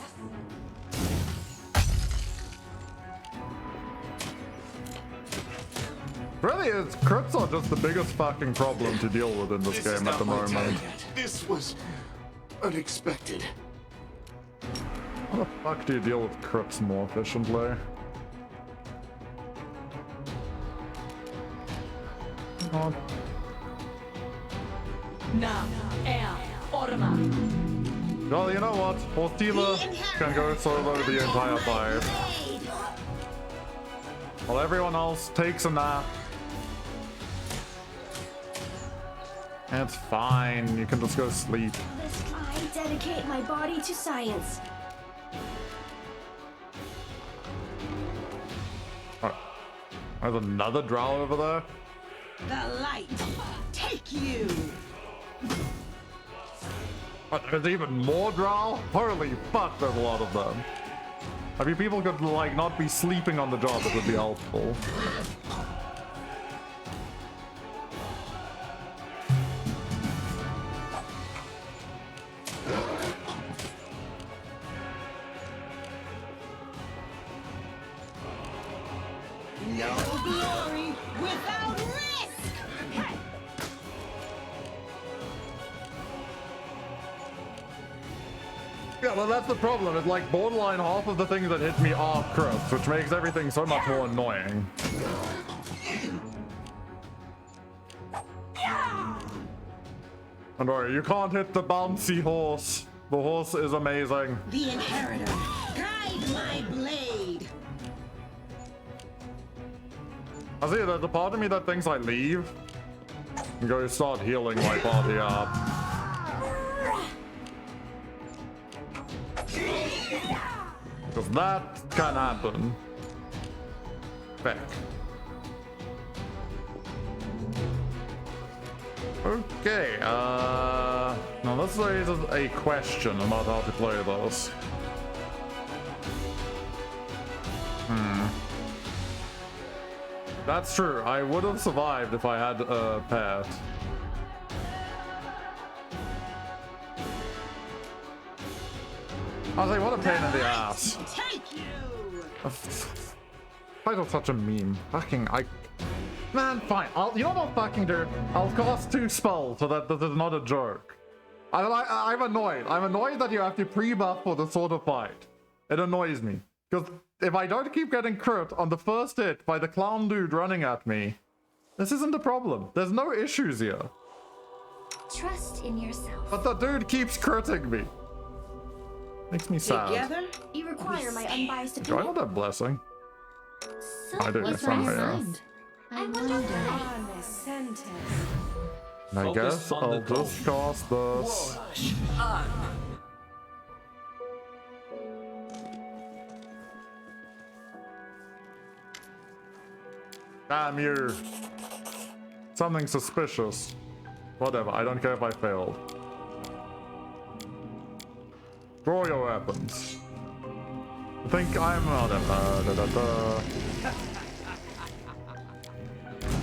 Really, crits are just the biggest fucking problem to deal with in this game at the moment. This was unexpected. How the fuck do you deal with crits more efficiently? Oh. Well, you know what? Horstila can go solo the entire fight. While everyone else takes a nap. It's fine, you can just go sleep. I dedicate my body to science. Oh, there's another drow over there? The light take you! Oh, there's even more drow? Holy fuck, there's a lot of them. I mean, people could, like, not be sleeping on the job, it would be helpful. No glory without risk! Yeah, well, that's the problem. It's like borderline half of the things that hit me are crits, which makes everything so much more annoying. And alright, you can't hit the bouncy horse. The horse is amazing. The inheritor, guide my blade! I see, there's a part of me that thinks I leave and go start healing my party up. Because that can happen. Back. Okay, now this raises a question about how to play this. That's true, I would have survived if I had a pet. was like, what a pain in the ass. Take you! Title's such a meme. Fucking, Man, fine. You know what I'll fucking do? I'll cast 2 spells so that this is not a joke. I'm annoyed. I'm annoyed that you have to pre-buff for this sort of fight. It annoys me. Because if I don't keep getting crit on the first hit by the clown dude running at me, this isn't a problem. There's no issues here. Trust in yourself. But the dude keeps critting me. Makes me sad. Together, you require my unbiased Do I opinion. want that blessing? I do. What's Somehow, on yeah. mind? I wonder I guess I'll just cast this. Damn you. Something suspicious. Whatever, I don't care if I failed. Draw your weapons. I think I'm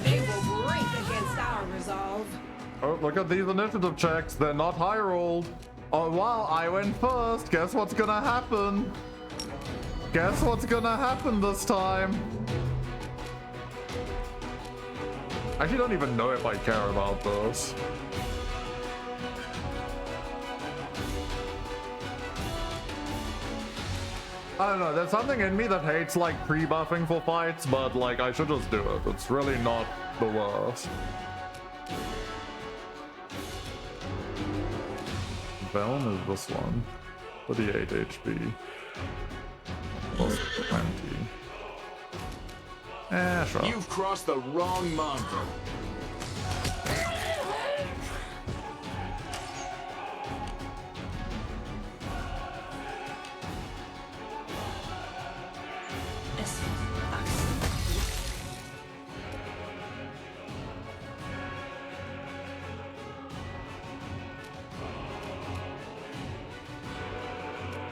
They will break against our resolve. Oh, look at these initiative checks. They're not high rolled. Oh, wow, I went first. Guess what's gonna happen? Guess what's gonna happen this time? I actually don't even know if I care about this. I don't know, there's something in me that hates like pre-buffing for fights, but like I should just do it. It's really not the worst. Venom is this one. 38 HP. Plus 20. Sure. You've crossed the wrong mongrel.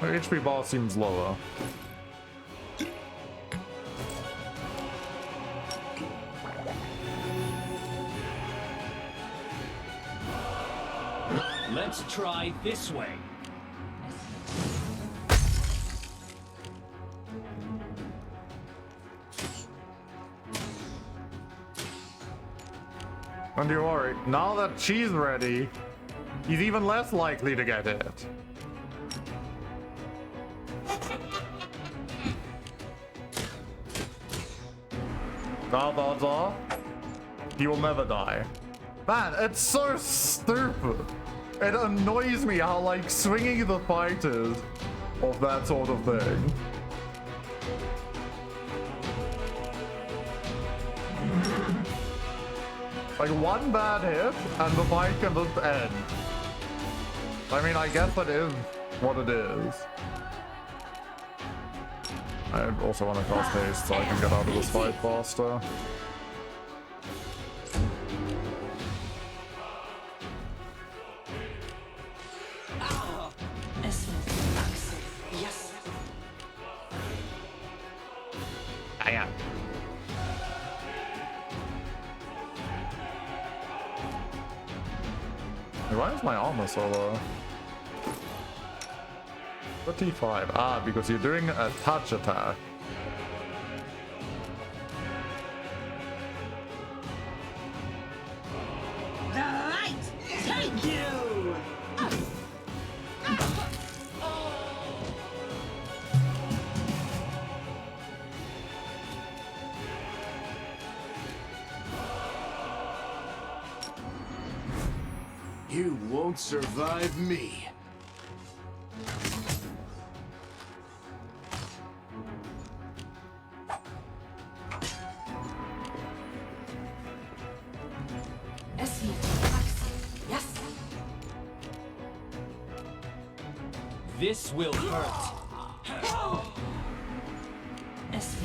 My HP bar seems lower. Let's try this way. Don't you worry, now that she's ready, he's even less likely to get hit. Now the odds are, he will never die. Man, it's so stupid. It annoys me how like swinging the fight is of that sort of thing. Like one bad hit and the fight can just end. I mean, I guess that is what it is. I also want to cast haste so I can get out of this fight faster. Yes. I am. Why is my armor so low? 35. Ah, because you're doing a touch attack. The light take you! You won't survive me. Yes. This will hurt. Yes.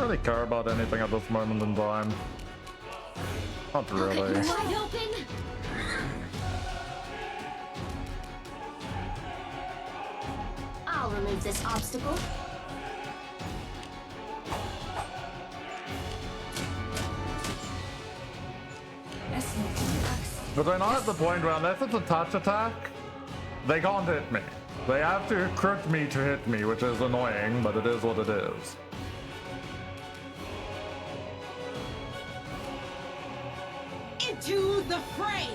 really care about anything at this moment in time. Not really. Wide open. I'll remove this obstacle. But we're not at the point where unless it's a touch attack, they can't hit me. They have to crit me to hit me, which is annoying, but it is what it is. Into the fray!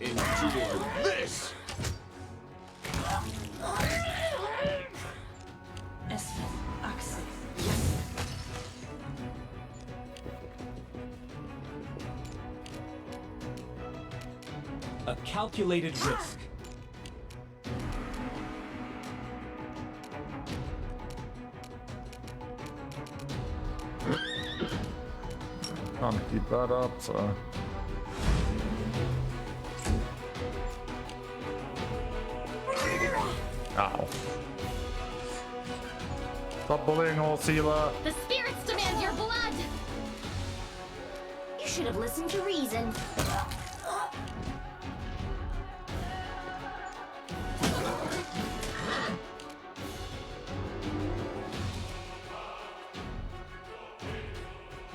Endure this! A calculated risk. Can't keep that up, so. Ow. Stop bullying, Orsila. The spirits demand your blood! You should have listened to reason.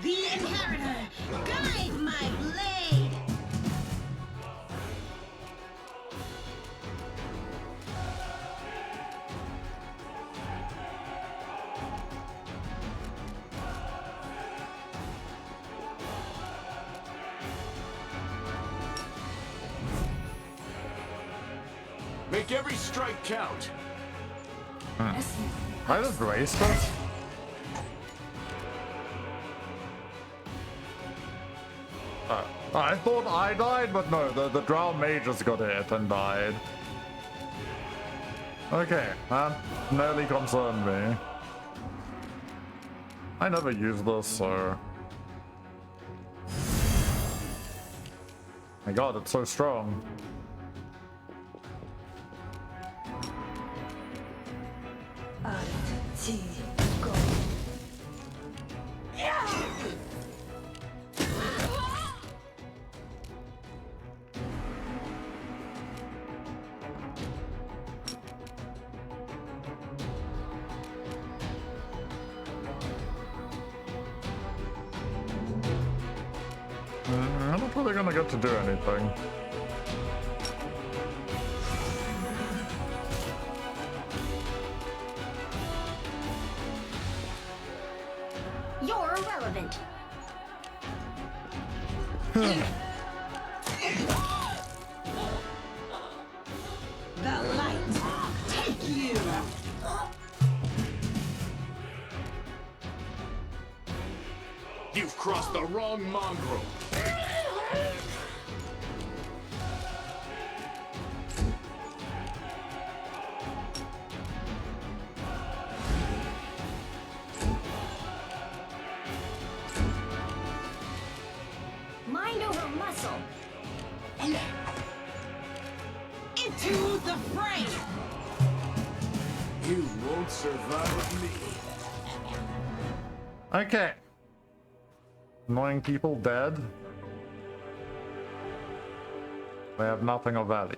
The Inheritor, guide my blade! Make every strike count. I just waste it. I thought I died, but no, the drow mage just got hit and died. Okay, that nearly concerned me. I never use this, so... My god, it's so strong. I'm not really gonna get to do anything. You're irrelevant. The light, take you! You've crossed the wrong mongrel. Mind over muscle. Into the fray! You won't survive me. Okay. Annoying people dead. They have nothing of value.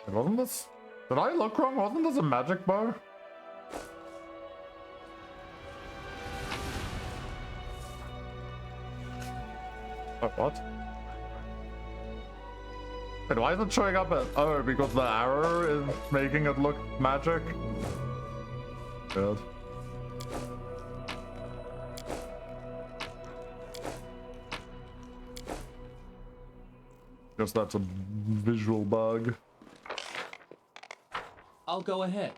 Wasn't this... Did I look wrong? Wasn't this a magic bow? Oh, what? Wait, why is it showing up as... Oh, because the arrow is making it look magic? Good. Guess that's a visual bug. I'll go ahead.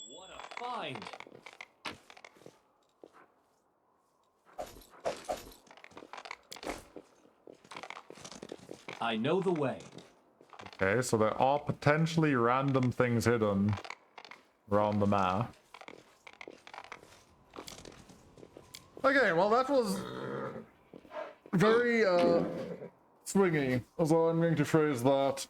What a find! I know the way. Okay, so there are potentially random things hidden around the map. Okay, well that was very swingy, as I'm going to phrase that.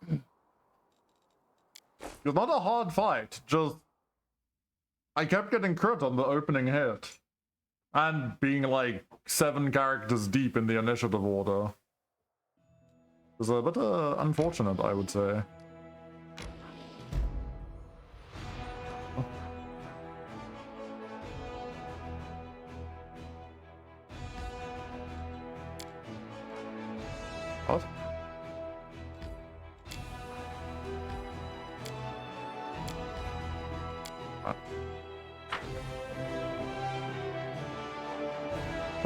It's not a hard fight, just I kept getting crit on the opening hit. And being like 7 characters deep in the initiative order. It's a bit unfortunate, I would say. What?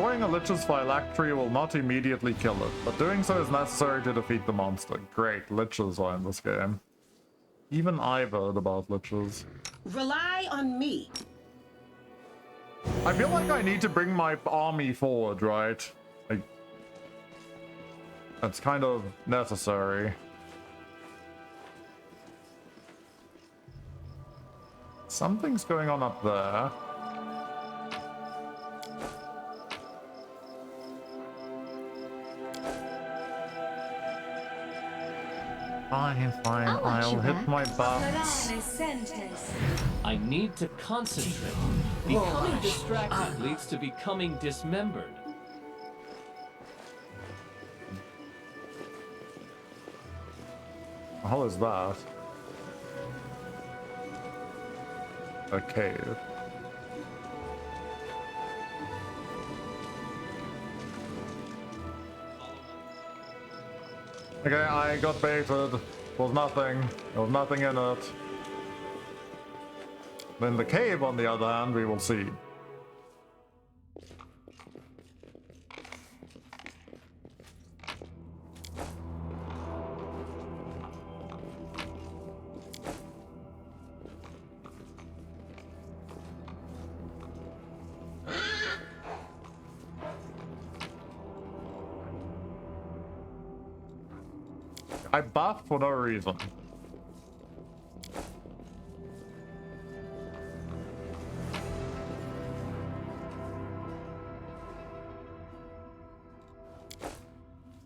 Destroying a Lich's phylactery will not immediately kill it, but doing so is necessary to defeat the monster. Great, Liches are in this game. Even I've heard about Liches. Rely on me. I feel like I need to bring my army forward, right? Like, that's kind of necessary. Something's going on up there. Fine, I'll hit my buffs. I need to concentrate. Becoming distracted leads to becoming dismembered. How is that? A cave. Okay, I got baited. There was nothing. There was nothing in it. In the cave, on the other hand, we will see. I buffed for no reason.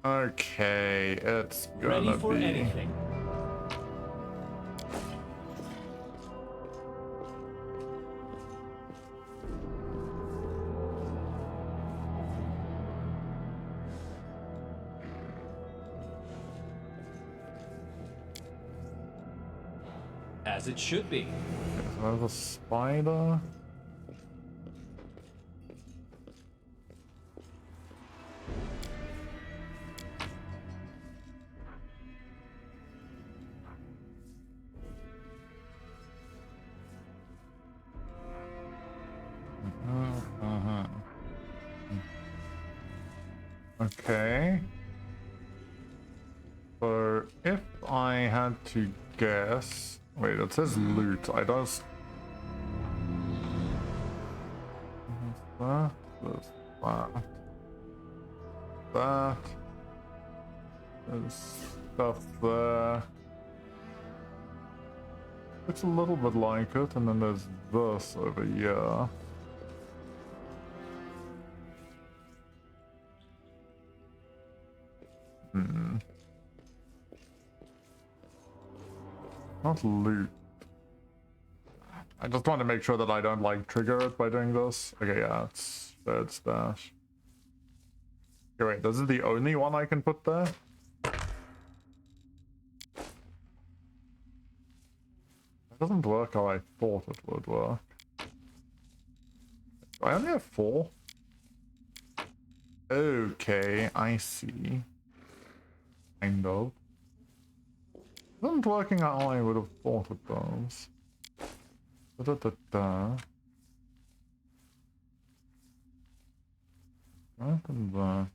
Okay, it's gonna Ready for be... anything. As it should be. There's a spider. Okay. So if I had to guess, wait, it says loot. I don't. That. There's stuff there. It's a little bit like it, and then there's this over here. Not loot. I just want to make sure that I don't like trigger it by doing this. Okay, yeah, it's third stash. Okay, wait, this is the only one I can put there? That doesn't work how I thought it would work. I only have 4. Okay, I see. Kind of. It isn't working how I would have thought it does. That and that.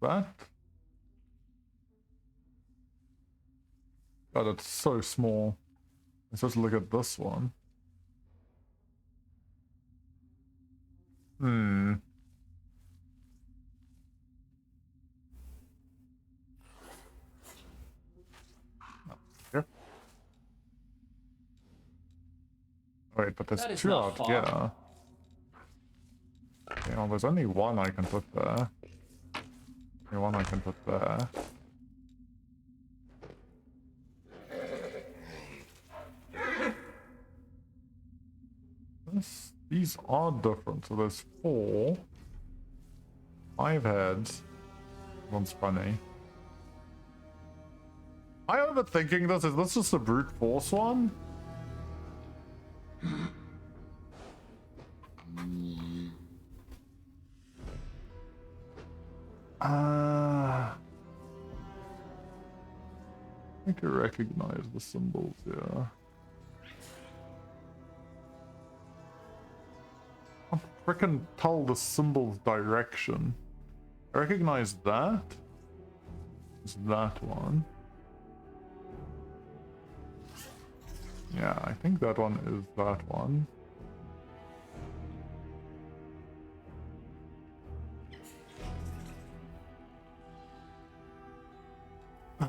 That? God, it's so small. Let's just look at this one. Hmm. Here. Wait, but there's That is two not out far. here. Okay, well, there's only one I can put there. Only one I can put there. These are different. So there's 4. 5 heads. One's funny. Am I overthinking this? Is this just a brute force one? I think I recognize the symbols here. I frickin' tell the symbol's direction. I recognize that. It's that one. Yeah, I think that one is that one.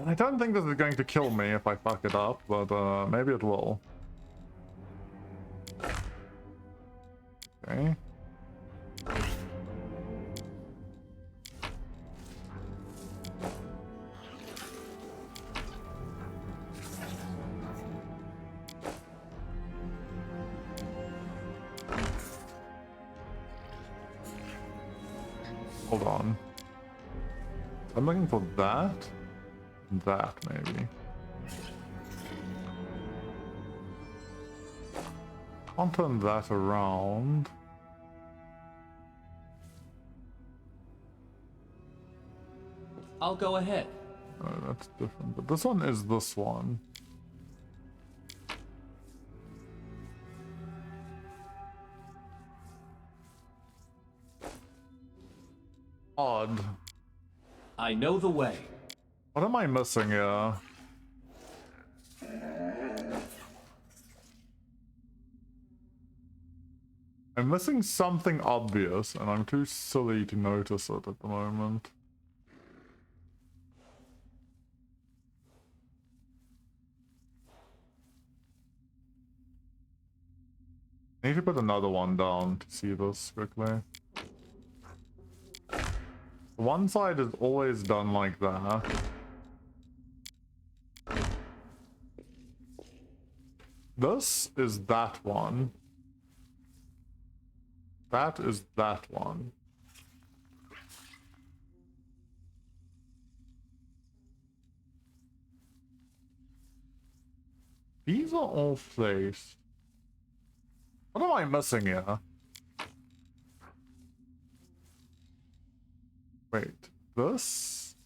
I don't think this is going to kill me if I fuck it up, but maybe it will. Okay. Hold on. I'm looking for that. And that, maybe. I'll turn that around. I'll go ahead. Oh, that's different. But this one is this one. Odd. I know the way. What am I missing here? I'm missing something obvious, and I'm too silly to notice it at the moment. I need to put another one down to see this quickly. One side is always done like that. This is that one. That is that one. These are all placed. What am I missing here? Wait, this?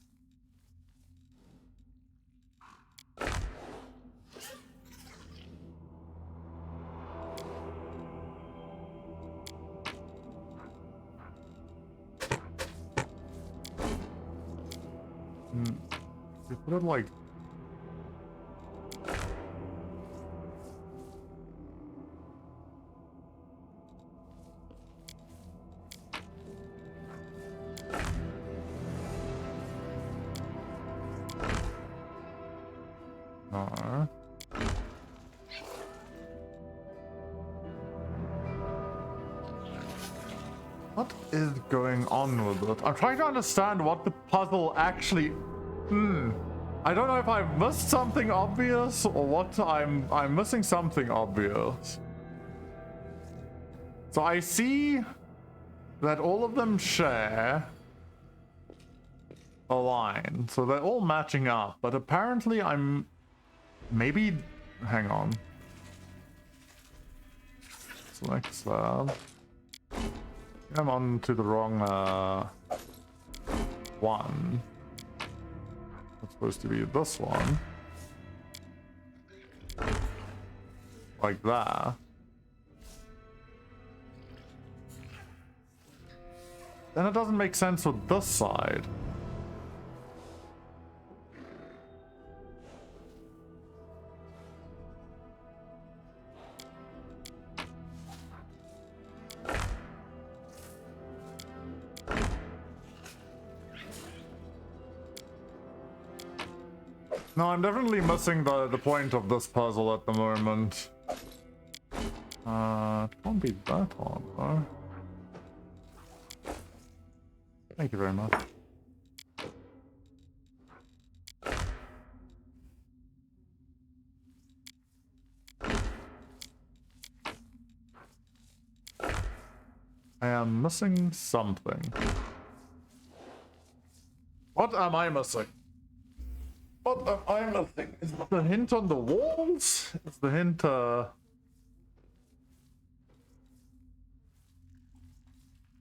They put it like... No. What is going on with it? I'm trying to understand what the puzzle actually... I don't know if I've missed something obvious or what. I'm missing something obvious. So I see that all of them share a line. So they're all matching up, but apparently I'm... Maybe... Hang on. Select slab. I'm on to the wrong one. It's supposed to be this one. Like that. Then it doesn't make sense with this side. No, I'm definitely missing the point of this puzzle at the moment. It can't be that hard, though. Thank you very much. I am missing something. What am I missing? What am I missing? Is it the hint on the walls? Is the hint, Because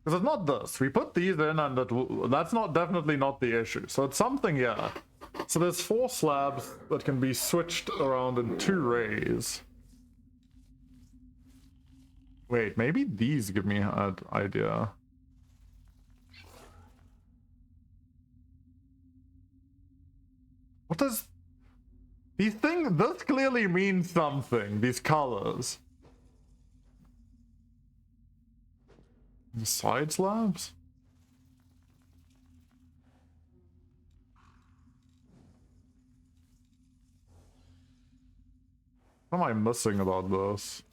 it's not this. We put these in and that's not definitely not the issue. So it's something, yeah. So there's 4 slabs that can be switched around in 2 rays. Wait, maybe these give me an idea. What does... These things... This clearly means something, these colors. The side slabs? What am I missing about this?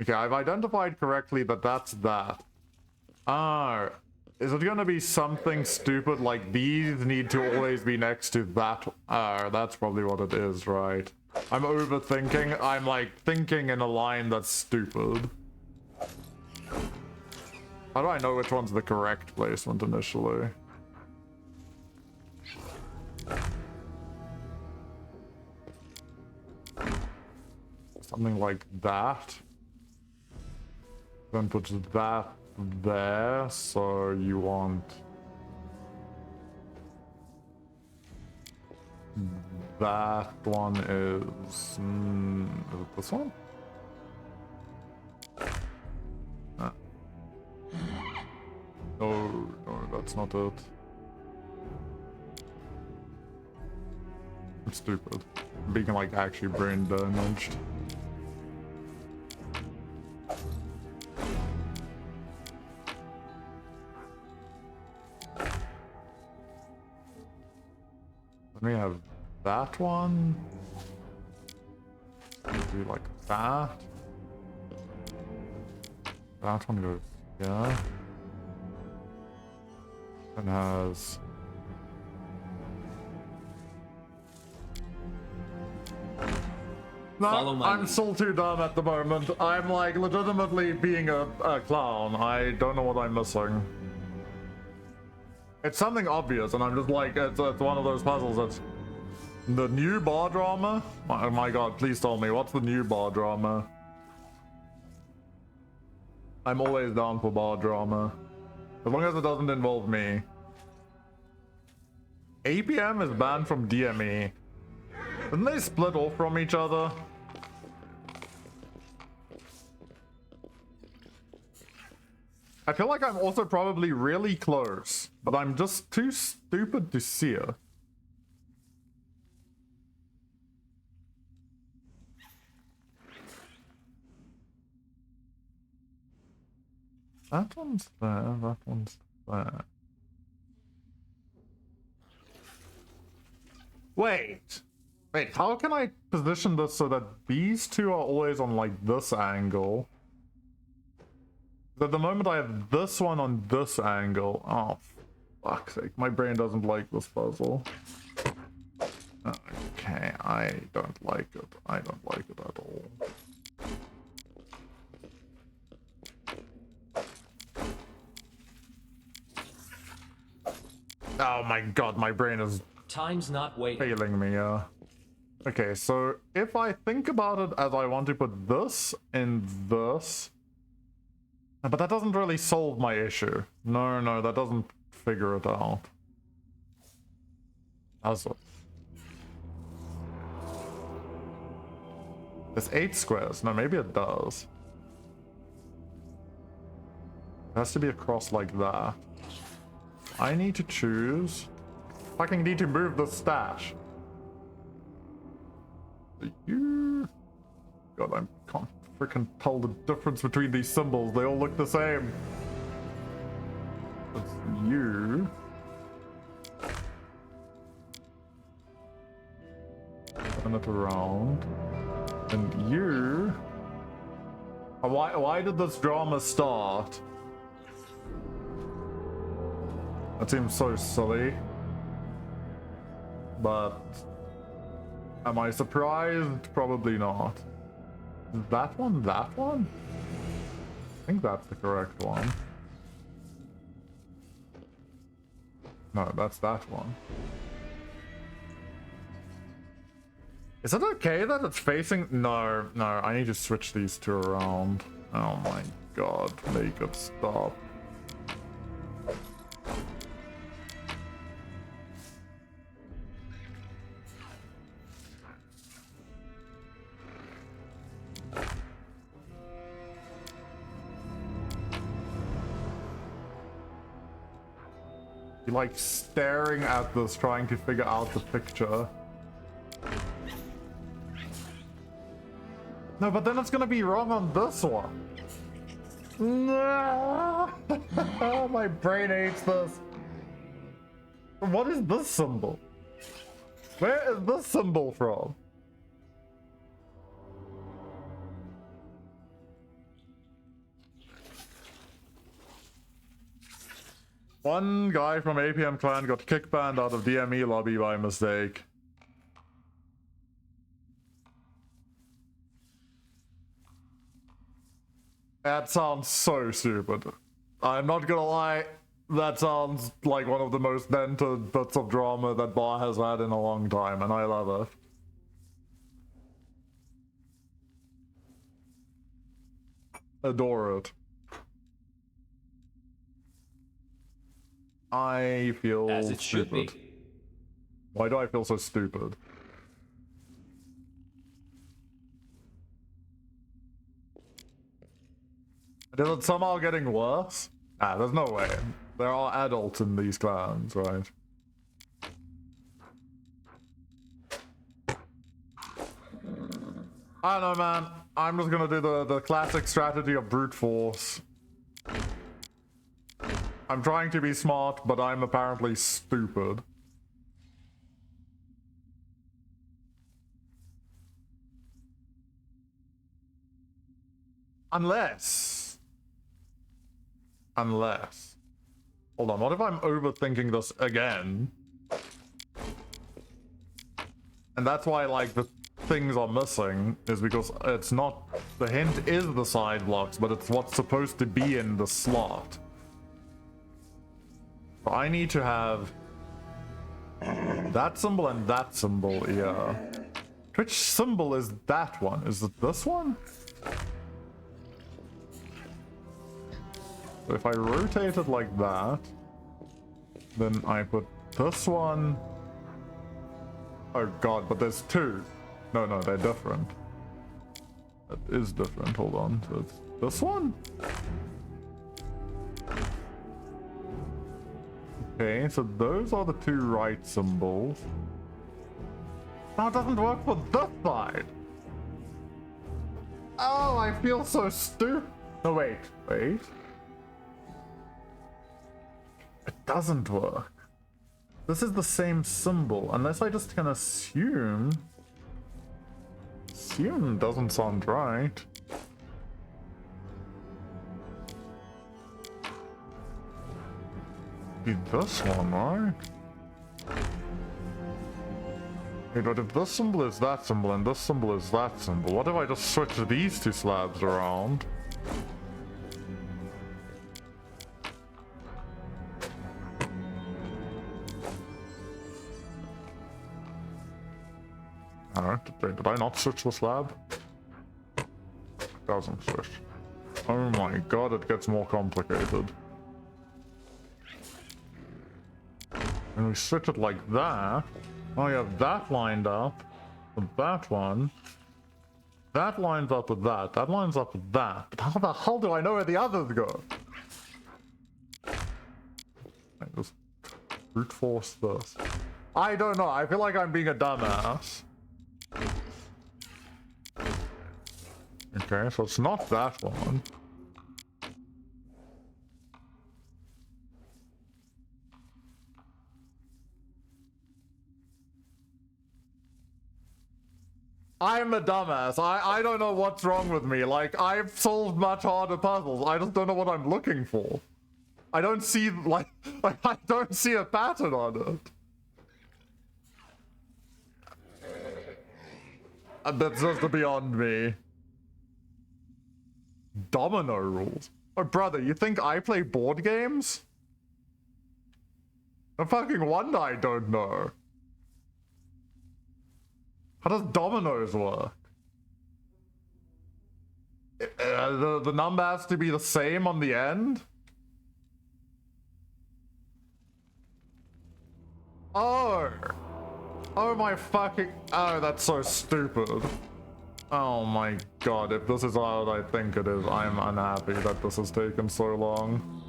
Okay, I've identified correctly that that's that. Is it gonna be something stupid like these need to always be next to that? That's probably what it is, right? I'm overthinking. I'm like thinking in a line that's stupid. How do I know which one's the correct placement initially? Something like that. Then put that there, so you want that one is it this one? No, that's not it. I'm stupid. I'm being like actually brain damaged. We have that one. Maybe like that. That one goes here. And has... No, I'm still too dumb at the moment. I'm like legitimately being a clown. I don't know what I'm missing. It's something obvious, and I'm just like, it's one of those puzzles that's... The new bar drama? Oh my god, please tell me, what's the new bar drama? I'm always down for bar drama. As long as it doesn't involve me. APM is banned from DME. Didn't they split off from each other? I feel like I'm also probably really close, but I'm just too stupid to see it. That one's there, that one's there. Wait, how can I position this so that these two are always on like this angle? At the moment I have this one on this angle. Oh, fuck's sake, my brain doesn't like this puzzle. Okay, I don't like it. I don't like it at all. Oh my god, my brain is time's not waiting. Failing me, Okay, so if I think about it as I want to put this in this, but that doesn't really solve my issue. No, that doesn't figure it out. Does it? There's 8 squares. No, maybe it does. It has to be across like that. I need to choose. Fucking need to move the stash. You. God, I can't freaking tell the difference between these symbols. They all look the same. It's you. Turn it around. And you... Why did this drama start? That seems so silly. But... am I surprised? Probably not. Is that one? That one? I think that's the correct one. No, that's that one. Is it okay that it's facing? No, no, I need to switch these two around. Oh my god, make it stop. You're like staring at this, trying to figure out the picture. No, but then it's gonna be wrong on this one. No! My brain hates this. What is this symbol? Where is this symbol from? One guy from APM clan got kick banned out of DME lobby by mistake. That sounds so stupid. I'm not gonna lie, that sounds like one of the most dented bits of drama that Bar has had in a long time, and I love it. Adore it. I feel as it should be. Why do I feel so stupid? Is it somehow getting worse? Ah, there's no way. There are adults in these clans, right? I don't know, man. I'm just gonna do the classic strategy of brute force. I'm trying to be smart, but I'm apparently stupid. Unless... Hold on, what if I'm overthinking this again? And that's why, like, the things are missing, is because it's not... The hint is the side blocks, but it's what's supposed to be in the slot. I need to have that symbol and that symbol, yeah. Which symbol is that one? Is it this one? So if I rotate it like that, then I put this one. Oh god, but there's two. No, no, they're different. That is different, hold on. So it's this one? Okay, so those are the two right symbols. Now it doesn't work for this side. Oh, I feel so stupid. No, wait. It doesn't work. This is the same symbol, unless I just can assume. Assume doesn't sound right. Be this one, right? Okay, but if this symbol is that symbol and this symbol is that symbol, what if I just switch these two slabs around? Alright, did I not switch the slab? It doesn't switch. Oh my god, it gets more complicated. And we switch it like that. Oh, you have that lined up with that one. That lines up with that. That lines up with that. But how the hell do I know where the others go? I just brute force this. I don't know. I feel like I'm being a dumbass. Okay, so it's not that one. I'm a dumbass. I don't know what's wrong with me. Like, I've solved much harder puzzles. I just don't know what I'm looking for. I don't see, like I don't see a pattern on it. That's just beyond me. Domino rules? Oh, brother, you think I play board games? No fucking wonder I don't know. How does dominoes work? The number has to be the same on the end? Oh! Oh my fucking... Oh, that's so stupid. Oh my god, if this is how I think it is, I'm unhappy that this has taken so long.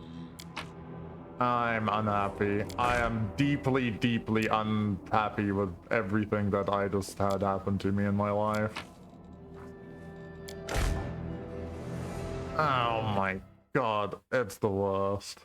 I'm unhappy. I am deeply, deeply unhappy with everything that I just had happen to me in my life. Oh my god, it's the worst.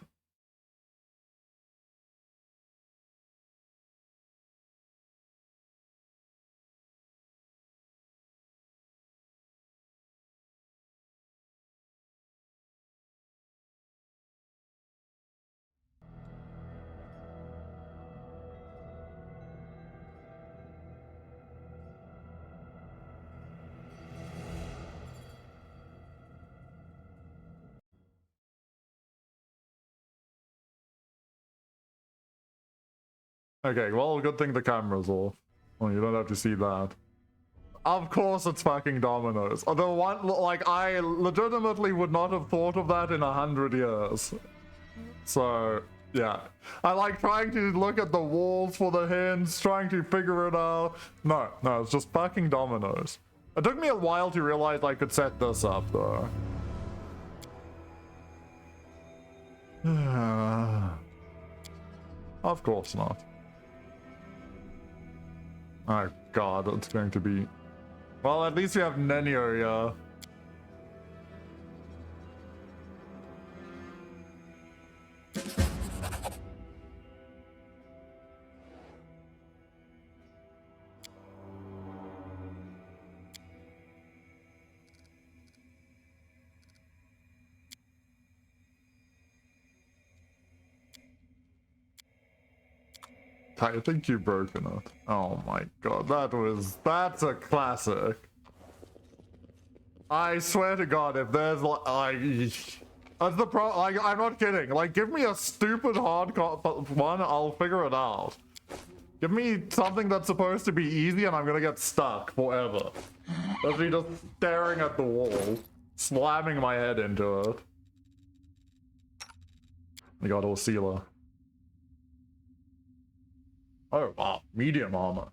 Okay, well, good thing the camera's off. Well, you don't have to see that. Of course it's fucking dominoes. The one, like, I legitimately would not have thought of that in 100 years. So, yeah. I like trying to look at the walls for the hints, trying to figure it out. No, it's just fucking dominoes. It took me a while to realize I could set this up, though. Of course not. Oh god, it's going to be... Well, at least we have Nenio, yeah. I think you've broken it. Oh my god, that's a classic. I swear to god, if there's that's the like, I'm not kidding. Like, give me a stupid hard one, I'll figure it out. Give me something that's supposed to be easy and I'm gonna get stuck forever. That's me just staring at the wall, slamming my head into it. We got Osila. Oh, wow, medium armor.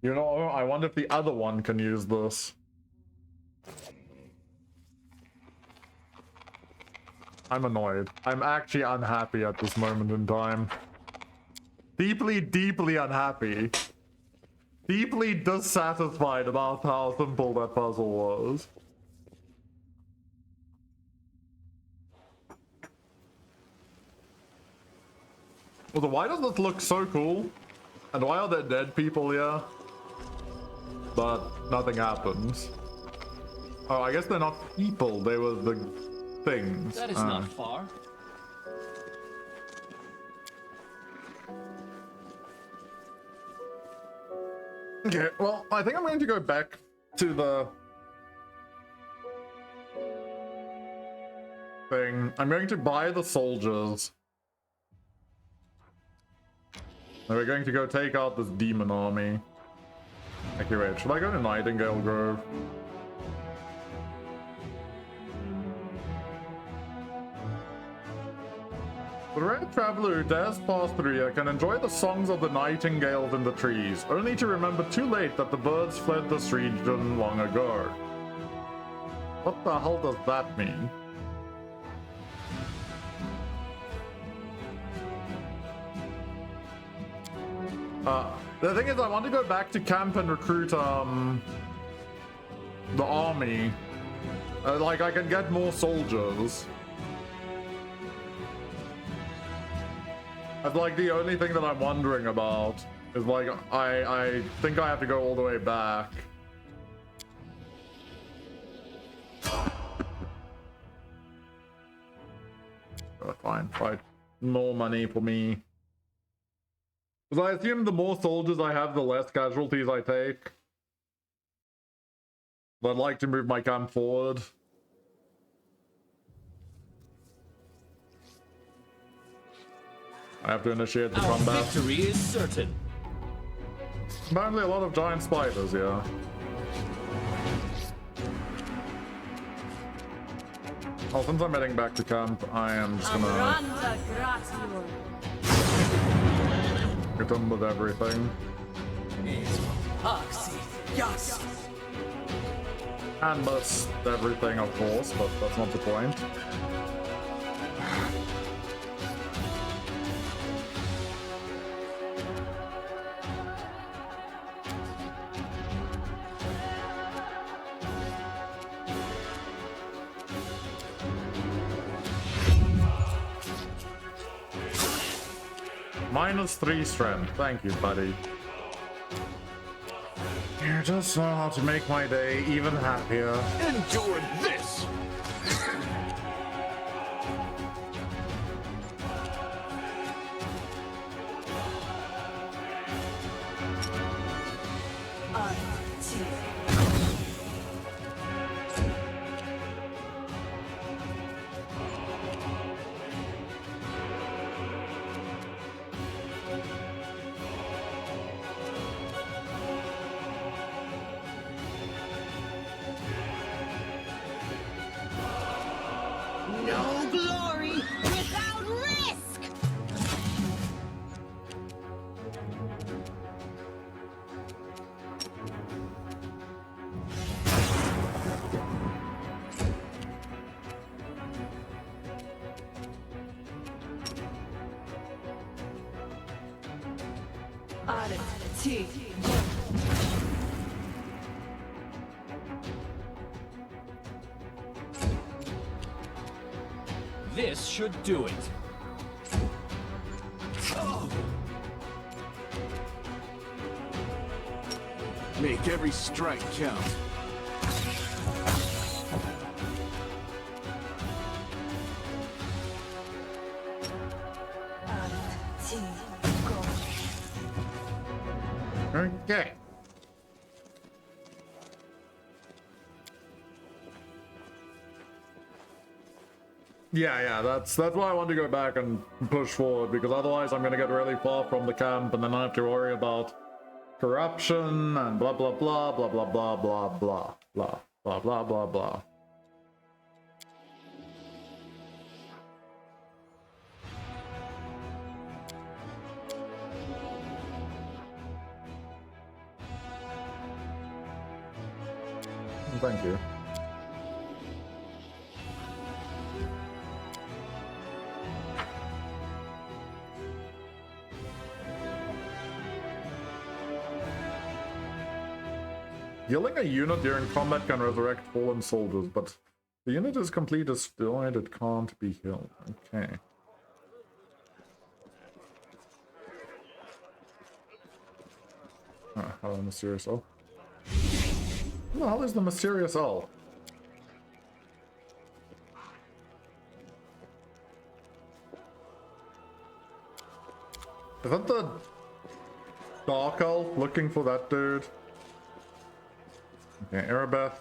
You know, I wonder if the other one can use this. I'm annoyed. I'm actually unhappy at this moment in time. Deeply, deeply unhappy. Deeply dissatisfied about how simple that puzzle was. Also, why does this look so cool? And why are there dead people here? But nothing happens. Oh, I guess they're not people, they were the things. That is not far. Okay, well, I think I'm going to go back to the thing. I'm going to buy the soldiers. And we're going to go take out this demon army. Okay, wait, should I go to Nightingale Grove? The rare traveler who dares pass through here can enjoy the songs of the nightingales in the trees, only to remember too late that the birds fled this region long ago. What the hell does that mean? The thing is, I want to go back to camp and recruit, the army. Like, I can get more soldiers. That's like the only thing that I'm wondering about. Is like, I think I have to go all the way back. Fine. Right. More money for me. Because I assume the more soldiers I have, the less casualties I take. But I'd like to move my camp forward. I have to initiate the combat. Victory is certain. Apparently a lot of giant spiders, yeah. Oh, since I'm heading back to camp, I am just gonna get on with everything. And bust everything, of course, but that's not the point. -3 strength. Thank you, buddy. You just know how to make my day even happier. Endure this! No glory without risk! This should do it. Make every strike count. Okay. Yeah, that's why I want to go back and push forward, because otherwise I'm gonna get really far from the camp and then I have to worry about corruption and blah blah blah blah blah blah blah blah blah blah blah blah blah. Thank you. Healing a unit during combat can resurrect fallen soldiers, but the unit is completely destroyed, it can't be healed. Okay. Hello, mysterious elf. Who the hell is the mysterious elf? Is that the dark elf looking for that dude? Okay, Erebeth.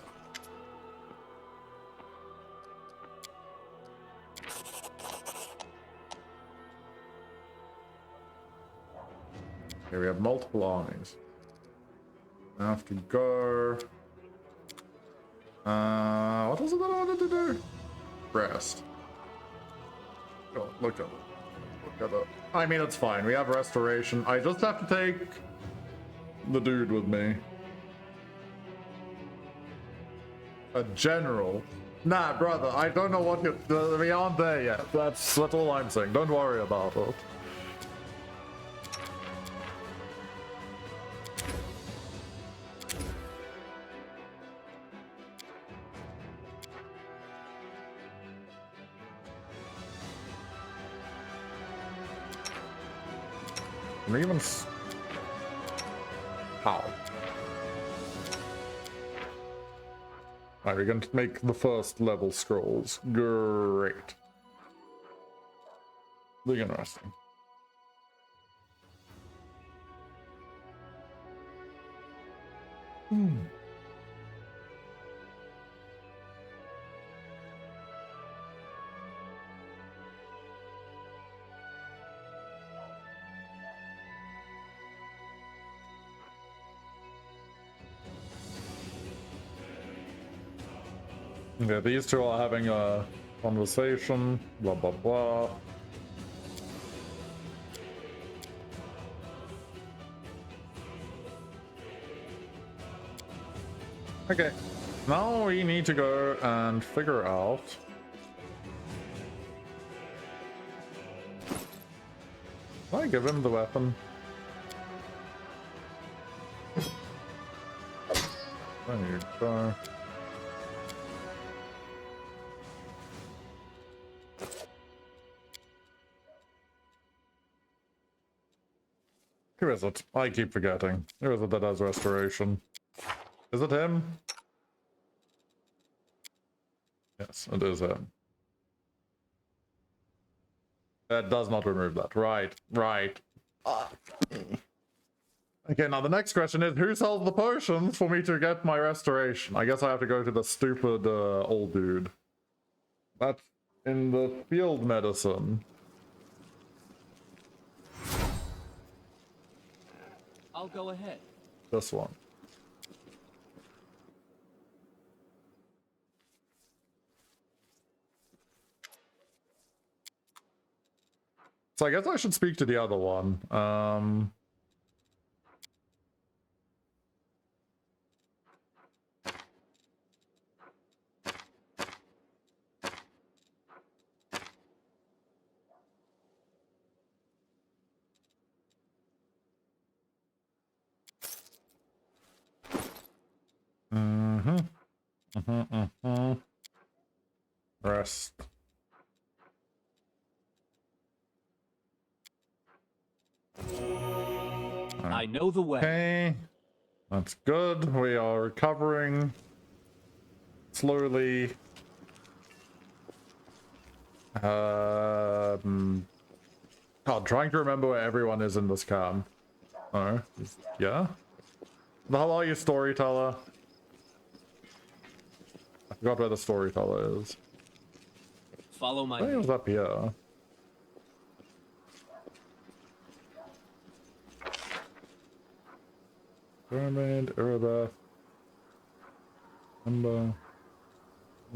Okay, we have multiple armies. I have to go. What was it that I wanted to do? Rest. Oh, look at it. Look at it. I mean, it's fine. We have restoration. I just have to take the dude with me. A general? Nah, brother, I don't know what you're... we aren't there yet. That's all I'm saying. Don't worry about it. And even... How? Alright, we're going to make the first level scrolls. Great. Really interesting. Yeah, these two are having a conversation, blah blah blah. Okay, now we need to go and figure out can I give him the weapon? There you go. Who is it? I keep forgetting. Who is it that has restoration? Is it him? Yes, it is him. That does not remove that. Right, right. Okay, now the next question is, who sells the potions for me to get my restoration? I guess I have to go to the stupid old dude. That's in the field medicine. I'll go ahead. This one. So I guess I should speak to the other one. Rest. I know the way. Okay, that's good. We are recovering slowly. God, trying to remember where everyone is in this camp. Oh, yeah. How are you, storyteller? I forgot where the storyteller is. Follow my I think it was up here. Pyramid, Erebeth, Ember,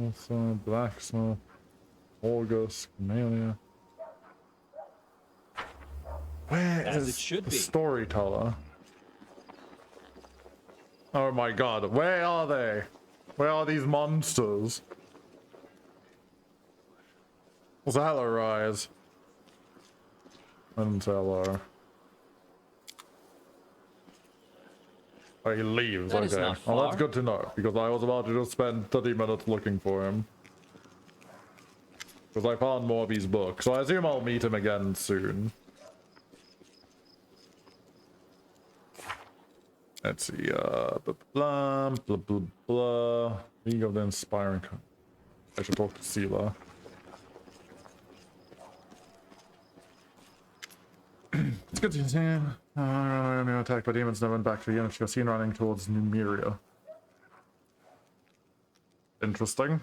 also Blacksmith, August, Camellia. Where As is it should the be. storyteller? Oh my god, where are they? Where are these monsters? Zala rise. And Zala. Oh, he leaves, That is okay. not Well, that's far. good to know, because I was about to just spend 30 minutes looking for him. Because I found more of his books, so I assume I'll meet him again soon. Let's see, blah, blah, blah, blah, blah. League of the Inspiring. I should talk to Sela. It's good to see him. Attacked by demons, never went back to the unit. She was seen running towards Numeria. Interesting.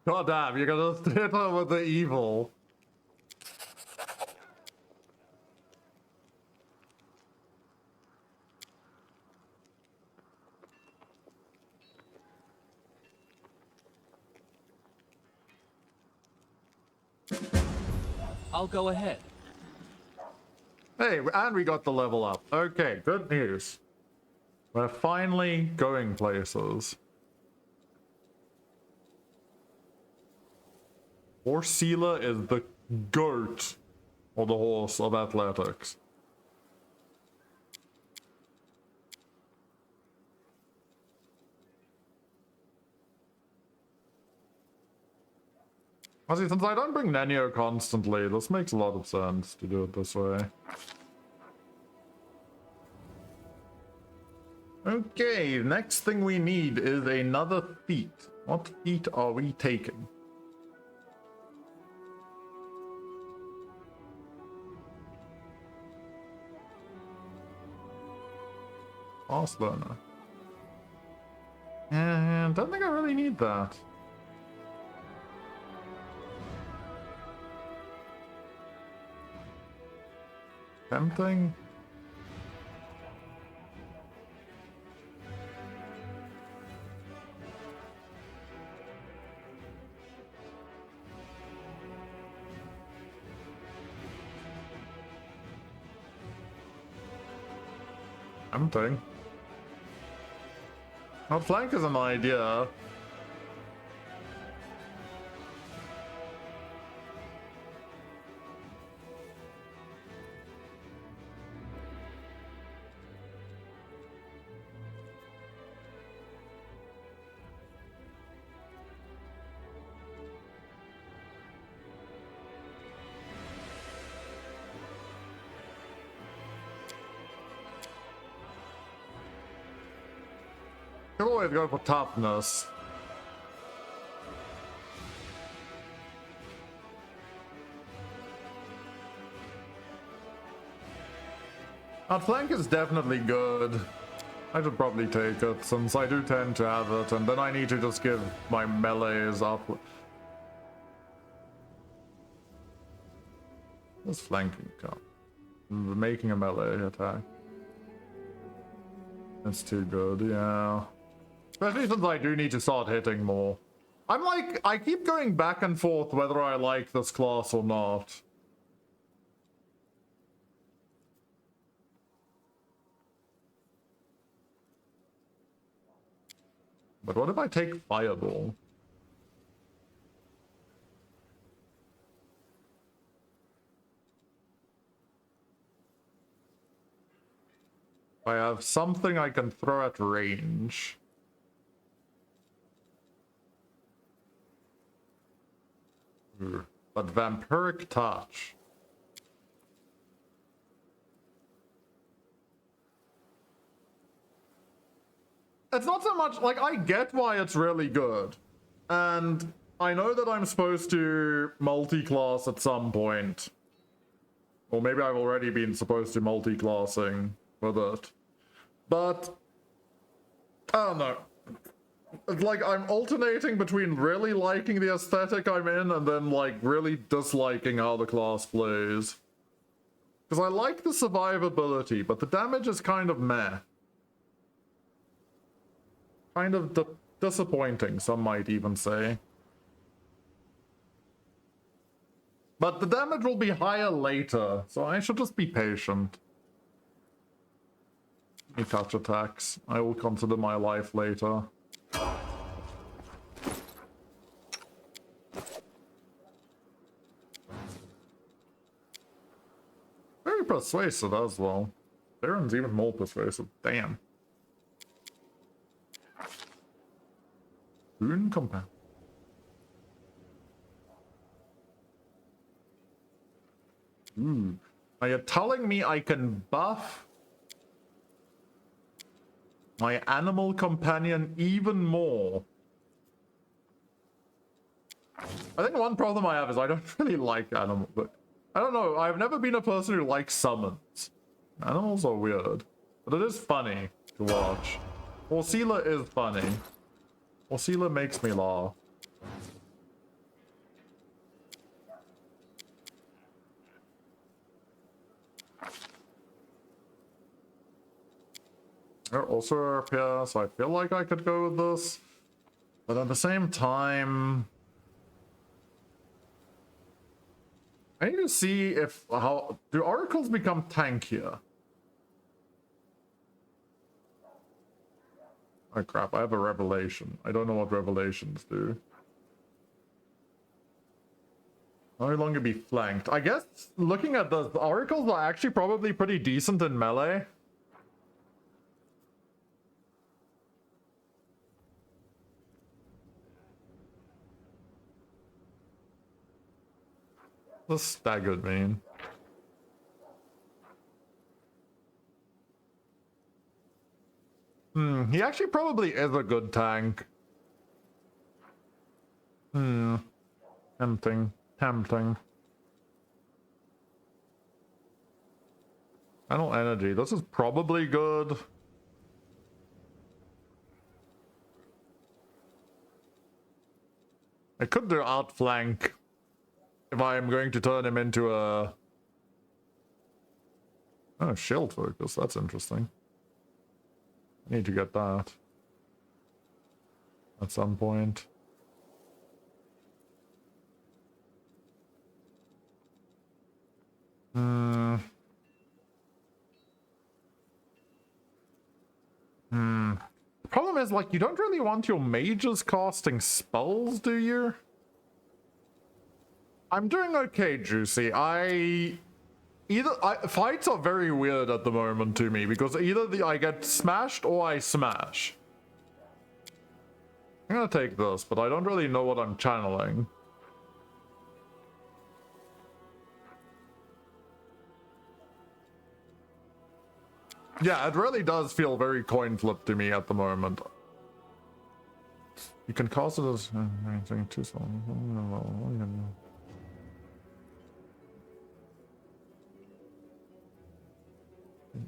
God damn, you're gonna hit her with the evil. I'll go ahead. Hey, and we got the level up. Okay, good news. We're finally going places. Orsila is the goat of the horse of athletics. Honestly, since I don't bring Nenio constantly, this makes a lot of sense to do it this way. Okay, next thing we need is another feat. What feat are we taking? Fast learner. And don't think I really need that. Tempting? Tempting. Well, flank is an idea. Could always go for toughness. Outflank is definitely good. I should probably take it, since I do tend to have it, and then I need to just give my melees up. This flanking come. Making a melee attack. That's too good, yeah. Especially since I do need to start hitting more. I'm like, I keep going back and forth whether I like this class or not. But what if I take Fireball? I have something I can throw at range. But Vampiric Touch. It's not so much, like, I get why it's really good. And I know that I'm supposed to multi-class at some point. Or maybe I've already been supposed to multi-classing with it. But I don't know. It's like I'm alternating between really liking the aesthetic I'm in and then like really disliking how the class plays. Because I like the survivability, but the damage is kind of meh. Kind of disappointing, some might even say. But the damage will be higher later, so I should just be patient. Touch attacks. I will consider my life later. Very persuasive as well. Baron's even more persuasive. Damn. Boon compound. Are you telling me I can buff my animal companion even more? I think one problem I have is I don't really like animals, but I don't know, I've never been a person who likes summons. Animals are weird, but it is funny to watch. Orsila is funny. Orsila makes me laugh. They're also RP, so I feel like I could go with this. But at the same time, I need to see if how do oracles become tankier? Oh crap, I have a revelation. I don't know what revelations do. No longer be flanked. I guess looking at the oracles are actually probably pretty decent in melee. The staggered mean. He actually probably is a good tank. Tempting. Tempting. Channel energy. This is probably good. I could do outflank if I am going to turn him into a... Oh, shield focus. That's interesting. Need to get that at some point. The problem is, like, you don't really want your mages casting spells, do you? I'm doing okay, Juicy. Fights are very weird at the moment to me, because either I get smashed or I smash. I'm gonna take this, but I don't really know what I'm channeling. Yeah, it really does feel very coin flip to me at the moment. You can cast it as anything too small.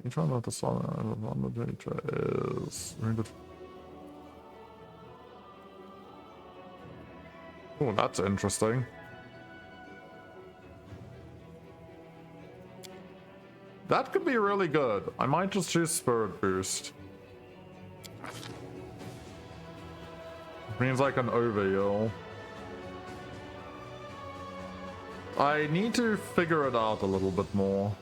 Each one of the solid on the data is. Oh, that's interesting. That could be really good. I might just choose Spirit Boost. Means I can overheal. I need to figure it out a little bit more.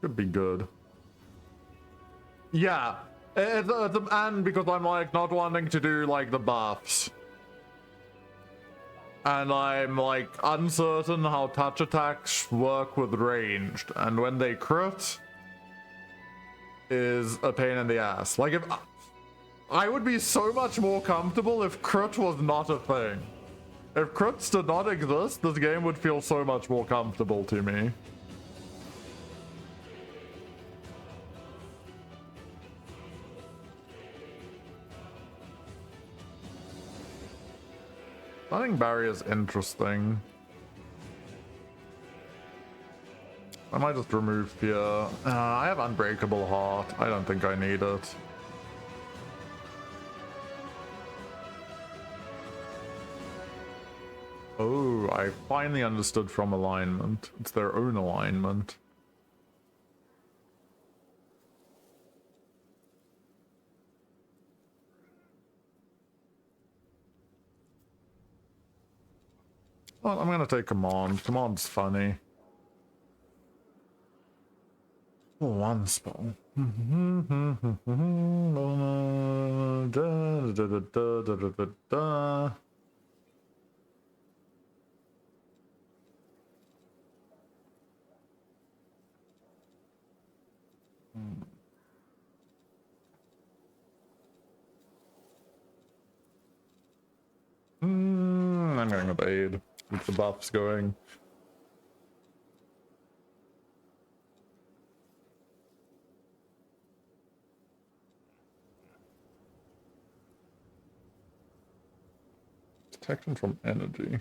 Could be good. Yeah, and because I'm like not wanting to do like the buffs. And I'm like uncertain how touch attacks work with ranged, and when they crit is a pain in the ass. Like, if I would be so much more comfortable if crit was not a thing. If crits did not exist, this game would feel so much more comfortable to me. Stunning barrier is interesting. I might just remove fear. I have unbreakable heart. I don't think I need it. Oh, I finally understood from alignment. It's their own alignment. Well, I'm gonna take command. Command's funny. One spell. I'm going with aid. Keep the buffs going. Protection from energy.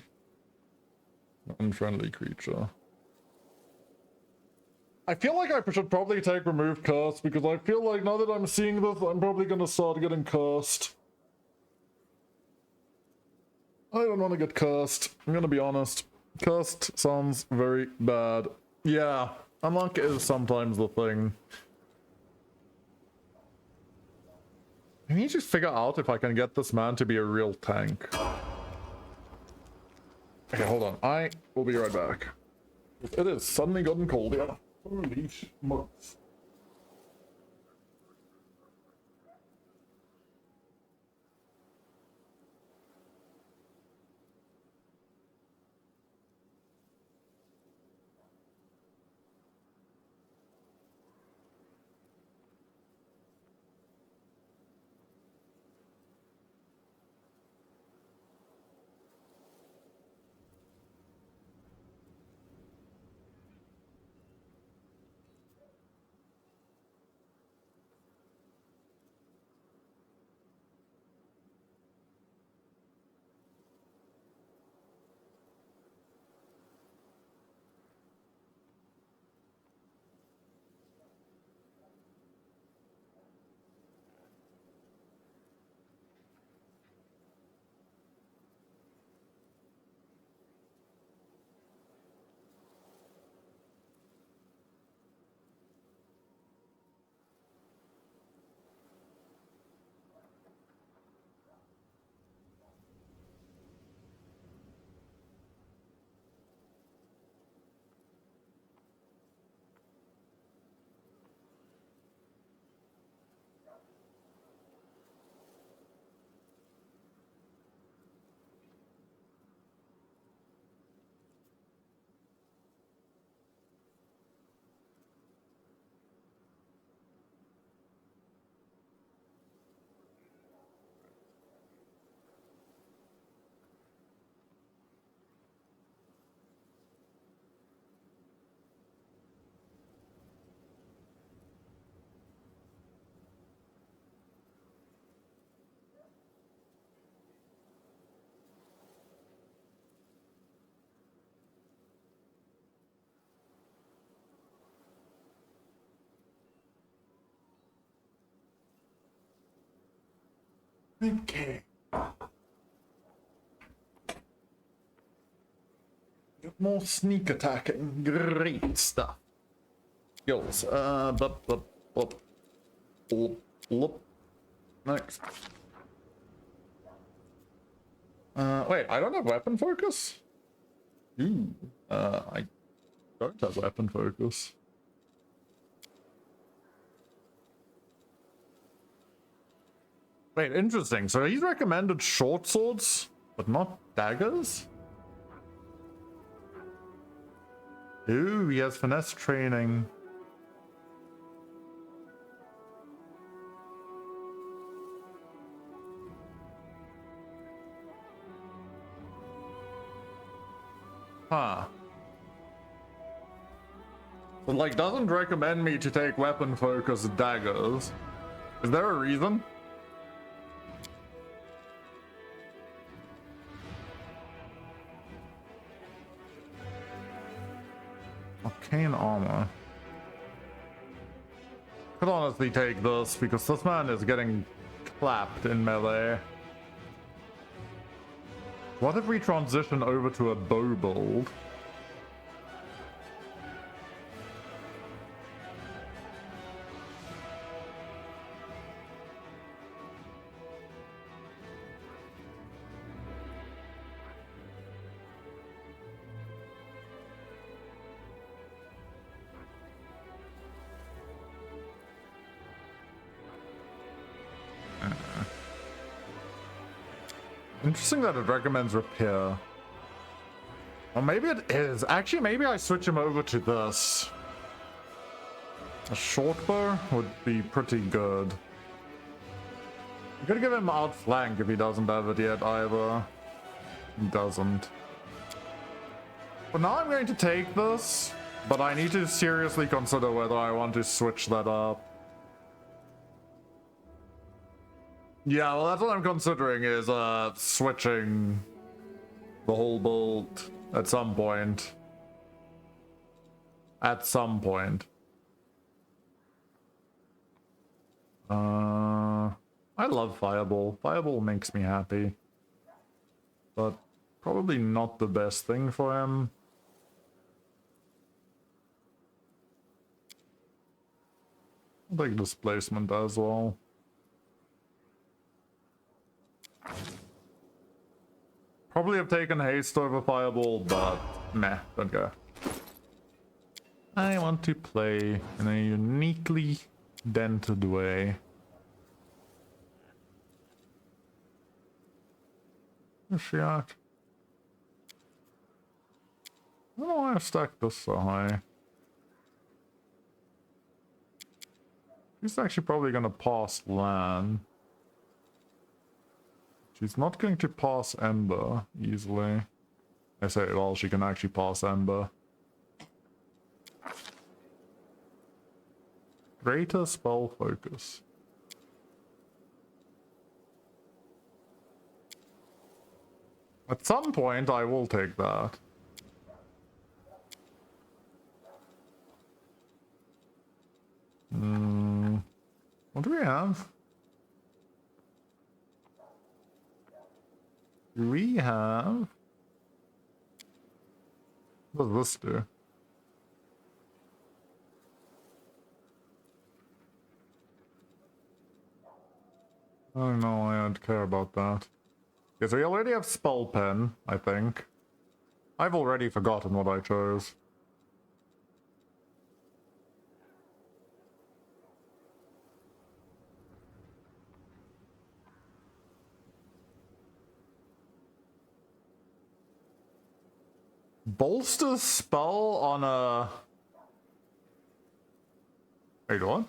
Unfriendly creature. I feel like I should probably take remove curse, because I feel like now that I'm seeing this, I'm probably gonna start getting cursed. I don't want to get cursed. I'm gonna be honest. Cursed sounds very bad. Yeah, unluck is sometimes the thing. I need to figure out if I can get this man to be a real tank. Okay, hold on. I will be right back. It is suddenly gotten cold, yeah. Holy smokes. Okay. Get more sneak attacking. Great stuff. Skills. Bup, bup, bup. Blop, blop. Next. Wait, I don't have weapon focus? Ooh. I don't have weapon focus. Wait, interesting. So he's recommended short swords, but not daggers? Ooh, he has finesse training. Huh. But like, doesn't recommend me to take weapon focus daggers. Is there a reason? Arcane armor. Could honestly take this because this man is getting clapped in melee. What if we transition over to a bow build? Interesting that it recommends repair. Or maybe it is. Actually, maybe I switch him over to this. A short bow would be pretty good. I'm gonna give him outflank if he doesn't have it yet either. He doesn't. But now I'm going to take this, but I need to seriously consider whether I want to switch that up. Yeah, well, that's what I'm considering is switching the whole build at some point. At some point. I love Fireball. Fireball makes me happy. But probably not the best thing for him. I'll take displacement as well. Probably have taken haste over Fireball, but meh, don't go. I want to play in a uniquely dented way. Where's she at? I don't know why I stacked this so high. She's actually probably gonna pass land. She's not going to pass Ember easily. I say, well, she can actually pass Ember. Greater spell focus. At some point, I will take that. What do we have? We have... What does this do? I don't know, I don't care about that. Okay, so we already have Spell Pen, I think. I've already forgotten what I chose. Bolster spell on a... Wait, what?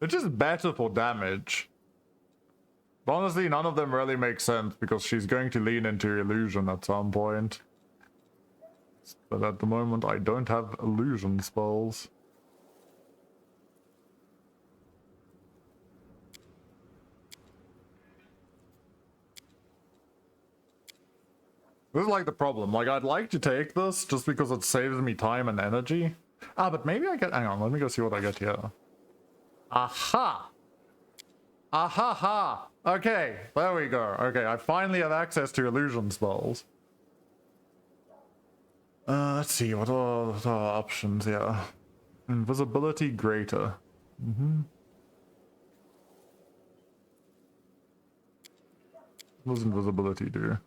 It's just better for damage. But honestly, none of them really make sense because she's going to lean into illusion at some point. But at the moment, I don't have illusion spells. This is like the problem. Like, I'd like to take this just because it saves me time and energy. Ah, but maybe I get... Hang on, let me go see what I get here. Aha! Aha ha! Okay, there we go. Okay, I finally have access to illusion spells. Let's see, what are our options here? Invisibility greater. What does invisibility do?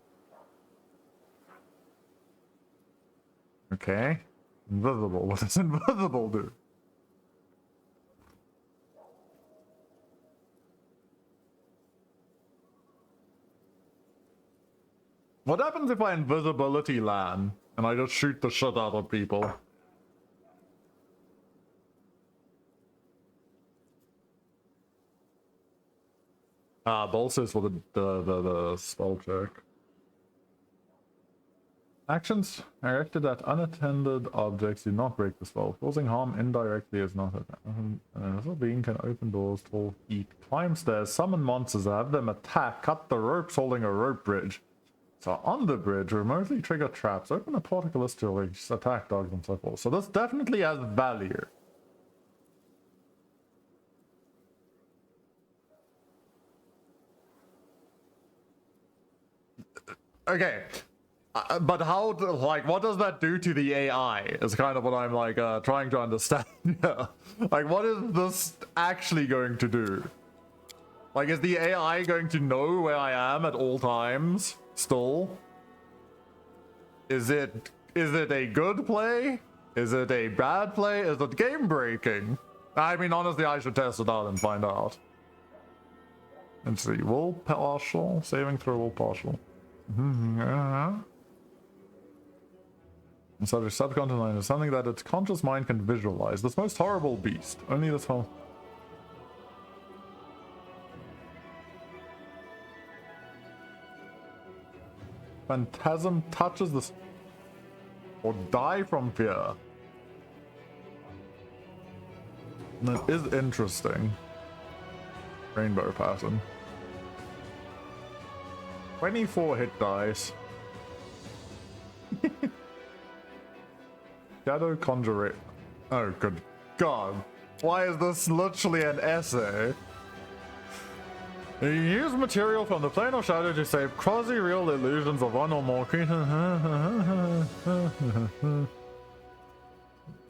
Okay. Invisible. What does invisible do? What happens if I invisibility land and I just shoot the shit out of people? Bolsters for the spell check. Actions directed at unattended objects do not break the spell. Causing harm indirectly is not a little being can open doors, tall feet, climb stairs, summon monsters, have them attack, cut the ropes holding a rope bridge. So on the bridge, remotely trigger traps, open a portcullis to release attack dogs and so forth. So this definitely has value. Okay. But how, like, what does that do to the AI is kind of what I'm, like, trying to understand. Yeah. Like, what is this actually going to do? Like, is the AI going to know where I am at all times, still? Is it a good play? Is it a bad play? Is it game breaking? I mean, honestly, I should test it out and find out. Let's see, will partial, saving throw will partial. So the subconscious mind is something that its conscious mind can visualize. This most horrible beast. Only this whole... Phantasm touches this... Or die from fear. That is interesting. Rainbow pattern. 24 hit dice. Shadow Conjure. Oh, good God. Why is this literally an essay? You use material from the plane of shadow to save quasi-real illusions of one or more creatures.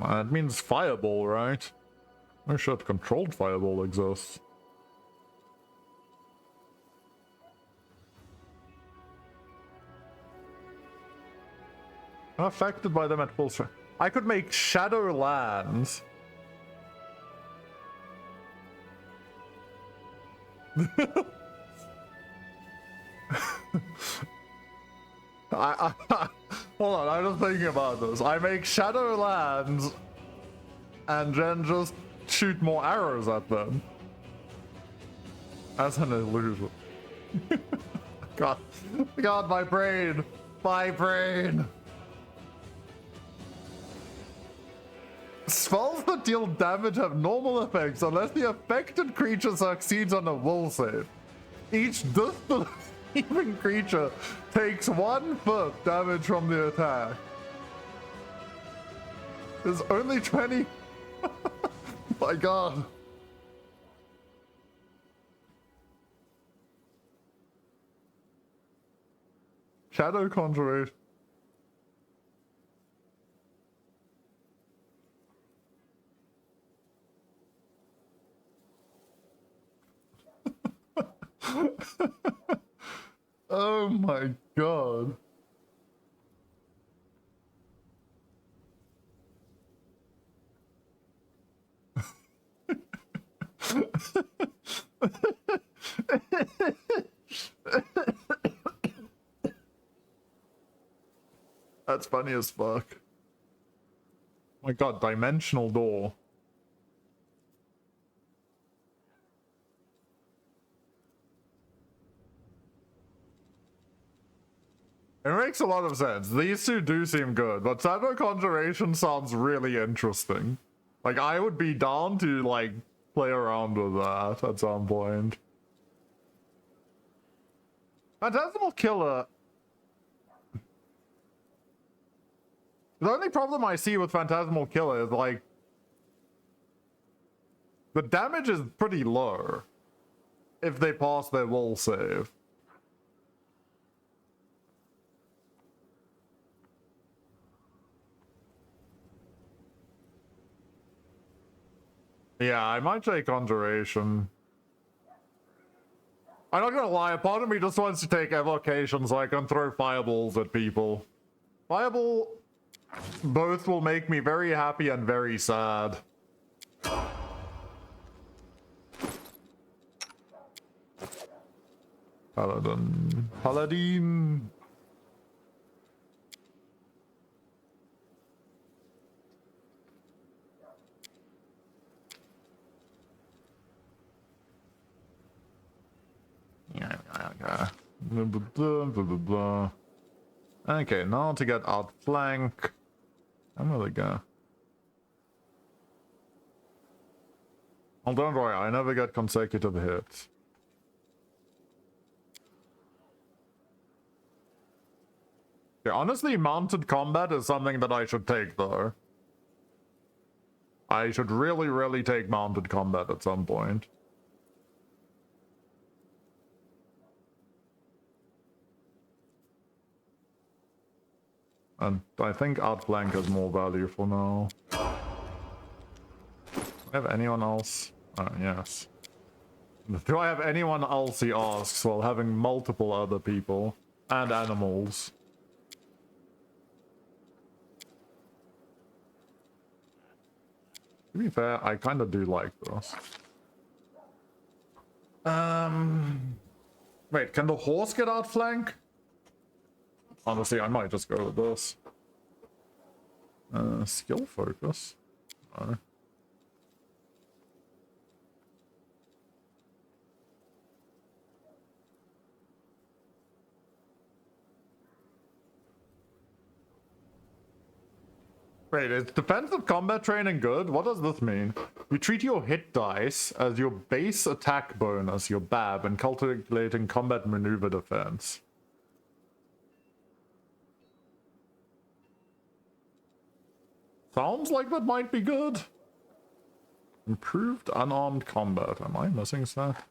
That means fireball, right? Oh shit, controlled fireball exists. Affected by them at full strength. I could make shadow lands. Hold on, I'm just thinking about this. I make shadow lands and then just shoot more arrows at them. As an illusion. God, my brain. My brain. Spells that deal damage have normal effects unless the affected creature succeeds on a will save. Each disbelieving creature takes 1 foot damage from the attack. There's only 20. My God. Shadow Conjuration. Oh my God. That's funny as fuck. Oh my God, dimensional door. It makes a lot of sense. These two do seem good, but Shadow Conjuration sounds really interesting. Like, I would be down to, like, play around with that at some point. Phantasmal Killer. The only problem I see with Phantasmal Killer is, like, the damage is pretty low if they pass their will save. Yeah, I might take Conjuration. I'm not gonna lie, a part of me just wants to take Evocation so I can throw fireballs at people. Fireball, both will make me very happy and very sad. Paladin. Paladin. Yeah. Blah, blah, blah, blah, blah. Okay, now to get outflank. I'm gonna go. Oh, don't worry, I never get consecutive hits. Yeah, honestly, mounted combat is something that I should take, though. I should really, really take mounted combat at some point. And I think outflank has more value for now. Do I have anyone else? Oh, yes. Do I have anyone else, he asks, while having multiple other people and animals. To be fair, I kind of do like this. Wait, can the horse get outflank? Honestly, I might just go with this. Skill focus? No. Wait, is defensive combat training good? What does this mean? You treat your hit dice as your base attack bonus, your BAB, and calculating combat maneuver defense. Sounds like that might be good. Improved unarmed combat. Am I missing stuff?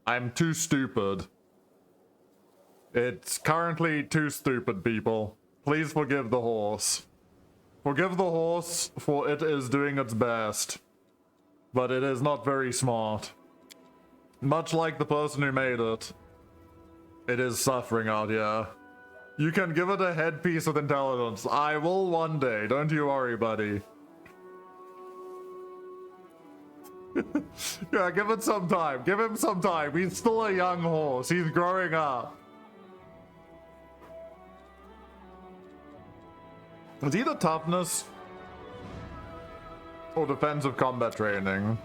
I'm too stupid. It's currently too stupid, people. Please forgive the horse. Forgive the horse, for it is doing its best. But it is not very smart. Much like the person who made it. It is suffering out here. You can give it a headpiece with intelligence. I will one day, don't you worry, buddy. Yeah, give it some time. Give him some time. He's still a young horse. He's growing up. It's either toughness or defensive combat training.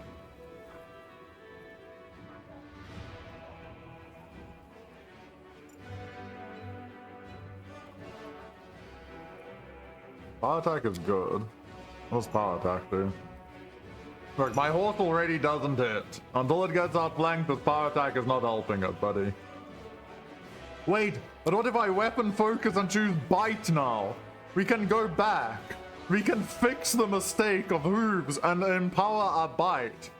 Power attack is good. What's power attack do? Look, my horse already doesn't hit. Until it gets outflanked, this power attack is not helping it, buddy. Wait, but what if I weapon focus and choose bite now? We can go back. We can fix the mistake of hooves and empower our bite.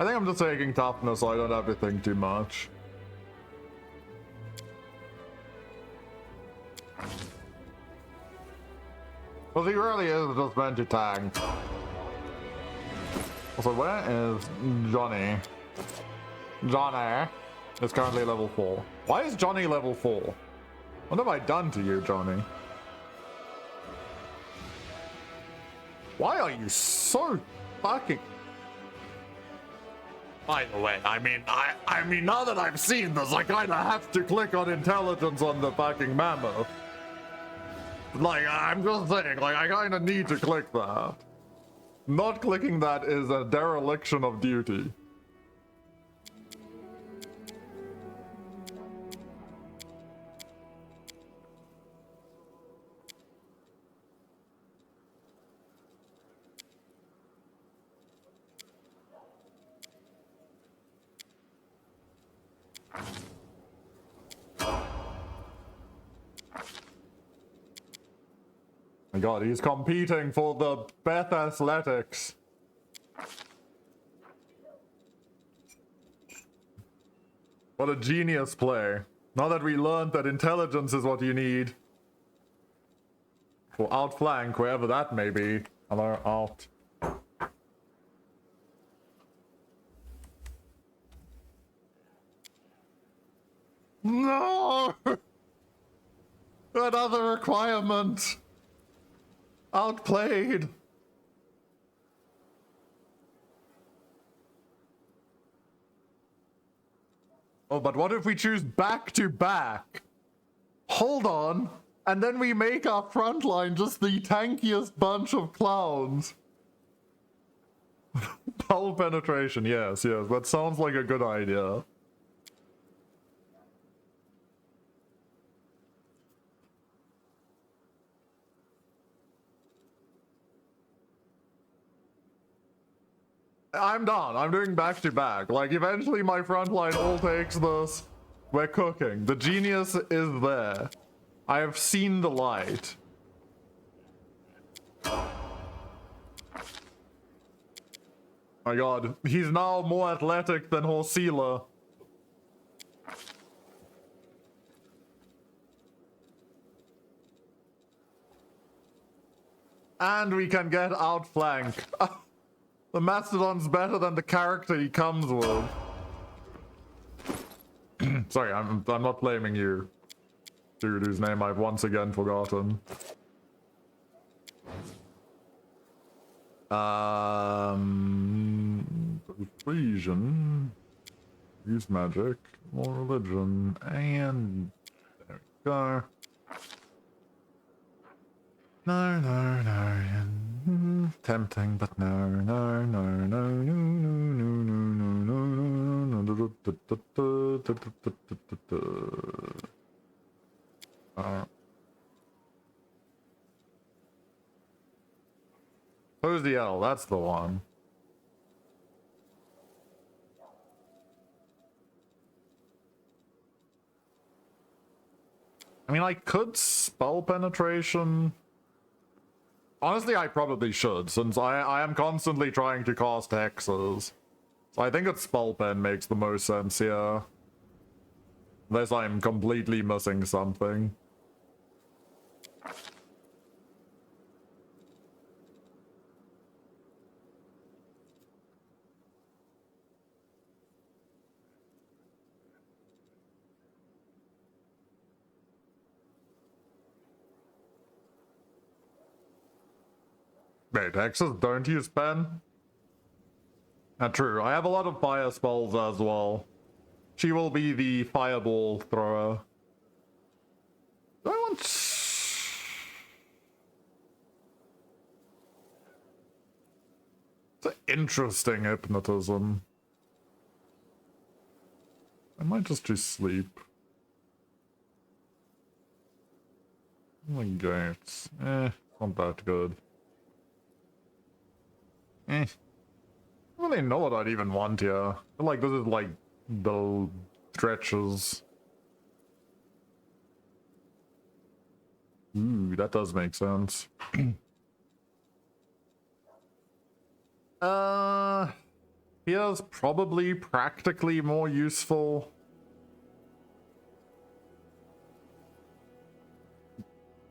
I think I'm just taking toughness so I don't have to think too much. Well, he really is just meant to tank. So where is Johnny? Johnny is currently level 4. Why is Johnny level 4? What have I done to you, Johnny? Why are you so fucking... By the way, I mean, now that I've seen this, I kind of have to click on intelligence on the fucking mammoth. Like, I'm just saying, like, I kind of need to click that. Not clicking that is a dereliction of duty. My god, he's competing for the Beth Athletics. What a genius play. Now that we learned that intelligence is what you need. For outflank, wherever that may be. Hello, out. No! Another requirement! Outplayed! Oh, but what if we choose back to back? Hold on! And then we make our front line just the tankiest bunch of clowns. Hull penetration, yes, that sounds like a good idea. I'm done. I'm doing back to back. Like, eventually my front line all takes this. We're cooking. The genius is there. I have seen the light. My god, he's now more athletic than Horsila. And we can get outflank. The Mastodon's better than the character he comes with. Sorry, I'm not blaming you. Dude whose name I've once again forgotten. Persuasion. Use magic. More religion. And there we go. No. Tempting, but no. Who's the L? That's the one. I mean, I could spell penetration. Honestly, I probably should, since I am constantly trying to cast hexes. So I think that spell pen makes the most sense here. Unless I'm completely missing something. Wait, hexes don't use pen? True, I have a lot of fire spells as well. She will be the fireball thrower. Do I want... It's an interesting hypnotism. I might just do sleep. Oh my gates. Not that good. I don't really know what I'd even want here. I feel like this is like the stretches. Ooh, that does make sense. Here's probably practically more useful.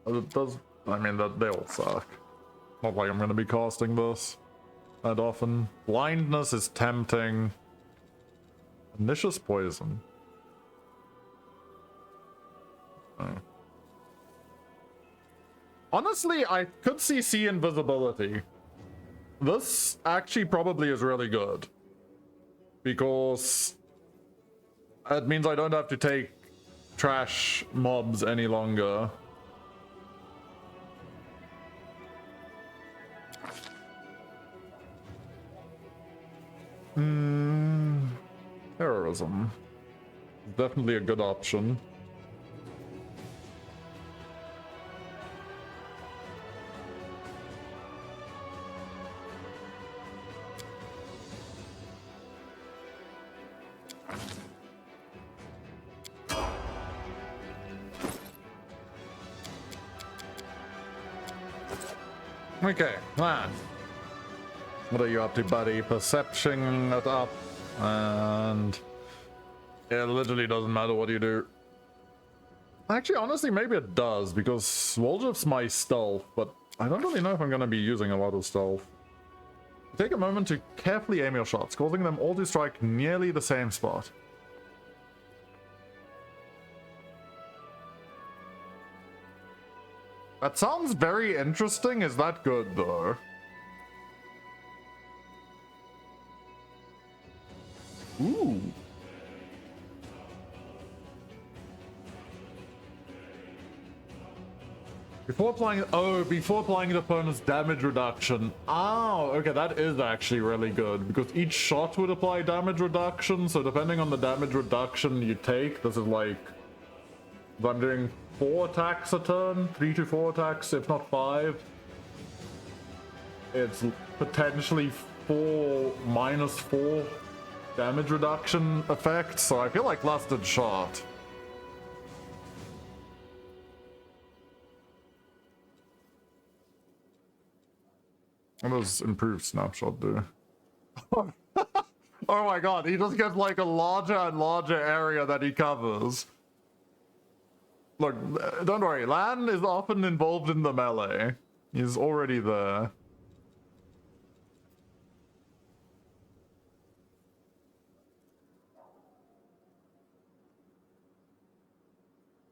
It does, I mean, they all suck. Not like I'm gonna be casting this that often. Blindness is tempting. Pernicious poison. Oh. Honestly, I could see invisibility. This actually probably is really good. Because it means I don't have to take trash mobs any longer. Terrorism. Definitely a good option. Okay, Lan. What are you up to, buddy? Perception it up, and it literally doesn't matter what you do. Actually, honestly, maybe it does, because Swoljev's my stealth, but I don't really know if I'm going to be using a lot of stealth. Take a moment to carefully aim your shots, causing them all to strike nearly the same spot. That sounds very interesting. Is that good, though? Ooh. Before applying the opponent's damage reduction. Oh, okay, that is actually really good, because each shot would apply damage reduction, so depending on the damage reduction you take, this is like, if I'm doing 4 attacks a turn, 3 to 4 attacks, if not 5, it's potentially -4 damage reduction effect, so I feel like lasted shot. What does improved snapshot do? Oh my god, he just gets like a larger and larger area that he covers. Look, don't worry, Lan is often involved in the melee. He's already there.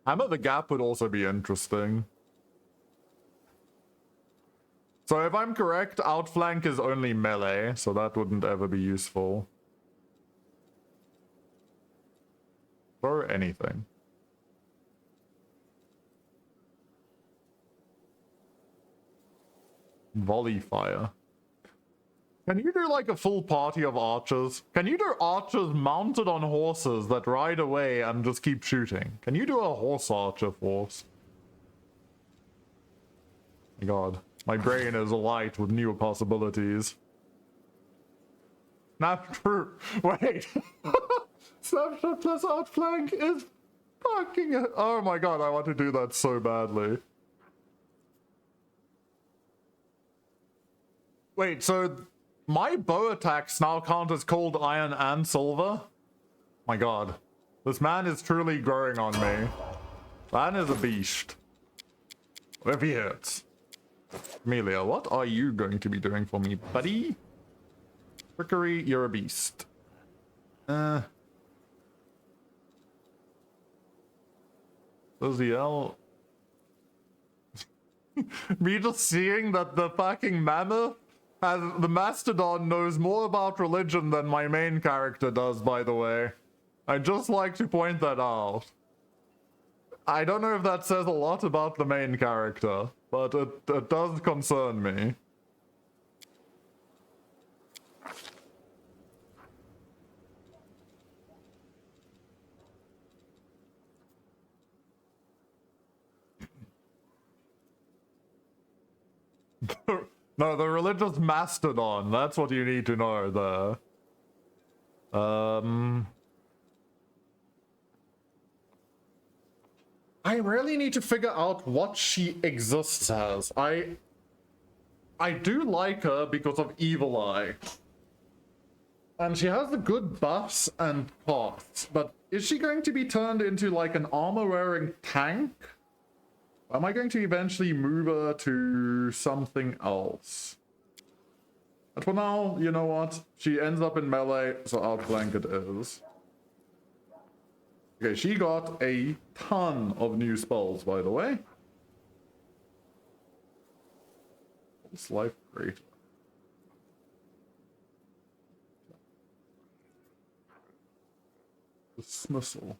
Hammer the Gap would also be interesting. So if I'm correct, Outflank is only melee, so that wouldn't ever be useful. Throw anything. Volley fire. Can you do like a full party of archers? Can you do archers mounted on horses that ride away and just keep shooting? Can you do a horse archer force? My god. My brain is alight with new possibilities. Not true. Wait. Snapshot plus outflank is fucking... Oh my god, I want to do that so badly. Wait, so my bow attacks now count as cold iron and silver? My god. This man is truly growing on me. Man is a beast. If he hits. Amelia, what are you going to be doing for me, buddy? Trickery, you're a beast. L. Me just seeing that the fucking mammoth has the mastodon knows more about religion than my main character does, by the way. I'd just like to point that out. I don't know if that says a lot about the main character, but it does concern me. No, the religious mastodon. That's what you need to know there. I really need to figure out what she exists as. I do like her because of Evil Eye. And she has the good buffs and costs, but is she going to be turned into like an armor-wearing tank? Am I going to eventually move her to something else? But for now, you know what? She ends up in melee, so outflank it is. Okay, she got a ton of new spells, by the way. It's life great. Dismissal.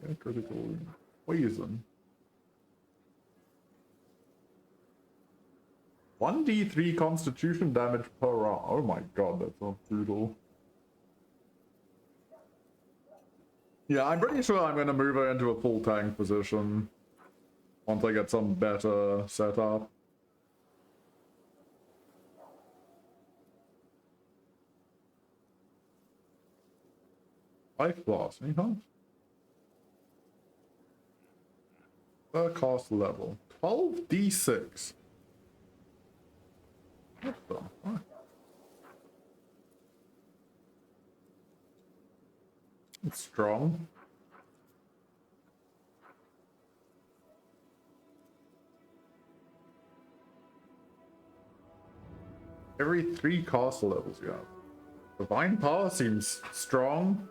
Yeah, critical poison. 1d3 constitution damage per round. Oh my god, that's so brutal. Yeah, I'm pretty sure I'm gonna move her into a full tank position once I get some better setup. Life Blast, anything? Third cost level. 12d6. What the fuck? It's strong. Every 3 cost levels you have. Divine Power seems strong.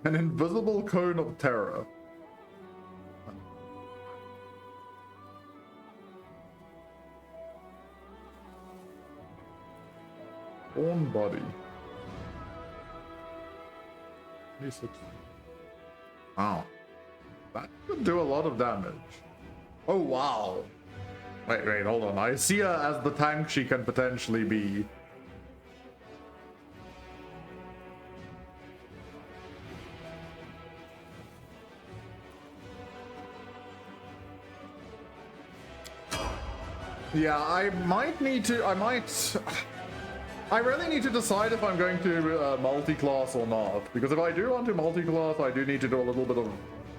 An invisible cone of terror. Born body. 26. Wow. That could do a lot of damage. Oh wow. Wait, hold on. I see her as the tank she can potentially be. Yeah, I really need to decide if I'm going to multi-class or not. Because if I do want to multi-class, I do need to do a little bit of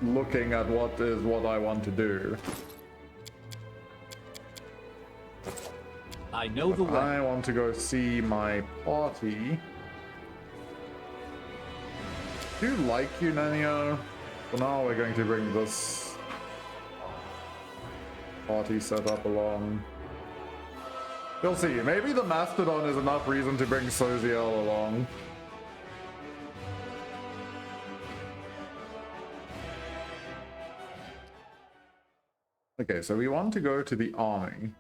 looking at what I want to do. I know the way. I want to go see my party. Do you like you, Nanio? For now, we're going to bring this party setup along. You'll see. Maybe the Mastodon is enough reason to bring Soziel along. Okay, so we want to go to the army.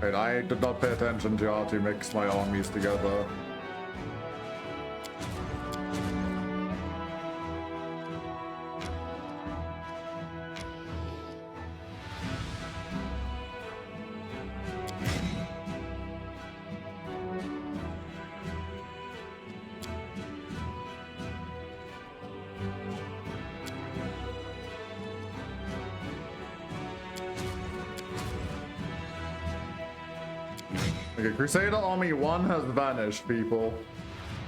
Right, I did not pay attention to how to mix my armies together. Okay, Crusader Army 1 has vanished, people.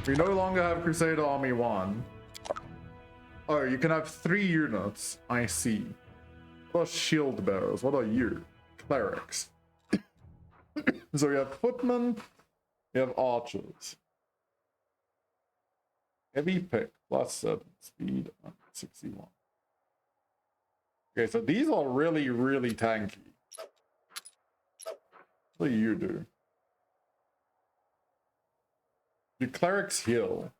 We no longer have Crusader Army 1. Oh, you can have 3 units. I see. What are shield bearers? What are you? Clerics. So we have footmen, we have archers. Heavy pick, +7, speed 61. Okay, so these are really, really tanky. What do you do? Do clerics heal?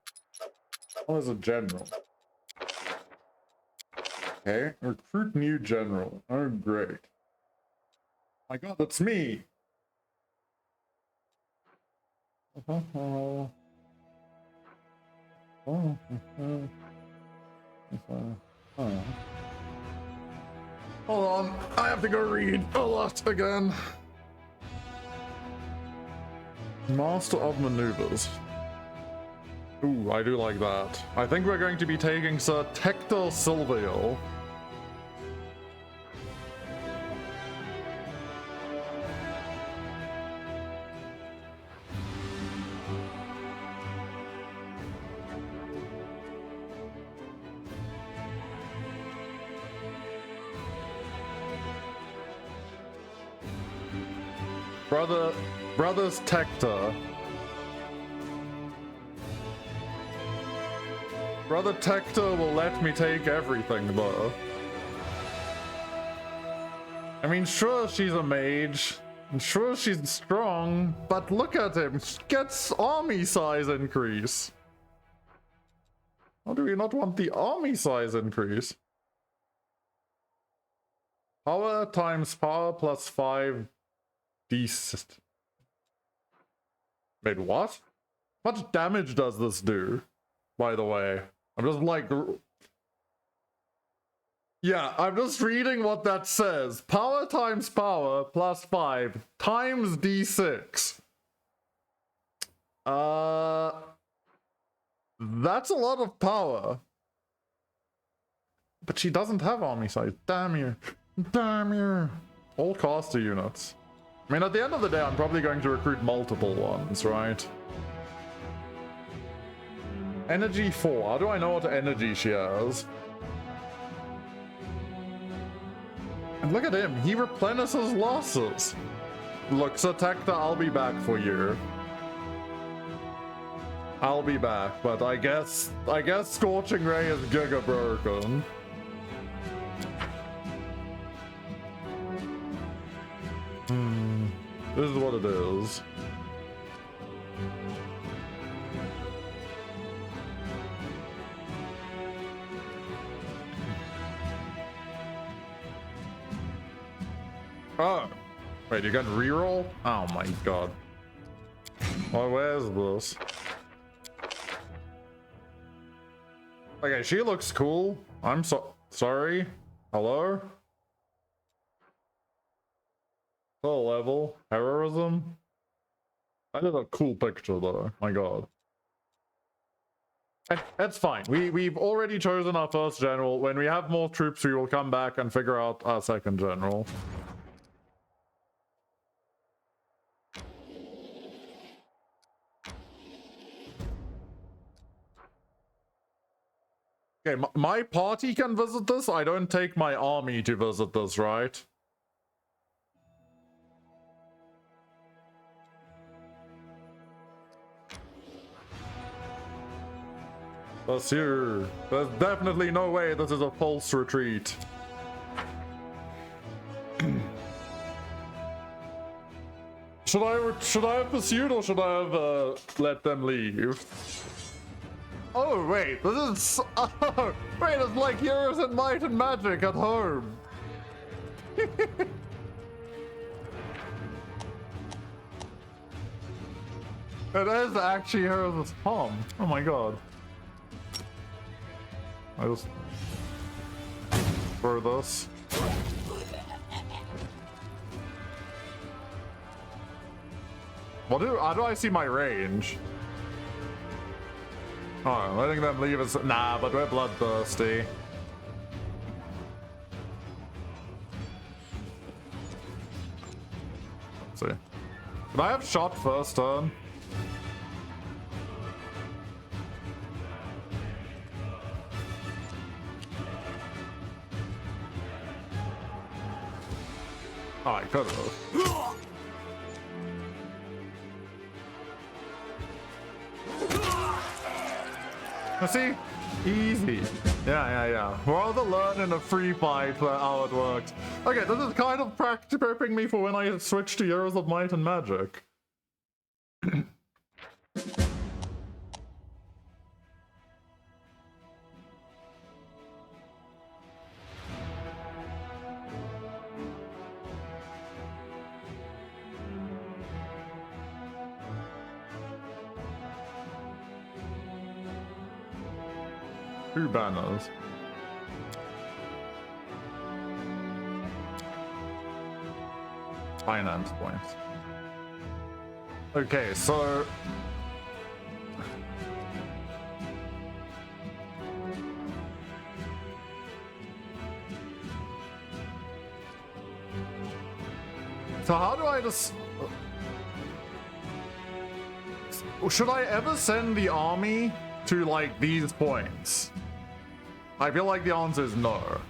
Oh, as a general. Okay, recruit new general. Oh, great. My god, that's me! Hold on, I have to go read a lot again. Master of Maneuvers. Ooh, I do like that. I think we're going to be taking Sir Tector Silvio. Brothers Tector. Brother Tector will let me take everything, though. I mean, sure, she's a mage. And sure, she's strong. But look at him. He gets army size increase. How do we not want the army size increase? Power times power plus 5 d6. Wait, what? How much damage does this do, by the way? I'm just like... Yeah, I'm just reading what that says. Power times power plus 5 times d6. That's a lot of power. But she doesn't have army size. Damn you. Damn you. All caster units. I mean, at the end of the day, I'm probably going to recruit multiple ones, right? Energy 4. How do I know what energy she has? And look at him. He replenishes losses. Look, Satecta, I'll be back for you. I'll be back, but I guess Scorching Ray is giga broken. This is what it is. Oh, wait, you can reroll? Oh my god. Well, where's this? Okay, she looks cool. I'm sorry. Hello? Low level. Heroism. That is a cool picture though. My god. That's fine. We've already chosen our first general. When we have more troops, we will come back and figure out our second general. Okay, my party can visit this. I don't take my army to visit this, right? That's here. There's definitely no way this is a false retreat. Should I have pursued or should I have let them leave? Oh wait, this is wait, it's like Heroes and Might and Magic at home. It is actually Heroes' home. Oh my god. I just throw this. How do I see my range? Oh, letting them leave is nah, but we're bloodthirsty. Let's see. Did I have shot first turn? Oh, I could have. See? Easy. Yeah. Rather learn in a free fight how it works. Okay, this is kind of prepping me for when I switch to Heroes of Might and Magic. Two banners. Finance points. Okay, so how do I just... Should I ever send the army to, like, these points? I feel like the answer is no.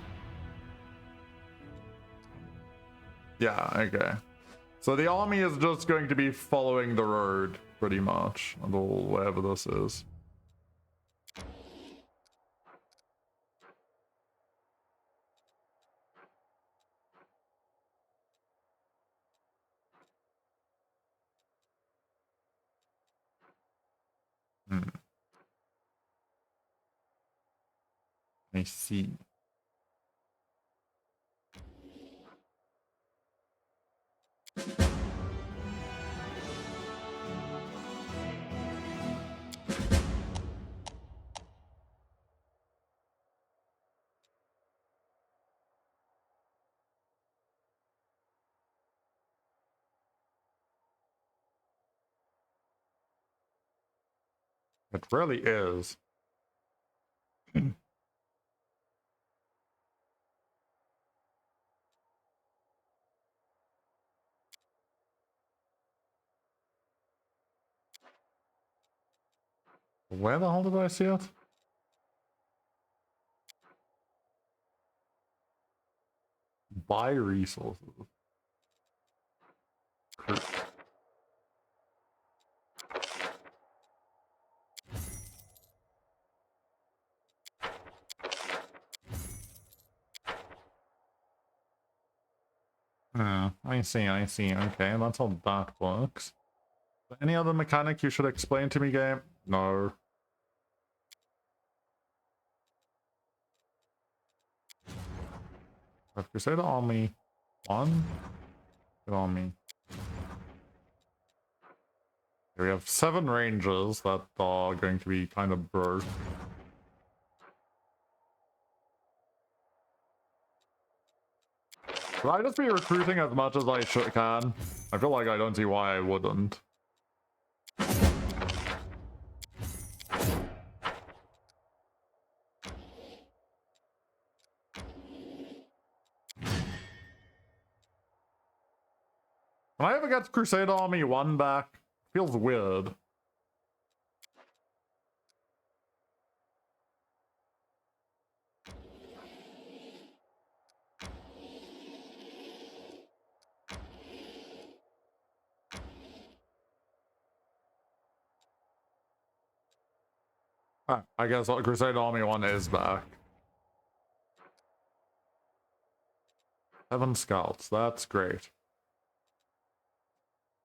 Yeah, okay. So the army is just going to be following the road, pretty much, until wherever this is. I see. It really is. Where the hell did I see it? Buy resources. I see, I see. Okay, that's how that works. Any other mechanic you should explain to me, game? No. If you say the army 1, good army. We have 7 rangers that are going to be kind of broke. Should I just be recruiting as much as I can? I feel like I don't see why I wouldn't. Can I ever get Crusade Army 1 back? Feels weird. I guess Crusade Army 1 is back. 7 scouts, that's great.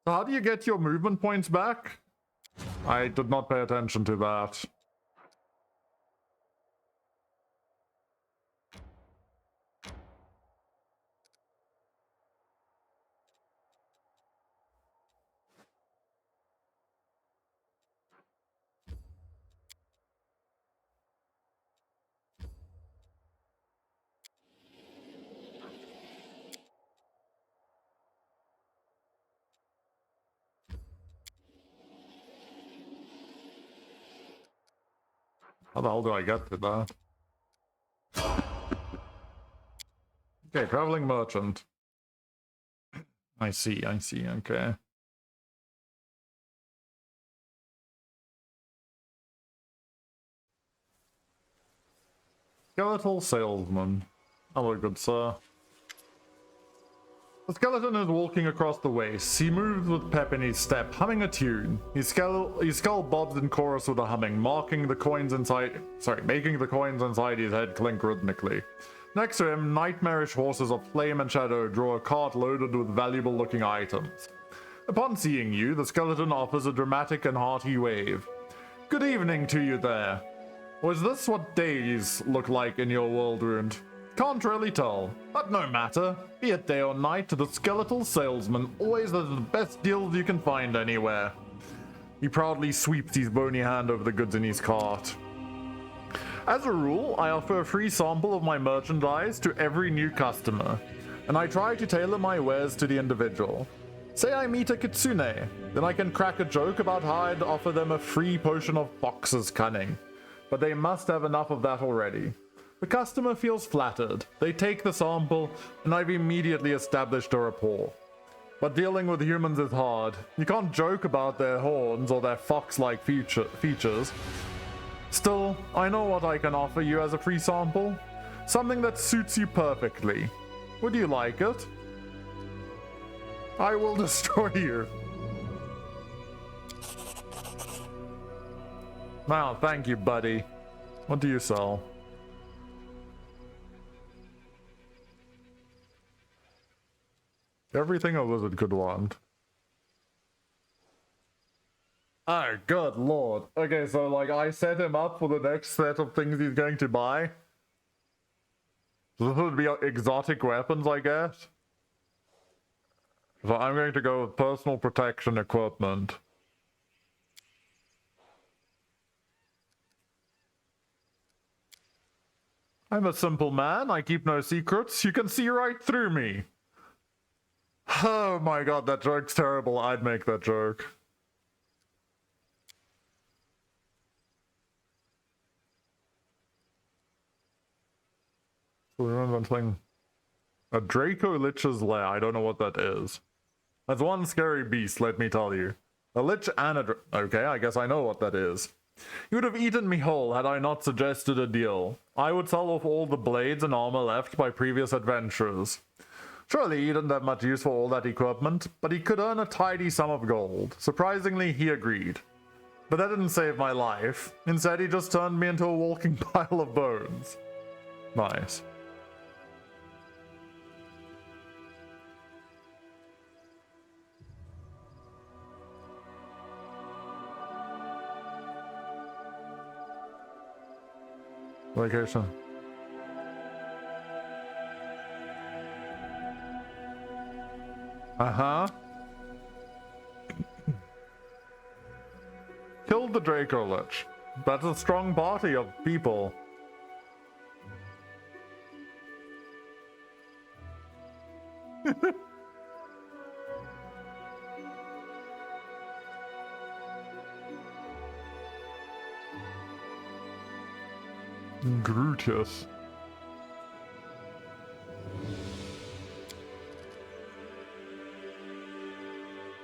So how do you get your movement points back? I did not pay attention to that. How the hell do I get to that? Okay, traveling merchant. I see, okay. Skeletal salesman. Hello, good sir. The skeleton is walking across the waste. He moves with pep in his step, humming a tune. His skull bobs in chorus with a humming, making the coins inside his head clink rhythmically. Next to him, nightmarish horses of flame and shadow draw a cart loaded with valuable-looking items. Upon seeing you, the skeleton offers a dramatic and hearty wave. Good evening to you there. Was this what days look like in your world, Ruined? Can't really tell, but no matter. Be it day or night, the skeletal salesman always has the best deals you can find anywhere. He proudly sweeps his bony hand over the goods in his cart. As a rule, I offer a free sample of my merchandise to every new customer, and I try to tailor my wares to the individual. Say I meet a kitsune, then I can crack a joke about how I'd offer them a free potion of fox's cunning, but they must have enough of that already. The customer feels flattered. They take the sample, and I've immediately established a rapport. But dealing with humans is hard. You can't joke about their horns or their fox-like features. Still, I know what I can offer you as a free sample. Something that suits you perfectly. Would you like it? I will destroy you. Wow, thank you, buddy. What do you sell? Everything a wizard could want. Oh, good lord. Okay, so like I set him up for the next set of things he's going to buy. This would be exotic weapons, I guess. So I'm going to go with personal protection equipment. I'm a simple man, I keep no secrets, you can see right through me. Oh my god, that joke's terrible, I'd make that joke. So we remember something. A Draco Lich's lair. I don't know what that is. That's one scary beast, let me tell you. A Lich and a okay, I guess I know what that is. You would have eaten me whole had I not suggested a deal. I would sell off all the blades and armor left by previous adventurers. Surely he didn't have much use for all that equipment, but he could earn a tidy sum of gold. Surprisingly, he agreed. But that didn't save my life. Instead, he just turned me into a walking pile of bones. Nice. Vacation. Uh-huh. Killed the Draco Lich. That's a strong party of people. Brutus.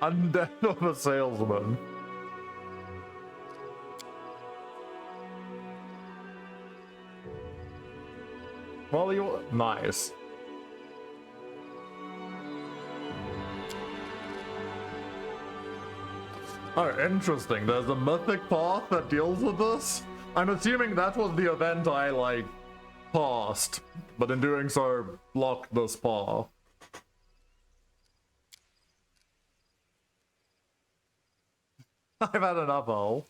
Undead of a salesman. Well, you nice. Oh, interesting. There's a mythic path that deals with this. I'm assuming that was the event I, like, passed, but in doing so, blocked this path. I've had enough, all.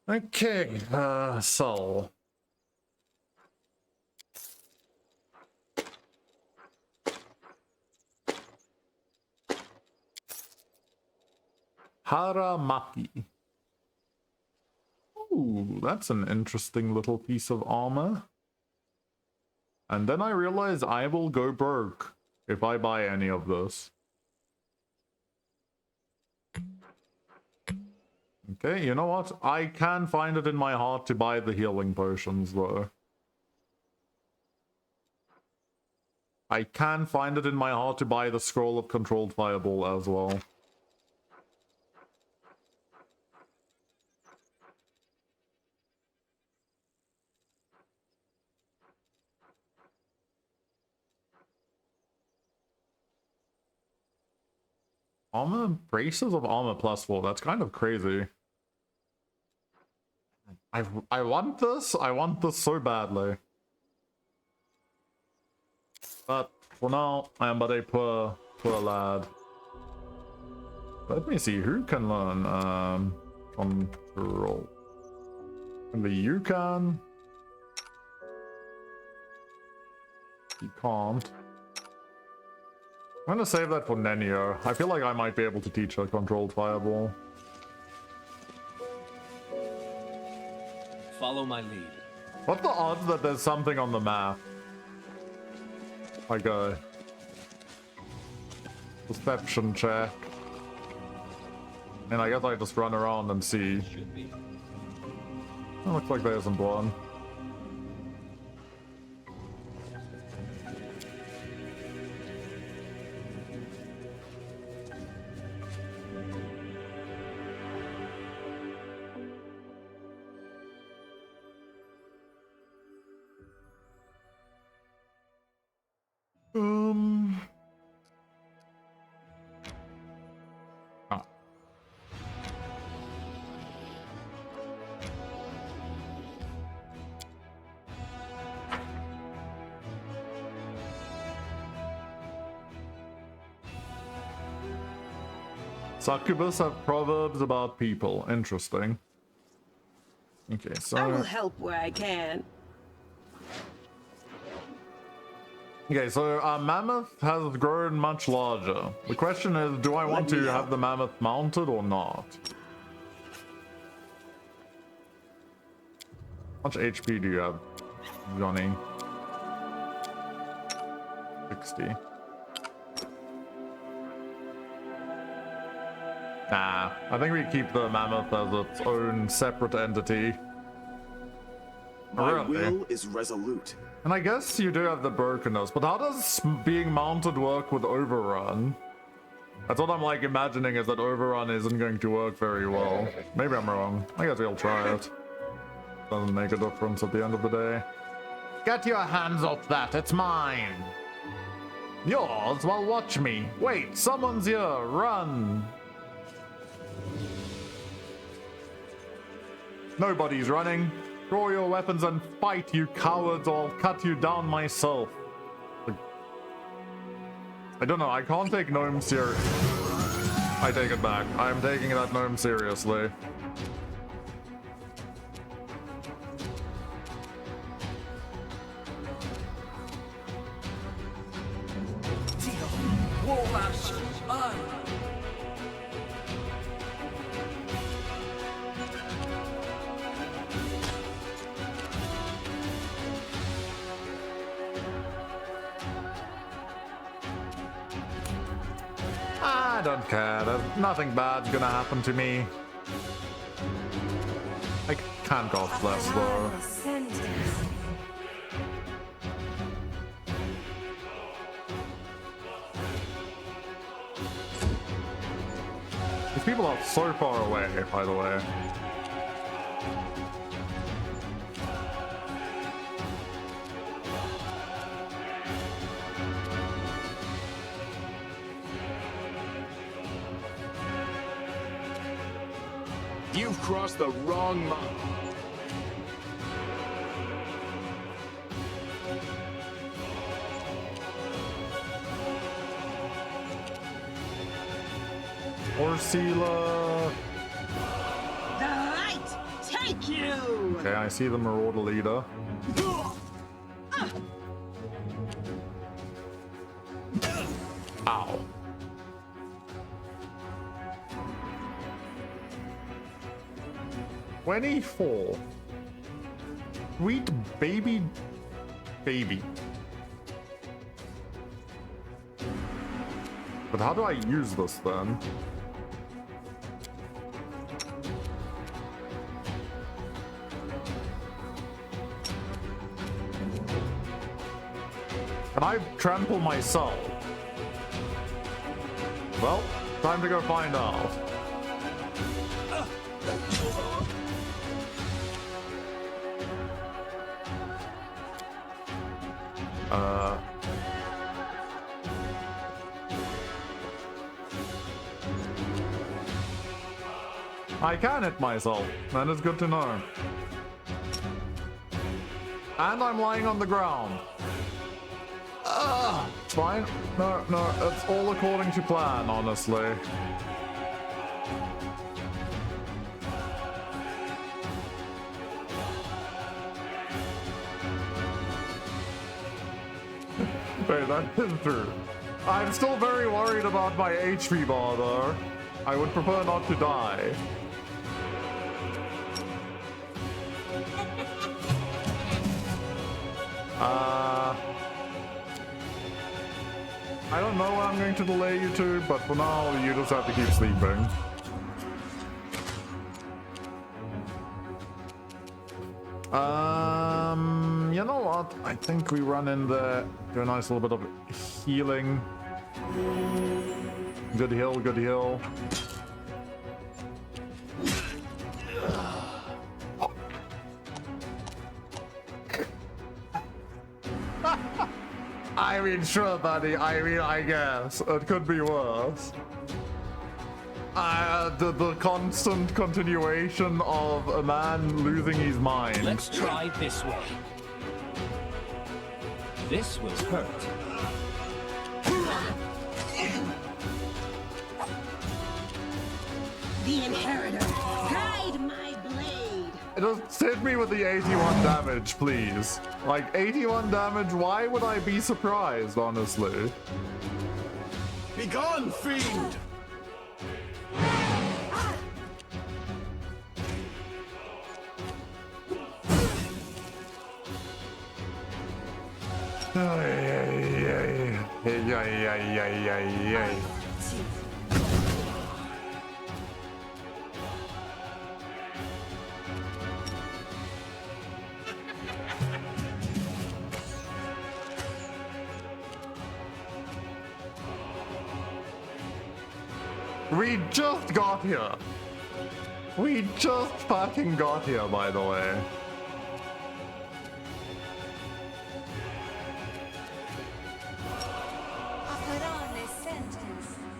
Okay, so... Haramaki. Ooh, that's an interesting little piece of armor. And then I realize I will go broke if I buy any of this. Okay, you know what? I can find it in my heart to buy the healing potions, though. I can find it in my heart to buy the Scroll of Controlled Fireball as well. Armor, braces of armor +4. That's kind of crazy. I want this. I want this so badly. But for now, I am but a poor lad. Let me see who can learn control. Maybe you can. You can't. I'm gonna save that for Nenio. I feel like I might be able to teach her controlled fireball. Follow my lead. What's the odds that there's something on the map? Like a perception check. And I guess I just run around and see. It looks like there isn't one. Succubus have proverbs about people. Interesting. Okay, so... I will help where I can. Okay, so Mammoth has grown much larger. The question is, do I want to have the Mammoth mounted or not? How much HP do you have, Johnny? 60. I think we keep the mammoth as its own separate entity. My will is resolute. And I guess you do have the brokenness, but how does being mounted work with overrun? That's what I'm like imagining, is that overrun isn't going to work very well. Maybe I'm wrong. I guess we'll try it. Doesn't make a difference at the end of the day. Get your hands off that, it's mine! Yours? Well, watch me. Wait, someone's here, run! Nobody's running. Draw your weapons and fight, you cowards, or I'll cut you down myself. I don't know, I can't take gnomes serious. I take it back. I'm taking that gnome seriously. I don't care. There's nothing bad's gonna happen to me. I can't go less though. These people are so far away, by the way. You've crossed the wrong mountain. Orsila. The light take you! Okay, I see the Marauder leader. Ow. $24. Sweet baby. But how do I use this then? Can I trample myself? Well, time to go find out. I can hit myself. That is good to know. And I'm lying on the ground. It's fine. No, it's all according to plan, honestly. Wait, that is true. I'm still very worried about my HP bar, though. I would prefer not to die. I don't know where I'm going to delay you to, but for now, you just have to keep sleeping. You know what? I think we run in there, do a nice little bit of healing. Good heal, good heal. I mean, sure, buddy. I mean, I guess. It could be worse. The constant continuation of a man losing his mind. Let's try this way. This will hurt. The Inheritor, guide my blade. Just hit me with the 81 damage, please. Like, 81 damage, why would I be surprised, honestly? Be gone, fiend! we just got here. We just fucking got here, by the way.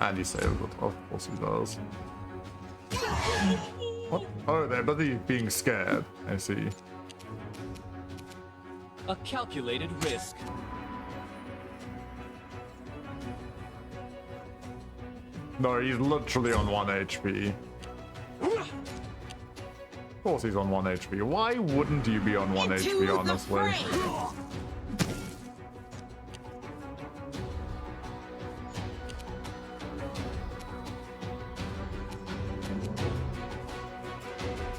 And he saves it. Of course he does. What? Oh, they're busy being scared. I see. A calculated risk. No, he's literally on 1 HP. Of course he's on 1 HP. Why wouldn't you be on 1 HP, honestly?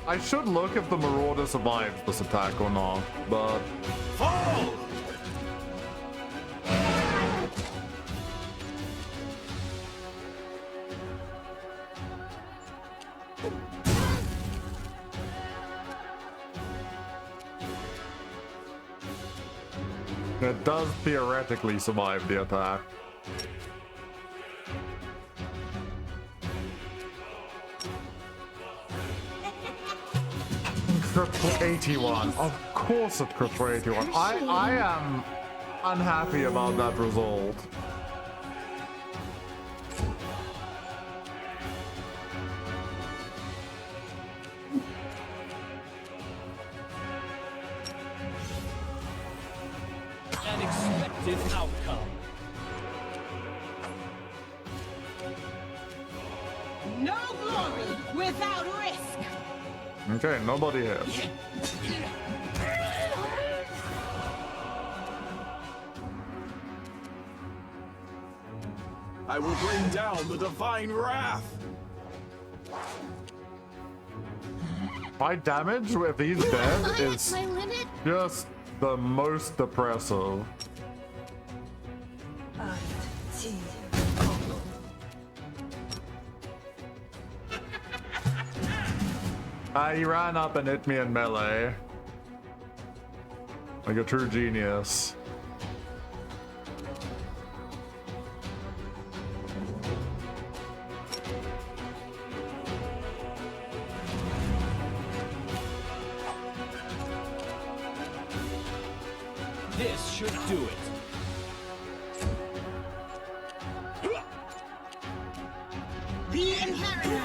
I should look if the Marauder survives this attack or not, but... Fall! It does theoretically survive the attack. Crit for 81. Of course it crit for 81. I am unhappy about that result. An expected outcome. No glory without risk. Okay, nobody hits. I will bring down the divine wrath. My damage if he's dead is My limit? just the most depressive. He ran up and hit me in melee. Like a true genius. This should do it. The inheritor,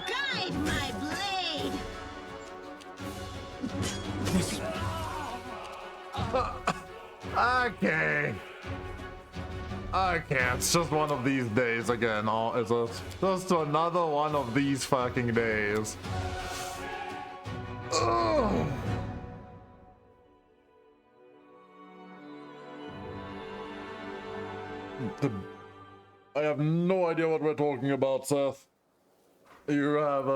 guide my blade. Okay. Okay, it's just one of these days again. Oh, it's just another one of these fucking days. Ugh. I have no idea what we're talking about, Seth. You have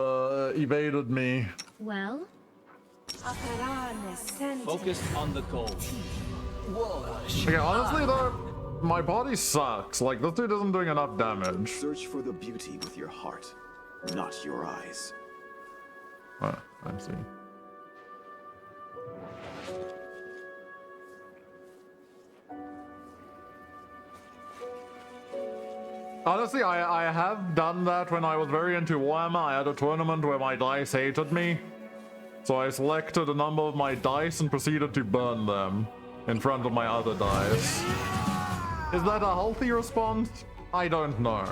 evaded me. Well? Focus on the goal. Okay, honestly though, my body sucks. Like, this dude isn't doing enough damage. Search for the beauty with your heart, not your eyes. Oh, I see. Honestly, I have done that when I was very into Warhammer. I had a tournament where my dice hated me. So I selected a number of my dice and proceeded to burn them in front of my other dice. Is that a healthy response? I don't know.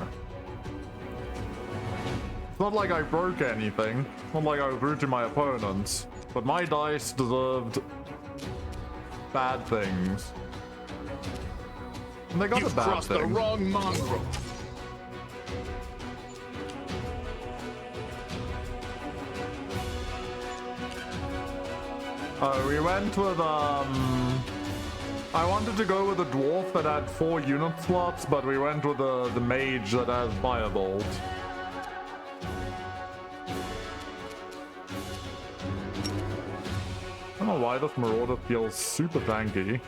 It's not like I broke anything. It's not like I was rude to my opponents. But my dice deserved bad things. And they got a bad crossed thing. the wrong mongrel. We went with, I wanted to go with a dwarf that had 4 unit slots, but we went with the mage that has Firebolt. I don't know why this Marauder feels super tanky.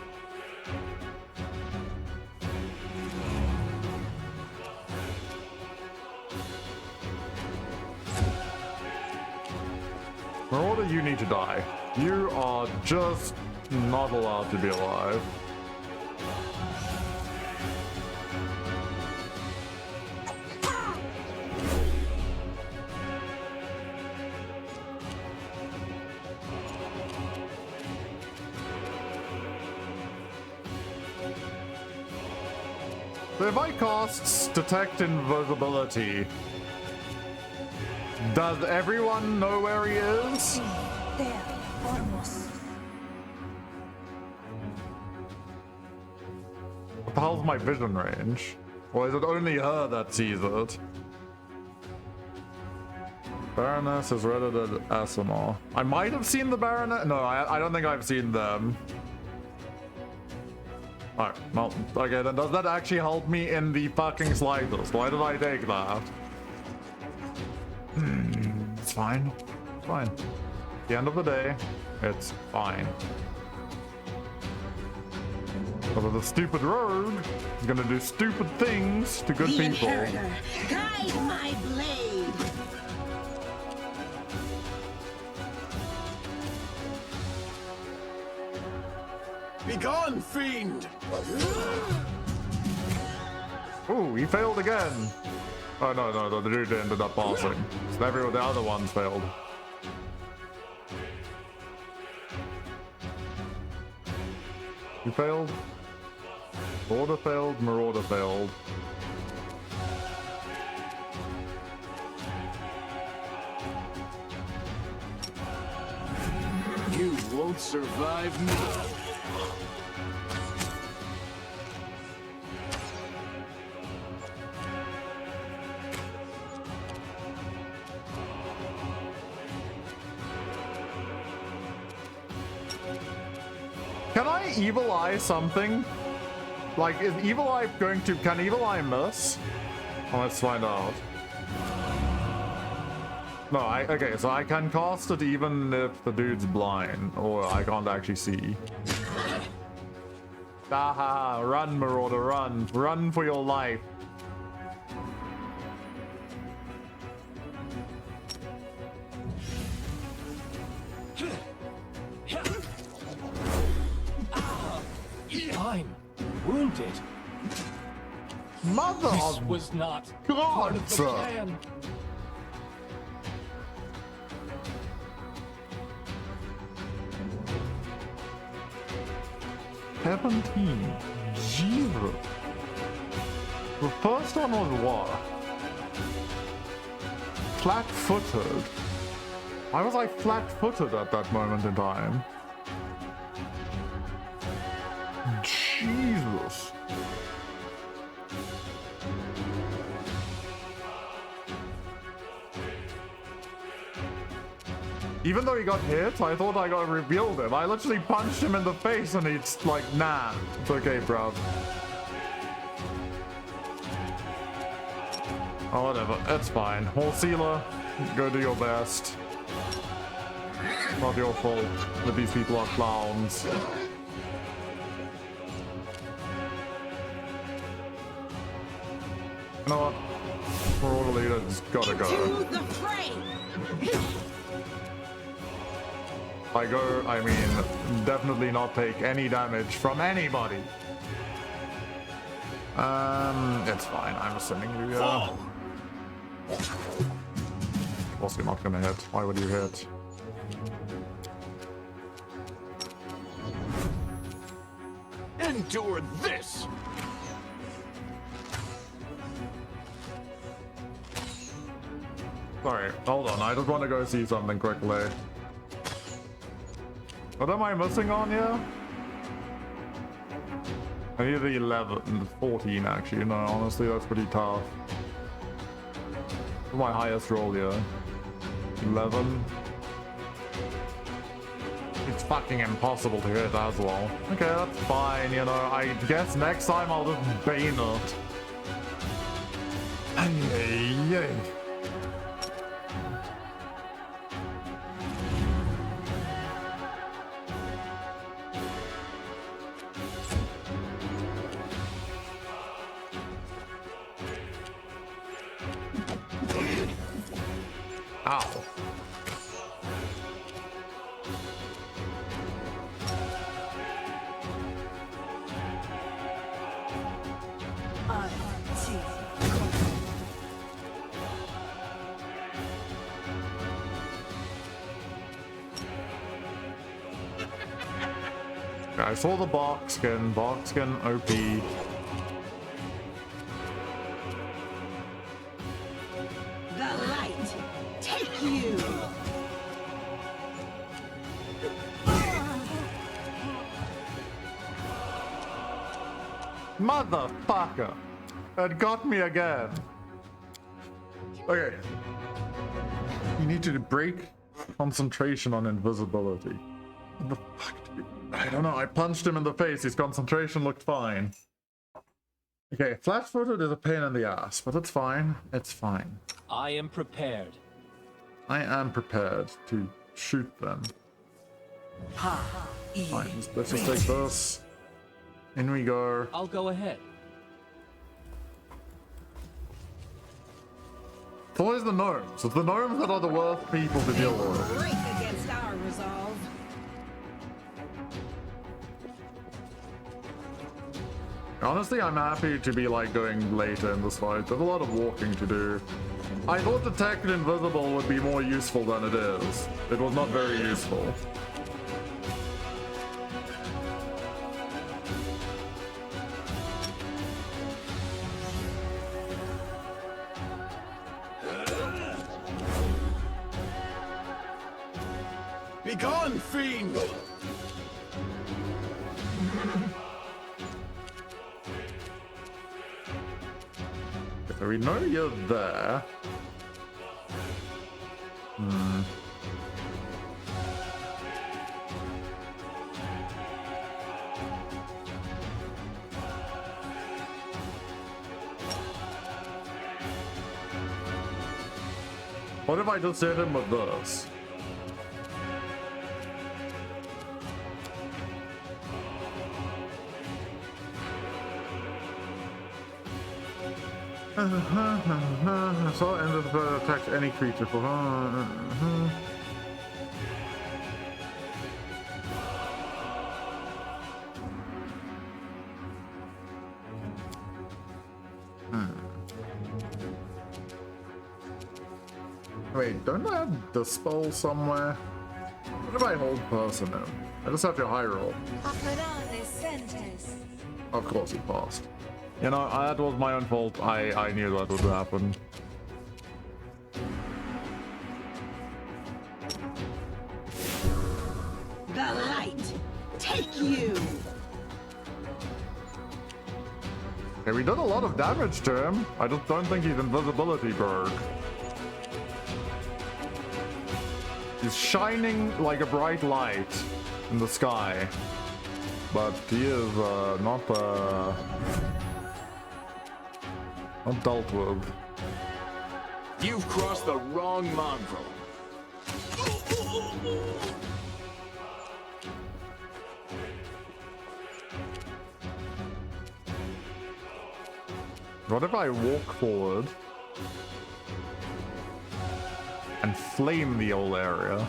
Marauder, you need to die. You are just not allowed to be alive. So if I cast Detect Invisibility, does everyone know where he is? There, almost. What the hell's my vision range? Or is it only her that sees it? Baroness is Narrated Asimov. I might have seen the Baroness. No, I don't think I've seen them. Alright, well, okay, then does that actually help me in the fucking slightest? Why did I take that? It's fine. It's fine. At the end of the day, it's fine. Although the stupid rogue is gonna do stupid things to good people. Inheritor, guide my blade. Begone, fiend! Ooh, he failed again. Oh no, the dude ended up passing. So the other ones failed. Who failed? Order failed, Marauder failed. You won't survive me. Can I Evil Eye something? Like, is Evil Eye going to... Can Evil Eye miss? Oh, let's find out. No, okay, so I can cast it even if the dude's blind, or I can't actually see. Aha, run, Marauder, run. Run for your life. I'm wounded. Mother This of was not God, part of the sir. plan. Jesus. The first one was what? Flat-footed. Why was I flat-footed at that moment in time? Jesus. Even though he got hit, I thought I got revealed him. I literally punched him in the face and he's like, nah, it's okay, bro. Oh, whatever, it's fine. Horsealer, go do your best. Not your fault that these people are clowns. You know what? Marauder leader's gotta go. To the fray. By go, I mean definitely not take any damage from anybody. It's fine. I'm sending you. Of course, you're not gonna hit. Why would you hit? Endure this! Sorry, hold on. I just want to go see something quickly. What am I missing on here? I need the 11, 14 actually. No, honestly, that's pretty tough. What's my highest roll here? 11. It's fucking impossible to hit as well. Okay, that's fine, you know. I guess next time I'll just bane it. Yay. Ow. I saw the box skin OP. Motherfucker! That got me again. Okay. You need to break concentration on invisibility. What the fuck? I don't know. I punched him in the face. His concentration looked fine. Okay, flat-footed is a pain in the ass, but it's fine. It's fine. I am prepared. I am prepared to shoot them. Fine, let's just take this. In we go. I'll go ahead. It's always the gnomes. It's the gnomes that are the worst people to deal with. Break against our resolve. Honestly, I'm happy to be like going later in this fight. There's a lot of walking to do. I thought detect invisible would be more useful than it is. It was not very useful. Be gone, fiend! So we know you're there. What if I just hit him with this? So end of attacks any creature for Wait, don't I have Dispel somewhere? What if I hold person in? I just have to high roll. Of course it passed. You know, that was my own fault. I knew that would happen. The light, take you. Okay, we did a lot of damage to him. I just don't think he's invisibility broke. He's shining like a bright light in the sky, but he is not dealt with. You've crossed the wrong mongrel. What if I walk forward and flame the whole area?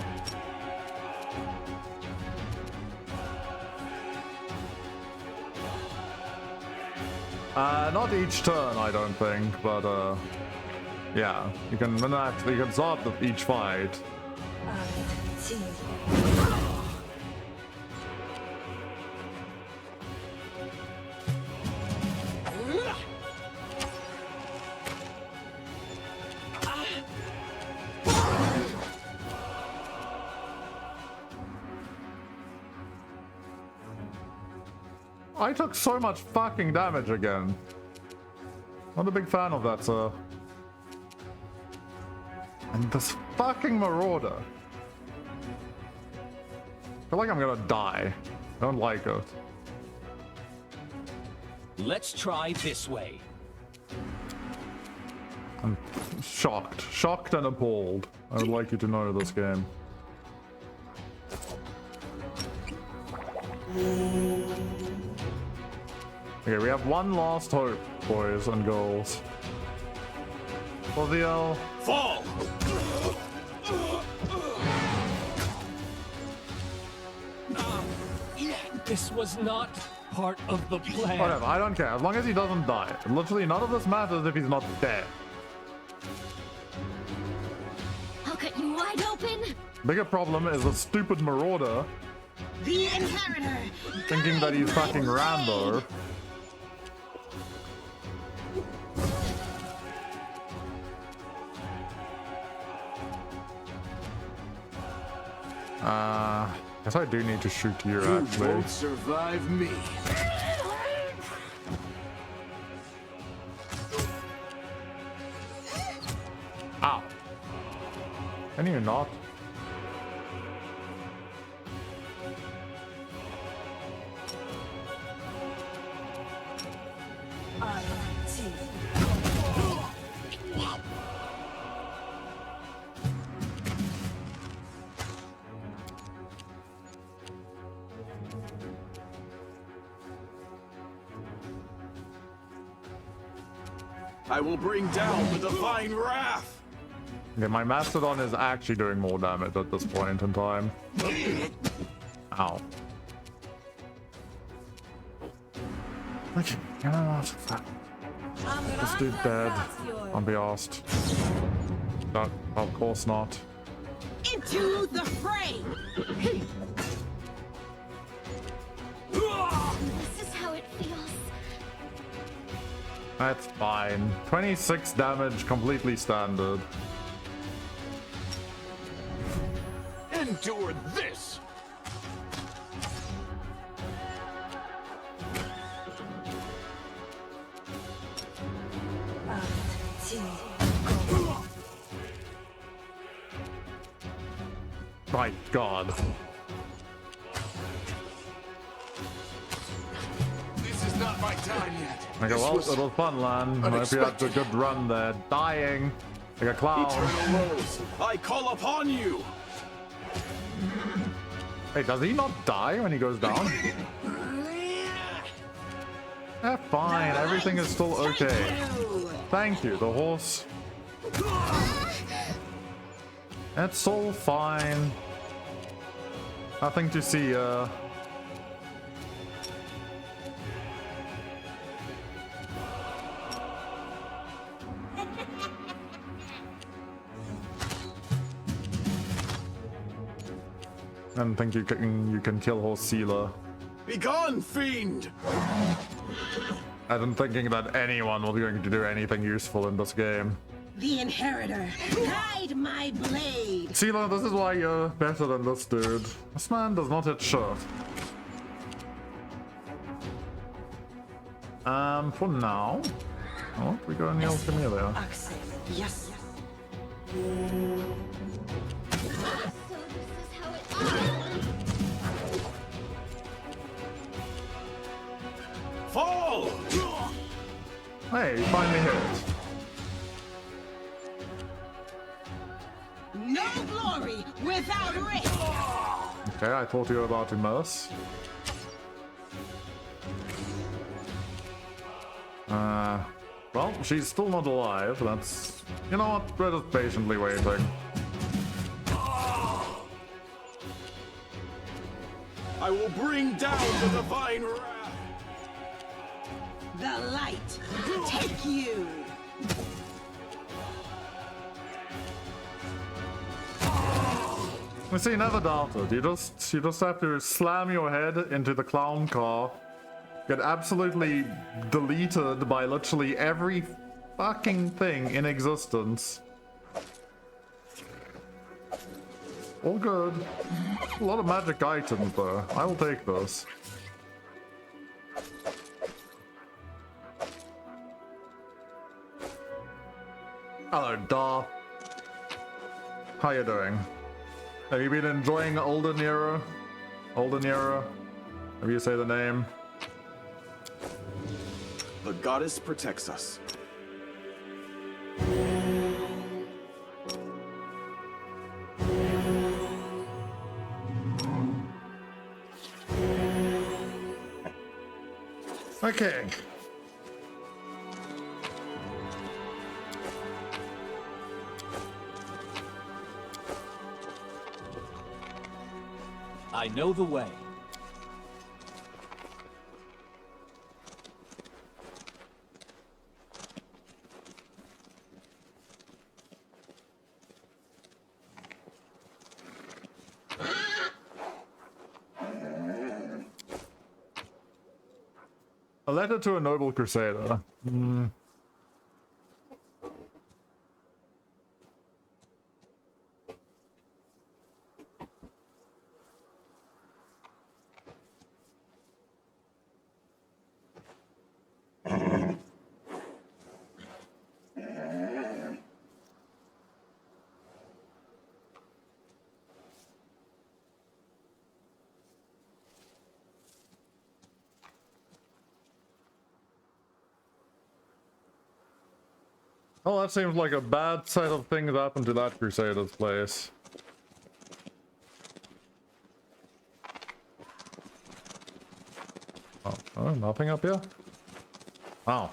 Not each turn, I don't think, but yeah, you can start each fight. I took so much fucking damage again. Not a big fan of that, sir. And this fucking Marauder. I feel like I'm gonna die. I don't like it. Let's try this way. I'm shocked. Shocked and appalled. I would like you to know this game. Okay, we have one last hope, boys and girls. For the fall! This was not part of the plan. Whatever, I don't care. As long as he doesn't die. Literally none of this matters if he's not dead. I'll cut you wide open. Bigger problem is a stupid Marauder The Inheritor. thinking that he's fucking Rambo. Guess I do need to shoot you, actually. You won't survive me. Can you not? I will bring down the divine wrath. Okay, my Mastodon is actually doing more damage at this point in time. Ow. Okay, get out of that. This dude dead. I'll be asked. No, of course not. Into the fray! This is how it feels. That's fine. 26 damage, completely standard. Endure this. My God. This is not my time yet. Okay, well, it was fun, Lan. I hope you had a good run there. Dying like a clown. Eternal Rose, I call upon you. Hey, does he not die when he goes down? Fine. Everything is still okay. Thank you, the horse. It's all fine. Nothing to see, I don't think you can kill horse sealer. Begone, fiend! I've been thinking that anyone was going to do anything useful in this game. The Inheritor, guide my blade! Sealer, this is why you're better than this dude. This man does not hit short. For now... Oh, we go in the alchemy there. Yes. Fall! Hey, you finally hit. No glory without risk! Okay, I thought you were about to miss. Well, she's still not alive. That's... You know what? We're just patiently waiting. I will bring down the divine wrath. The light, take you! You see, never doubted. You just have to slam your head into the clown car, get absolutely deleted by literally every fucking thing in existence. All good. A lot of magic items though. I will take this. Hello, Da. How you doing? Have you been enjoying Olden Era? Olden Era? Have you say the name? The goddess protects us. Okay. I know the way. A letter to a noble crusader. Oh, that seems like a bad set of things happened to that Crusader's place. Oh, nothing up here? Oh.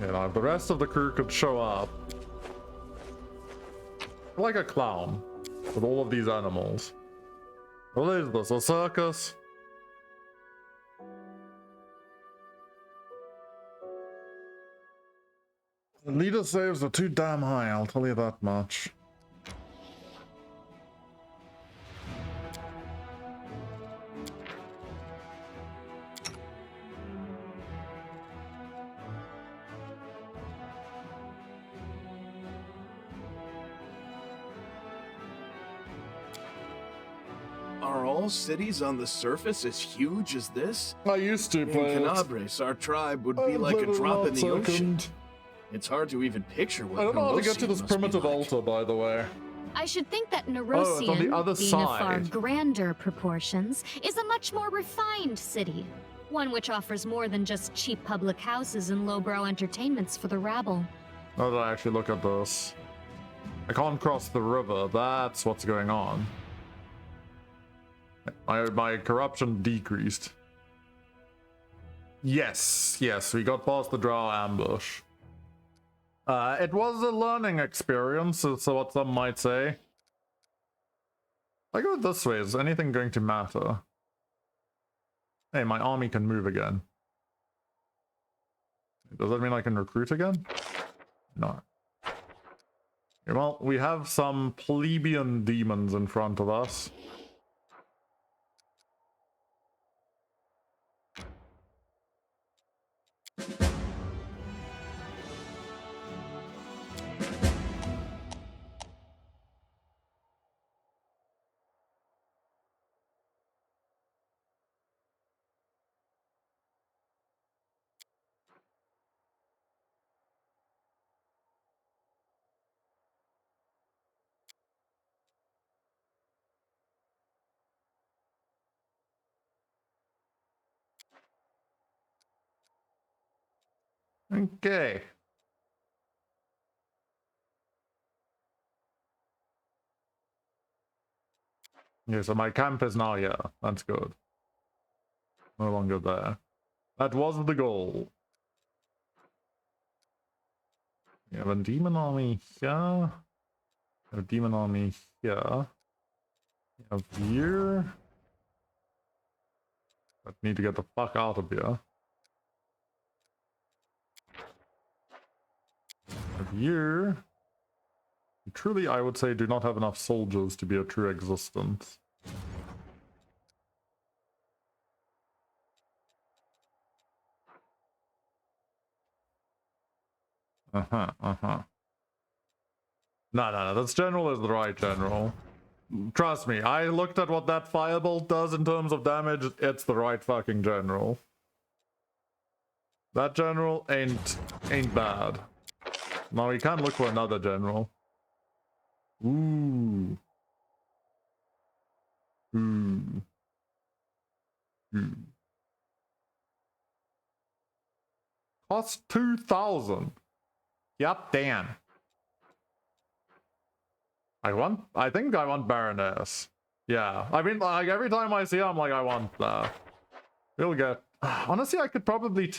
You know, if the rest of the crew could show up. Like a clown. With all of these animals. What is this? A circus? The leader saves are too damn high, I'll tell you that much. Are all cities on the surface as huge as this? I used to play In it. Kenabres, our tribe would be like a drop in the ocean. It's hard to even picture what I don't know how to get to Nerosian this must be primitive like. altar, by the way. I should think that Oh, it's Narosian, on the other being of far side. grander proportions, is a much more refined city. One which offers more than just cheap public houses and lowbrow entertainments for the rabble. How did I actually look at this? I can't cross the river, that's what's going on. My corruption decreased. Yes, we got past the drow ambush. It was a learning experience, so what some might say. If I go this way, is anything going to matter? Hey, my army can move again. Does that mean I can recruit again? No. Okay, well, we have some plebeian demons in front of us. Okay. Yeah, so my camp is now here. That's good. No longer there. That was the goal. We have a demon army here. We have a demon army here. We have here. I need to get the fuck out of here. We have here. Truly, I would say, do not have enough soldiers to be a true existence. No, this general is the right general. Trust me, I looked at what that firebolt does in terms of damage, it's the right fucking general. That general ain't bad. Now we can look for another general. Ooh. Cost 2,000. Yep, damn. I think I want Baroness. Yeah, I mean, like, every time I see her, I'm like, I want that. We'll get... Honestly, I could probably...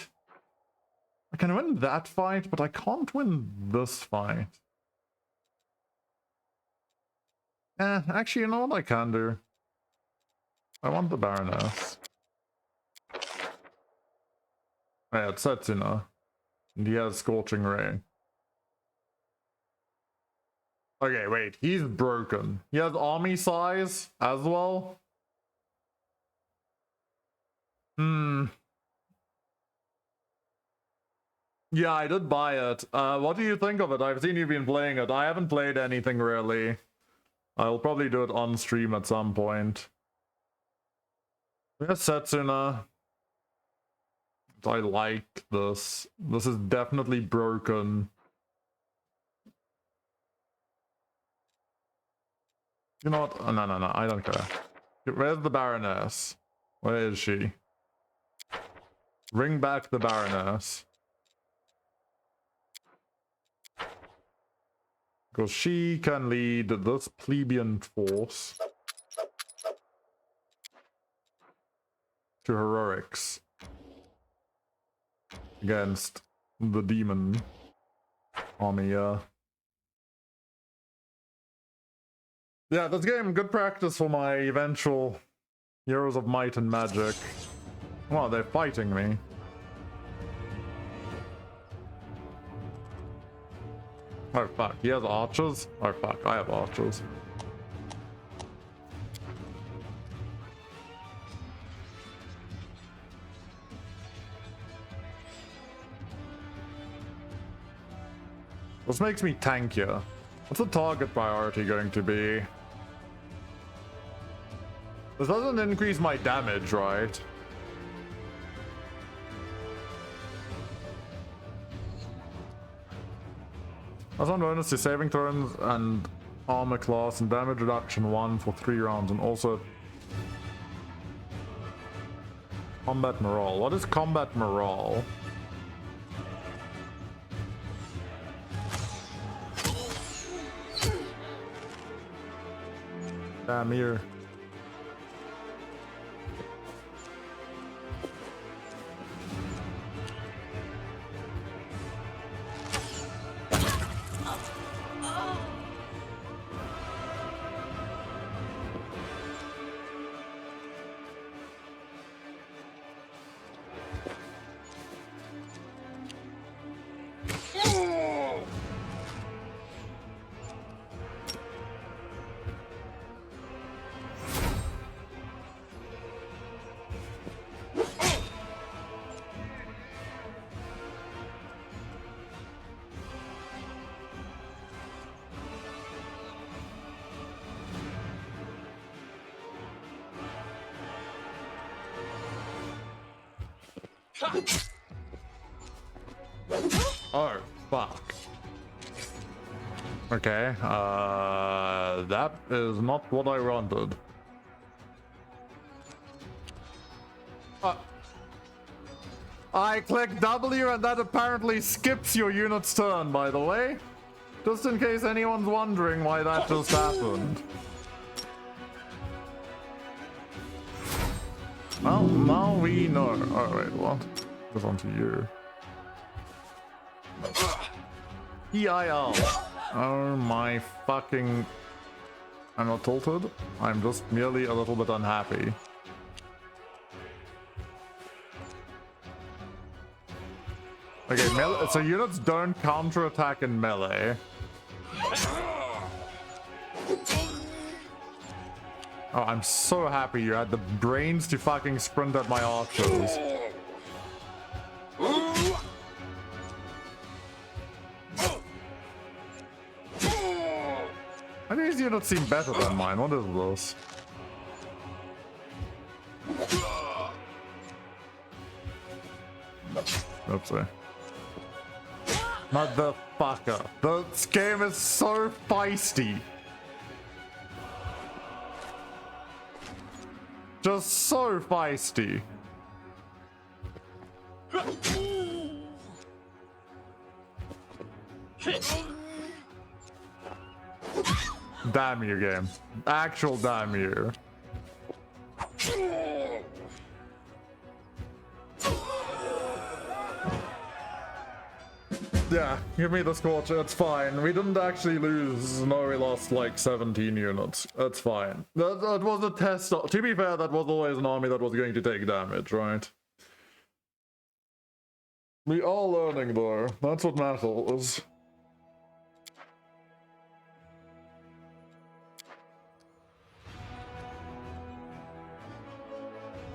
I can win that fight, but I can't win this fight. Actually, you know what I can do? I want the Baroness. Yeah, it's Setsuna. And he has Scorching Ray. Okay, wait, he's broken. He has army size as well? Yeah, I did buy it. What do you think of it? I've seen you've been playing it. I haven't played anything really. I'll probably do it on stream at some point. Yes, Setsuna. I like this. This is definitely broken. You know what? Oh, no, I don't care. Where's the Baroness? Where is she? Bring back the Baroness. Because she can lead this plebeian force to heroics against the demon army. Yeah, this game, good practice for my eventual Heroes of Might and Magic. Well, they're fighting me. Oh fuck, he has archers? Oh fuck, I have archers. This makes me tankier. What's the target priority going to be? This doesn't increase my damage, right? As one bonus to saving throws and armor class and damage reduction 1 for 3 rounds, and also combat morale. What is combat morale? Damn here. Oh, fuck. Okay, that is not what I wanted. I click W and that apparently skips your unit's turn, by the way. Just in case anyone's wondering why that just happened. Well, now we know. Oh, wait, what? Goes on to you. EIL. Oh my fucking... I'm not tilted. I'm just merely a little bit unhappy. Okay, so units don't counterattack in melee. Oh, I'm so happy you had the brains to fucking sprint at my archers. I think these units seem better than mine. What is this? Oopsie. Motherfucker. This game is so feisty. Just so feisty. Damn you, game. Actual damn you. Yeah, give me the Scorcher, it's fine. We didn't actually lose. No, we lost like 17 units. That's fine. That was a test. To be fair, that was always an army that was going to take damage, right? We are learning though. That's what matters.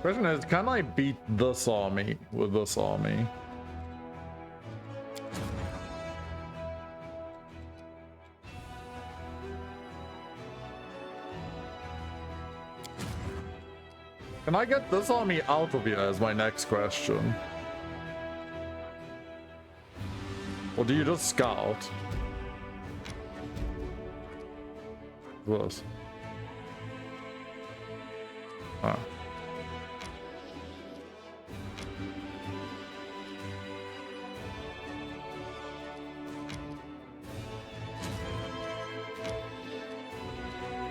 Question is, can I beat this army with this army? Can I get this army out of here is my next question. Or do you just scout? This. Oh.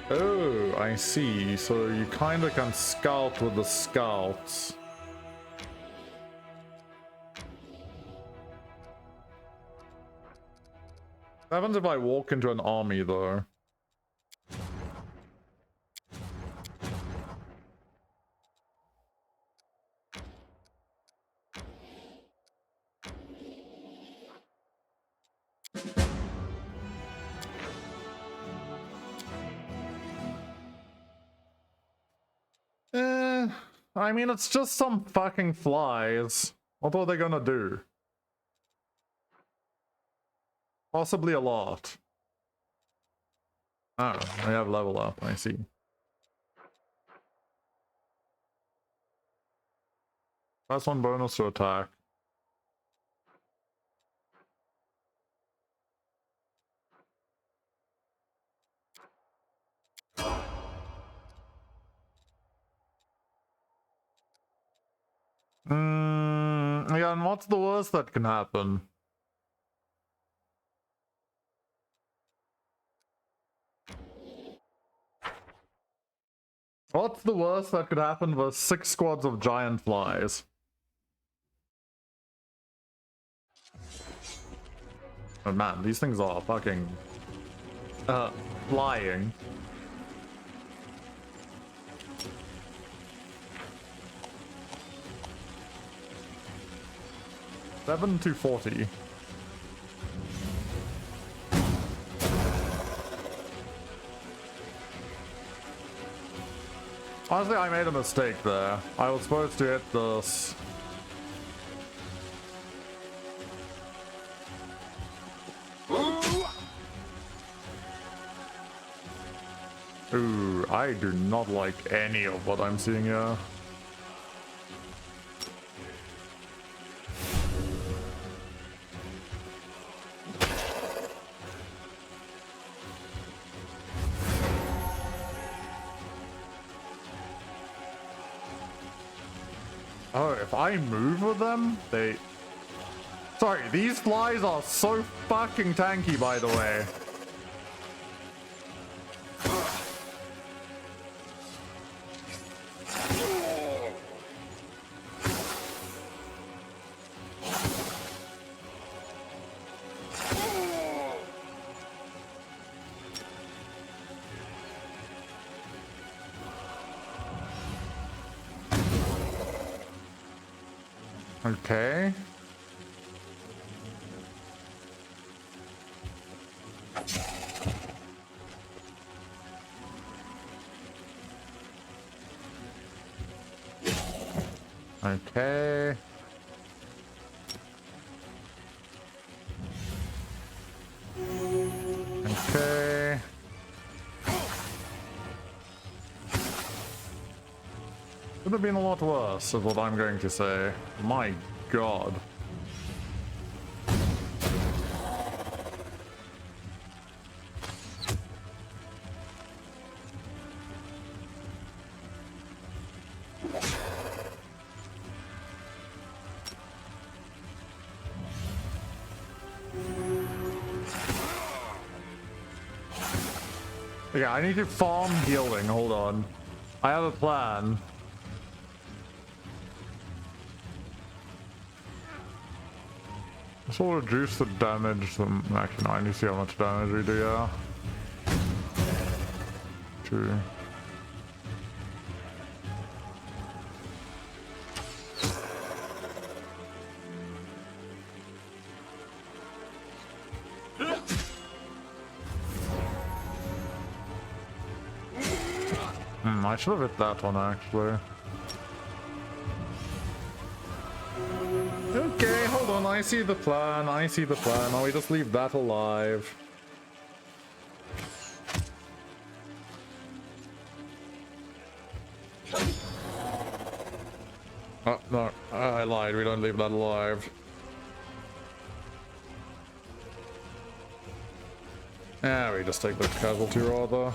Oh, I see. So you kind of can scout with the scouts. What happens if I walk into an army, though? I mean, it's just some fucking flies. What are they gonna do? Possibly a lot. Oh, they have level up, I see. That's one bonus to attack. Yeah, and what's the worst that can happen? What's the worst that could happen with 6 squads of giant flies? Oh man, these things are fucking... flying. Seven to 40. Honestly, I made a mistake there. I was supposed to hit this. Ooh, I do not like any of what I'm seeing here. Oh, if I move with them, they... Sorry, these flies are so fucking tanky, by the way. Okay. Okay. Okay. Could have been a lot worse, is what I'm going to say. My God. Yeah, I need to farm healing. Hold on. I have a plan. This will reduce the damage. Actually, no, I need to see how much damage we do, yeah. 2. I should have hit that one, actually. Okay, hold on, I see the plan, I see the plan. Now we just leave that alive. Oh, no, I lied, we don't leave that alive. Yeah, we just take the casualty rather.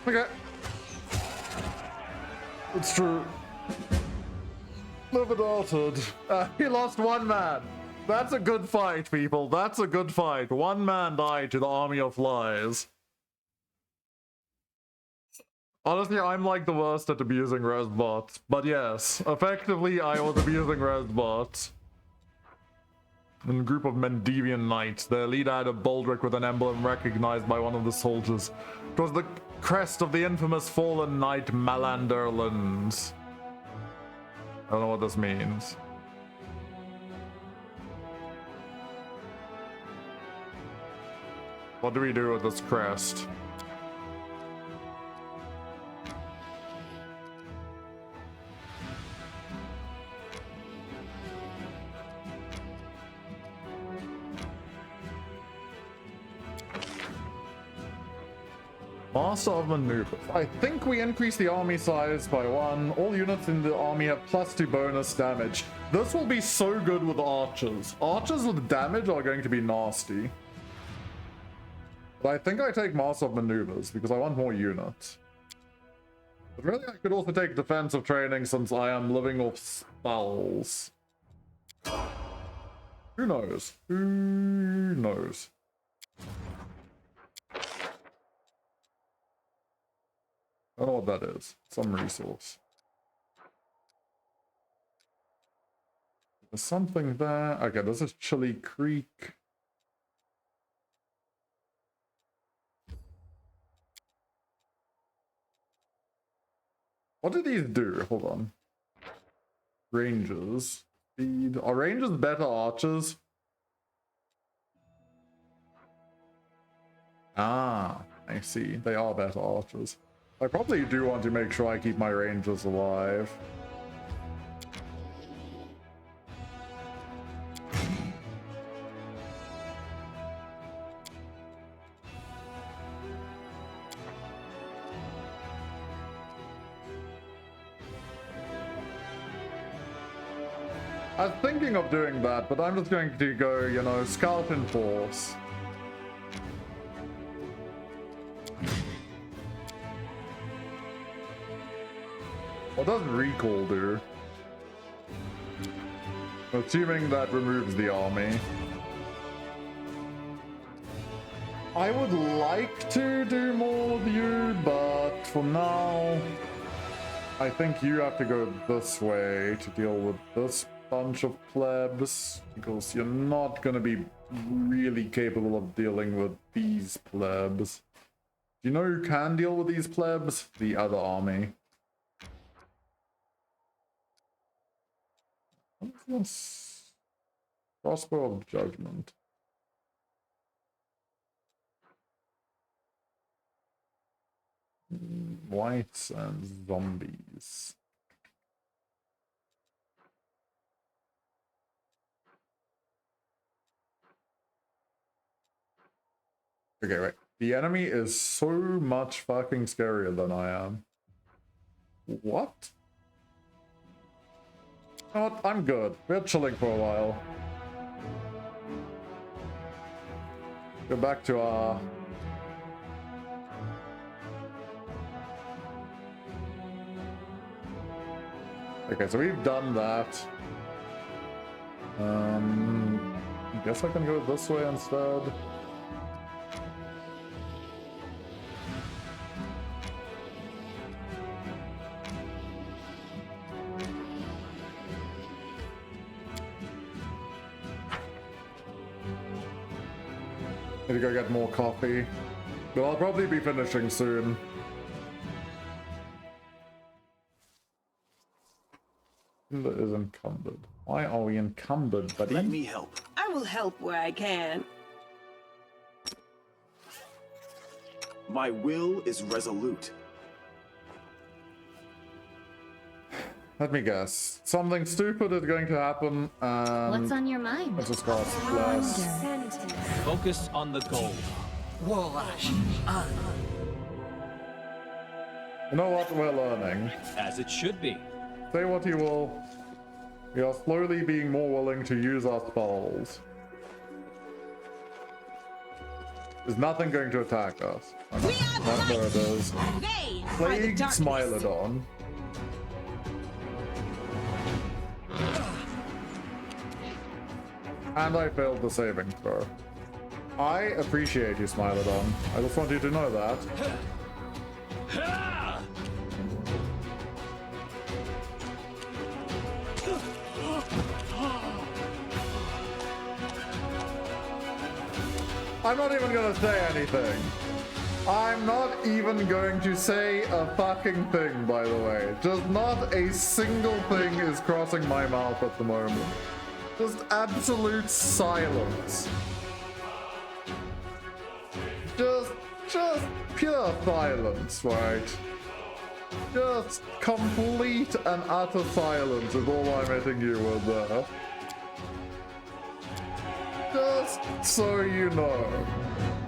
Okay. It's true. Never doubted. He lost one man. That's a good fight, people. That's a good fight. One man died to the army of flies. Honestly, I'm like the worst at abusing resbots. But yes, effectively, I was abusing resbots. And a group of Mendevian knights. Their leader had a baldric with an emblem recognized by one of the soldiers. It was the crest of the infamous fallen knight Malanderlands. I don't know what this means. What do we do with this crest? Master of Maneuvers. I think we increase the army size by 1. All units in the army have +2 bonus damage. This will be so good with archers. Archers with damage are going to be nasty. But I think I take Master of Maneuvers because I want more units. But really, I could also take defensive training since I am living off spells. Who knows? Who knows? I don't know what that is. Some resource. There's something there. Okay, this is Chili Creek. What do these do? Hold on. Rangers. Speed. Are rangers better archers? Ah, I see. They are better archers. I probably do want to make sure I keep my rangers alive. I was thinking of doing that, but I'm just going to go, you know, scout in force. What does recall do? Assuming that removes the army. I would like to do more with you, but for now, I think you have to go this way to deal with this bunch of plebs, because you're not going to be really capable of dealing with these plebs. Do you know who can deal with these plebs? The other army. What is this? Crossbow of Judgment. Whites and zombies. Okay, wait. The enemy is so much fucking scarier than I am. What? You know what? I'm good. We're chilling for a while. Go back to our... Okay, so we've done that. I guess I can go this way instead. Need to go get more coffee. But I'll probably be finishing soon. That is encumbered. Why are we encumbered, buddy? Let me help. I will help where I can. My will is resolute. Let me guess. Something stupid is going to happen, and... What's on your mind? Let's just cost less. Focus on the goal. Wallash. You know what? We're learning. As it should be. Say what you will. We are slowly being more willing to use our spells. Is nothing going to attack us? Not murders. Plague Smilodon. And I failed the saving throw. I appreciate you, Smilodon. I just want you to know that. I'm not even gonna say anything. I'm not even going to say a fucking thing, by the way. Just not a single thing is crossing my mouth at the moment. Just absolute silence. Just pure silence, right? Just complete and utter silence is all I'm hitting you with there. Just so you know.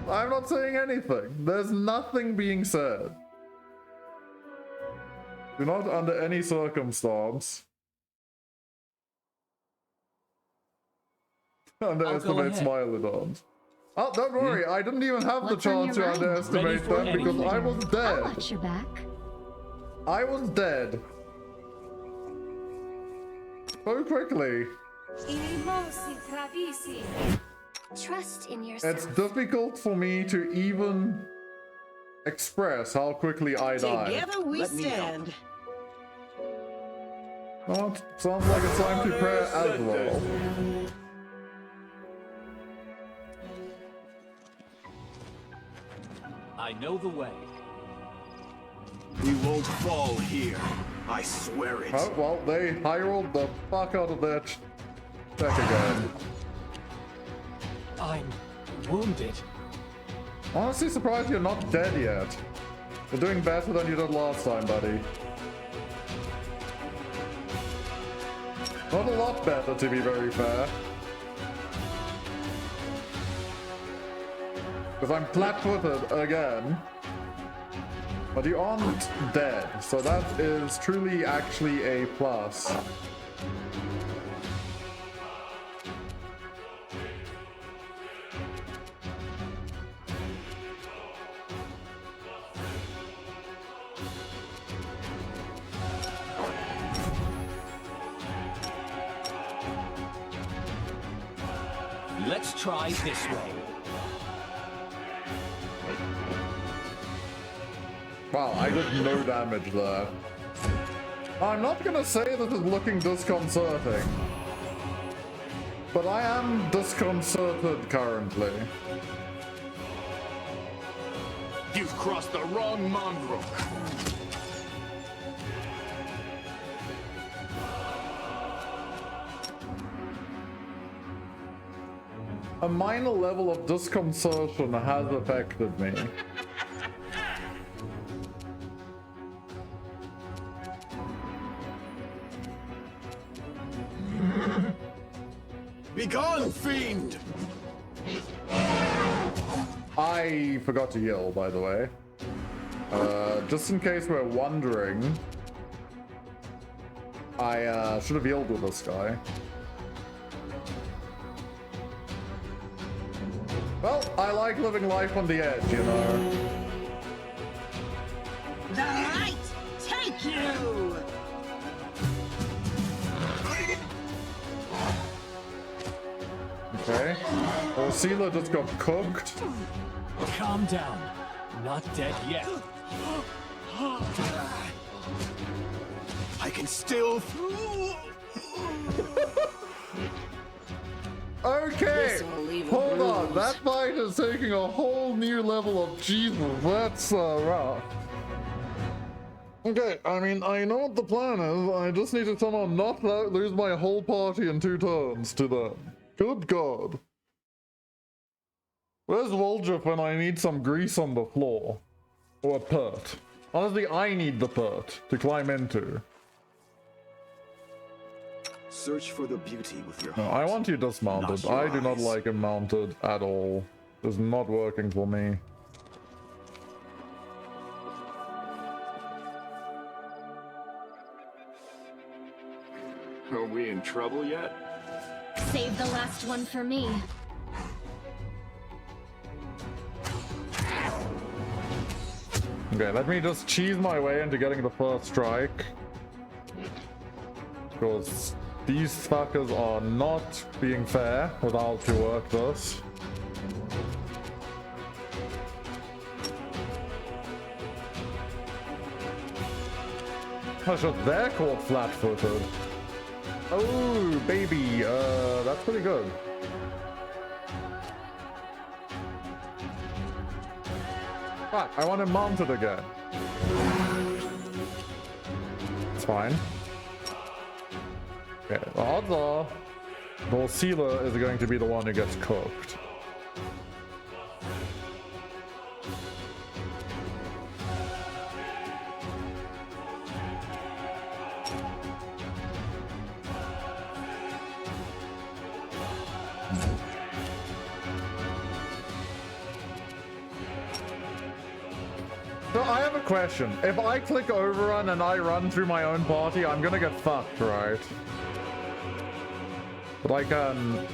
I'm not saying anything. There's nothing being said. Do not, under any circumstance, underestimate Smilodons. Oh, don't worry, I didn't even have the chance to underestimate them because I was dead. I'll watch your back. I was dead. So quickly. Trust in yourself. It's difficult for me to even express how quickly I die. Together we stand. Oh, sounds like it's time to pray as well. I know the way. We won't fall here. I swear it. Oh, well, they high-rolled the fuck out of that check again. I'm wounded. Honestly surprised you're not dead yet. You're doing better than you did last time, buddy. Not a lot better, to be very fair. Because I'm flat-footed again. But you aren't dead, so that is truly actually a plus. Let's try this way. Wow, I did no damage there. I'm not gonna say this is looking disconcerting, but I am disconcerted currently. You've crossed the wrong mongrel. A minor level of disconcertion has affected me. Begone, fiend! I forgot to yell, by the way. Just in case we're wondering, I should have yelled with this guy. Well, I like living life on the edge, you know. The light take you! Okay. Ursula just got cooked. Calm down. Not dead yet. I can still... Okay, hold on. That fight is taking a whole new level of Jesus. That's rough. Okay, I mean, I know what the plan is. I just need to somehow not lose my whole party in 2 turns to them. Good God. Where's Woljif when I need some grease on the floor? Or a pert? Honestly, I need the pert to climb into. Search for the beauty with your No, heart. I want you dismounted. I do not like him mounted at all. It's not working for me. Are we in trouble yet? Save the last one for me. Okay, let me just cheese my way into getting the first strike. Because these fuckers are not being fair with how to work this. Oh shit, they're caught flat-footed. Oh, baby, that's pretty good. Fuck, I want him mounted again. It's fine. Okay, the odds are Volsila is going to be the one who gets cooked. So I have a question. If I click overrun and I run through my own party, I'm gonna get fucked, right? But I can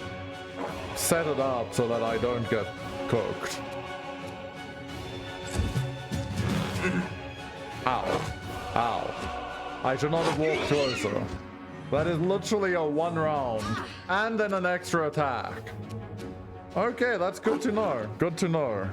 set it up so that I don't get cooked. Ow. Ow. I should not have walked closer. That is literally a 1 round. And then an extra attack. Okay, that's good to know. Good to know.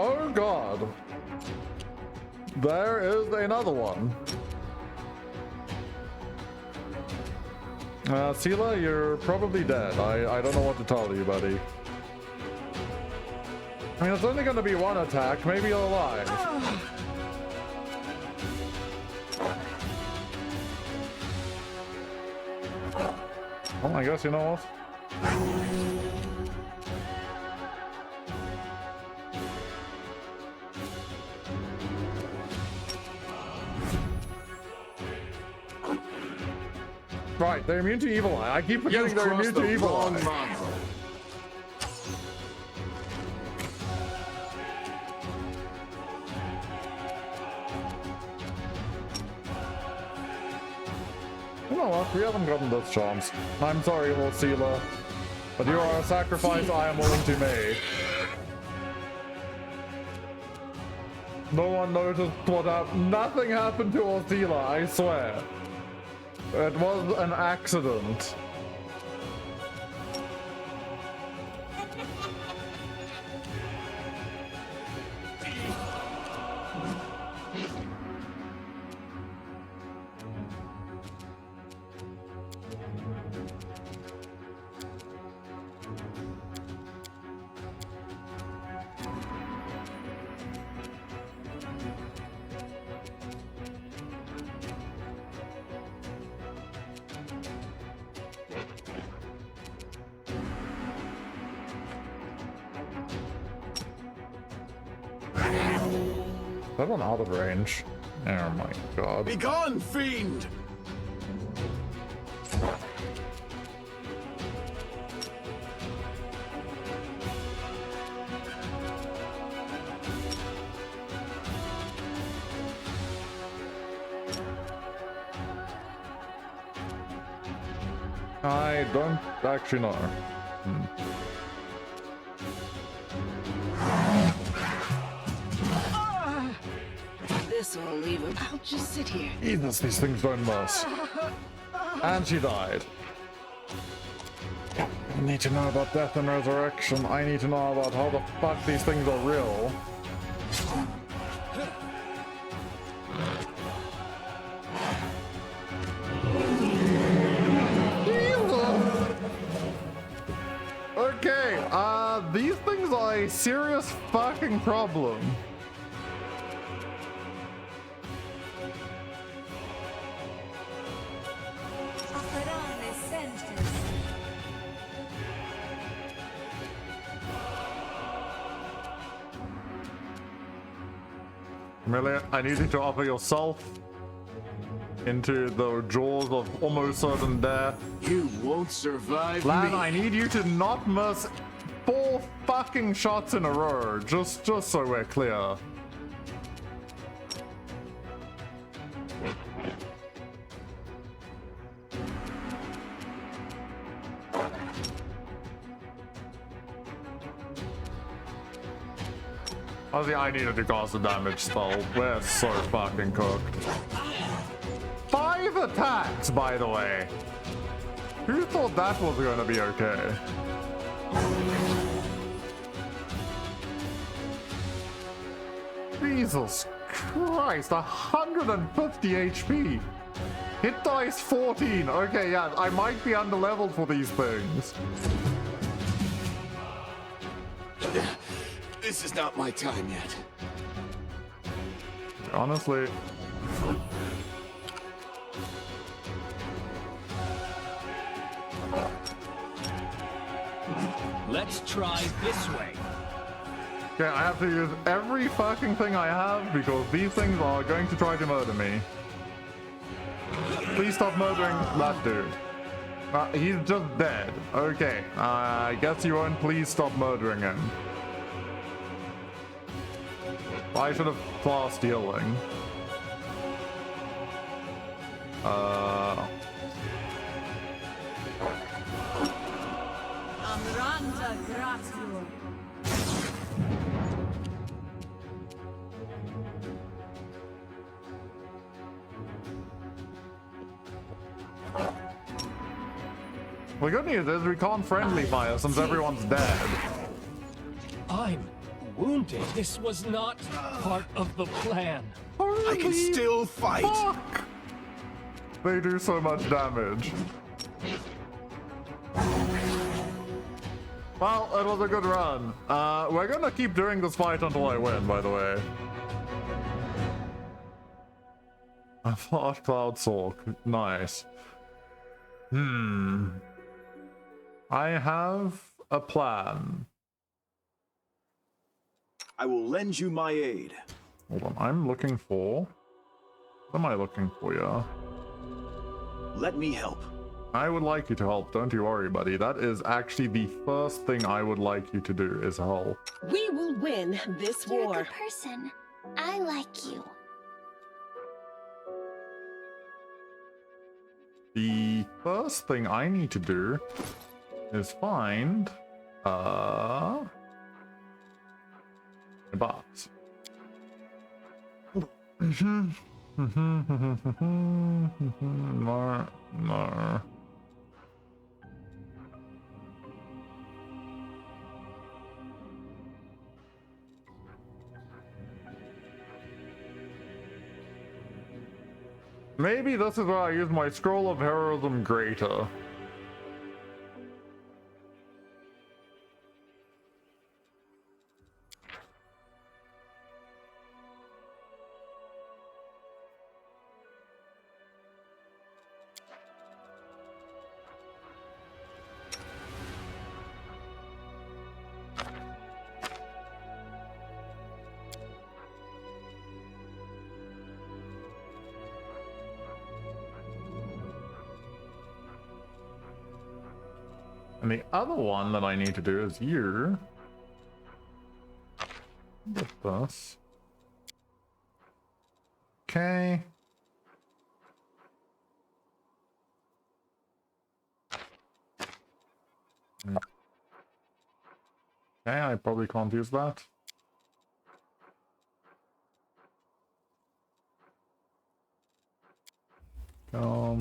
Oh god. There is another one. Sela, you're probably dead. I don't know what to tell you, buddy. I mean, it's only gonna be one attack. Maybe you're alive. Well, I guess you know what? Right, they're immune to evil eye. I keep forgetting they're immune to evil eye. You know what? We haven't gotten this chance. I'm sorry, Volsila, but you are a sacrifice I am willing to make. No one noticed what happened. Nothing happened to Volsila, I swear. It was an accident. That one out of range. Oh my god. Be gone, fiend! I don't actually know. This will leave him. I'll just sit here. Jesus, these things don't miss. And she died. I need to know about death and resurrection. I need to know about how the fuck these things are real. Okay, these things are a serious fucking problem. Amelia, I need you to offer yourself into the jaws of almost certain death. You won't survive Lan, me. I need you to not miss 4 fucking shots in a row, just so we're clear. Honestly, I needed to cast a damage spell. We're so fucking cooked. 5 attacks, by the way. Who thought that was going to be okay? Jesus Christ, 150 HP. Hit dice 14. Okay, yeah, I might be underleveled for these things. This is not my time yet. Honestly. Let's try this way. Okay, I have to use every fucking thing I have because these things are going to try to murder me. Please stop murdering that dude. He's just dead. Okay, I guess you won't please stop murdering him. I should have classed healing. Amranda Gratio. The good news is we can't friendly fire since everyone's dead. I'm wounded. This was not part of the plan. I can still fight. Fuck. They do so much damage. Well, it was a good run. We're gonna keep doing this fight until I win, by the way. I thought Cloud Sork. Nice. I have a plan. I will lend you my aid. Hold on, I'm looking for... What am I looking for, yeah? Let me help. I would like you to help, don't you worry, buddy. That is actually the first thing I would like you to do, is help. We will win this You're war. a good person. I like you. The first thing I need to do is find a box. No. Maybe this is where I use my Scroll of Heroism Greater. And the other one that I need to do is you. Get this. Okay. Okay, I probably can't use that. No,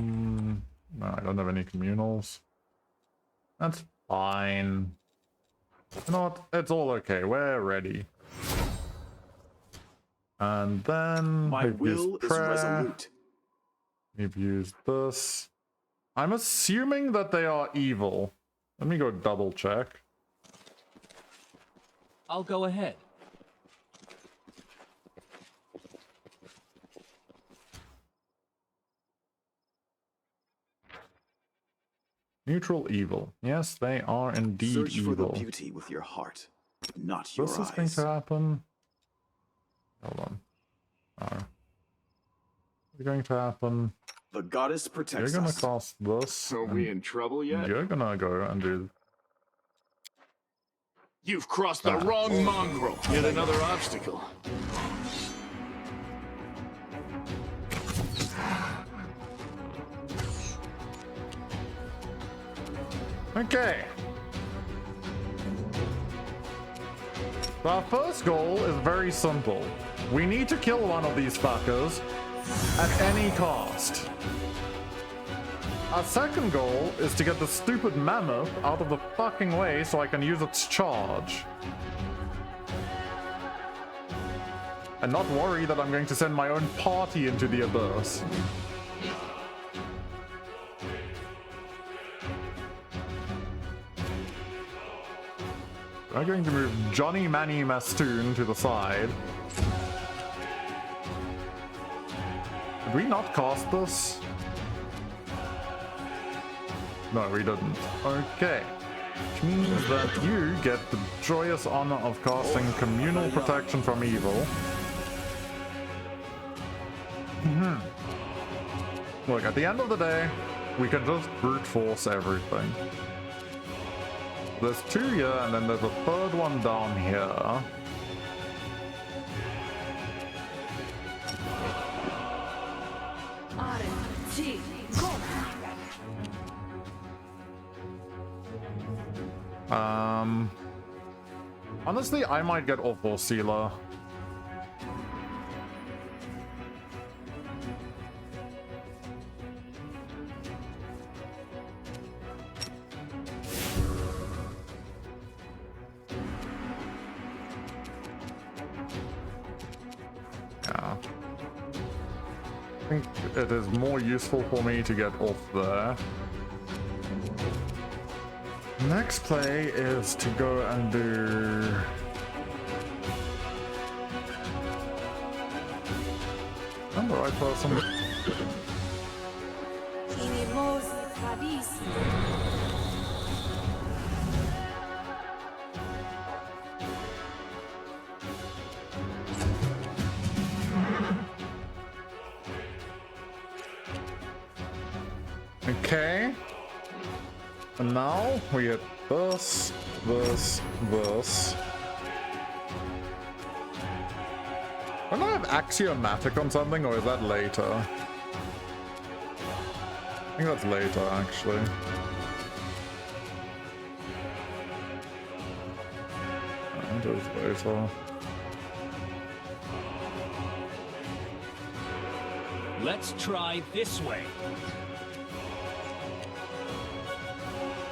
I don't have any communals. That's fine. You know what? It's all okay. We're ready. And then my will is resolute. We've used this. I'm assuming that they are evil. Let me go double check. I'll go ahead. Neutral evil. Yes, they are indeed Search evil. for the beauty with your heart, not your eyes. This is going to happen. Hold on. It's going to happen. The goddess protects You're gonna us. cast this. Are we in trouble yet? You're gonna go and do. You've crossed the wrong mongrel. Yet another obstacle. Okay. Our first goal is very simple. We need to kill one of these fuckers at any cost. Our second goal is to get the stupid mammoth out of the fucking way so I can use its charge. And not worry that I'm going to send my own party into the abyss. I'm going to move Johnny Manny Mastoon to the side. Did we not cast this? No, we didn't. Okay. Which means that you get the joyous honor of casting Communal Protection from Evil. Look, at the end of the day, we can just brute force everything. There's two here, and then there's a third one down here. Honestly, I might get Awful Sealer. Yeah. I think it is more useful for me to get off there. Next play is to go and do... I'm the right person. Okay. And now we hit this, this, this. Don't I have Axiomatic on something, or is that later? I think that's later, actually. That is later. Let's try this way.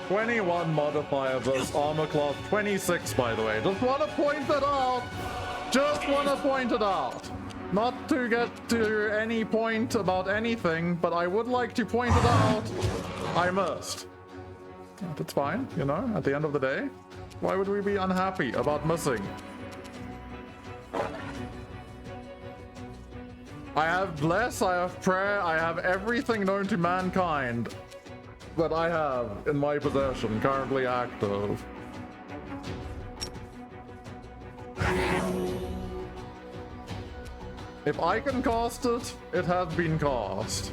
21 modifier versus armor class 26, by the way. Just want to point that out. Just want to point it out. Not to get to any point about anything, but I would like to point it out. I must. That's fine, you know, at the end of the day. Why would we be unhappy about missing? I have bless, I have prayer, I have everything known to mankind that I have in my possession, currently active. If I can cast it, it has been cast.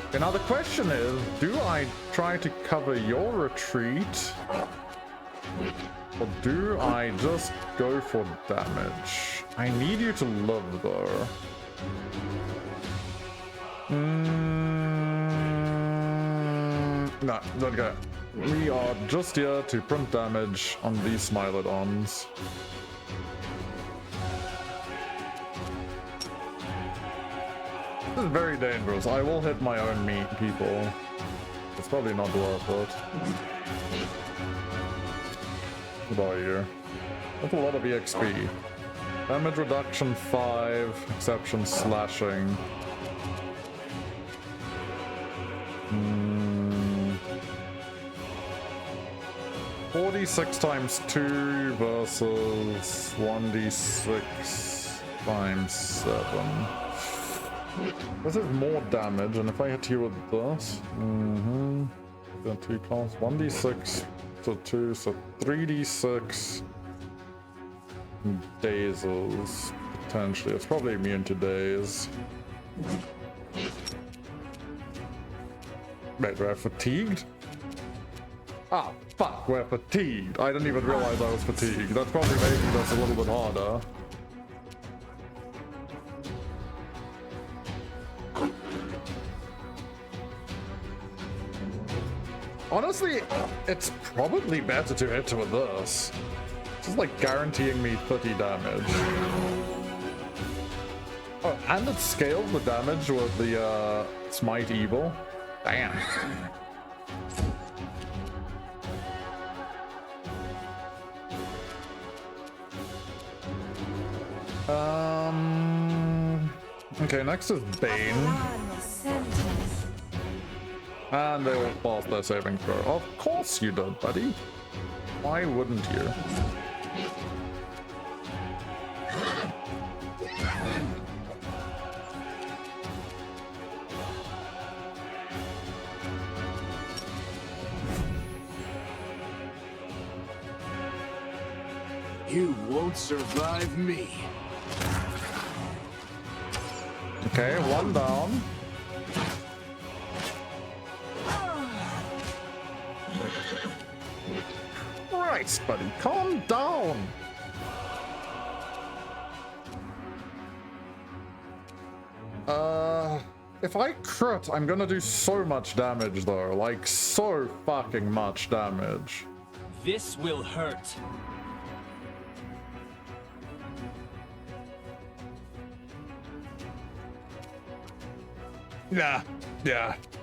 Okay, now the question is, do I try to cover your retreat? Or do I just go for damage? I need you to live though. No, don't go. We are just here to print damage on these Smilodons. This is very dangerous. I will hit my own meat people. It's probably not worth it. What about you? That's a lot of EXP. Damage reduction 5, exception slashing. 46 times 2 versus 1d6 times 7. This is more damage, and if I hit you with this, the 2 class 1d6 to 2, so 3d6 dazes potentially. It's probably immune to daze. Wait, we're fatigued? Ah, fuck, we're fatigued. I didn't even realize I was fatigued. That's probably making this a little bit harder. Honestly, it's probably better to hit with this. This is like guaranteeing me 30 damage. Oh, and it scaled the damage with the Smite Evil. Damn. Okay, next is Bane. And they will pass their saving throw. Of course you did, buddy. Why wouldn't you? You won't survive me. Okay, one down. Right, buddy, calm down. If I crit, I'm gonna do so much damage though, like so fucking much damage. This will hurt. Yeah,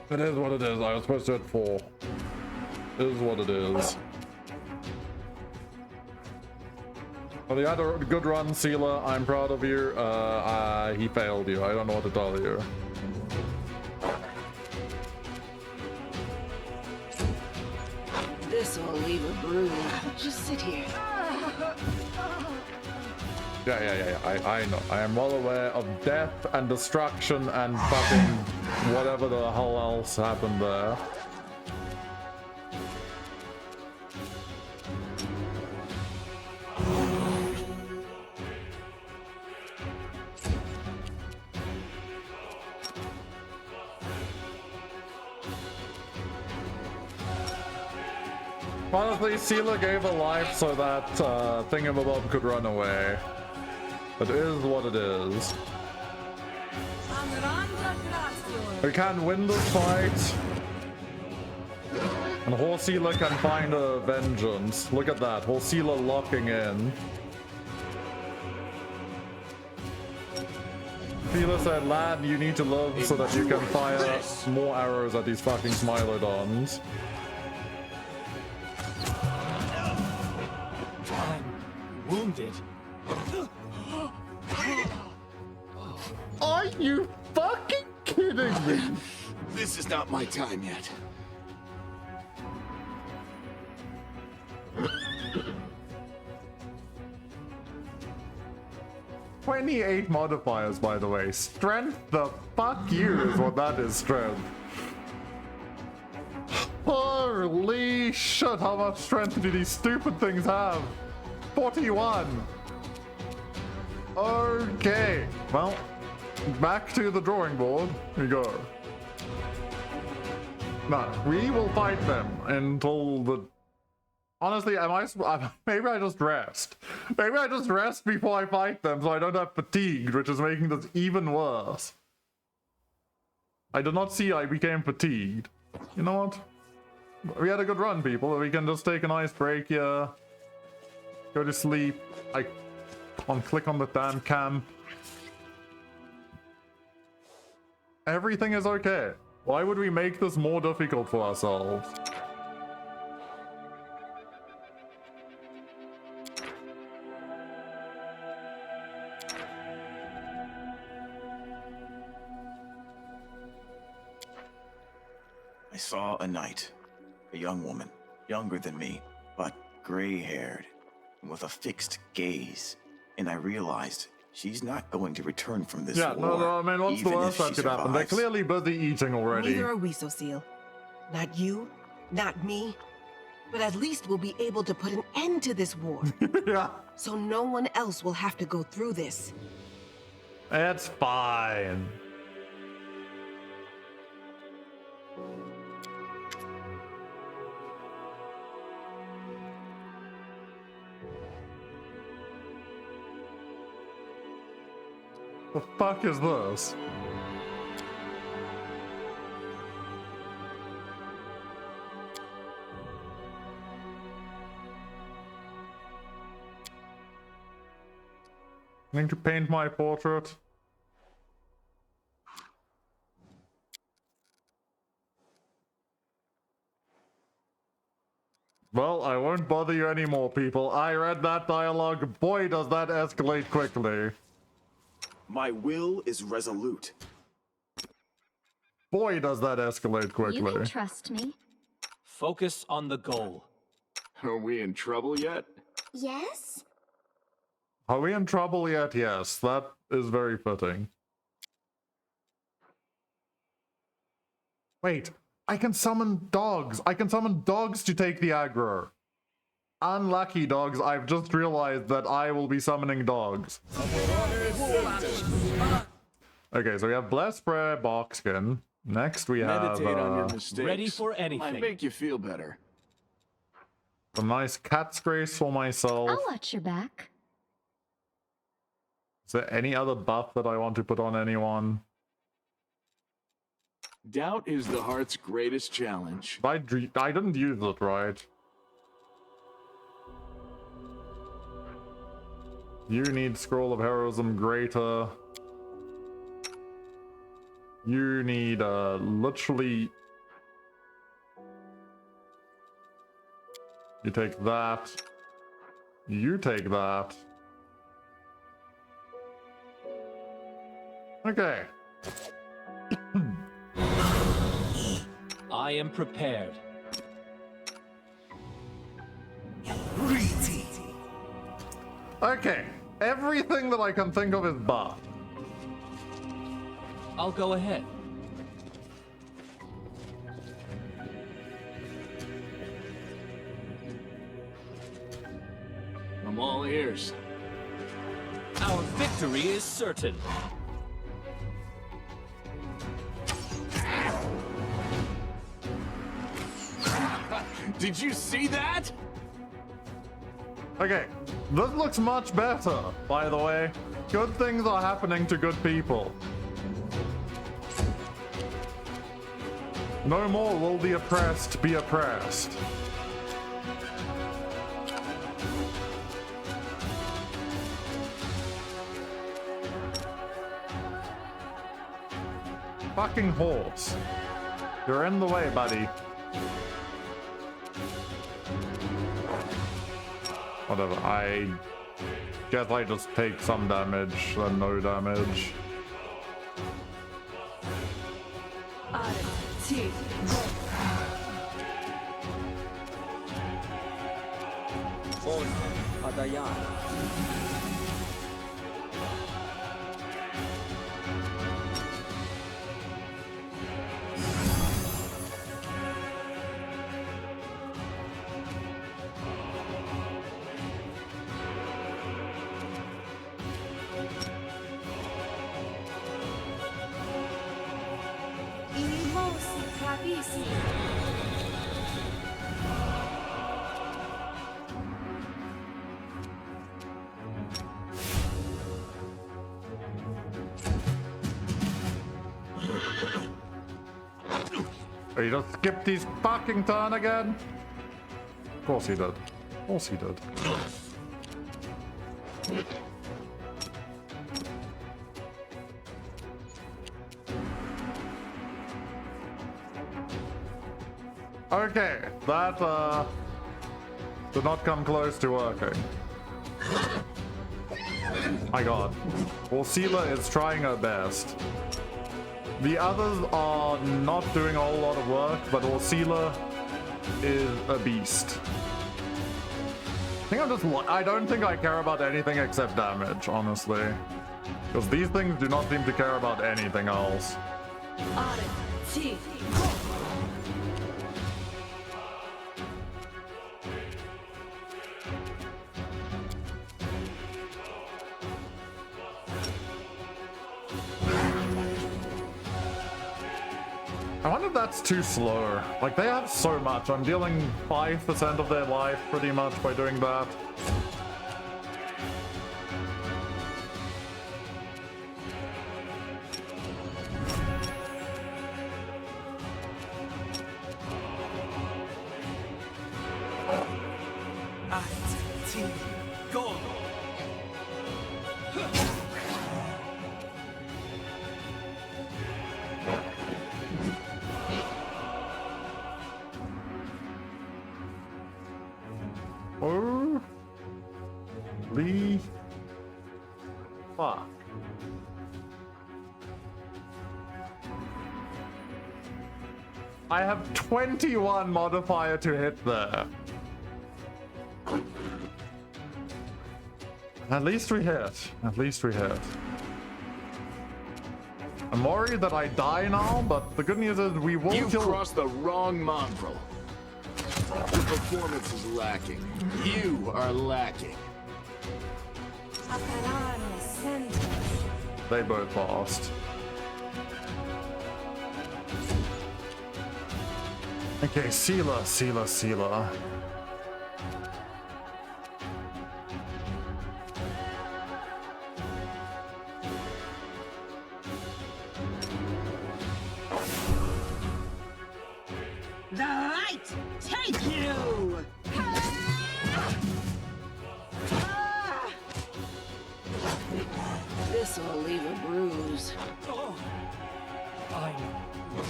it is what it is. I was supposed to hit 4. It is what it is. Well, you had a good run, Seela. I'm proud of you. He failed you. I don't know what to tell you. This will leave a bruise. Just sit here. Yeah. I know. I am well aware of death and destruction and fucking whatever the hell else happened there. Honestly, Seela gave a life so that Thingamabob could run away. It is what it is. We can win this fight. And Horsela can find a vengeance. Look at that, Horsela locking in. Seela said, lad, you need to live so that you can fire more arrows at these fucking Smilodons. Wounded. Are you fucking kidding me? This is not my time yet. "28 modifiers, by the way. Strength, the fuck you is what that is, strength. Holy shit, how much strength do these stupid things have? 41. Okay, well, back to the drawing board we go. No, we will fight them until the... Honestly, maybe I just rest. Maybe I just rest before I fight them so I don't have fatigued, which is making this even worse. I did not see I became fatigued. You know what? We had a good run, people. We can just take a nice break here. Go to sleep. I can't click on the damn camp. Everything is okay. Why would we make this more difficult for ourselves? I saw a knight, a young woman, younger than me, but gray-haired, and with a fixed gaze, and I realized she's not going to return from this war. No, I mean, what's the worst that could happen? They're clearly busy eating already. Neither are we, Socil. Not you, not me, but at least we'll be able to put an end to this war. Yeah. So no one else will have to go through this. It's fine. The fuck is this? Need to paint my portrait. Well, I won't bother you anymore, people. I read that dialogue. Boy, does that escalate quickly. My will is resolute. Boy, does that escalate quickly. You can trust me. Focus on the goal. Are we in trouble yet? Yes? Are we in trouble yet? Yes, that is very fitting. Wait, I can summon dogs. I can summon dogs to take the aggro. Unlucky dogs, I've just realized that I will be summoning dogs. Okay, so we have Bless Prayer, Barkskin. Next we have Meditate on your mistakes. Ready for anything. Might make you feel better. a nice cat's grace for myself. I'll watch your back. Is there any other buff that I want to put on anyone? Doubt is the heart's greatest challenge. I didn't use it, right? You need Scroll of Heroism Greater. You need, literally... You take that. You take that. Okay. I am prepared. Okay. Everything that I can think of is buff. I'll go ahead. I'm all ears. Our victory is certain. Did you see that? Okay, this looks much better, by the way. Good things are happening to good people. No more will the oppressed be oppressed. Fucking horse. You're in the way, buddy. Whatever, I guess I just take some damage, then no damage. Oh, you just skipped his fucking turn again? Of course he did. Of course he did. Okay, that did not come close to working. My god. Ursula is trying her best. The others are not doing a whole lot of work, but Ursula is a beast. I don't think I care about anything except damage, honestly. Because these things do not seem to care about anything else. I wonder if that's too slow. Like, they have so much. I'm dealing 5% of their life pretty much by doing that. I have 21 modifier to hit there. At least we hit. At least we hit. I'm worried that I die now, but the good news is we will You've kill. crossed the wrong mongrel. Your performance is lacking. You are lacking. They both lost. Okay, Sela. The light take you! This will leave a bruise.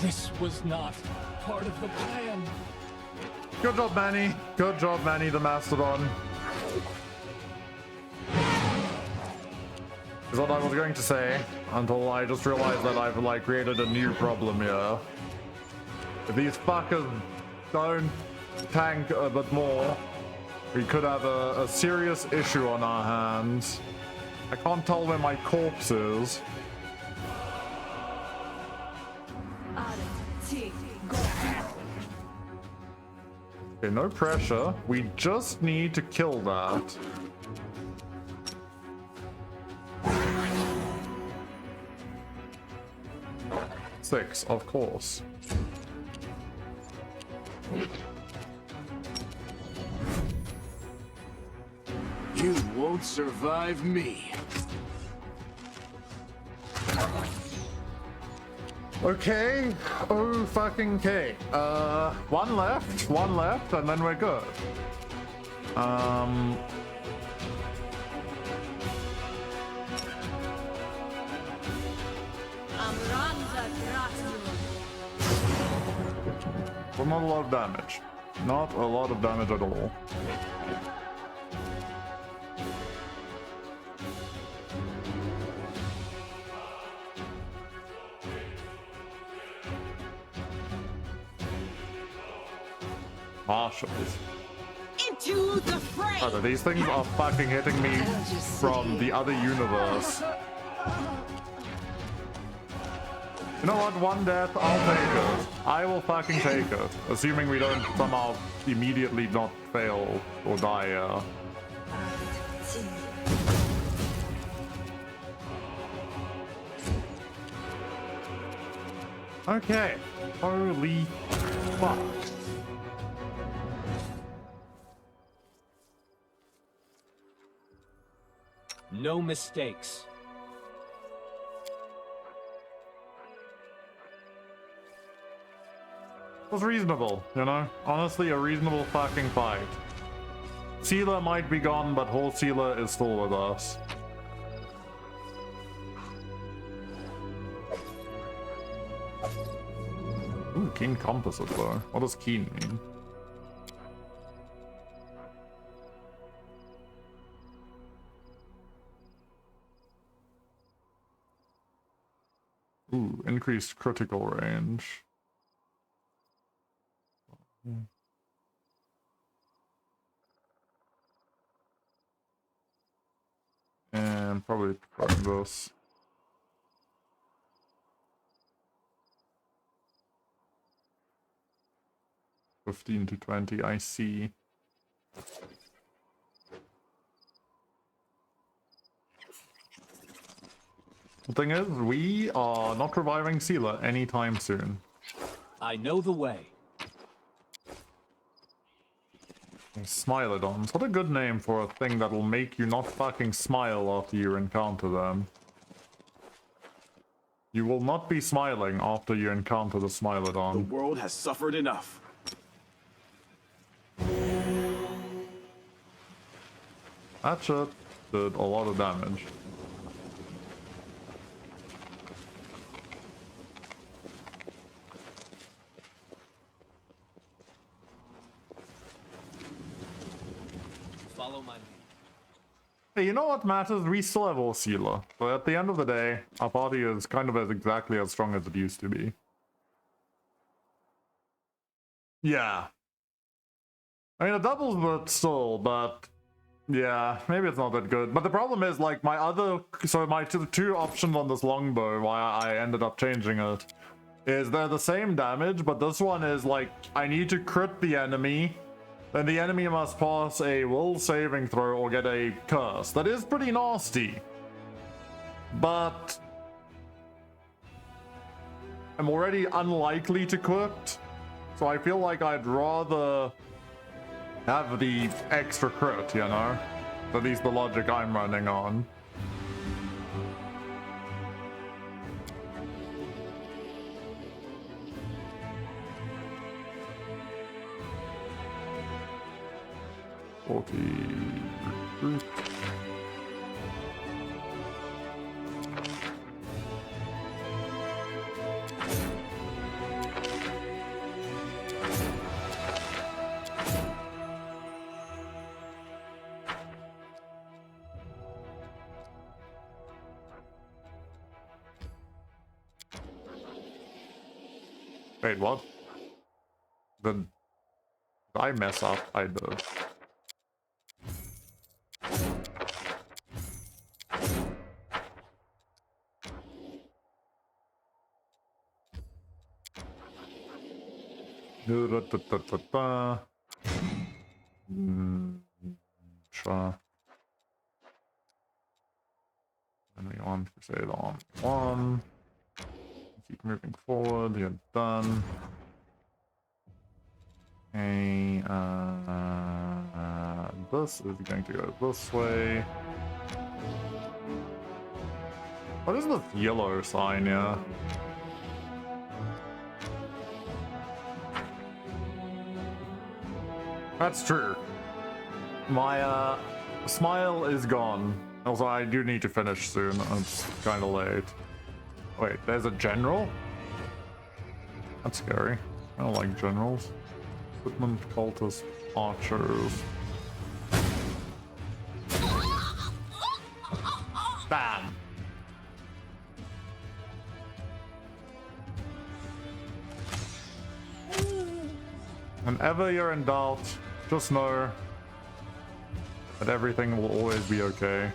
This was not part of the plan. Good job, Manny. Good job, Manny the Mastodon. Is what I was going to say until I just realized that I've like created a new problem here. If these fuckers don't tank a bit more, we could have a serious issue on our hands. I can't tell where my corpse is. Okay, no pressure. We just need to kill that. Six, of course. You won't survive me. Okay. Oh, fucking okay. One left, and then we're good. Well, not a lot of damage. Not a lot of damage at all. Marshals. Into the fray! Oh, these things are fucking hitting me from the other universe. You know what? One death, I'll take it. I will fucking take it. Assuming we don't somehow immediately not fail or die. Okay. Holy fuck. No mistakes. It was reasonable, you know? Honestly, a reasonable fucking fight. Sela might be gone, but whole Sela is still with us. Ooh, keen composite though. What does keen mean? Ooh, increased critical range. And probably preferring this. $15 to $20, I see. The thing is, we are not reviving Sela anytime soon. I know the way. Smilodons. What a good name for a thing that will make you not fucking smile after you encounter them. You will not be smiling after you encounter the Smilodon. The world has suffered enough. That shit did a lot of damage. Follow my lead. Hey, you know what matters? We still have all Sela. But at the end of the day, our party is kind of exactly as strong as it used to be. Yeah. I mean, it doubles, but still, but yeah, maybe it's not that good. But the problem is, like, my two options on this longbow, why I ended up changing it, is they're the same damage, but this one is like, I need to crit the enemy, then the enemy must pass a will saving throw or get a curse. That is pretty nasty. But I'm already unlikely to crit, so I feel like I'd rather have the extra crit, you know? At least the logic I'm running on. Wait, what? Did I mess up? I did. Sure. And we want to say on one. Keep moving forward. You're done. Okay. This is going to go this way. What is this yellow sign here? That's true. My smile is gone. Also, I do need to finish soon. It's kind of late. Wait, there's a general? That's scary. I don't like generals. Equipment, cultists, archers. Bam! Whenever you're in doubt, just know that everything will always be okay.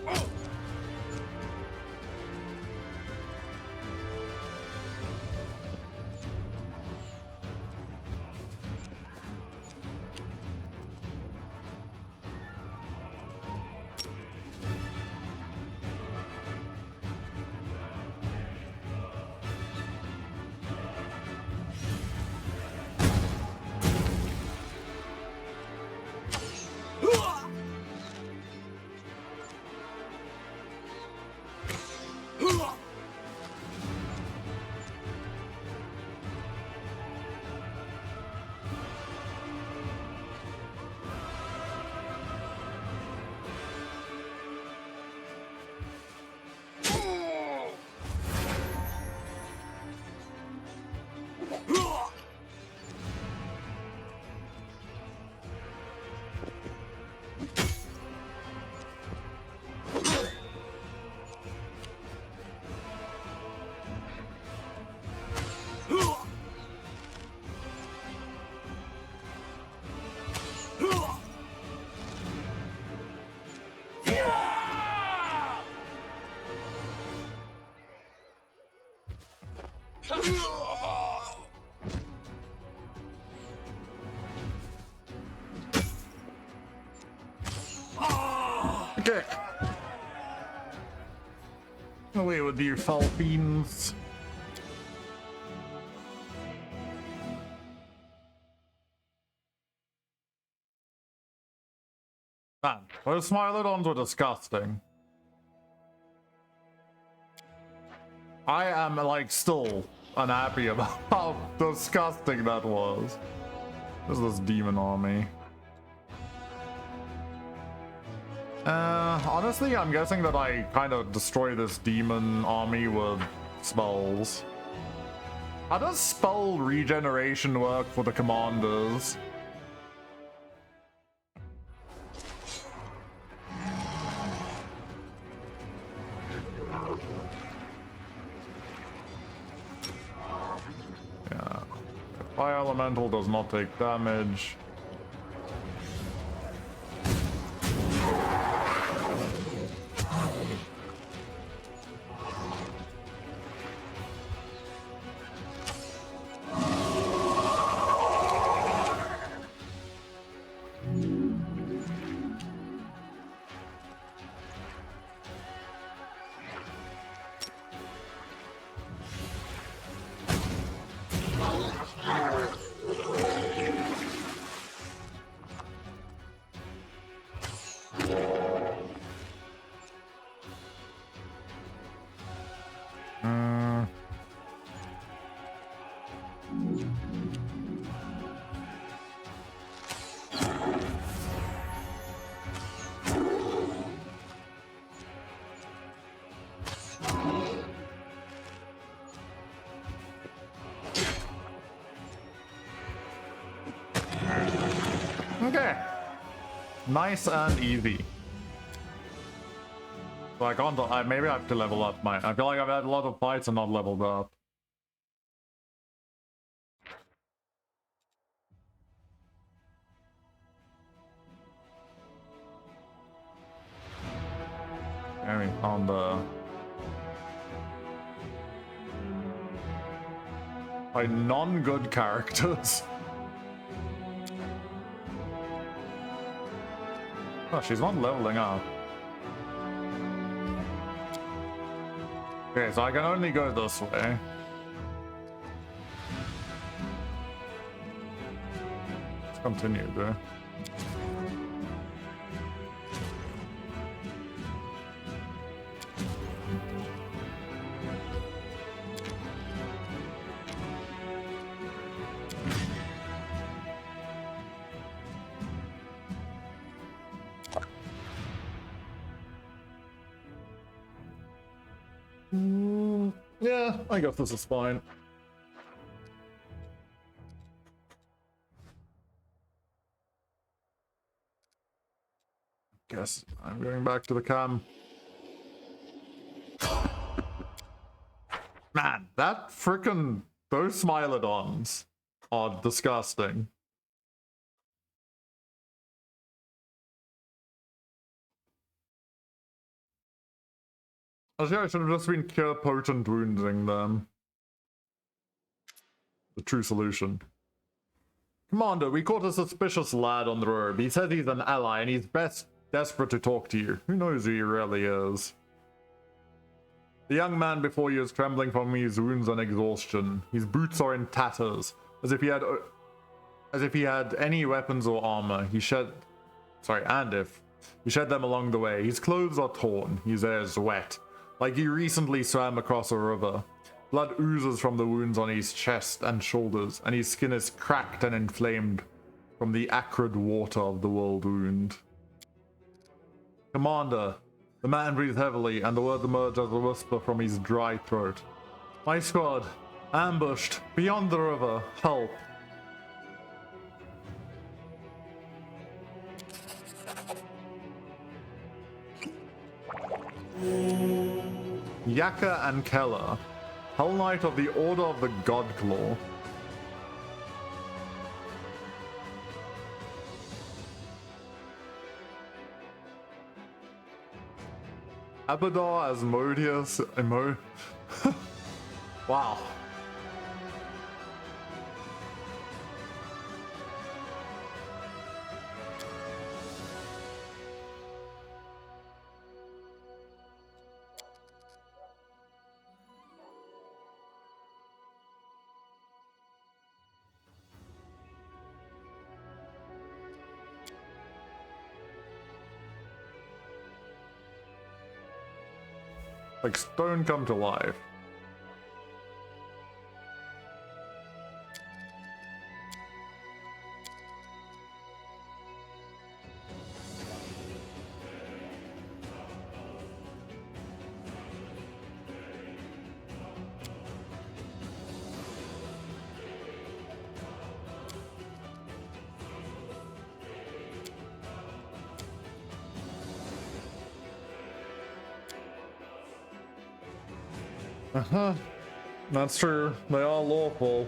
Okay. Away with you, foul fiends. Man, those Smilodons were disgusting. I am, like, still unhappy about how disgusting that was. This is this demon army. Honestly, I'm guessing that I kind of destroy this demon army with spells. How does spell regeneration work for the commanders? Fire elemental does not take damage. Okay. Nice and easy. So I can't. Maybe I have to level up my. I feel like I've had a lot of fights and not leveled up. I mean, on the. By non-good characters. Oh, she's not leveling up. Okay, so I can only go this way. Let's continue there. Yeah, I guess this is fine. Guess I'm going back to the cam. Man, that frickin' those Smilodons are disgusting. Actually, I should have just been cure potent wounding them. The true solution. Commander, we caught a suspicious lad on the road. He said he's an ally and he's desperate to talk to you. Who knows who he really is? The young man before you is trembling from his wounds and exhaustion. His boots are in tatters, as if he had any weapons or armor. He shed them along the way. His clothes are torn. His hair is wet, like he recently swam across a river. Blood oozes from the wounds on his chest and shoulders, and his skin is cracked and inflamed from the acrid water of the world wound. Commander, the man breathes heavily, and the words emerge as a whisper from his dry throat. My squad, ambushed, beyond the river, help. Yaka and Keller, Hell Knight of the Order of the Godclaw. Abadar Asmodeus Wow. Like stone come to life. Uh-huh. That's true. They are lawful.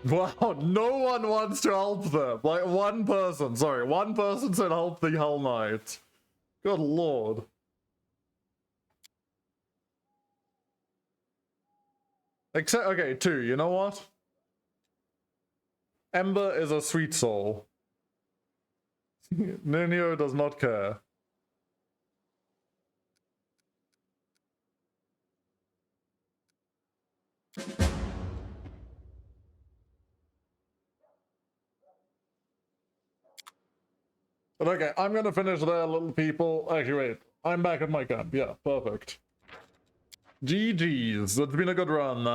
Wow, no one wants to help them. Like, one person said help the Hell Knight. Good lord. Except, okay, 2, you know what? Ember is a sweet soul. Ninio does not care. But okay, I'm gonna finish there, little people. Actually, wait. I'm back at my camp. Yeah, perfect. GG's. It's been a good run.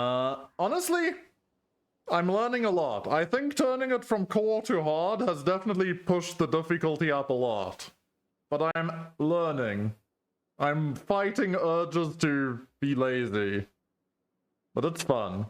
Honestly, I'm learning a lot. I think turning it from core to hard has definitely pushed the difficulty up a lot. But I'm learning. I'm fighting urges to be lazy. But it's fun.